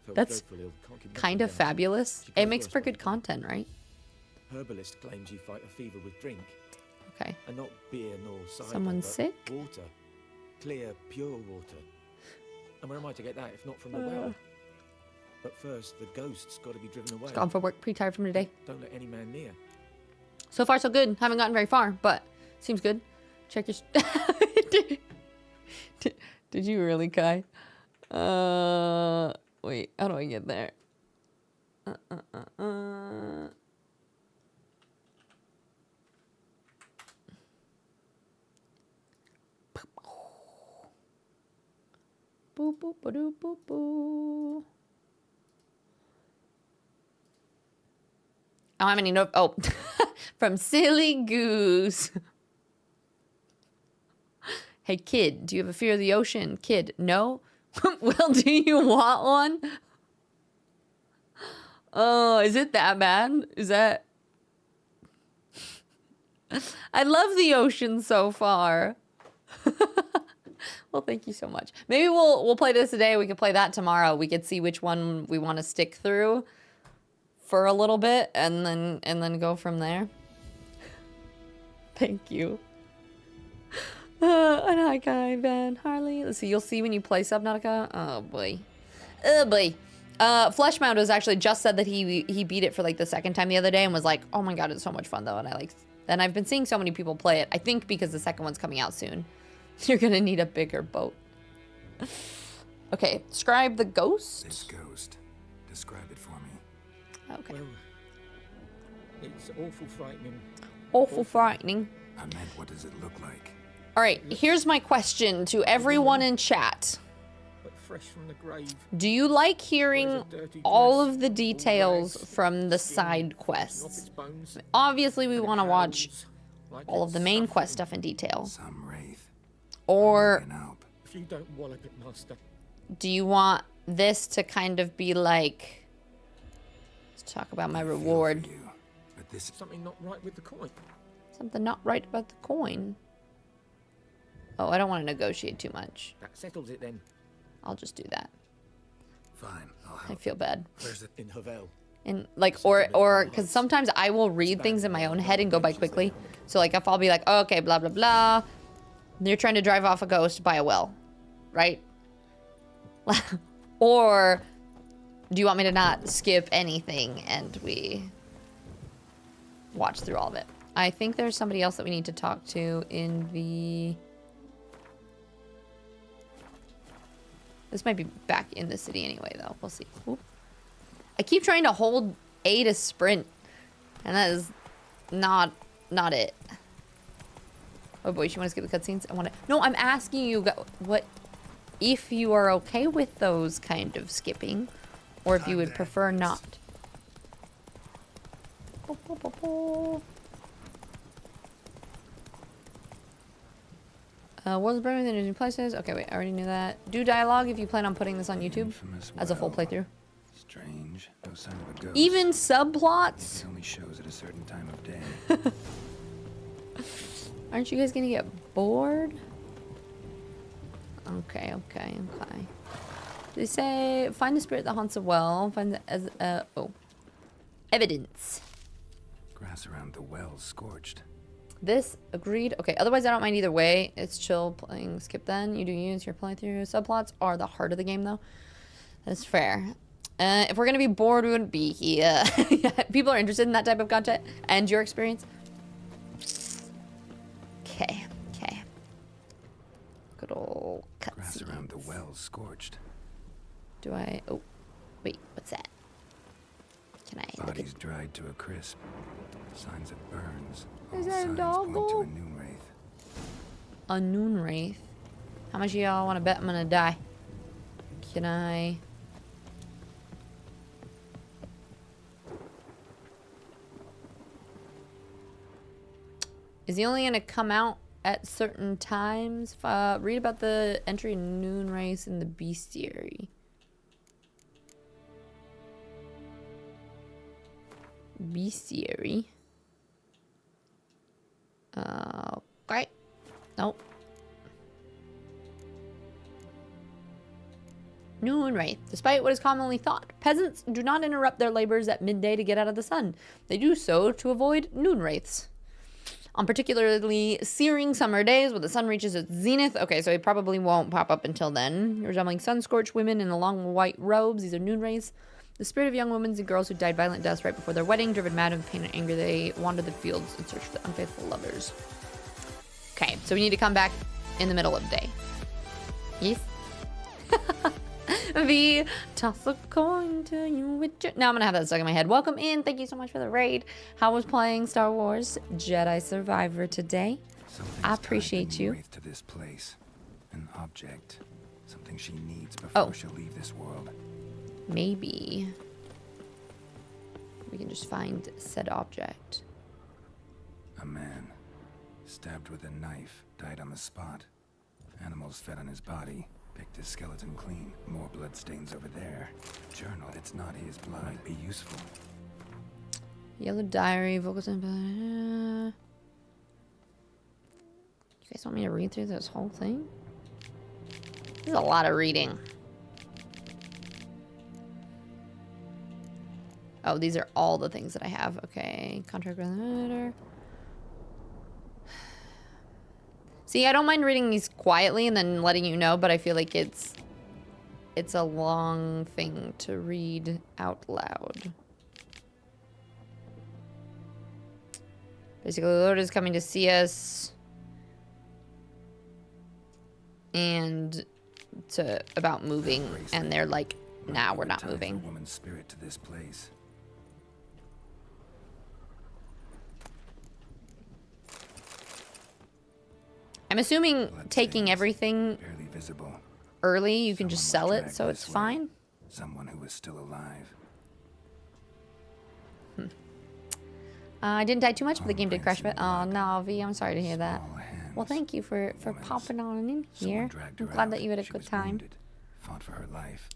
A: That's kind of fabulous. It makes for good content, right?
P: Herbalist claims you fight a fever with drink.
A: Okay.
P: And not beer nor cider.
A: Someone's
P: but
A: sick?
P: Water. Clear, pure water. And where am I to get that if not from the well? But first, the ghost's got to be driven away.
A: Just gone for work, pretty tired from today.
P: Don't let any man near.
A: So far, so good. Haven't gotten very far, but seems good. Check your... Did you really, Kai? Wait, how do I get there? Boop, boop, ba-doop, boop, boo. I don't have any note. Oh, from Silly Goose. Hey, kid, do you have a fear of the ocean? Kid, no? Well, do you want one? Oh, is it that bad? Is that... I love the ocean so far. Well, thank you so much. Maybe we'll play this today. We could play that tomorrow. We could see which one we want to stick through for a little bit and then go from there. Thank you. And hi, Kai, Ben, Harley. Let's see. You'll see when you play Subnautica. Oh boy. Oh boy. Fleshmount has actually just said that he beat it for like the second time the other day and was like, oh my god, it's so much fun though. And I've been seeing so many people play it. I think because the second one's coming out soon. You're gonna need a bigger boat. Okay, describe the ghost.
K: This ghost. Describe it for me.
A: Okay.
P: Well, it's awful frightening.
A: Awful frightening.
K: I meant, what does it look like?
A: All right, here's my question to everyone in chat.
P: But fresh from the grave.
A: Do you like hearing all of the details from the side quests? Obviously, we want to watch all of the main quest stuff in detail.
K: Some wraith.
A: Or
P: if you don't wallop it, master.
A: Do you want this to kind of be like, let's talk about my reward.
K: But this
P: something not right with the coin.
A: Something not right about the coin. Oh, I don't want to negotiate too much.
P: That settles it then.
A: I'll just do that.
K: Fine, I'll help.
A: I feel bad.
K: Where's it?
P: In Havel.
A: And like, or because sometimes I will read things in my own head and go by quickly. So like, if I'll be like, oh, okay, blah blah blah. You're trying to drive off a ghost by a well, right? Or do you want me to not skip anything and we watch through all of it? I think there's somebody else that we need to talk to in the... This might be back in the city anyway, though. We'll see. Oop. I keep trying to hold A to sprint, and that is not it. Oh boy, she wants to skip the cutscenes? I want to... No, I'm asking you what... If you are okay with those kind of skipping, or if you would prefer not. World's bringing in new places. Okay, wait, I already knew that. Do dialogue if you plan on putting this on YouTube as a full playthrough.
K: Strange. No sign of a ghost.
A: Even subplots?
K: It only shows at a certain time of day.
A: Aren't you guys gonna get bored? Okay. They say find the spirit that haunts a well. Find the evidence.
K: Grass around the well scorched.
A: This agreed. Okay, otherwise I don't mind either way. It's chill playing. Skip then. You do use your playthrough. Subplots are the heart of the game though. That's fair. If we're gonna be bored, we wouldn't be here. People are interested in that type of content and your experience. Okay. Good old cutscenes.
K: Grass around the well scorched.
A: Do I? Oh, wait. What's that? Can I?
K: Bodies dried to a crisp. Signs of burns.
A: Is
K: All
A: that a
K: signs
A: doggo?
K: point to a noon wraith.
A: A noon wraith. How much of y'all want to bet I'm gonna die? Can I? Is he only gonna come out at certain times? Read about the entry noon race in the bestiary. Bestiary. Okay. Nope. Noon wraith. Despite what is commonly thought, peasants do not interrupt their labors at midday to get out of the sun. They do so to avoid noon wraiths. On particularly searing summer days when the sun reaches its zenith. Okay, so it probably won't pop up until then. Resembling sun-scorched women in long white robes. These are noon wraiths. The spirit of young women and girls who died violent deaths right before their wedding. Driven mad with pain and anger, they wander the fields in search for the unfaithful lovers. Okay, so we need to come back in the middle of the day. Yes? V, toss a coin to you with your... Now I'm gonna have that stuck in my head. Welcome in. Thank you so much for the raid. How was playing Star Wars Jedi Survivor today? I appreciate you.
K: To this place. An object. Something she needs before she'll leave this world.
A: Maybe we can just find said object.
K: A man. Stabbed with a knife. Died on the spot. Animals fed on his body. Picked his skeleton clean. More bloodstains over there. Journal. It's not his blood. Might be useful.
A: Yellow diary. Vocals and... You guys want me to read through this whole thing? This is a lot of reading. Oh, these are all the things that I have. Okay. Contract with the editor. See, I don't mind reading these quietly and then letting you know, but I feel like it's a long thing to read out loud. Basically, the Lord is coming to see us and about moving, and they're like, nah, we're not moving.
K: Woman's spirit to this place.
A: I'm assuming taking everything early, you can just sell it, so it's fine.
K: Someone who is still alive.
A: I didn't die too much, but the game did crash a bit. Oh no, V, I'm sorry to hear that. Well, thank you for popping on in here. I'm glad that you had a good time.
K: Fought for her life.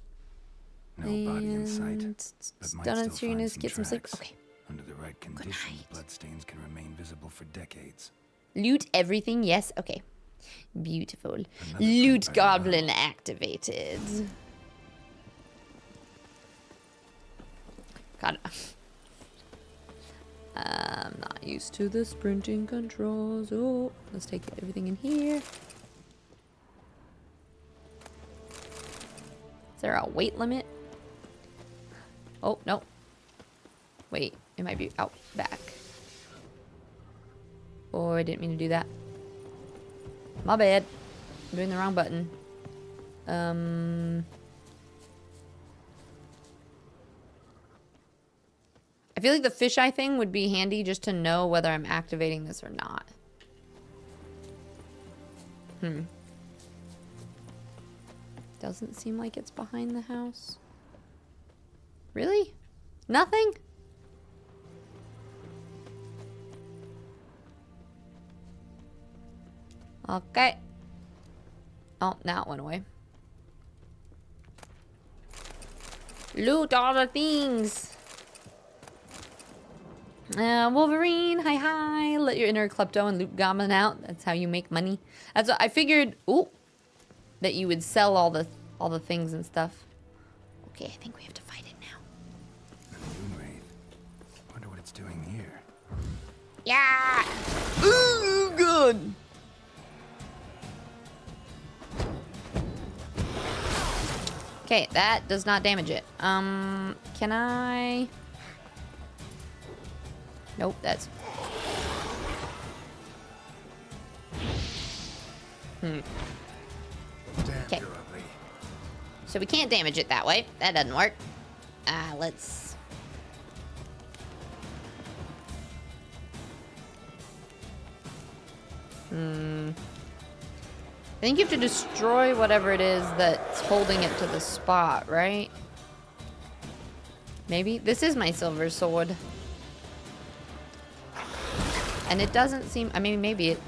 K: No body in sight. But might
A: Donut
K: still find some
A: get some sleep.
K: tracks.
A: Okay.
K: Under the right conditions, bloodstains can remain visible for decades.
A: Loot everything, yes, okay. Beautiful. Loot goblin activated. God. I'm not used to the sprinting controls. Oh, let's take everything in here. Is there a weight limit? Oh, no. Wait, it might be out back. Oh, I didn't mean to do that. My bad. I'm doing the wrong button. I feel like the fisheye thing would be handy just to know whether I'm activating this or not. Doesn't seem like it's behind the house. Really? Nothing? Okay. Oh, now it went away. Loot all the things. Wolverine, hi hi. Let your inner klepto and loot goblin out. That's how you make money. That's what I figured. Ooh, that you would sell all the things and stuff. Okay, I think we have to fight it now.
K: Moon Wraith. Wonder what it's doing here.
A: Yeah. Ooh, good. Okay, that does not damage it. Can I? Nope, that's... Okay. So we can't damage it that way. That doesn't work. Let's... I think you have to destroy whatever it is that's holding it to the spot, right? Maybe? This is my silver sword. And it doesn't seem... I mean, maybe it...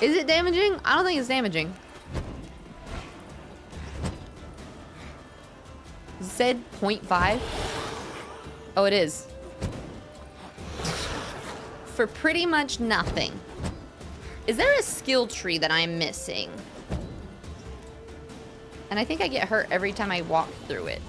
A: Is it damaging? I don't think it's damaging. It said 0.5. Oh, it is. For pretty much nothing. Is there a skill tree that I'm missing? And I think I get hurt every time I walk through it.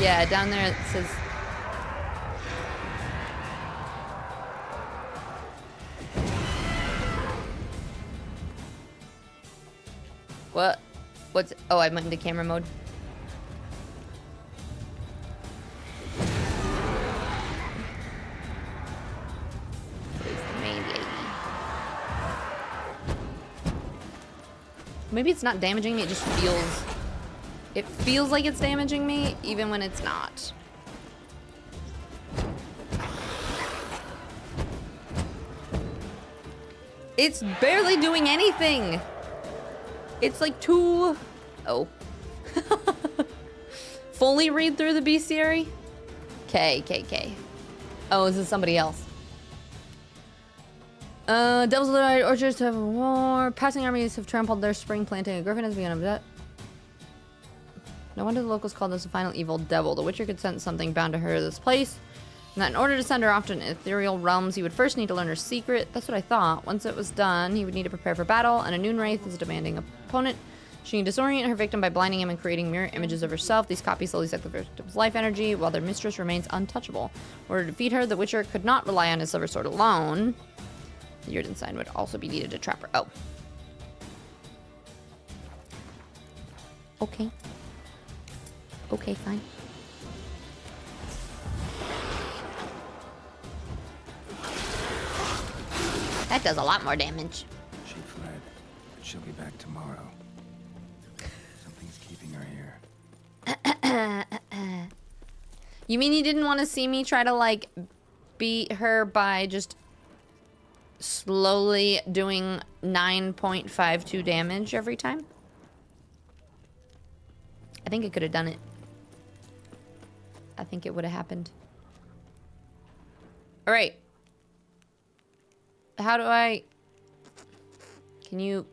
A: Yeah, down there it says... What? What's... Oh, I went into camera mode. Maybe it's not damaging me, it just feels... It feels like it's damaging me, even when it's not. It's barely doing anything! It's like too... Oh. Fully read through the bestiary? K. Oh, is this somebody else? Devils of the Night Orchards have a war. Passing armies have trampled their spring planting. A griffin has begun a bet. No wonder the locals called this a final evil devil. The Witcher could sense something bound to her this place. And that in order to send her off to an ethereal realms, he would first need to learn her secret. That's what I thought. Once it was done, he would need to prepare for battle, and a Noon Wraith is a demanding opponent. She can disorient her victim by blinding him and creating mirror images of herself. These copies slowly suck the victim's life energy, while their mistress remains untouchable. In order to defeat her, the Witcher could not rely on his silver sword alone. The Yrden sign would also be needed to trap her. Oh. Okay. Okay, fine. That does a lot more damage.
K: She fled, but she'll be back tomorrow. Something's keeping her here.
A: You mean you didn't want to see me try to, like, beat her by just slowly doing 9.52 damage every time? I think I could have done it. I think it would have happened. All right. How do I... Can you...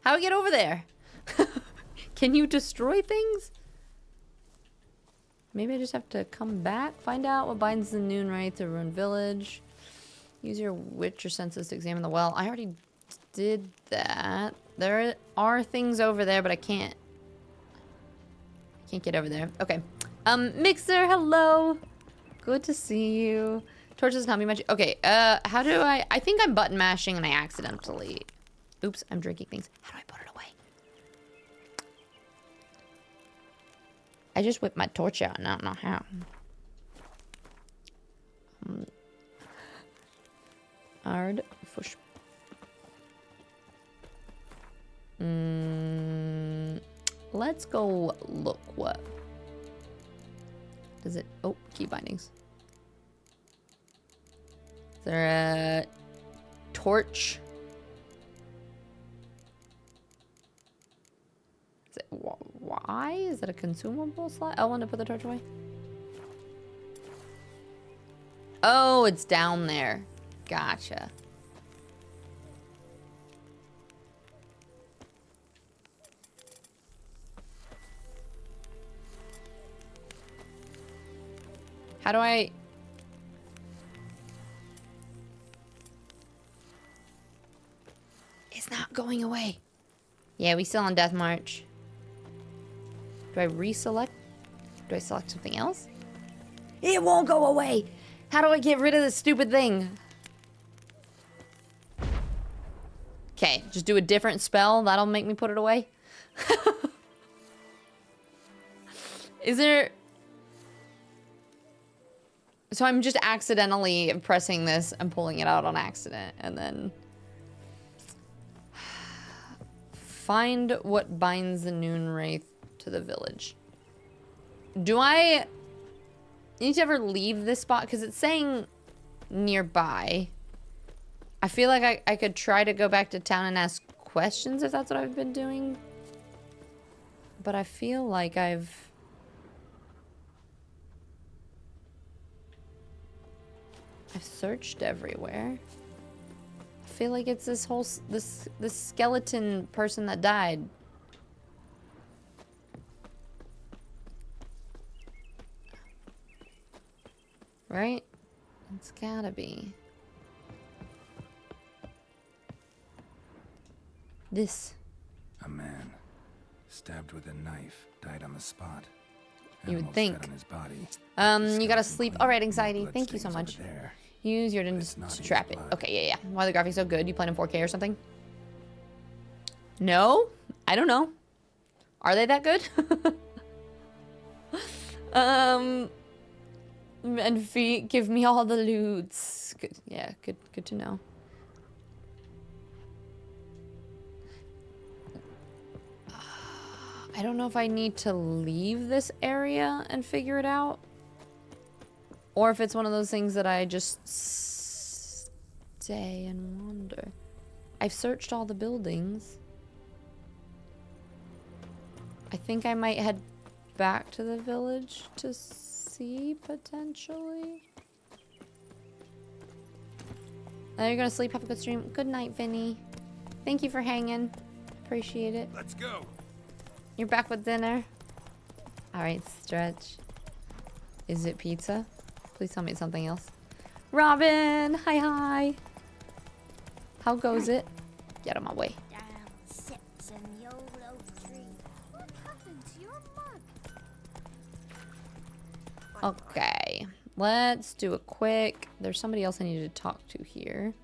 A: How do I get over there? Can you destroy things? Maybe I just have to come back, find out what binds the Noon Wraith to ruin village. Use your Witcher senses to examine the well. I already did that. There are things over there, but I can't get over there. Okay. Mixer, hello. Good to see you. Torch doesn't help me much. Okay, how do I think I'm button mashing and I accidentally... Oops, I'm drinking things. How do I put it away? I just whipped my torch out and I don't know how. Hard push. Let's go look what. Does it... Oh, key bindings. Is there a torch? Is it, why? Is it a consumable slot? I want to put the torch away. Oh, it's down there. Gotcha. How do I... It's not going away. Yeah, we still on Death March. Do I reselect? Do I select something else? It won't go away. How do I get rid of this stupid thing? Okay, just do a different spell. That'll make me put it away. Is there... So I'm just accidentally pressing this and pulling it out on accident. And then... Find what binds the Noon Wraith to the village. Do I need to ever leave this spot? Because it's saying nearby. I feel like I could try to go back to town and ask questions if that's what I've been doing. But I feel like I've searched everywhere. I feel like it's this whole this skeleton person that died. Right? It's gotta be. This.
K: A man, stabbed with a knife, died on the spot.
A: You would
K: Animals
A: think.
K: fed on his body.
A: You gotta sleep. All right, anxiety. Thank you so much. Use your to trap it. Okay, yeah. Why are the graphics so good? You playing in 4K or something? No? I don't know. Are they that good? And feet, give me all the loots. Good. Yeah, good to know. I don't know if I need to leave this area and figure it out. Or if it's one of those things that I just stay and wander. I've searched all the buildings. I think I might head back to the village to see, potentially. Now you're gonna sleep. Have a good stream. Good night, Vinny. Thank you for hanging. Appreciate it.
Q: Let's go.
A: You're back with dinner? Alright, Stretch. Is it pizza? Please tell me it's something else. Robin! Hi. How goes it? Get on my way.
I: What happened to your mug?
A: Okay. Let's do a quick... There's somebody else I need to talk to here.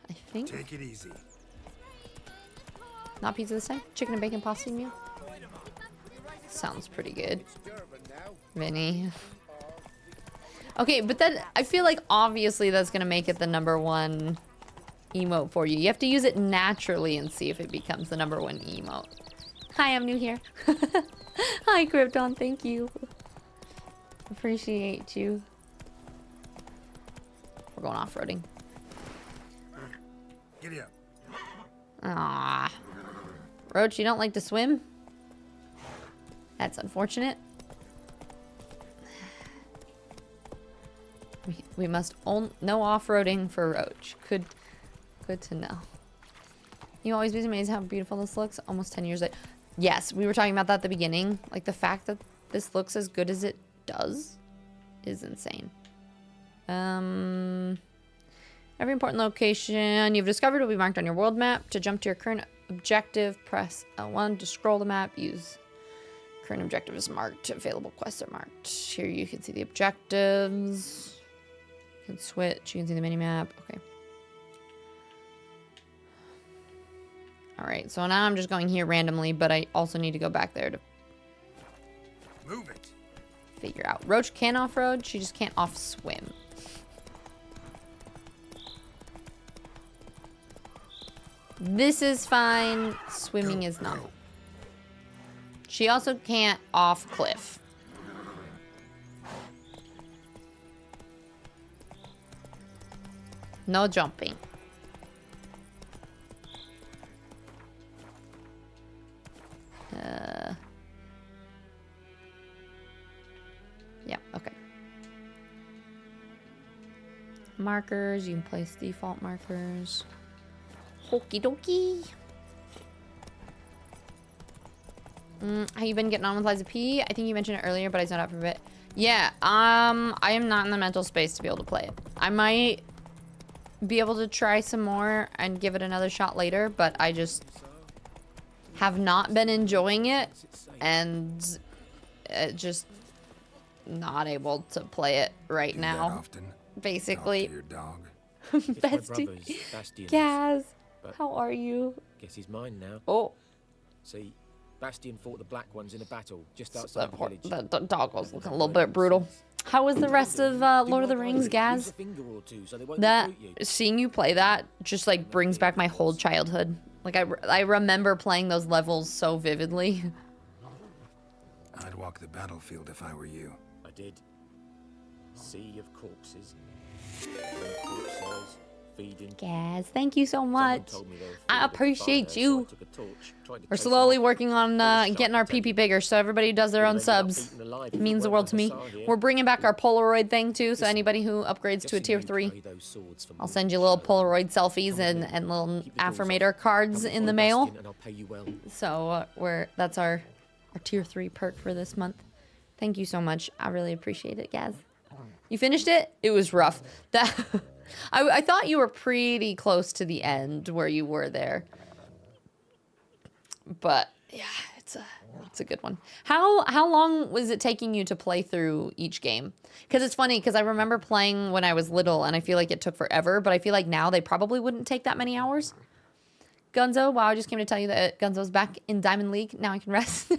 A: I think...
Q: Take it easy.
A: Not pizza this time? Chicken and bacon pasta meal? Sounds pretty good. Vinny. Okay, but then I feel like obviously that's gonna make it the #1 emote for you. You have to use it naturally and see if it becomes the #1 emote. Hi, I'm new here. Hi, Krypton, thank you. Appreciate you. We're going off-roading.
Q: Giddy up.
A: Ah, Roach, you don't like to swim? That's unfortunate. We must no off-roading for Roach. Good to know. You always be amazed how beautiful this looks. Almost 10 years later. Yes, we were talking about that at the beginning. Like the fact that this looks as good as it does is insane. Every important location you've discovered will be marked on your world map. To jump to your current objective, press L1 to scroll the map. Use current objective is marked. Available quests are marked. Here you can see the objectives. You can switch. You can see the mini map. Okay. All right. So now I'm just going here randomly, but I also need to go back there to
Q: move it.
A: Figure out. Roach can off-road. She just can't off-swim. This is fine. Swimming is not. She also can't off-cliff. No jumping. Yeah, okay. Markers, you can place default markers. Okie dokie. How you been getting on with Liza P? I think you mentioned it earlier, but I zoned out for a bit. Yeah, I am not in the mental space to be able to play it. I might be able to try some more and give it another shot later, but I just have not been enjoying it and just not able to play it right now. Basically.
K: Talk to your dog.
A: Bestie. Gaz, how are you?
P: Guess he's mine now.
A: Oh.
P: See, Bastion fought the black ones in a battle just outside the village.
A: The dog was looking a little bit brutal. How was the rest of Lord of the Rings, Gaz? Seeing you play that just like brings back my whole childhood. Like I remember playing those levels so vividly.
K: I'd walk the battlefield if I were you.
P: I did. Sea of corpses. Corpses, feeding.
A: Gaz, thank you so much. I appreciate you. We're slowly working on getting our PP bigger, so everybody does their own subs. It means the world to me. We're bringing back our Polaroid thing too, so anity who upgrades to a tier 3, I'll send you little Polaroid selfies and little affirmator cards in the mail. So that's our tier 3 perk for this month. Thank you so much. I really appreciate it, Gaz. You finished it? It was rough. I thought you were pretty close to the end where you were there. But yeah, it's a good one. How long was it taking you to play through each game? Because it's funny, because I remember playing when I was little and I feel like it took forever, but I feel like now they probably wouldn't take that many hours. Gunzo, wow, I just came to tell you that Gunzo's back in Diamond League. Now I can rest.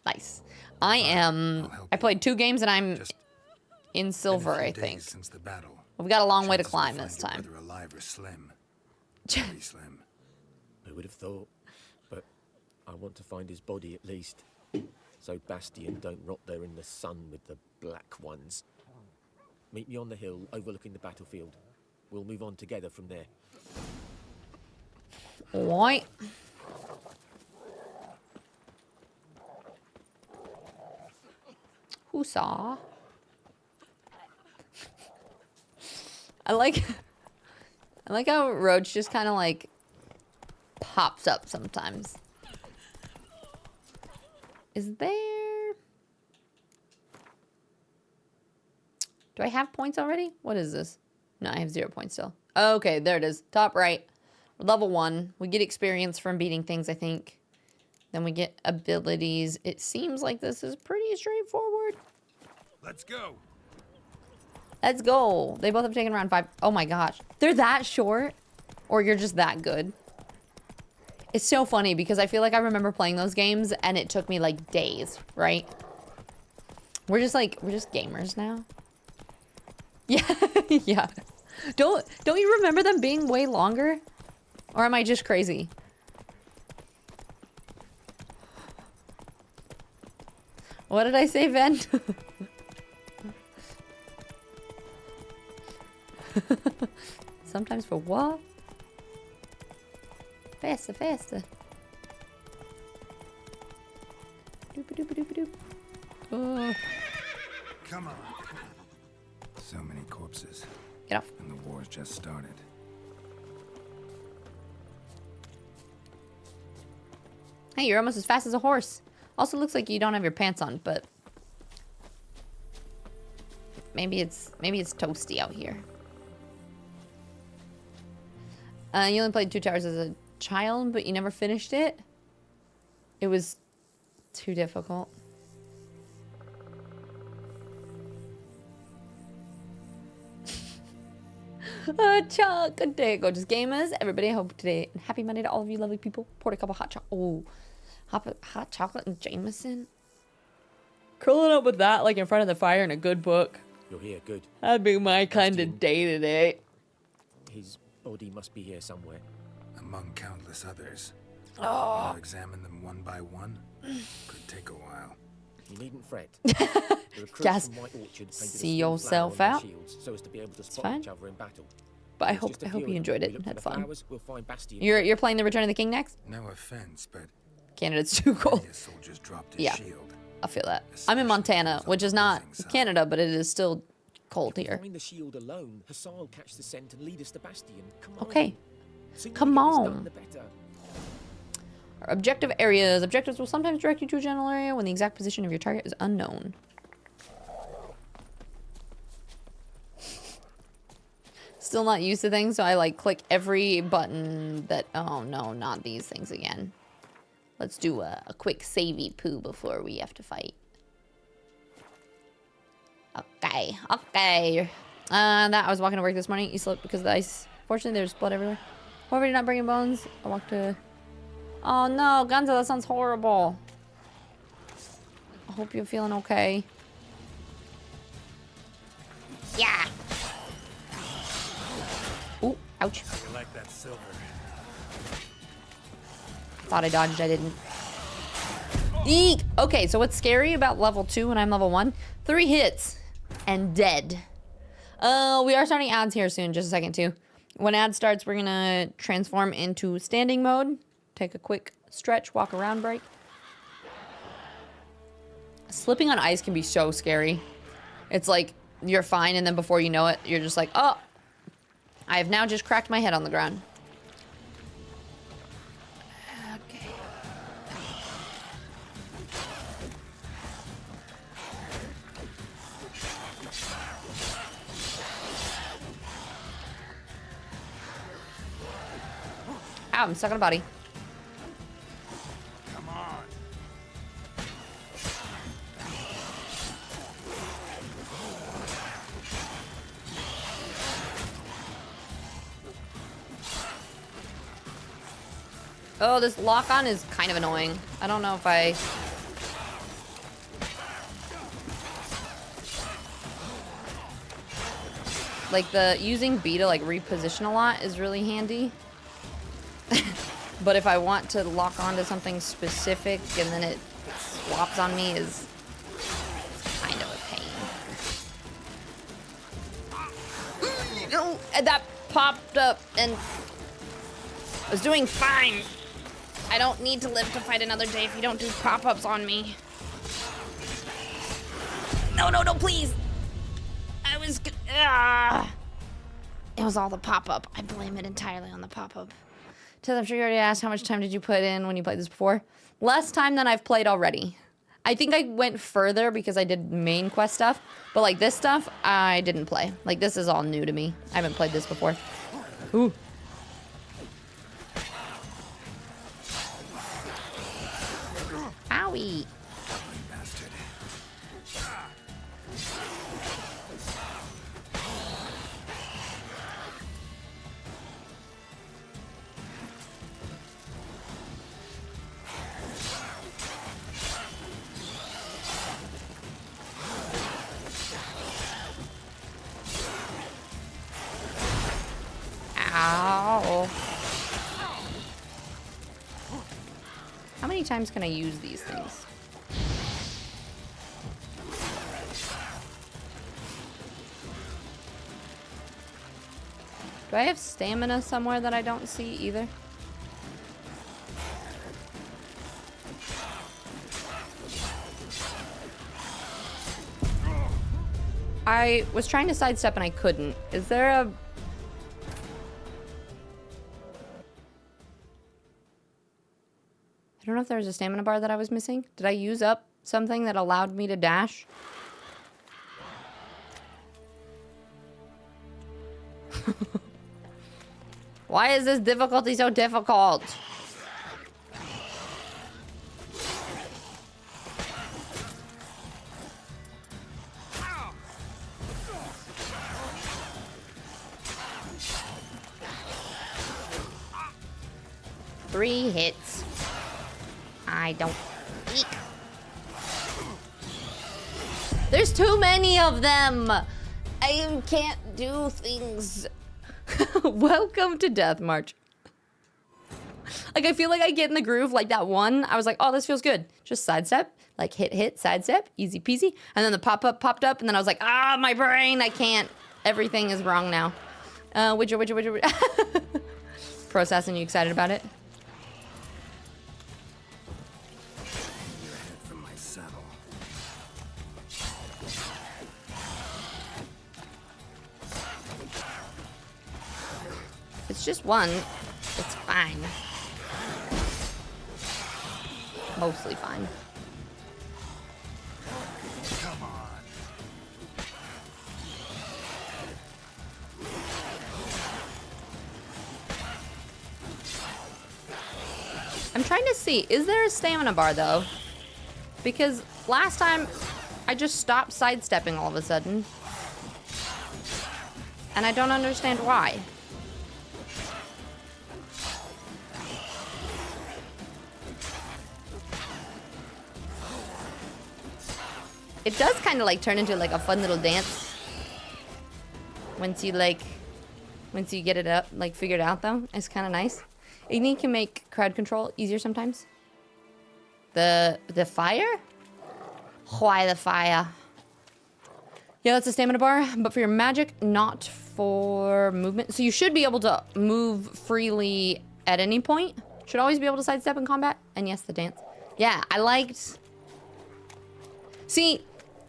A: Nice. I played 2 games and I'm in silver, I think.
K: Since the battle.
A: We've got a long way to climb this time.
K: Whether alive or slim. Very slim.
P: I would have thought, but I want to find his body at least, so Bastion don't rot there in the sun with the black ones. Meet me on the hill overlooking the battlefield. We'll move on together from there.
A: Right. Who saw? I like how Roach just kind of like pops up sometimes. Is there... Do I have points already? What is this? No, I have 0 points still. Okay, there it is. Top right. Level 1. We get experience from beating things, I think. Then we get abilities. It seems like this is pretty straightforward.
L: Let's go.
A: Let's go. They both have taken around 5. Oh my gosh. They're that short? Or you're just that good? It's so funny because I feel like I remember playing those games and it took me like days, right? We're just gamers now. Yeah, yeah. Don't you remember them being way longer? Or am I just crazy? What did I say, Ven? Sometimes for what? Faster, faster. Doop-a-doop-a-doop-a-doop. Oh.
K: Come on. So many corpses.
A: Get off.
K: And the war's just started.
A: Hey, you're almost as fast as a horse. Also looks like you don't have your pants on, but maybe it's toasty out here. You only played 2 Towers as a child, but you never finished it? It was too difficult. Chuck, good day, gorgeous gamers. Everybody, I hope today and happy Monday to all of you lovely people. Poured a cup of hot chocolate. Oh, hot chocolate and Jameson. Curling up with that, like in front of the fire in a good book.
P: You're here, good.
A: That'd be my kind of day today.
P: His body must be here somewhere.
K: Among countless others.
A: Oh.
K: I'll examine them one by one. Could take a while.
P: You needn't fret.
A: Just see yourself out.
P: So as to be able to
A: It's
P: spot
A: fine.
P: each other in battle.
A: But I
P: There's
A: hope
P: just a
A: I hope
P: few
A: you
P: of them.
A: enjoyed
P: We
A: it
P: look
A: and
P: for
A: had
P: the
A: fun.
P: flowers, we'll find Bastion.
A: You're playing the Return of the King next?
K: No offense, but
A: Canada's too cold.
K: a soldier's dropped his
A: Yeah,
K: shield.
A: I feel that. I'm in Montana, which is not Canada, but it is still cold here.
P: Find the shield alone. Hassan will catch the scent and lead us to Bastion. Come on.
A: Okay.
P: Sooner we
A: Come
P: get this done,
A: on.
P: the better.
A: Our objective areas. Objectives will sometimes direct you to a general area when the exact position of your target is unknown. Still not used to things, so I like click every button that... Oh no, not these things again. Let's do a quick savey poo before we have to fight. Okay, okay. That I was walking to work this morning. You slipped because of the ice. Fortunately, there's blood everywhere. However, you're not bringing bones. I walked to... Oh no, Gunza, that sounds horrible. I hope you're feeling okay. Yeah. Ooh, ouch.
M: You like that silver?
A: I thought I dodged, I didn't. Eek! Okay, so what's scary about level 2 when I'm level 1? 3 hits and dead. We are starting ads here soon, just a second too. When ad starts, we're gonna transform into standing mode. Take a quick stretch, walk around break. Slipping on ice can be so scary. It's like you're fine, and then before you know it, you're just like, oh, I have now just cracked my head on the ground. Okay. Ow, I'm stuck on a body.
M: Come on.
A: Oh, this lock-on is kind of annoying. I don't know if I... Like, the using B to, like, reposition a lot is really handy. But if I want to lock onto something specific and then it swaps on me is kind of a pain. No, and that popped up and I was doing fine. I don't need to live to fight another day if you don't do pop-ups on me. No, no, no, please. I was... It was all the pop-up. I blame it entirely on the pop-up. Tess, I'm sure you already asked how much time did you put in when you played this before? Less time than I've played already. I think I went further because I did main quest stuff, but like this stuff, I didn't play. Like this is all new to me. I haven't played this before. Ooh. Owie.
K: Bastard.
A: Ow. How many times can I use these things? Do I have stamina somewhere that I don't see either? I was trying to sidestep and I couldn't. Is there a... I don't know if there was a stamina bar that I was missing. Did I use up something that allowed me to dash? Why is this difficulty so difficult? Three hits. I don't... Eek. There's too many of them. I can't do things. Welcome to Death March. Like, I feel like I get in the groove like that one. I was like, oh, this feels good. Just sidestep. Like, hit, sidestep. Easy peasy. And then the pop-up popped up. And then I was like, ah, my brain. I can't. Everything is wrong now. Witcher. Pro Assassin, you excited about it?
K: You're ahead from my saddle.
A: If it's just one, it's fine. Mostly fine.
E: Come on.
A: I'm trying to see, is there a stamina bar though? Because last time I just stopped sidestepping all of a sudden. And I don't understand why. It does kind of like turn into like a fun little dance. Once you get it up, like figured out though. It's kind of nice. Igni can make crowd control easier sometimes. The fire? Why the fire? Yeah, that's a stamina bar, but for your magic, not for movement. So you should be able to move freely at any point. Should always be able to sidestep in combat. And yes, the dance. Yeah, I liked... See,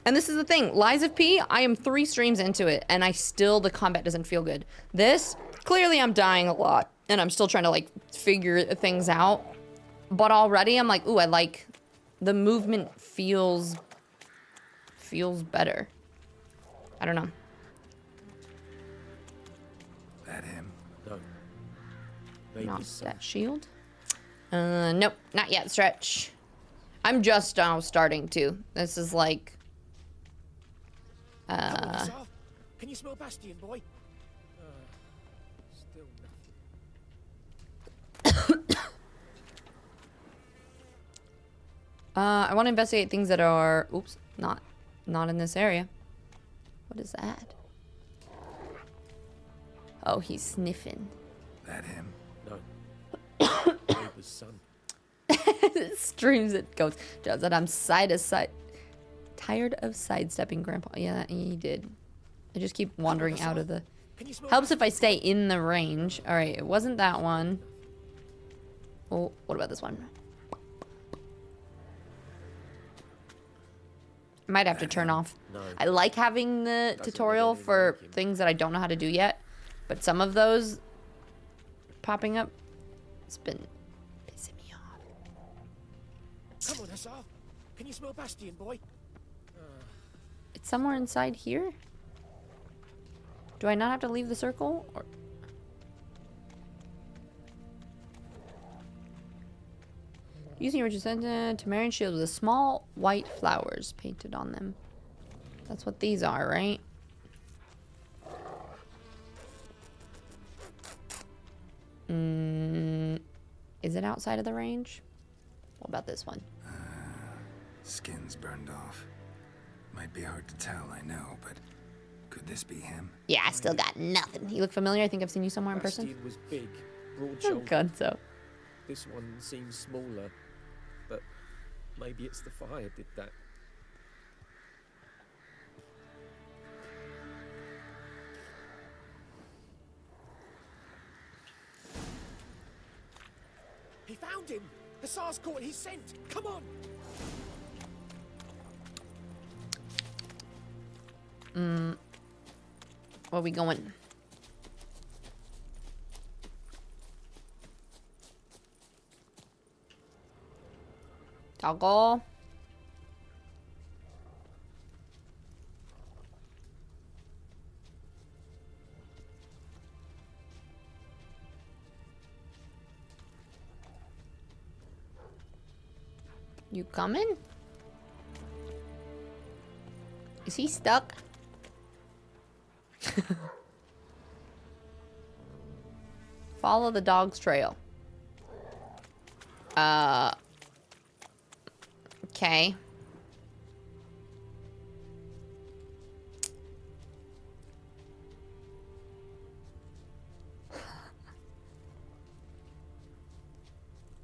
A: and this is the thing. Lies of P, I am 3 streams into it, and the combat doesn't feel good. This, clearly I'm dying a lot, and I'm still trying to, like, figure things out. But already I'm like, ooh, I like... The movement feels better. I don't know.
K: That him?
P: No.
A: Not that shield. Nope, not yet, Stretch. I'm just now starting to. This is like...
P: Can you smell Bastion, boy? Still nothing.
A: I want to investigate things that are... Oops, not in this area. What is that? Oh, he's sniffing.
K: That him?
P: No. Neighbor's son.
A: Streams it goes. Does that I'm tired of sidestepping Grandpa. Yeah, he did. I just keep wandering out of the... Helps if I stay in the range. Alright, it wasn't that one. Oh, what about this one? I might have to turn off.
P: No.
A: I like having the tutorial for things that I don't know how to do yet. But some of those popping up, it's been pissing me off.
P: Come on, Hussar. Can you smell Bastion, boy?
A: It's somewhere inside here? Do I not have to leave the circle? Or... Using your Temerian shield with small white flowers painted on them. That's what these are, right? Is it outside of the range? What about this one?
K: Skin's burned off. Might be hard to tell, I know, but could this be him?
A: Yeah, I still got nothing. You look familiar. I think I've seen you somewhere in person.
P: Bastion was big, broad
A: Oh,
P: shouldered.
A: God, so.
P: This one seems smaller, but maybe it's the fire did that. He found him! Hussar's caught his scent! Come on!
A: Where are we going? Toggle. You coming? Is he stuck? Follow the dog's trail. Okay.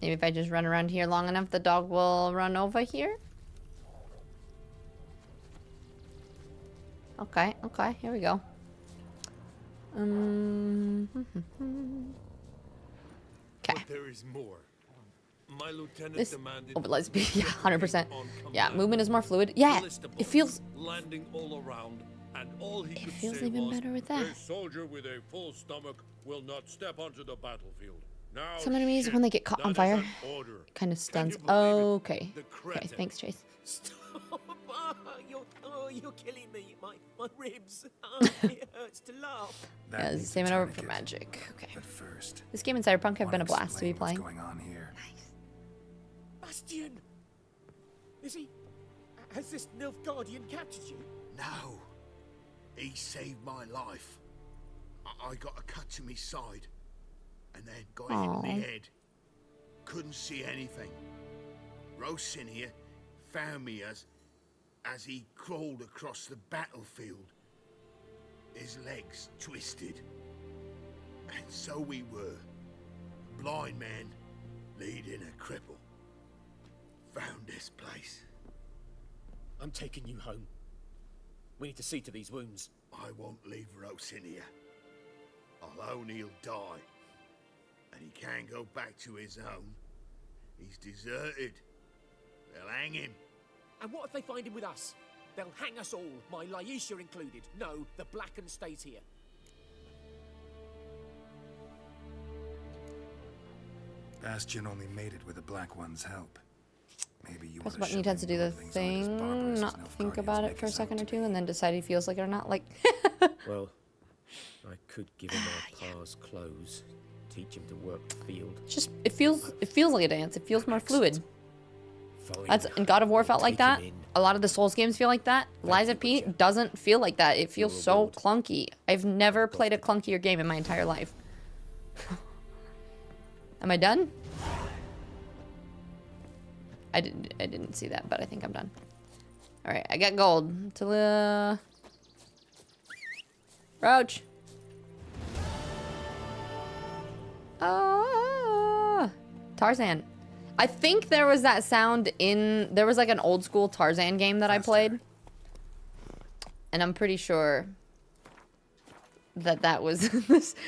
A: Maybe if I just run around here long enough, the dog will run over here. Okay, okay, here we go. Okay.
R: There is more. My lieutenant
A: This
R: demanded
A: overlays be 100%. Yeah, movement is more fluid. Yeah, it feels
R: landing all around, and all he could
A: feels
R: say
A: even
R: was,
A: better with that.
R: "A soldier with a full stomach will not step onto the battlefield." Now,
A: Some enemies,
R: shit,
A: when they get caught on
R: that is
A: fire,
R: an order.
A: it kind of stuns.
R: you believe it?
A: Okay.
R: The
A: Okay,
R: cretin.
A: thanks, Chase.
P: You're killing me. My ribs. It hurts to laugh.
A: Yeah, this is saving over for magic. Okay.
K: But first,
A: This game and Cyberpunk have been a blast to be playing.
K: what's going on here?
P: Bastion! Is he... Has this Nilfgaardian captured you?
Q: No. He saved my life. I got a cut to my side, and then got hit in the head. Couldn't see anything. Rosin here found me as he crawled across the battlefield. His legs twisted. And so we were. Blind man leading a cripple. Found this place.
P: I'm taking you home. We need to see to these wounds.
Q: I won't leave Rosin here. I'll own he'll die. And he can't go back to his own. He's deserted. They'll hang him.
P: And what if they find him with us? They'll hang us all, my Laisha included. No, the Blacken stays here.
K: Bastion only made it with the Black One's help. Maybe you
A: Press
K: want
A: the button, he tends to do the thing, not think about it for a second or two, and then decide he feels like it or not. Like,
P: Well, I could give him our pa's clothes, teach him to work the field.
A: just it feels like a dance. It feels more fluid. That's and God of War felt like that. A lot of the Souls games feel like that. Lies of P doesn't feel like that. It feels so clunky. I've never played a clunkier game in my entire life. Am I done? I didn't see that, but I think I'm done. All right, I got gold to the Roach. Tarzan. I think there was that sound there was like an old school Tarzan game that I played. And I'm pretty sure that was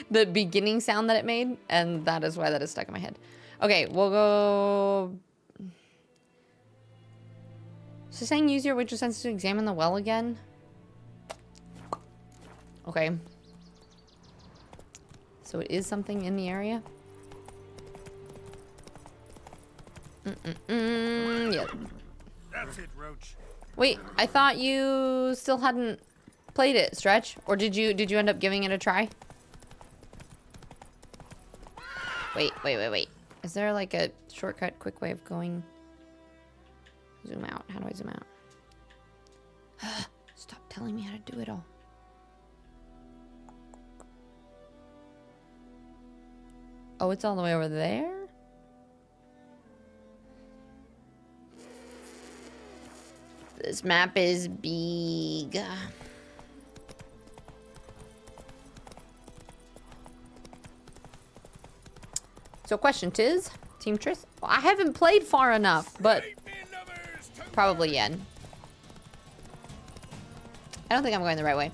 A: the beginning sound that it made. And that is why that is stuck in my head. Okay, we'll go. So saying use your witcher senses to examine the well again. Okay. So it is something in the area. Yeah.
Q: That's it, Roach.
A: Wait, I thought you still hadn't played it, Stretch, or did you end up giving it a try? Wait. Is there like a shortcut, quick way of going? Zoom out. How do I zoom out? Stop telling me how to do it all. Oh, it's all the way over there? This map is big. So question Tiz, Team Tris. Well, I haven't played far enough, but probably Yen. I don't think I'm going the right way.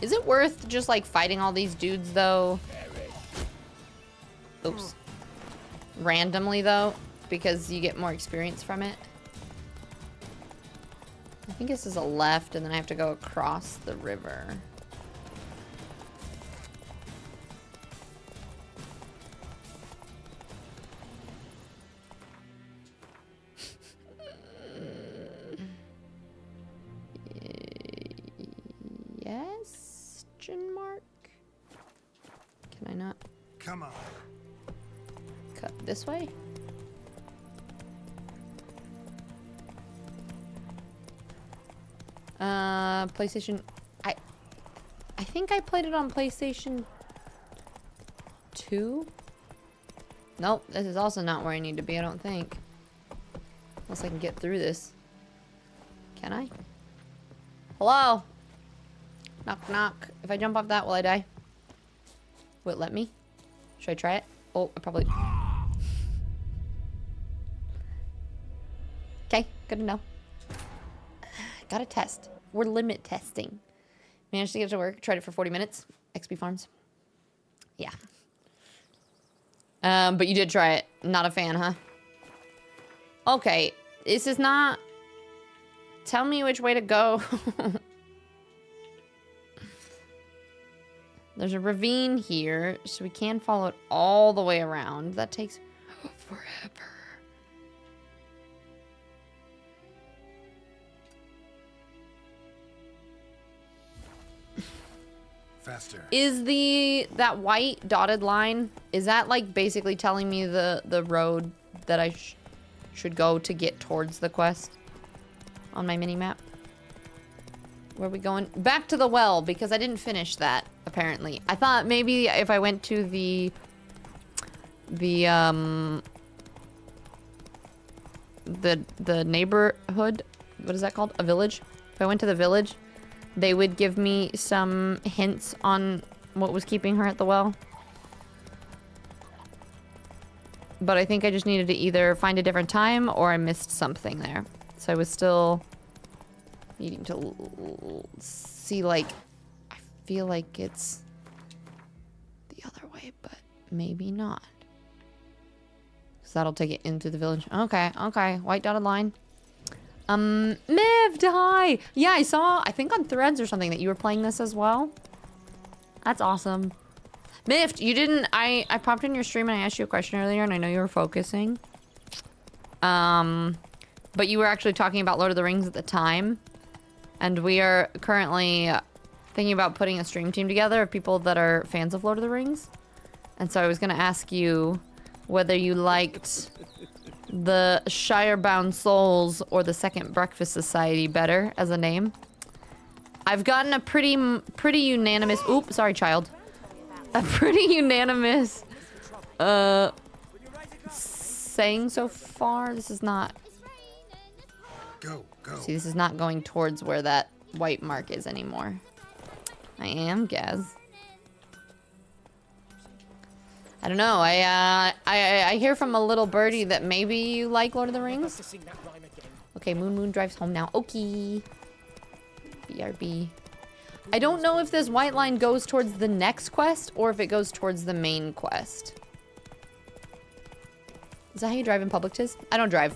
A: Is it worth just like fighting all these dudes though? Oops. Randomly though, because you get more experience from it. I think this is a left and then I have to go across the river. Yes? Question mark? Can I not?
Q: Come on.
A: Cut this way? PlayStation. I think I played it on PlayStation 2. Nope, this is also not where I need to be, I don't think. Unless I can get through this. Can I? Hello? Knock, knock. If I jump off that, will I die? Will it let me? Should I try it? Oh, I probably... Okay, good to know. Gotta test. We're limit testing. Managed to get to work. Tried it for 40 minutes. XP farms. Yeah. But you did try it. Not a fan, huh? Okay. This is not... Tell me which way to go. There's a ravine here, so we can follow it all the way around. That takes forever.
K: Faster.
A: Is that white dotted line, is that like basically telling me the road that I should go to get towards the quest on my mini map? Where are we going? Back to the well, because I didn't finish that, apparently. I thought maybe if I went to the neighborhood, what is that called? A village? If I went to the village, they would give me some hints on what was keeping her at the well. But I think I just needed to either find a different time or I missed something there. So I was still needing to see, like, I feel like it's the other way, but maybe not. Because that'll take it into the village. Okay, okay. White dotted line. Miv, hi! Yeah, I saw, I think on Threads or something that you were playing this as well. That's awesome. Miffed, you didn't, I popped in your stream and I asked you a question earlier and I know you were focusing. But you were actually talking about Lord of the Rings at the time. And we are currently thinking about putting a stream team together of people that are fans of Lord of the Rings. And so I was gonna ask you whether you liked the Shirebound Souls or the Second Breakfast Society better as a name. I've gotten a pretty unanimous, oops, sorry child. A pretty unanimous saying so far. This is not,
K: go.
A: See, this is not going towards where that white mark is anymore. I am, Gaz. I don't know. I hear from a little birdie that maybe you like Lord of the Rings. Okay, Moon drives home now. Okay. BRB. I don't know if this white line goes towards the next quest or if it goes towards the main quest. Is that how you drive in public, Tiz? I don't drive.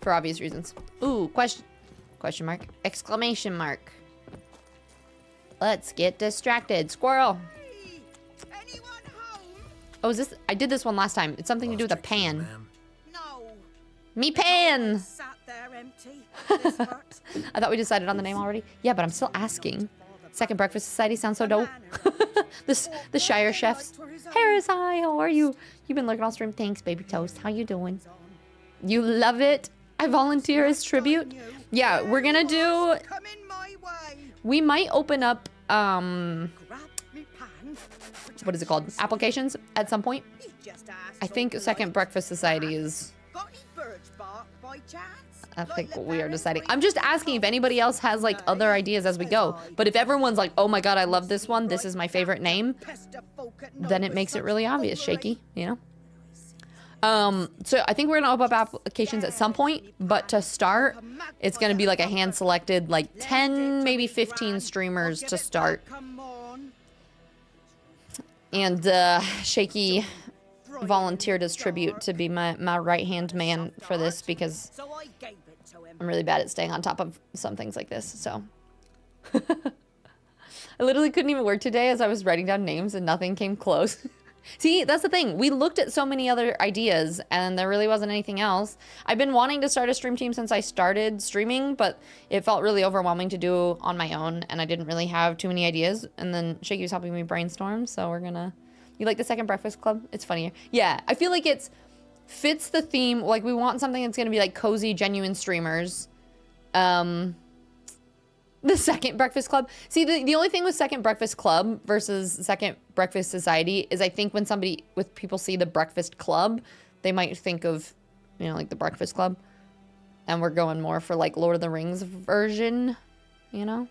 A: For obvious reasons. Ooh, question mark. Exclamation mark. Let's get distracted. Squirrel. Oh, is this? I did this one last time. It's something to do with a pan.
S: No.
A: Me pan.
S: Sat there empty.
A: I thought we decided on the name already. Yeah, but I'm still asking. Second Breakfast Society sounds so dope. The Shire Chefs. Harris, hi. How are you? You've been lurking all stream. Thanks, baby toast. How you doing? You love it. I volunteer as tribute. Yeah, we're gonna do. We might open up. What is it called? Applications at some point. I think Second Breakfast Society is. I think what we are deciding. I'm just asking if anybody else has like other ideas as we go. But if everyone's like, oh my god, I love this one, this is my favorite name, then it makes it really obvious, Shaky, you know? So I think we're gonna open up applications at some point, but to start, it's gonna be like a hand-selected, like 10, maybe 15 streamers to start. And Shaky volunteered as tribute to be my right-hand man for this because I'm really bad at staying on top of some things like this, so. I literally couldn't even work today as I was writing down names and nothing came close. See, that's the thing. We looked at so many other ideas and there really wasn't anything else. I've been wanting to start a stream team since I started streaming, but it felt really overwhelming to do on my own and I didn't really have too many ideas. And then Shaky was helping me brainstorm, so we're gonna... You like the Second Breakfast Club? It's funnier. Yeah, I feel like it's fits the theme. Like, we want something that's gonna be like cozy, genuine streamers. The Second Breakfast Club. See, the only thing with Second Breakfast Club versus Second Breakfast Society is I think when people see the Breakfast Club, they might think of, you know, like the Breakfast Club. And we're going more for like Lord of the Rings version, you know?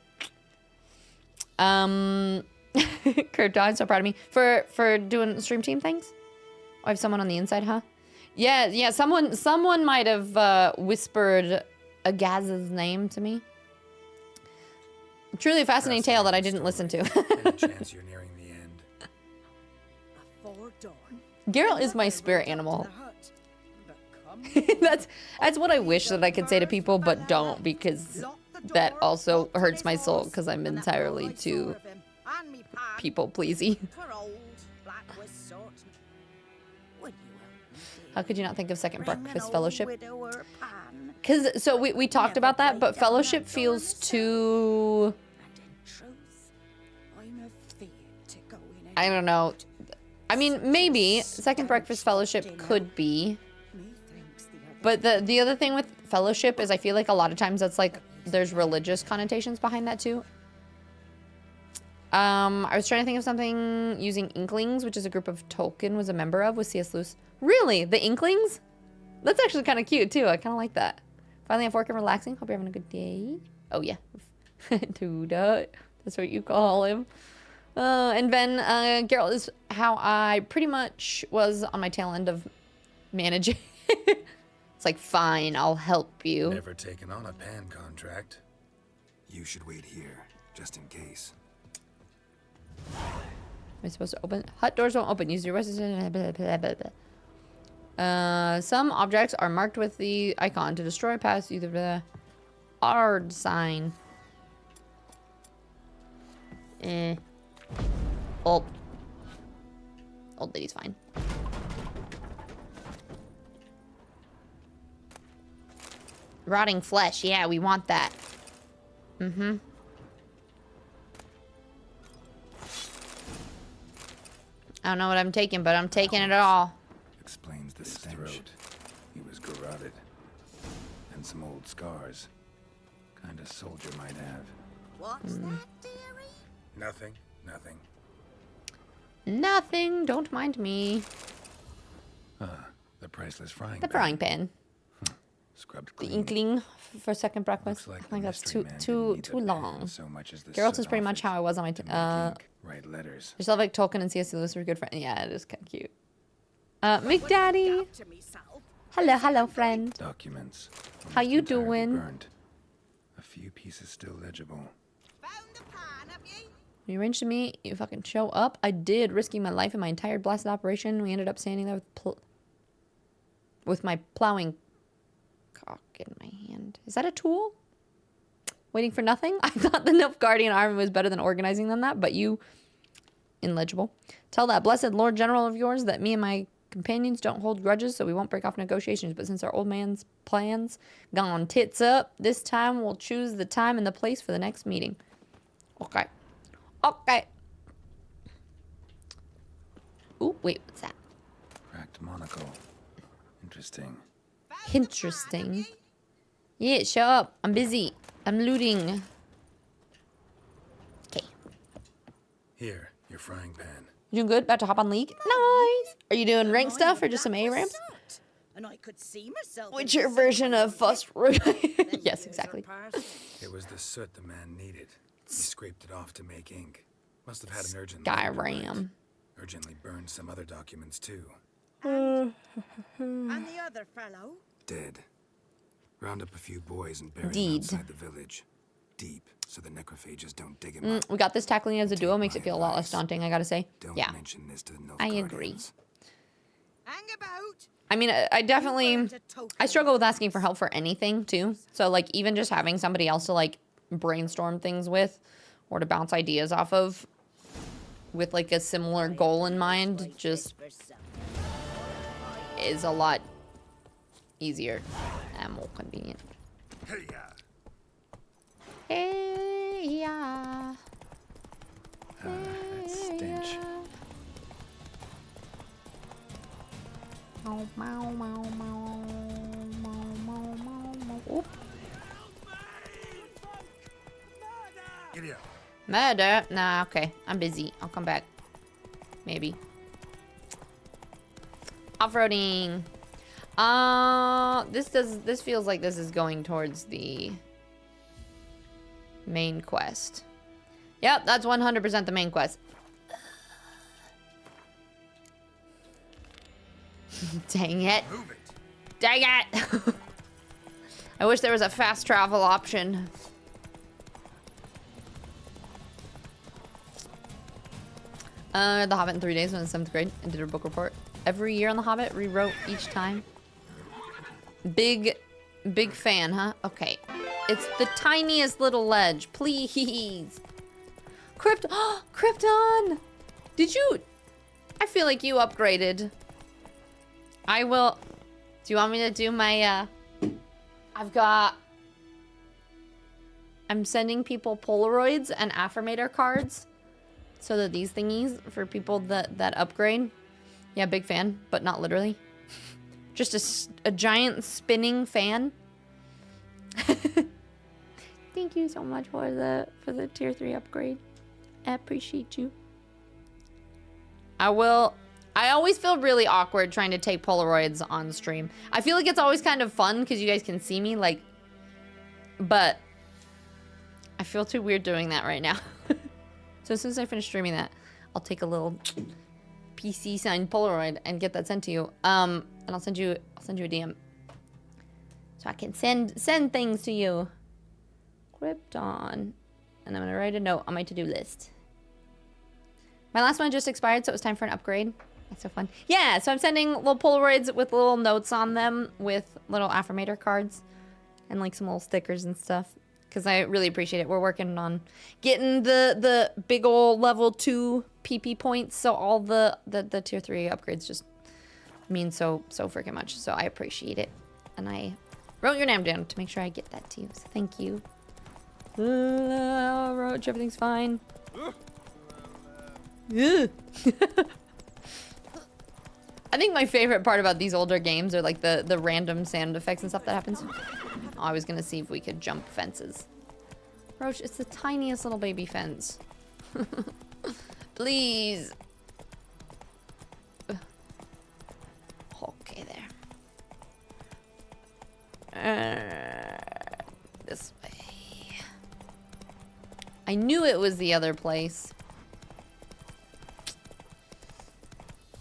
A: Kurt, I'm so proud of me for doing stream team things. I have someone on the inside, huh? Yeah, someone might have whispered Agaz's name to me. Truly a fascinating tale that I didn't listen to.
K: Any chance you're nearing the end?
S: Before dawn,
A: Geralt is my spirit animal. that's what I wish that I could say to people, but don't, because that also hurts my soul because I'm entirely too people pleasy. How could you not think of Second Breakfast Fellowship? Because so we talked about that, but Fellowship feels too. I don't know. I mean, maybe Second Breakfast Fellowship could be. But the other thing with Fellowship is I feel like a lot of times that's like there's religious connotations behind that too. I was trying to think of something using Inklings, which is a group of Tolkien was a member of with C.S. Lewis. Really? The Inklings? That's actually kind of cute too. I kind of like that. Finally at work and relaxing. Hope you're having a good day. Oh yeah. Dude, that's what you call him. And then Geralt is how I pretty much was on my tail end of managing. It's like, fine, I'll help you.
K: Never taken on a pan contract. You should wait here, just in case.
A: Am I supposed to open? Hut doors won't open. Use your rest. Some objects are marked with the icon to destroy past either the ARD sign. Old lady's fine. Rotting flesh. Yeah, we want that. Mm-hmm. I don't know what I'm taking, but I'm taking it all.
K: Explains the stench. He was garroted. And some old scars. Kind of soldier might have.
S: What's that, dearie?
K: Nothing. Nothing.
A: Nothing. Don't mind me.
K: The priceless frying pan.
A: The frying pan.
K: Scrubbed
A: The
K: clean.
A: Inkling for Second Breakfast.
K: Like
A: I think that's
K: mystery
A: too
K: man didn't need
A: too
K: the
A: long.
K: pen so much as the
A: Geralt is
K: soot
A: pretty
K: off
A: much
K: it
A: how I was on my
K: to make ink, write letters.
A: yourself like Tolkien and C.S. Lewis were good friends. Yeah, it is kind of cute. McDaddy. Hello, friend.
K: Documents.
A: How you
K: entirely
A: doing?
K: Burned. A few pieces still legible.
A: You arranged to meet. You fucking show up. I did, risking my life in my entire blasted operation. We ended up standing there with my plowing cock in my hand. Is that a tool? Waiting for nothing? I thought the Nilfgaardian army was better than organizing than that, but you... Illegible. Tell that blessed Lord General of yours that me and my companions don't hold grudges, so we won't break off negotiations. But since our old man's plans gone tits up, this time we'll choose the time and the place for the next meeting. Okay. Okay. Ooh, wait, what's that?
K: Cracked monocle. Interesting.
A: Interesting. Yeah, show up. I'm busy. I'm looting. Okay.
K: Here, your frying pan.
A: You doing good? About to hop on League? Nice. Are you doing rank stuff or just some A-ramps?
S: And I could see myself.
A: What's your version of Fust? Yes, exactly.
K: It was the soot the man needed. He scraped it off to make ink. Must have had an urgent
A: Skyram.
K: Urgently burned some other documents too.
S: And the other fellow?
K: Dead. Round up a few boys and bury them
A: Deed.
K: outside the village. Deep, so the necrophages don't dig him up.
A: We got this. Tackling as a duo makes it feel a lot less daunting, I gotta say.
K: Don't
A: Yeah,
K: mention this to the
A: I agree.
S: Hang about.
A: I mean, I definitely... I struggle with asking for help for anything, too. So, like, even just having somebody else to, like, brainstorm things with or to bounce ideas off of with, like, a similar goal in mind just is a lot easier and more convenient. Hey, yeah.
K: That stench.
A: Meow, meow, meow, meow, meow, meow, meow, meow. Oop.
K: Giddy up.
A: Murder? Nah, okay. I'm busy. I'll come back. Maybe. Off-roading. This feels like this is going towards the main quest. Yep, that's 100% the main quest. Dang it. Dang it. I wish there was a fast travel option. The Hobbit in 3 days when I was in 7th grade and did a book report. Every year on The Hobbit, rewrote each time. Big fan, huh? Okay. It's the tiniest little ledge, please. Krypton! Did you? I feel like you upgraded. I will. Do you want me to do my, I'm sending people Polaroids and affirmator cards. So that these thingies for people that upgrade. Yeah, big fan, but not literally. Just a giant spinning fan. Thank you so much for the tier 3 upgrade. I appreciate you. I always feel really awkward trying to take Polaroids on stream. I feel like it's always kind of fun because you guys can see me, like, but I feel too weird doing that right now. So as soon as I finish streaming that, I'll take a little PC signed Polaroid and get that sent to you. And I'll send you a DM. So I can send things to you. Krypton. And I'm gonna write a note on my to-do list. My last one just expired, so it was time for an upgrade. That's so fun. Yeah, so I'm sending little Polaroids with little notes on them with little affirmator cards and like some little stickers and stuff. Because I really appreciate it. We're working on getting the big old level 2 PP points. So all the tier 3 upgrades just mean so freaking much. So I appreciate it. And I wrote your name down to make sure I get that to you. So thank you. Roach, everything's fine. I think my favorite part about these older games are like the random sound effects and stuff that happens. Oh, I was gonna see if we could jump fences. Roach, it's the tiniest little baby fence. Please. Okay, there. This way. I knew it was the other place.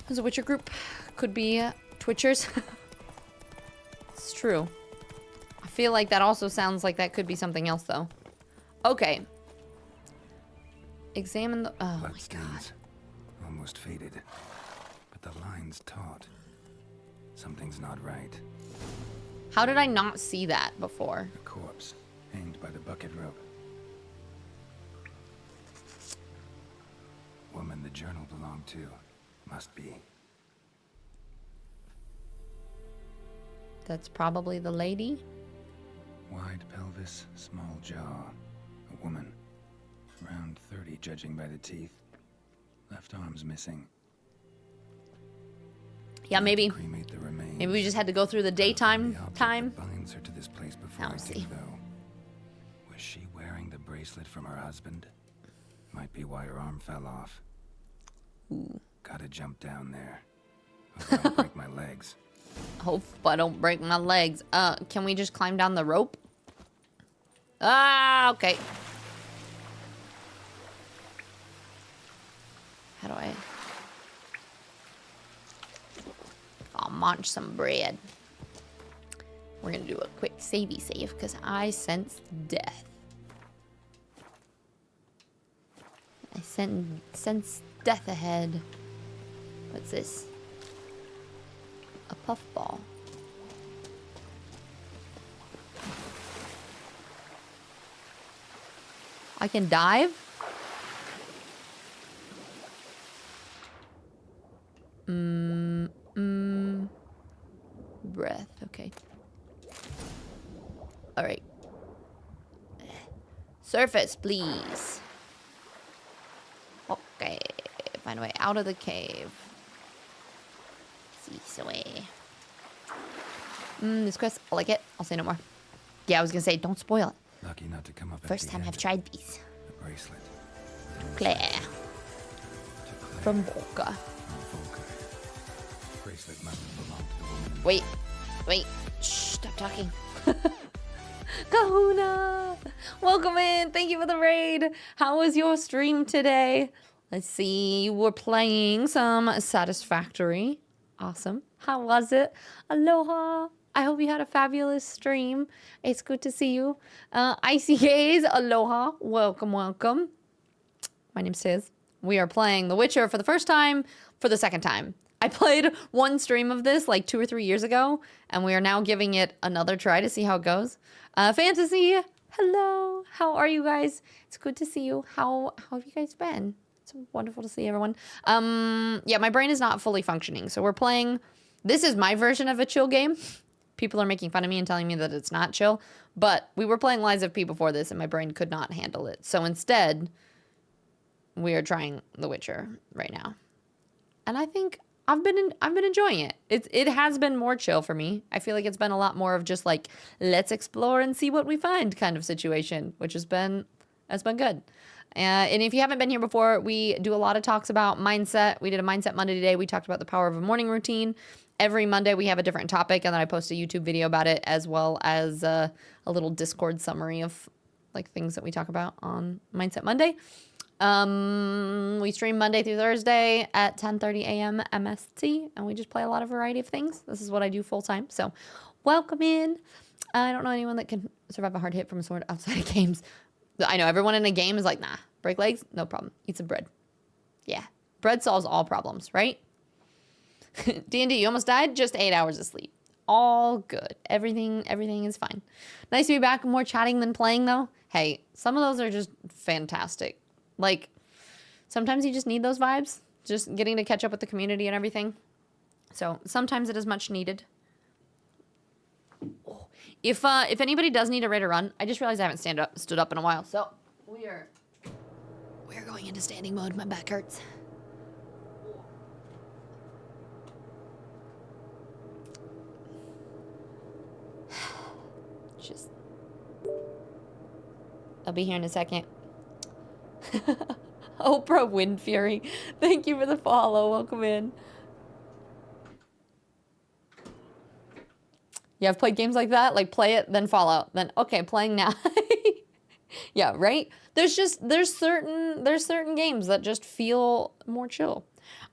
A: There's a Witcher group. Could be Twitchers. It's true. I feel like that also sounds like that could be something else, though. Okay. Examine the... Oh, my God.
K: Almost faded. But the line's taut. Something's not right.
A: How did I not see that before?
K: A corpse, hanged by the bucket rope. Woman the journal belonged to. Must be.
A: That's probably the lady.
K: Wide pelvis, small jaw. A woman. Around 30, judging by the teeth. Left arm's missing.
A: Yeah, maybe.
K: Cremate the remains.
A: Maybe we just had to go through the daytime time.
K: Binds her to this place before
A: I'll
K: I
A: see.
K: do, though. Was she wearing the bracelet from her husband? Might be why her arm fell off.
A: Ooh.
K: Gotta jump down there. Hope I don't break my legs.
A: Hope I don't break my legs. Can we just climb down the rope? Ah, okay. How do I... I'll munch some bread. We're gonna do a quick savey save because I sense death. I sense death ahead. What's this? A puffball. I can dive? Breath, okay. Alright. Surface, please. Okay. Find a way out of the cave. This way. This quest, I like it. I'll say no more. Yeah, I was gonna say, don't spoil it.
K: Lucky not to come up
A: First time I've tried these.
K: The bracelet.
A: Claire. From Volca.
K: Bracelet must have belonged to the woman.
A: Wait. Shh, stop talking. Kahuna! Welcome in. Thank you for the raid. How was your stream today? Let's see. You were playing some Satisfactory. Awesome. How was it? Aloha. I hope you had a fabulous stream. It's good to see you. ICKs, aloha. Welcome, welcome. My name's Tiz. We are playing The Witcher for the first time, for the second time. I played one stream of this like 2 or 3 years ago, and we are now giving it another try to see how it goes. Fantasy, hello. How are you guys? It's good to see you. How have you guys been? It's wonderful to see everyone. Yeah, my brain is not fully functioning, so we're playing. This is my version of a chill game. People are making fun of me and telling me that it's not chill, but we were playing Lies of P before this, and my brain could not handle it. So instead, we are trying The Witcher right now, and I think I've been enjoying it. It has been more chill for me. I feel like it's been a lot more of just like, let's explore and see what we find kind of situation, which has been good. And if you haven't been here before, we do a lot of talks about mindset. We did a Mindset Monday today. We talked about the power of a morning routine. Every Monday we have a different topic, and then I post a YouTube video about it, as well as a little Discord summary of like things that we talk about on Mindset Monday. We stream Monday through Thursday at 10:30 a.m. MST, and we just play a lot of variety of things. This is what I do full time, so welcome in. I don't know anyone that can survive a hard hit from a sword outside of games. I know everyone in a game is like, nah, break legs, no problem. Eat some bread. Yeah, bread solves all problems, right? D&D, you almost died? Just 8 hours of sleep. All good. Everything is fine. Nice to be back. More chatting than playing, though. Hey, some of those are just fantastic. Like, sometimes you just need those vibes. Just getting to catch up with the community and everything. So, sometimes it is much needed. Oh. If anybody does need a raid or run, I just realized I haven't stood up in a while. So, we're going into standing mode. My back hurts. Just, I'll be here in a second. Oprah Wind Fury, thank you for the follow. Welcome in. Yeah, I've played games like that. Like, play it, then Fallout, then okay, playing now. Yeah, right. There's certain games that just feel more chill.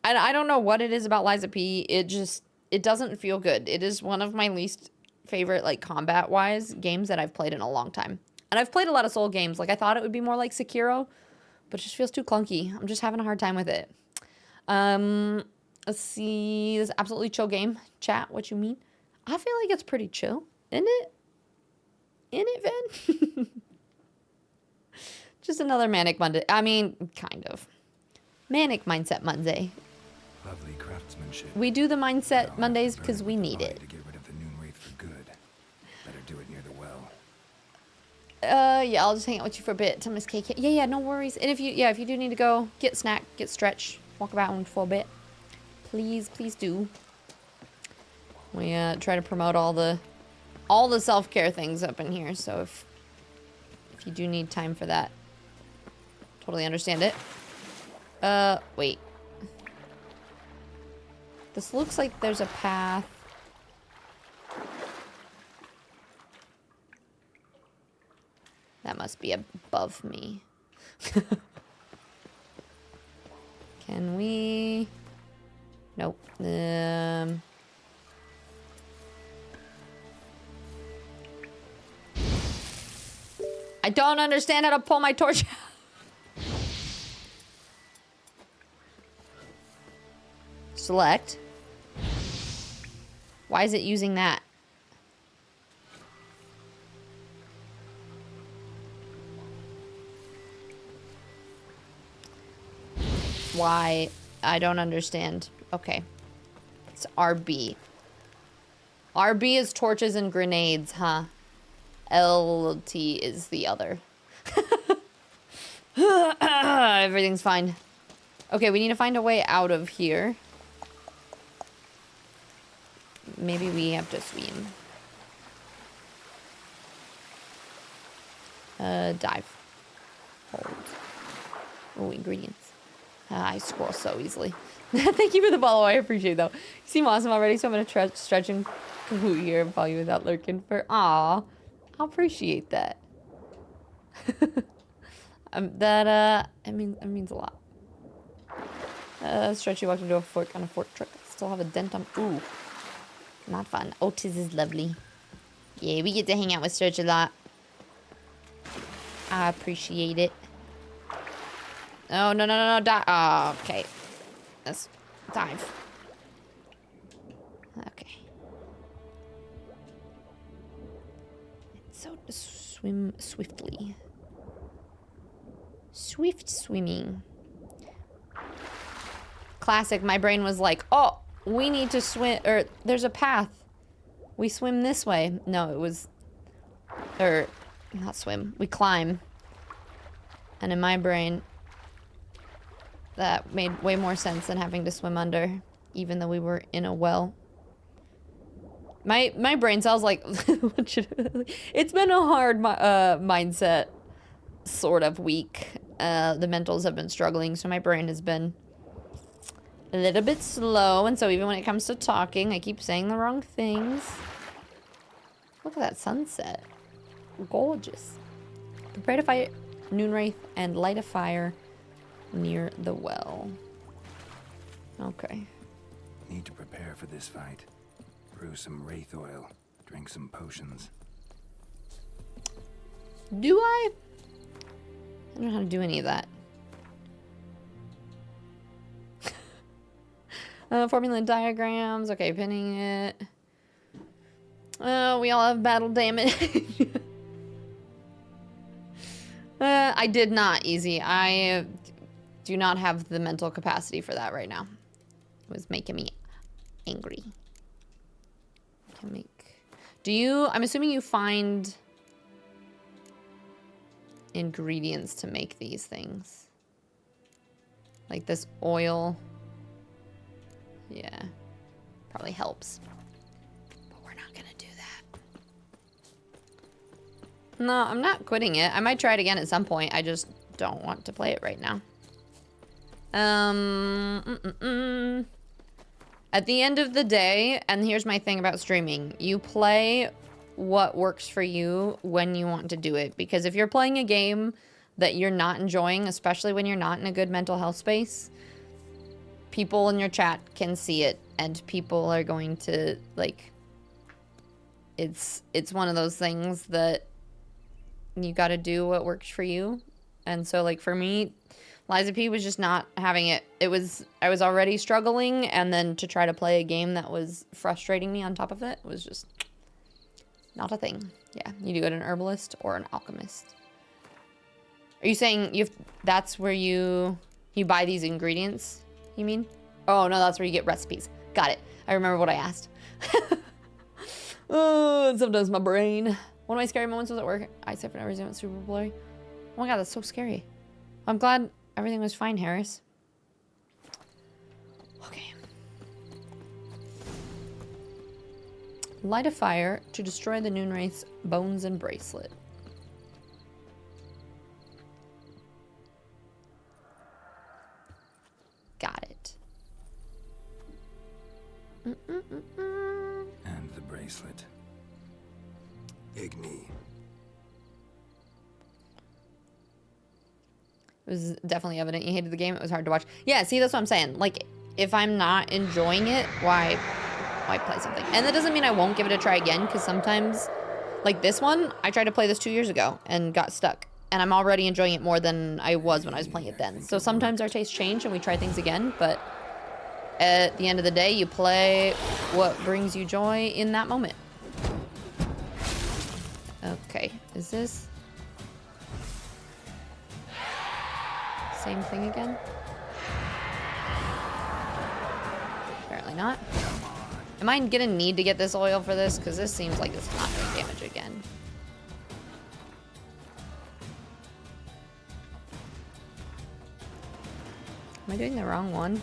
A: I don't know what it is about Lies of P. It doesn't feel good. It is one of my least favorite, like, combat-wise games that I've played in a long time. And I've played a lot of Soul games. Like, I thought it would be more like Sekiro, but it just feels too clunky. I'm just having a hard time with it. Let's see. This is absolutely chill game. Chat, what you mean? I feel like it's pretty chill, isn't it? Isn't it, Vin? Just another manic Monday. I mean, kind of. Manic Mindset Monday.
K: Lovely craftsmanship.
A: We do the Mindset Mondays because we need it.
K: To get rid of the noon wraith for good. Better do it near the well.
A: Yeah, I'll just hang out with you for a bit till Miss KK. Yeah, no worries. And if you do need to go, get a snack, get stretched, walk around for a bit. Please do. We try to promote all the self-care things up in here. So if you do need time for that, totally understand it. Wait. This looks like there's a path. That must be above me. Can we? Nope. I don't understand how to pull my torch out. Select. Why is it using that? Why? I don't understand. Okay. It's RB. RB is torches and grenades, huh? LT is the other. Everything's fine. Okay, we need to find a way out of here. Maybe we have to swim. Dive. Hold. Oh, ingredients. I scroll so easily. Thank you for the follow. I appreciate it, though. You seem awesome already, so I'm going to stretch and Kahoot here and follow you without lurking for... Aw. I'll appreciate that. It means a lot. Stretchy walked into a fork on a fork truck. I still have a dent on... Ooh. Not fun. Otis is lovely. Yeah, we get to hang out with Serge a lot. I appreciate it. Oh, no, no, no, no, die. Oh, okay. Let's dive. Okay. So swim swiftly. Swift swimming. Classic. My brain was like, oh, we need to swim, or there's a path. We swim this way. No, it was, or not swim. We climb. And in my brain, that made way more sense than having to swim under, even though we were in a well. My brain cells like, it's been a hard mindset sort of week. The mentals have been struggling, so my brain has been a little bit slow, and so even when it comes to talking, I keep saying the wrong things. Look at that sunset. Gorgeous. Prepare to fight Noonwraith and light a fire near the well. Okay.
K: Need to prepare for this fight. Brew some wraith oil. Drink some potions.
A: Do I? I don't know how to do any of that. Formula diagrams. Okay, pinning it. We all have battle damage. I did not, Easy. I do not have the mental capacity for that right now. It was making me angry. Can make... Do you... I'm assuming you find ingredients to make these things. Like this oil. Yeah. Probably helps. But we're not gonna do that. No, I'm not quitting it. I might try it again at some point. I just don't want to play it right now. At the end of the day, and here's my thing about streaming, you play what works for you when you want to do it. Because if you're playing a game that you're not enjoying, especially when you're not in a good mental health space, people in your chat can see it, and people are going to, like, it's one of those things that you got to do what works for you. And so, like, for me, Liza P was just not having it. I was already struggling, and then to try to play a game that was frustrating me on top of it was just not a thing. Yeah, you do go to an herbalist or an alchemist. Are you saying that's where you buy these ingredients, you mean? Oh, no, that's where you get recipes. Got it. I remember what I asked. Oh, sometimes my brain. One of my scary moments was at work. I said for no reason it was super blurry. Oh my god, that's so scary. I'm glad everything was fine, Harris. Okay. Light a fire to destroy the Noonwraith's bones and bracelet. Got it.
K: And the bracelet. Igni.
A: It was definitely evident you hated the game. It was hard to watch. Yeah, see, that's what I'm saying. Like, if I'm not enjoying it, why play something? And that doesn't mean I won't give it a try again, because sometimes, like this one, I tried to play this 2 years ago and got stuck. And I'm already enjoying it more than I was when I was playing it then. So sometimes our tastes change and we try things again, but at the end of the day, you play what brings you joy in that moment. Okay, is this same thing again? Apparently not. Am I gonna need to get this oil for this? Because this seems like it's not doing damage again. Am I doing the wrong one?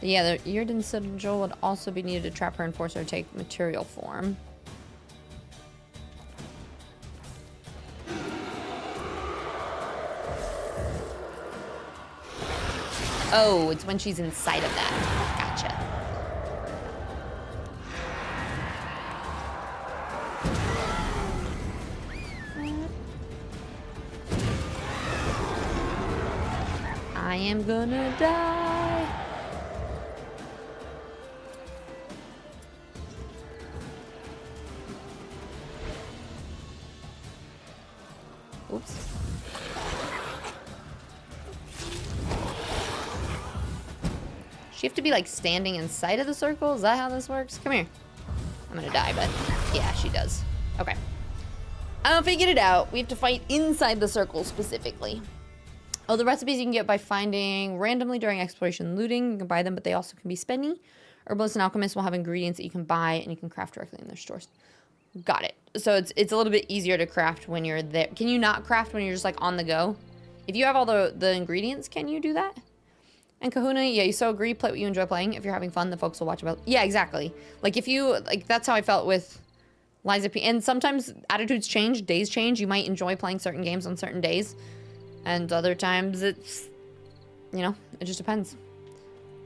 A: Yeah, the Yrden sigil would also be needed to trap her and force her to take material form. Oh, it's when she's inside of that. Gotcha. I am gonna die. Oops. She have to be like standing inside of the circle? Is that how this works? Come here. I'm gonna die, but yeah, she does. Okay. I figured it out. We have to fight inside the circle specifically. Oh, the recipes you can get by finding randomly during exploration and looting. You can buy them, but they also can be spendy. Herbalists and alchemists will have ingredients that you can buy and you can craft directly in their stores. Got it. So it's a little bit easier to craft when you're there. Can you not craft when you're just like on the go? If you have all the ingredients, can you do that? And Kahuna, yeah, you so agree. Play what you enjoy playing. If you're having fun, the folks will watch about. Yeah, exactly. Like if you like, that's how I felt with Liza P. And sometimes attitudes change, days change. You might enjoy playing certain games on certain days, and other times it's, you know, it just depends.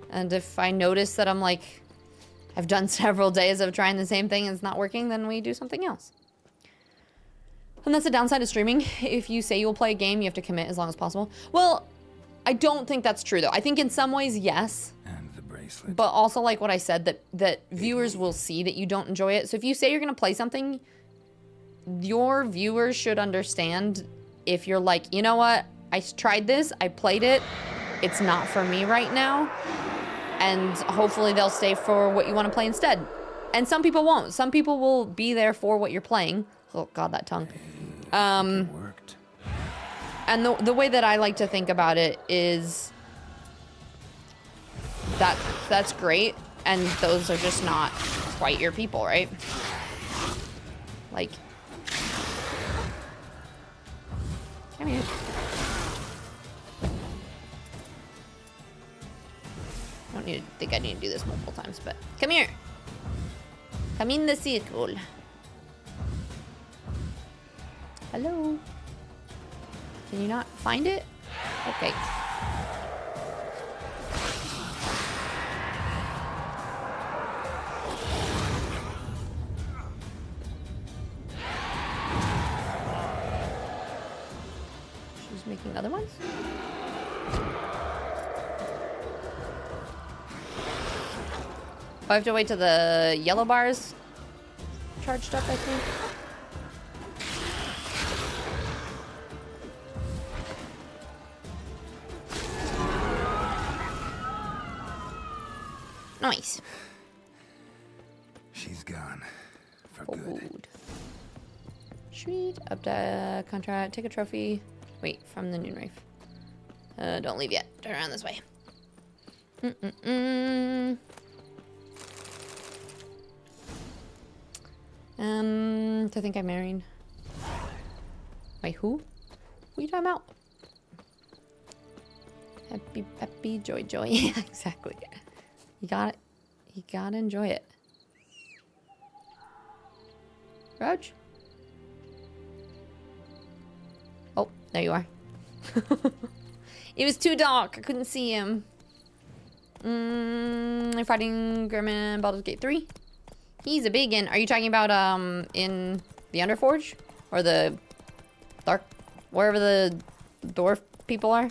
A: And if I notice that I'm like, I've done several days of trying the same thing and it's not working, then we do something else. And that's the downside of streaming. If you say you'll play a game, you have to commit as long as possible. Well, I don't think that's true though. I think in some ways, yes.
K: And the bracelet.
A: But also like what I said, that viewers will see that you don't enjoy it. So if you say you're gonna play something, your viewers should understand if you're like, you know what, I tried this, I played it, it's not for me right now. And hopefully they'll stay for what you want to play instead. And some people won't. Some people will be there for what you're playing. Oh God, that tongue. And the way that I like to think about it is that that's great, and those are just not quite your people, right? Like, come here. I don't think I need to do this multiple times, but come here. Come in the circle. Hello. Can you not find it? Okay. She's making other ones? I have to wait till the yellow bars charged up, I think. Nice.
K: She's gone. For good.
A: Sweet. Up to contract. Take a trophy. Wait, from the noon rave. Don't leave yet. Turn around this way. To think I'm married. Wait, who? Who are you talking about? Happy, happy, joy, joy. Yeah, exactly. You gotta enjoy it. Roach? Oh, there you are. It was too dark. I couldn't see him. You're fighting Grimmin Baldur's Gate 3. He's a biggin. Are you talking about in the Underforge? Or the dark, wherever the dwarf people are?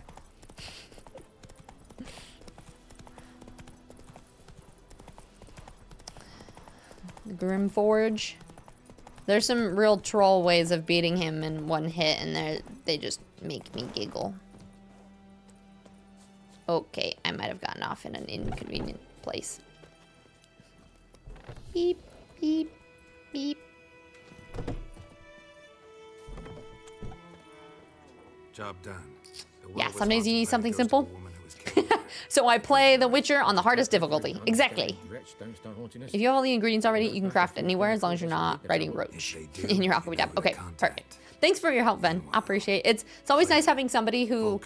A: Grimforge. There's some real troll ways of beating him in one hit, and they just make me giggle. Okay, I might have gotten off in an inconvenient place. Beep, beep, beep.
K: Job done.
A: Yeah, some days you need something simple. So I play The Witcher on the hardest difficulty. Exactly. If you have all the ingredients already, you can craft anywhere as long as you're not writing roach in your alchemy tab. Okay, perfect. Thanks for your help, Ben. I appreciate it. It's always nice having somebody who,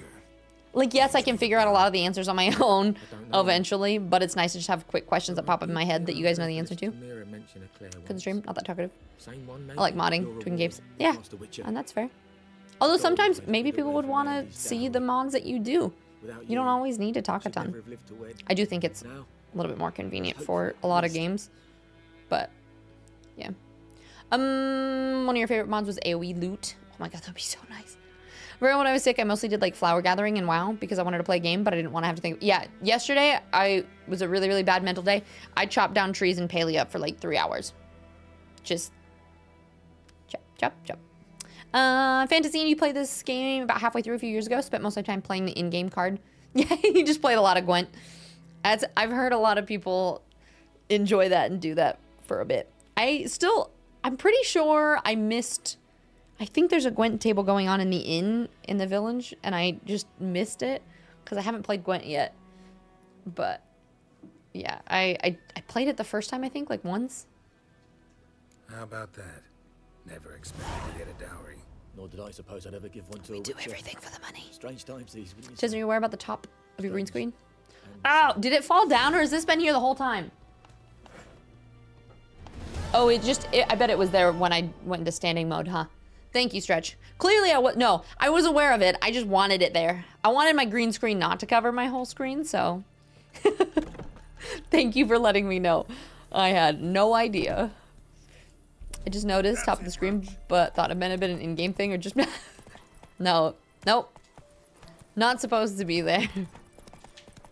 A: like, yes, I can figure out a lot of the answers on my own eventually, but it's nice to just have quick questions that pop up in my head that you guys know the answer to. Couldn't stream, not that talkative. I like modding, tweaking games. Yeah, and that's fair. Although sometimes maybe people would want to see the mods that you do. You don't always need to talk a ton. I do think it's a little bit more convenient for a lot of games, but yeah. One of your favorite mods was AoE loot. Oh my god, that'd be so nice. Remember when I was sick, I mostly did like flower gathering and WoW because I wanted to play a game, but I didn't want to have to think. Yeah, yesterday I was a really, really bad mental day. I chopped down trees and paley up for like 3 hours. Just chop, chop, chop. Fantasy, you played this game about halfway through a few years ago. Spent most of my time playing the in-game card. Yeah, you just played a lot of Gwent. I've heard a lot of people enjoy that and do that for a bit. I'm pretty sure I missed... I think there's a Gwent table going on in the inn in the village, and I just missed it because I haven't played Gwent yet. But yeah, I played it the first time, I think, like once.
K: How about that? Never expected to get a dowry.
P: Nor did I suppose I'd ever give one to a
A: We do
P: witcher.
A: everything for the money.
P: Strange times these, wouldn't you
A: Chesney,
P: say?
A: are you aware about the top of your green screen? Oh, did it fall down or has this been here the whole time? Oh, I bet it was there when I went into standing mode, huh? Thank you, Stretch. Clearly I was aware of it. I just wanted it there. I wanted my green screen not to cover my whole screen, so. Thank you for letting me know. I had no idea. I just noticed top of the screen, but thought it might have been an in-game thing or just... No. Nope. Not supposed to be there.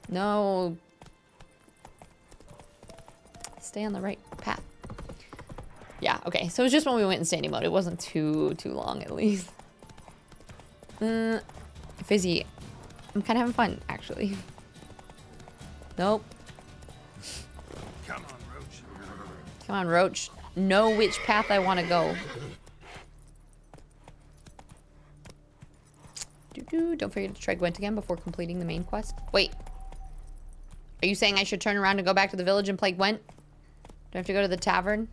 A: No. Stay on the right path. Yeah, okay. So it was just when we went in standing mode. It wasn't too long, at least. Fizzy. I'm kind of having fun, actually. Nope.
L: Come on, Roach.
A: Come on, Roach. Know which path I want to go. Don't forget to try Gwent again before completing the main quest. Wait. Are you saying I should turn around and go back to the village and play Gwent? Do I have to go to the tavern?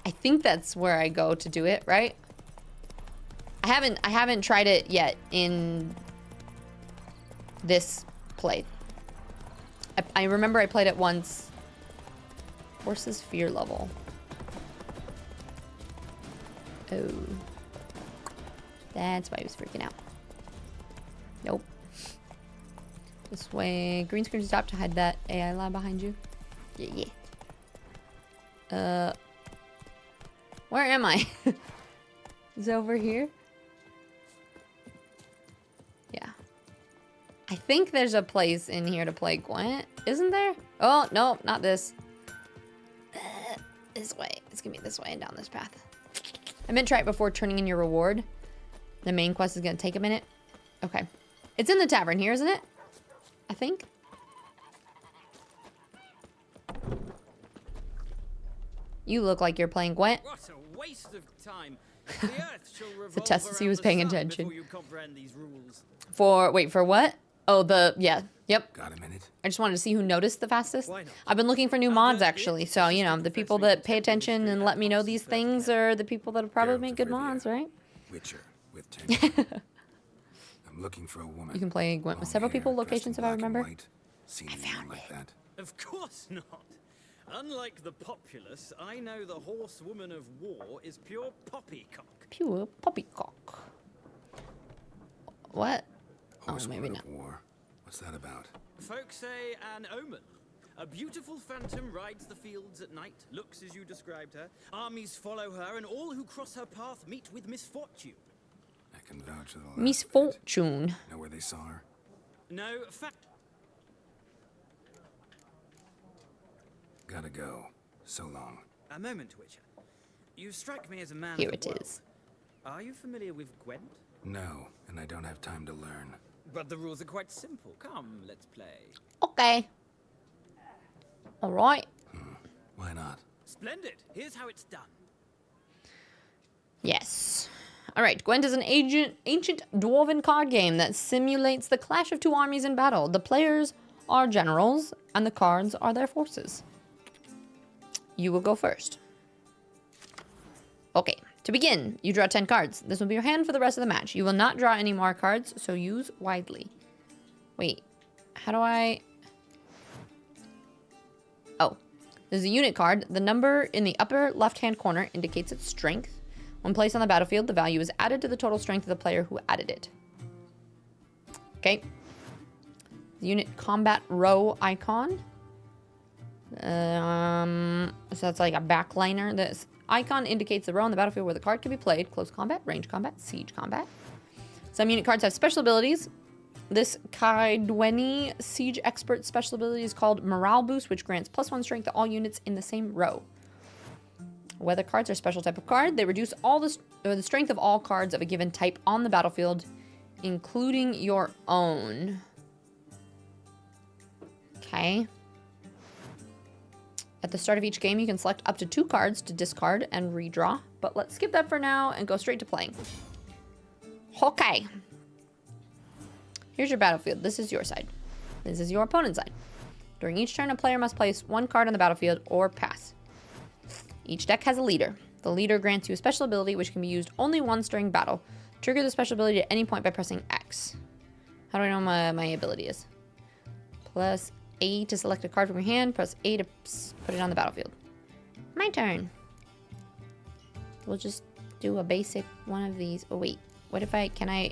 A: I think that's where I go to do it, right? I haven't tried it yet in this play. I remember I played it once. Horse's fear level. Oh. That's why I was freaking out. Nope. This way. Green screen stop to hide that AI lab behind you. Yeah. Where am I? Is it over here? Yeah. I think there's a place in here to play Gwent. Isn't there? Oh, no, not this. This way. It's gonna be this way and down this path. I meant try it before turning in your reward. The main quest is gonna take a minute. Okay. It's in the tavern here, isn't it? I think. You look like you're playing Gwent.
T: What a waste of time. The earth shall revolve
A: It's a test to see who's
T: around the
A: paying
T: sun
A: attention.
T: before you comprehend these rules.
A: For what? Oh, yep.
K: Got a minute?
A: I just wanted to see who noticed the fastest. I've been looking for new mods, actually. So, you know, the people that pay attention and let me know these things are the people that will probably make good mods, right?
K: Witcher with tenure. I'm looking for a woman.
A: You can play Gwent with several people, locations if I remember.
K: I found like that.
T: Of course not. Unlike the populace, I know the horsewoman of war is pure poppycock.
A: Pure poppycock. What?
K: Horsewoman
A: maybe
K: of war. What's that about?
T: Folks say an omen. A beautiful phantom rides the fields at night, looks as you described her. Armies follow her, and all who cross her path meet with misfortune.
K: I can vouch for the last
A: Misfortune.
K: bit. Know where they saw her?
T: No,
K: Gotta go. So long.
T: A moment, Witcher. You strike me as a man
A: Here
T: of
A: it
T: the world.
A: is.
T: Are you familiar with Gwent?
K: No, and I don't have time to learn.
T: But the rules are quite simple. Come, let's play.
A: Okay. All right.
K: Why not?
T: Splendid. Here's how it's done.
A: Yes. All right. Gwent is an ancient dwarven card game that simulates the clash of two armies in battle. The players are generals, and the cards are their forces. You will go first. Okay. To begin, you draw 10 cards. This will be your hand for the rest of the match. You will not draw any more cards, so use widely. Wait. How do I... Oh. There's a unit card. The number in the upper left-hand corner indicates its strength. When placed on the battlefield, the value is added to the total strength of the player who added it. Okay. The unit combat row icon. So that's like a backliner. This icon indicates the row on the battlefield where the card can be played. Close combat, range combat, siege combat. Some unit cards have special abilities. This Kaidweni Siege Expert special ability is called Morale Boost, which grants +1 strength to all units in the same row. Weather cards are a special type of card. They reduce all the strength of all cards of a given type on the battlefield, including your own. Okay. At the start of each game, you can select up to 2 cards to discard and redraw. But let's skip that for now and go straight to playing. Okay. Here's your battlefield. This is your side. This is your opponent's side. During each turn, a player must place 1 card on the battlefield or pass. Each deck has a leader. The leader grants you a special ability which can be used only once during battle. Trigger the special ability at any point by pressing X. How do I know my ability is? Plus A to select a card from your hand. Press A to put it on the battlefield. My turn. We'll just do a basic one of these. Oh, wait. What if can I...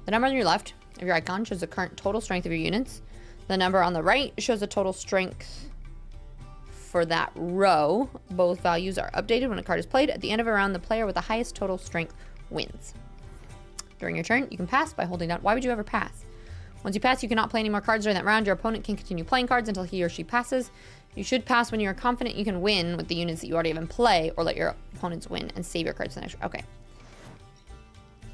A: The number on your left of your icon shows the current total strength of your units. The number on the right shows the total strength for that row. Both values are updated when a card is played. At the end of a round, the player with the highest total strength wins. During your turn, you can pass by holding down. Why would you ever pass? Once you pass, you cannot play any more cards during that round. Your opponent can continue playing cards until he or she passes. You should pass when you are confident you can win with the units that you already have in play, or let your opponents win and save your cards for the next round. Okay.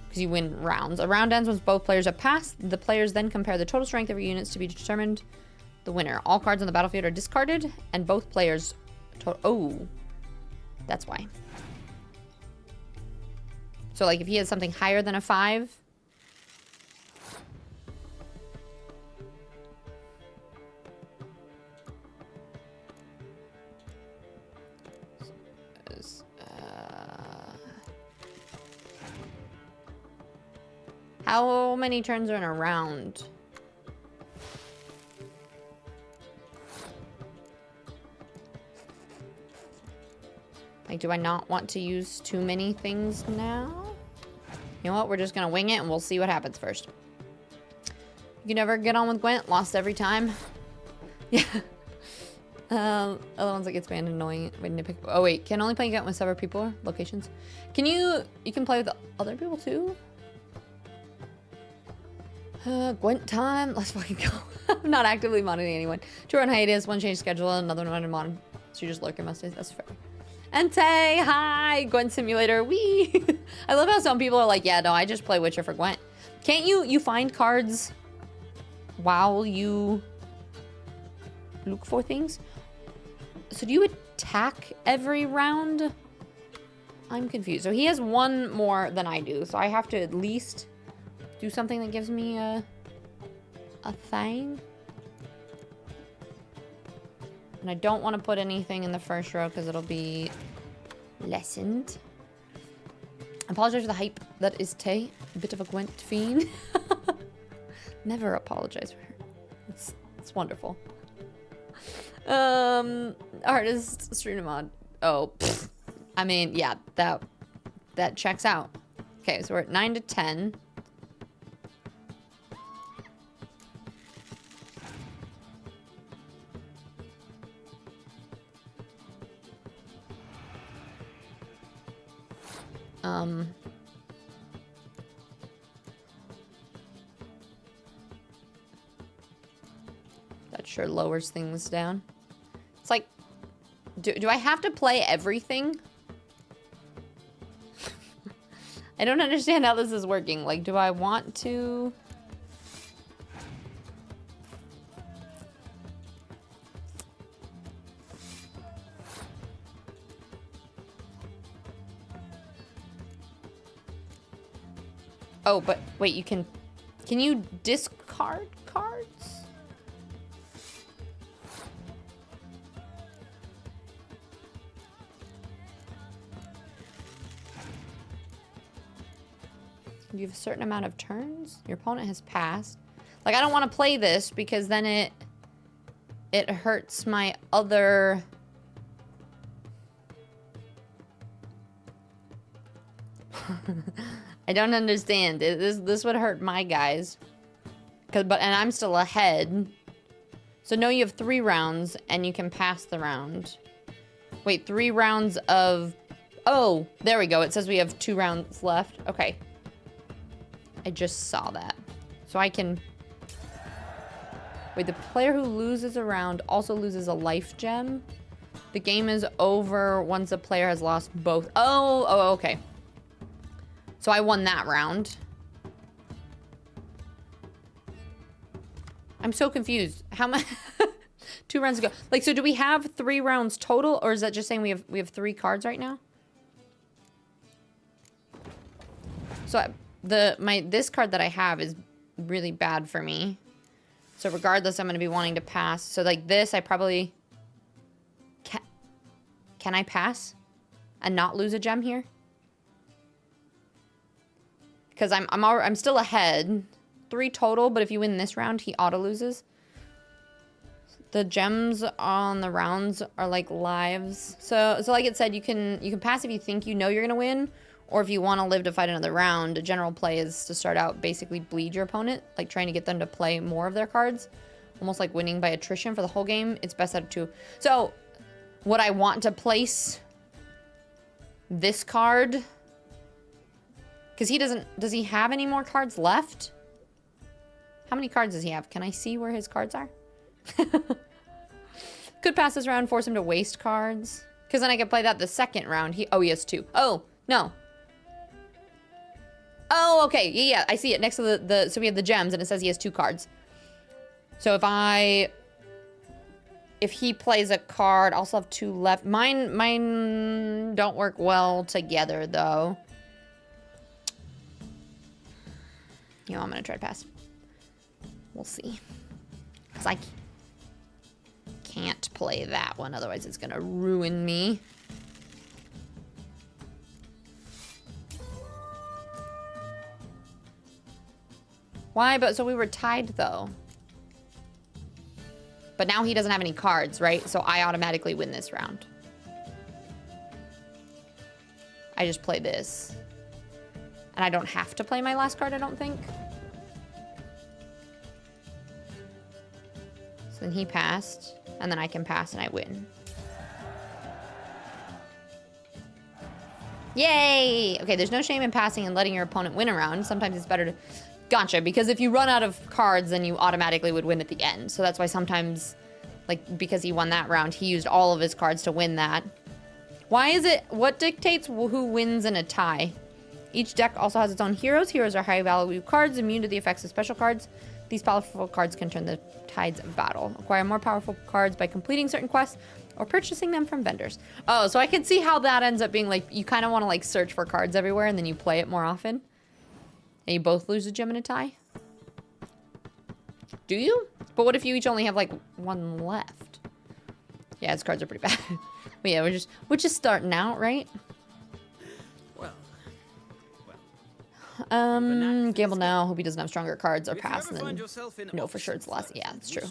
A: Because you win rounds. A round ends once both players have passed. The players then compare the total strength of your units to be determined the winner. All cards on the battlefield are discarded, and both players... Oh. That's why. So, like, if he has something higher than a 5... How many turns are in a round? Like, do I not want to use too many things now? You know what? We're just gonna wing it and we'll see what happens first. You never get on with Gwent? Lost every time? Yeah. Other ones that gets banned annoying. Oh wait, can only play Gwent with several people or locations? You can play with other people too? Gwent time. Let's fucking go. I'm not actively modding anyone. 2 on hiatus, 1 change schedule, another one mod. So you just lurking most days. That's fair. Entei, hi, Gwent Simulator. Wee. I love how some people are like, yeah, no, I just play Witcher for Gwent. Can't you find cards while you look for things? So do you attack every round? I'm confused. So he has 1 more than I do. So I have to at least do something that gives me a thing. And I don't want to put anything in the first row because it'll be lessened. I apologize for the hype that is Tay. A bit of a Gwent fiend. Never apologize for her. It's wonderful. Artist, stream mod. Oh, pfft. I mean, yeah, that checks out. Okay, so we're at 9 to 10. That sure lowers things down. It's like, do I have to play everything? I don't understand how this is working. Like, do I want to... Oh, but wait, you can you discard cards? You have a certain amount of turns? Your opponent has passed. Like, I don't want to play this because then it hurts my other... I don't understand. This would hurt my guys. And I'm still ahead. So no, you have 3 rounds and you can pass the round. Wait, 3 rounds of... Oh, there we go. It says we have 2 rounds left. Okay. I just saw that. So I can... Wait, the player who loses a round also loses a life gem. The game is over once the player has lost both. Oh, okay. So I won that round. I'm so confused. How much? 2 rounds ago. Like, so do we have 3 rounds total, or is that just saying we have 3 cards right now? So this card that I have is really bad for me. So regardless, I'm going to be wanting to pass. So like this, I probably can I pass and not lose a gem here? Because I'm still ahead. 3 total, but if you win this round, he auto loses. The gems on the rounds are like lives. So like it said, you can pass if you think you know you're gonna win, or if you want to live to fight another round. A general play is to start out basically bleed your opponent, like trying to get them to play more of their cards, almost like winning by attrition for the whole game. It's best out of 2. So would I want to place this card? Because he doesn't. Does he have any more cards left? How many cards does he have? Can I see where his cards are? Could pass this round, force him to waste cards. Because then I could play that the second round. He has 2. Oh, no. Oh, okay. Yeah, I see it next to so we have the gems and it says he has 2 cards. So if he plays a card, I'll also have 2 left. Mine don't work well together though. You know, I'm gonna try to pass. We'll see. Because I can't play that one, otherwise it's gonna ruin me. Why? But so we were tied though. But now he doesn't have any cards, right? So I automatically win this round. I just play this. And I don't have to play my last card, I don't think. So then he passed, and then I can pass and I win. Yay! Okay, there's no shame in passing and letting your opponent win a round. Sometimes it's better to... Gotcha, because if you run out of cards, then you automatically would win at the end. So that's why sometimes, like, because he won that round, he used all of his cards to win that. Why is it... What dictates who wins in a tie? Each deck also has its own heroes. Heroes are high value cards, immune to the effects of special cards. These powerful cards can turn the tides of battle. Acquire more powerful cards by completing certain quests or purchasing them from vendors. Oh, so I can see how that ends up being like, you kind of want to like search for cards everywhere and then you play it more often. And you both lose a gem in a tie. Do you? But what if you each only have like 1 left? Yeah, his cards are pretty bad. But yeah, we're just starting out, right? Gamble now. Hope he doesn't have stronger cards or pass, and then no, for sure it's lost. Yeah, it's true.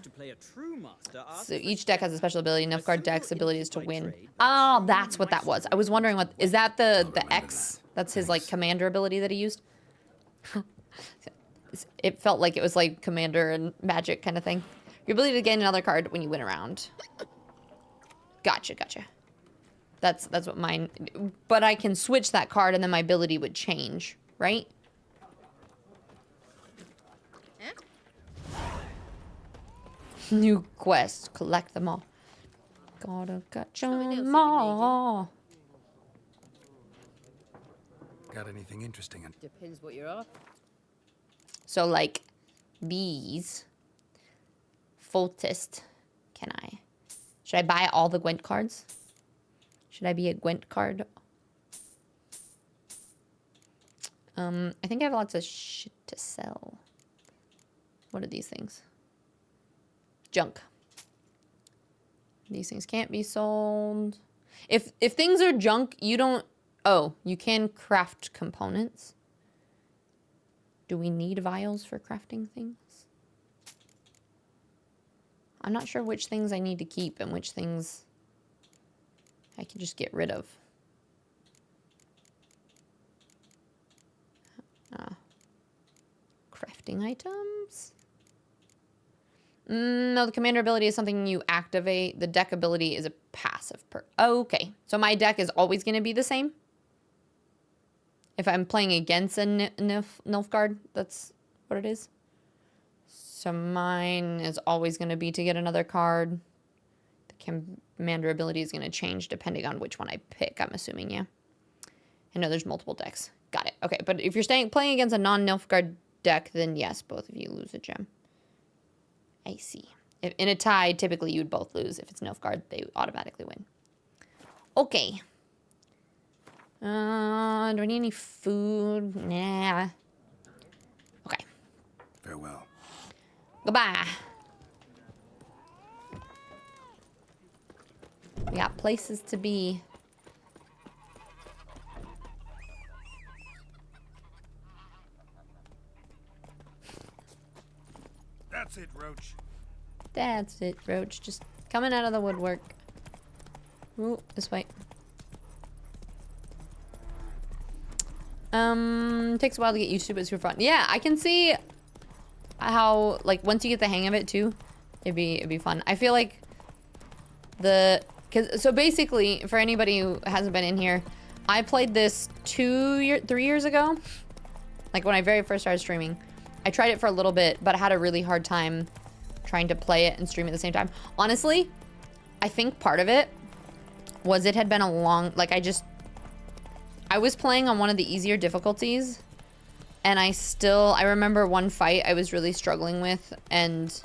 A: So each deck has a special ability. Enough card deck's ability is to win. Oh, that's what that was. I was wondering what is that the X? That's his like commander ability that he used. It felt like it was like commander and magic kind of thing. Your ability to gain another card when you win a round. Gotcha. That's what mine. But I can switch that card, and then my ability would change, right? New quest. Collect them all. Gotta catch them all.
K: Got anything interesting?
N: Depends what you're after.
A: So, like, these. Foltest. Should I buy all the Gwent cards? Should I be a Gwent card? I think I have lots of shit to sell. What are these things? Junk. These things can't be sold. If things are junk, you don't... Oh, you can craft components. Do we need vials for crafting things? I'm not sure which things I need to keep and which things I can just get rid of. Crafting items? No, the commander ability is something you activate. The deck ability is a passive perk. Okay, so my deck is always going to be the same? If I'm playing against a Nilfgaard, that's what it is? So mine is always going to be to get another card. The commander ability is going to change depending on which one I pick, I'm assuming, yeah. I know there's multiple decks. Got it. Okay, but if you're playing against a non-Nilfgaard deck, then yes, both of you lose a gem. I see. If, in a tie, typically you'd both lose. If it's Nilfgaard, they automatically win. Okay. Do I need any food? Nah. Okay.
K: Farewell.
A: Goodbye. We got places to be.
Q: That's it, Roach.
A: That's it, Roach. Just coming out of the woodwork. Ooh, this way. Takes a while to get used to, but it's super fun. Yeah, I can see how, like, once you get the hang of it too, it'd be fun. I feel like so basically, for anybody who hasn't been in here, I played this 3 years ago. Like when I very first started streaming. I tried it for a little bit, but I had a really hard time trying to play it and stream at the same time. Honestly, I think part of it was it had been a long, like I was playing on one of the easier difficulties, and I remember one fight I was really struggling with, and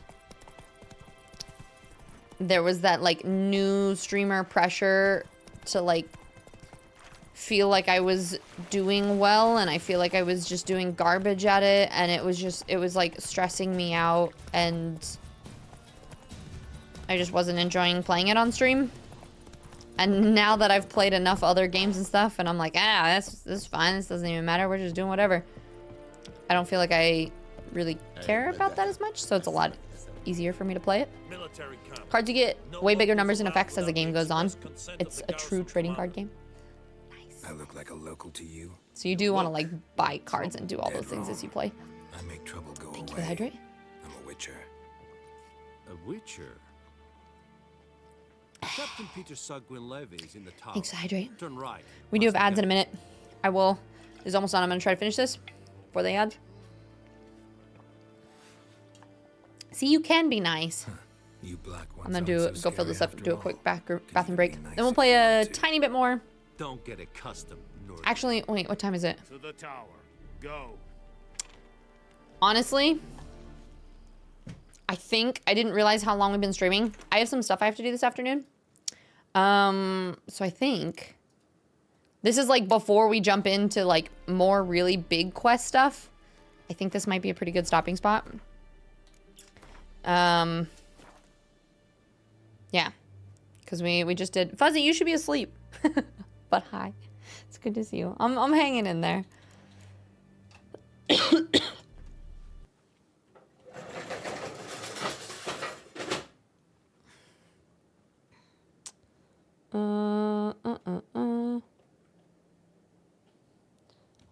A: there was that like new streamer pressure to like feel like I was doing well, and I feel like I was just doing garbage at it, and it was like stressing me out, and I just wasn't enjoying playing it on stream. And now that I've played enough other games and stuff, and I'm like, this is fine, this doesn't even matter, we're just doing whatever. I don't feel like I really care about that as much, so it's a lot easier for me to play it. Cards you get way bigger numbers and effects as the game goes on. It's a true trading card game.
K: I look like a local to you.
A: So you do want to like buy cards and do all those things as you play.
K: I make trouble go
A: Thank you,
K: away.
A: Hydrate.
K: I'm a witcher.
Q: A witcher? Captain Peter Sugwin Levy's in the tower.
A: Thanks, Hydrate.
Q: Turn right.
A: We do have ads in a minute. It's almost done. I'm gonna try to finish this before the ads. See, you can be nice.
K: You black ones.
A: I'm gonna go fill this up, do a quick bathroom break. Then we'll play a tiny bit more.
Q: Don't get accustomed.
A: Actually, wait, what time is it?
Q: To the tower. Go.
A: Honestly, I think I didn't realize how long we've been streaming. I have some stuff I have to do this afternoon. So I think this is like before we jump into like more really big quest stuff. I think this might be a pretty good stopping spot. Yeah, because we just did. Fuzzy, you should be asleep. But hi, it's good to see you. I'm hanging in there.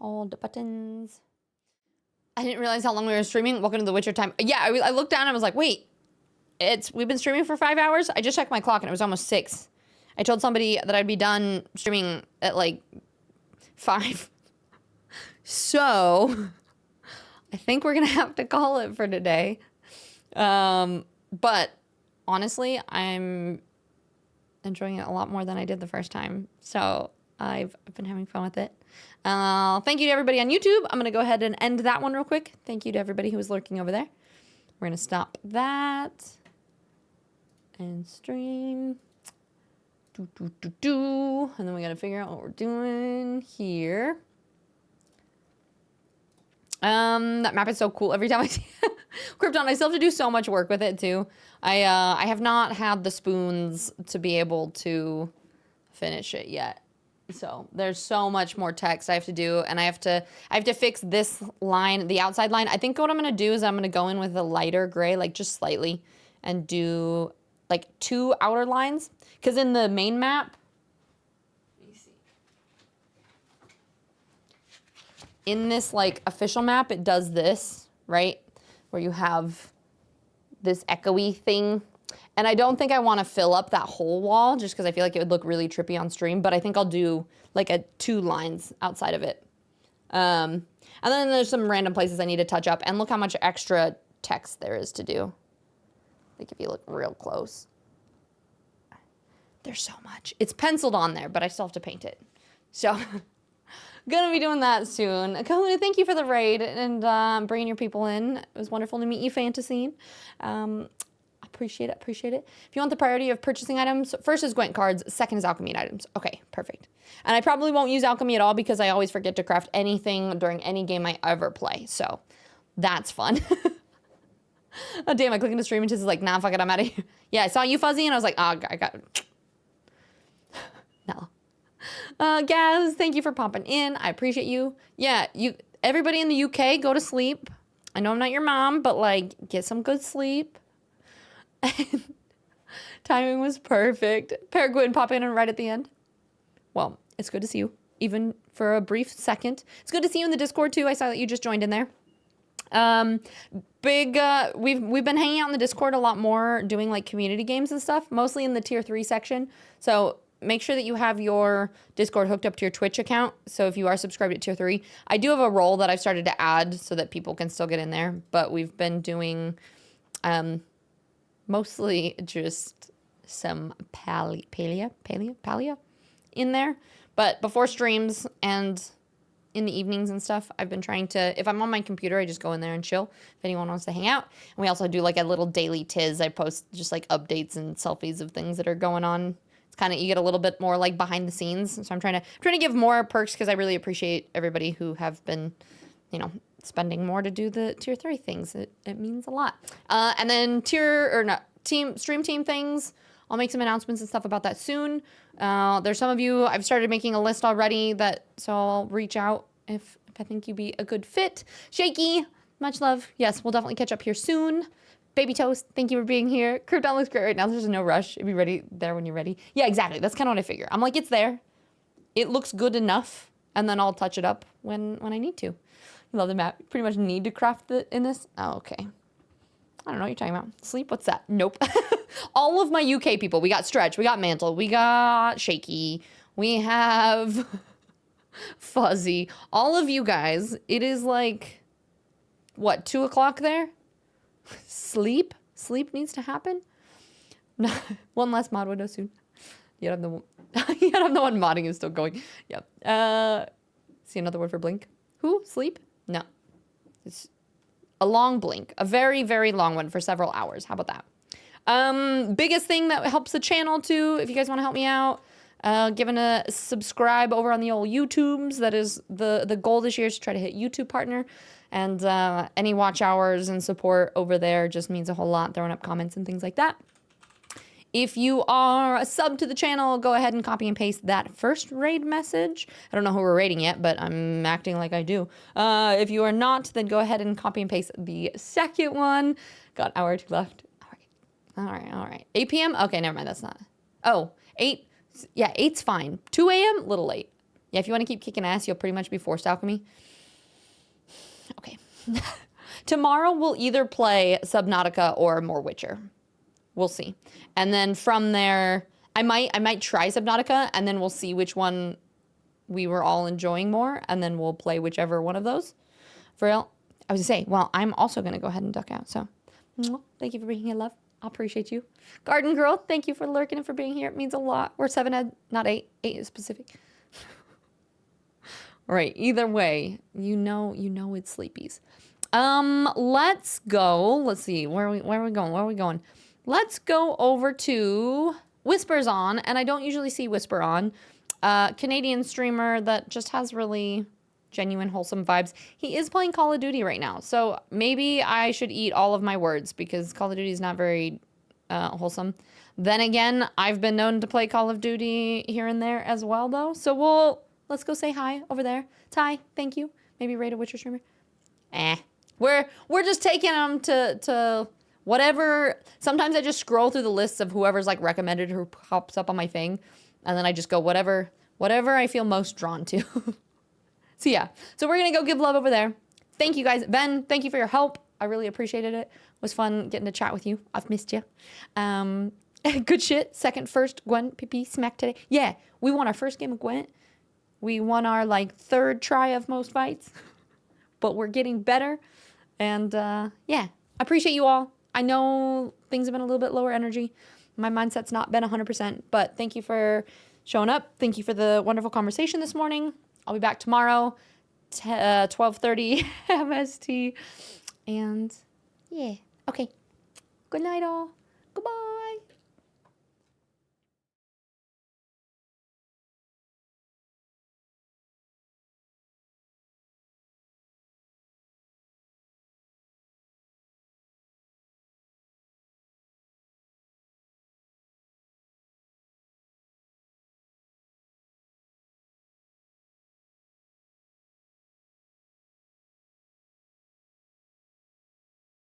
A: All the buttons. I didn't realize how long we were streaming. Welcome to the Witcher time. Yeah, I looked down and I was like, wait, we've been streaming for 5 hours? I just checked my clock and it was almost 6. I told somebody that I'd be done streaming at like 5. So I think we're gonna have to call it for today. But honestly, I'm enjoying it a lot more than I did the first time. So I've been having fun with it. Thank you to everybody on YouTube. I'm gonna go ahead and end that one real quick. Thank you to everybody who was lurking over there. We're gonna stop that and stream. And then we gotta figure out what we're doing here. That map is so cool. Every time I see Krypton, I still have to do so much work with it too. I have not had the spoons to be able to finish it yet. So there's so much more text I have to do, and I have to fix this line, the outside line. I think what I'm gonna do is I'm gonna go in with a lighter gray, like just slightly, and do like 2 outer lines. Because in the main map, let me see. In this like official map, it does this, right? Where you have this echoey thing. And I don't think I want to fill up that whole wall just because I feel like it would look really trippy on stream, but I think I'll do like 2 lines outside of it. And then there's some random places I need to touch up, and look how much extra text there is to do. Like if you look real close. There's so much. It's penciled on there, but I still have to paint it. So gonna be doing that soon. Kahuna, thank you for the raid and bringing your people in. It was wonderful to meet you, Fantasy. Appreciate it. If you want the priority of purchasing items, first is Gwent cards, second is alchemy items. Okay, perfect. And I probably won't use alchemy at all because I always forget to craft anything during any game I ever play. So that's fun. Oh, damn, I click into stream and just like, nah, fuck it, I'm out of here. Yeah, I saw you, Fuzzy, and I was like, oh, I got no. Gaz, thank you for popping in. I appreciate you. Yeah, everybody in the UK, go to sleep. I know I'm not your mom, but like, get some good sleep. Timing was perfect. Peregrine popping in right at the end. Well, it's good to see you, even for a brief second. It's good to see you in the Discord too. I saw that you just joined in there. We've been hanging out in the Discord a lot more, doing like community games and stuff, mostly in the tier 3 section. So make sure that you have your Discord hooked up to your Twitch account. So if you are subscribed at tier 3, I do have a role that I've started to add so that people can still get in there. But we've been doing mostly just some Palia in there. But before streams and in the evenings and stuff, I've been trying to, if I'm on my computer, I just go in there and chill if anyone wants to hang out. And we also do like a little daily tiz. I post just like updates and selfies of things that are going on. It's kind of, you get a little bit more like behind the scenes. So I'm trying to give more perks because I really appreciate everybody who have been, you know, spending more to do the tier 3 things. It means a lot. And then stream team things. I'll make some announcements and stuff about that soon. There's some of you, I've started making a list already, so I'll reach out if I think you'd be a good fit. Shaky, much love. Yes, we'll definitely catch up here soon. Baby Toast, thank you for being here. Crouton looks great right now. There's no rush. It'll be ready there when you're ready. Yeah, exactly. That's kind of what I figure. I'm like, it's there. It looks good enough, and then I'll touch it up when I need to. You love the map. You pretty much need to craft it in this. Oh, okay. I don't know what you're talking about. Sleep? What's that? Nope. All of my UK people. We got Stretch. We got Mantle. We got Shaky. We have Fuzzy. All of you guys. It is like, what, 2 o'clock there? Sleep? Sleep needs to happen? No. One less mod window soon. Yet I'm the one modding is still going. Yep. See another word for blink? Who? Sleep? No. It's a long blink. A very, very long one for several hours. How about that? Biggest thing that helps the channel too, if you guys want to help me out, giving a subscribe over on the old YouTubes. That is the goal this year, is to try to hit YouTube partner. And any watch hours and support over there just means a whole lot. Throwing up comments and things like that. If you are a sub to the channel, go ahead and copy and paste that first raid message. I don't know who we're raiding yet, but I'm acting like I do. If you are not, then go ahead and copy and paste the second one. Got an hour or 2 left. All right. 8 p.m.? Okay, never mind. That's not. Oh, 8. Yeah, 8's fine. 2 a.m.? Little late. Yeah, if you want to keep kicking ass, you'll pretty much be forced alchemy. Okay. Tomorrow we'll either play Subnautica or more Witcher. We'll see. And then from there, I might try Subnautica, and then we'll see which one we were all enjoying more, and then we'll play whichever one of those. For real, I was gonna say, well, I'm also gonna go ahead and duck out. So, thank you for being here, love. I appreciate you. Garden Girl, thank you for lurking and for being here. It means a lot. We're 7 ed, not 8. 8 is specific. All right. Either way, you know it's sleepies. Let's go. Let's see. Where are we going? Let's go over to Whisper's On, and I don't usually see Whisper on. Canadian streamer that just has really genuine, wholesome vibes. He is playing Call of Duty right now, so maybe I should eat all of my words because Call of Duty is not very wholesome. Then again, I've been known to play Call of Duty here and there as well, though. So let's go say hi over there. Ty, thank you. Maybe raid a Witcher streamer. We're just taking them to whatever. Sometimes I just scroll through the lists of whoever's like recommended who pops up on my thing, and then I just go whatever I feel most drawn to. So yeah, so we're gonna go give love over there. Thank you guys. Ben, thank you for your help. I really appreciated it. It was fun getting to chat with you. I've missed you. Good shit. First Gwent PP smack today. Yeah, we won our first game of Gwent. We won our like 3rd try of most fights, but we're getting better. And yeah, I appreciate you all. I know things have been a little bit lower energy. My mindset's not been 100%, but thank you for showing up. Thank you for the wonderful conversation this morning. I'll be back tomorrow, 12:30 MST. And yeah, okay. Good night, all. Goodbye.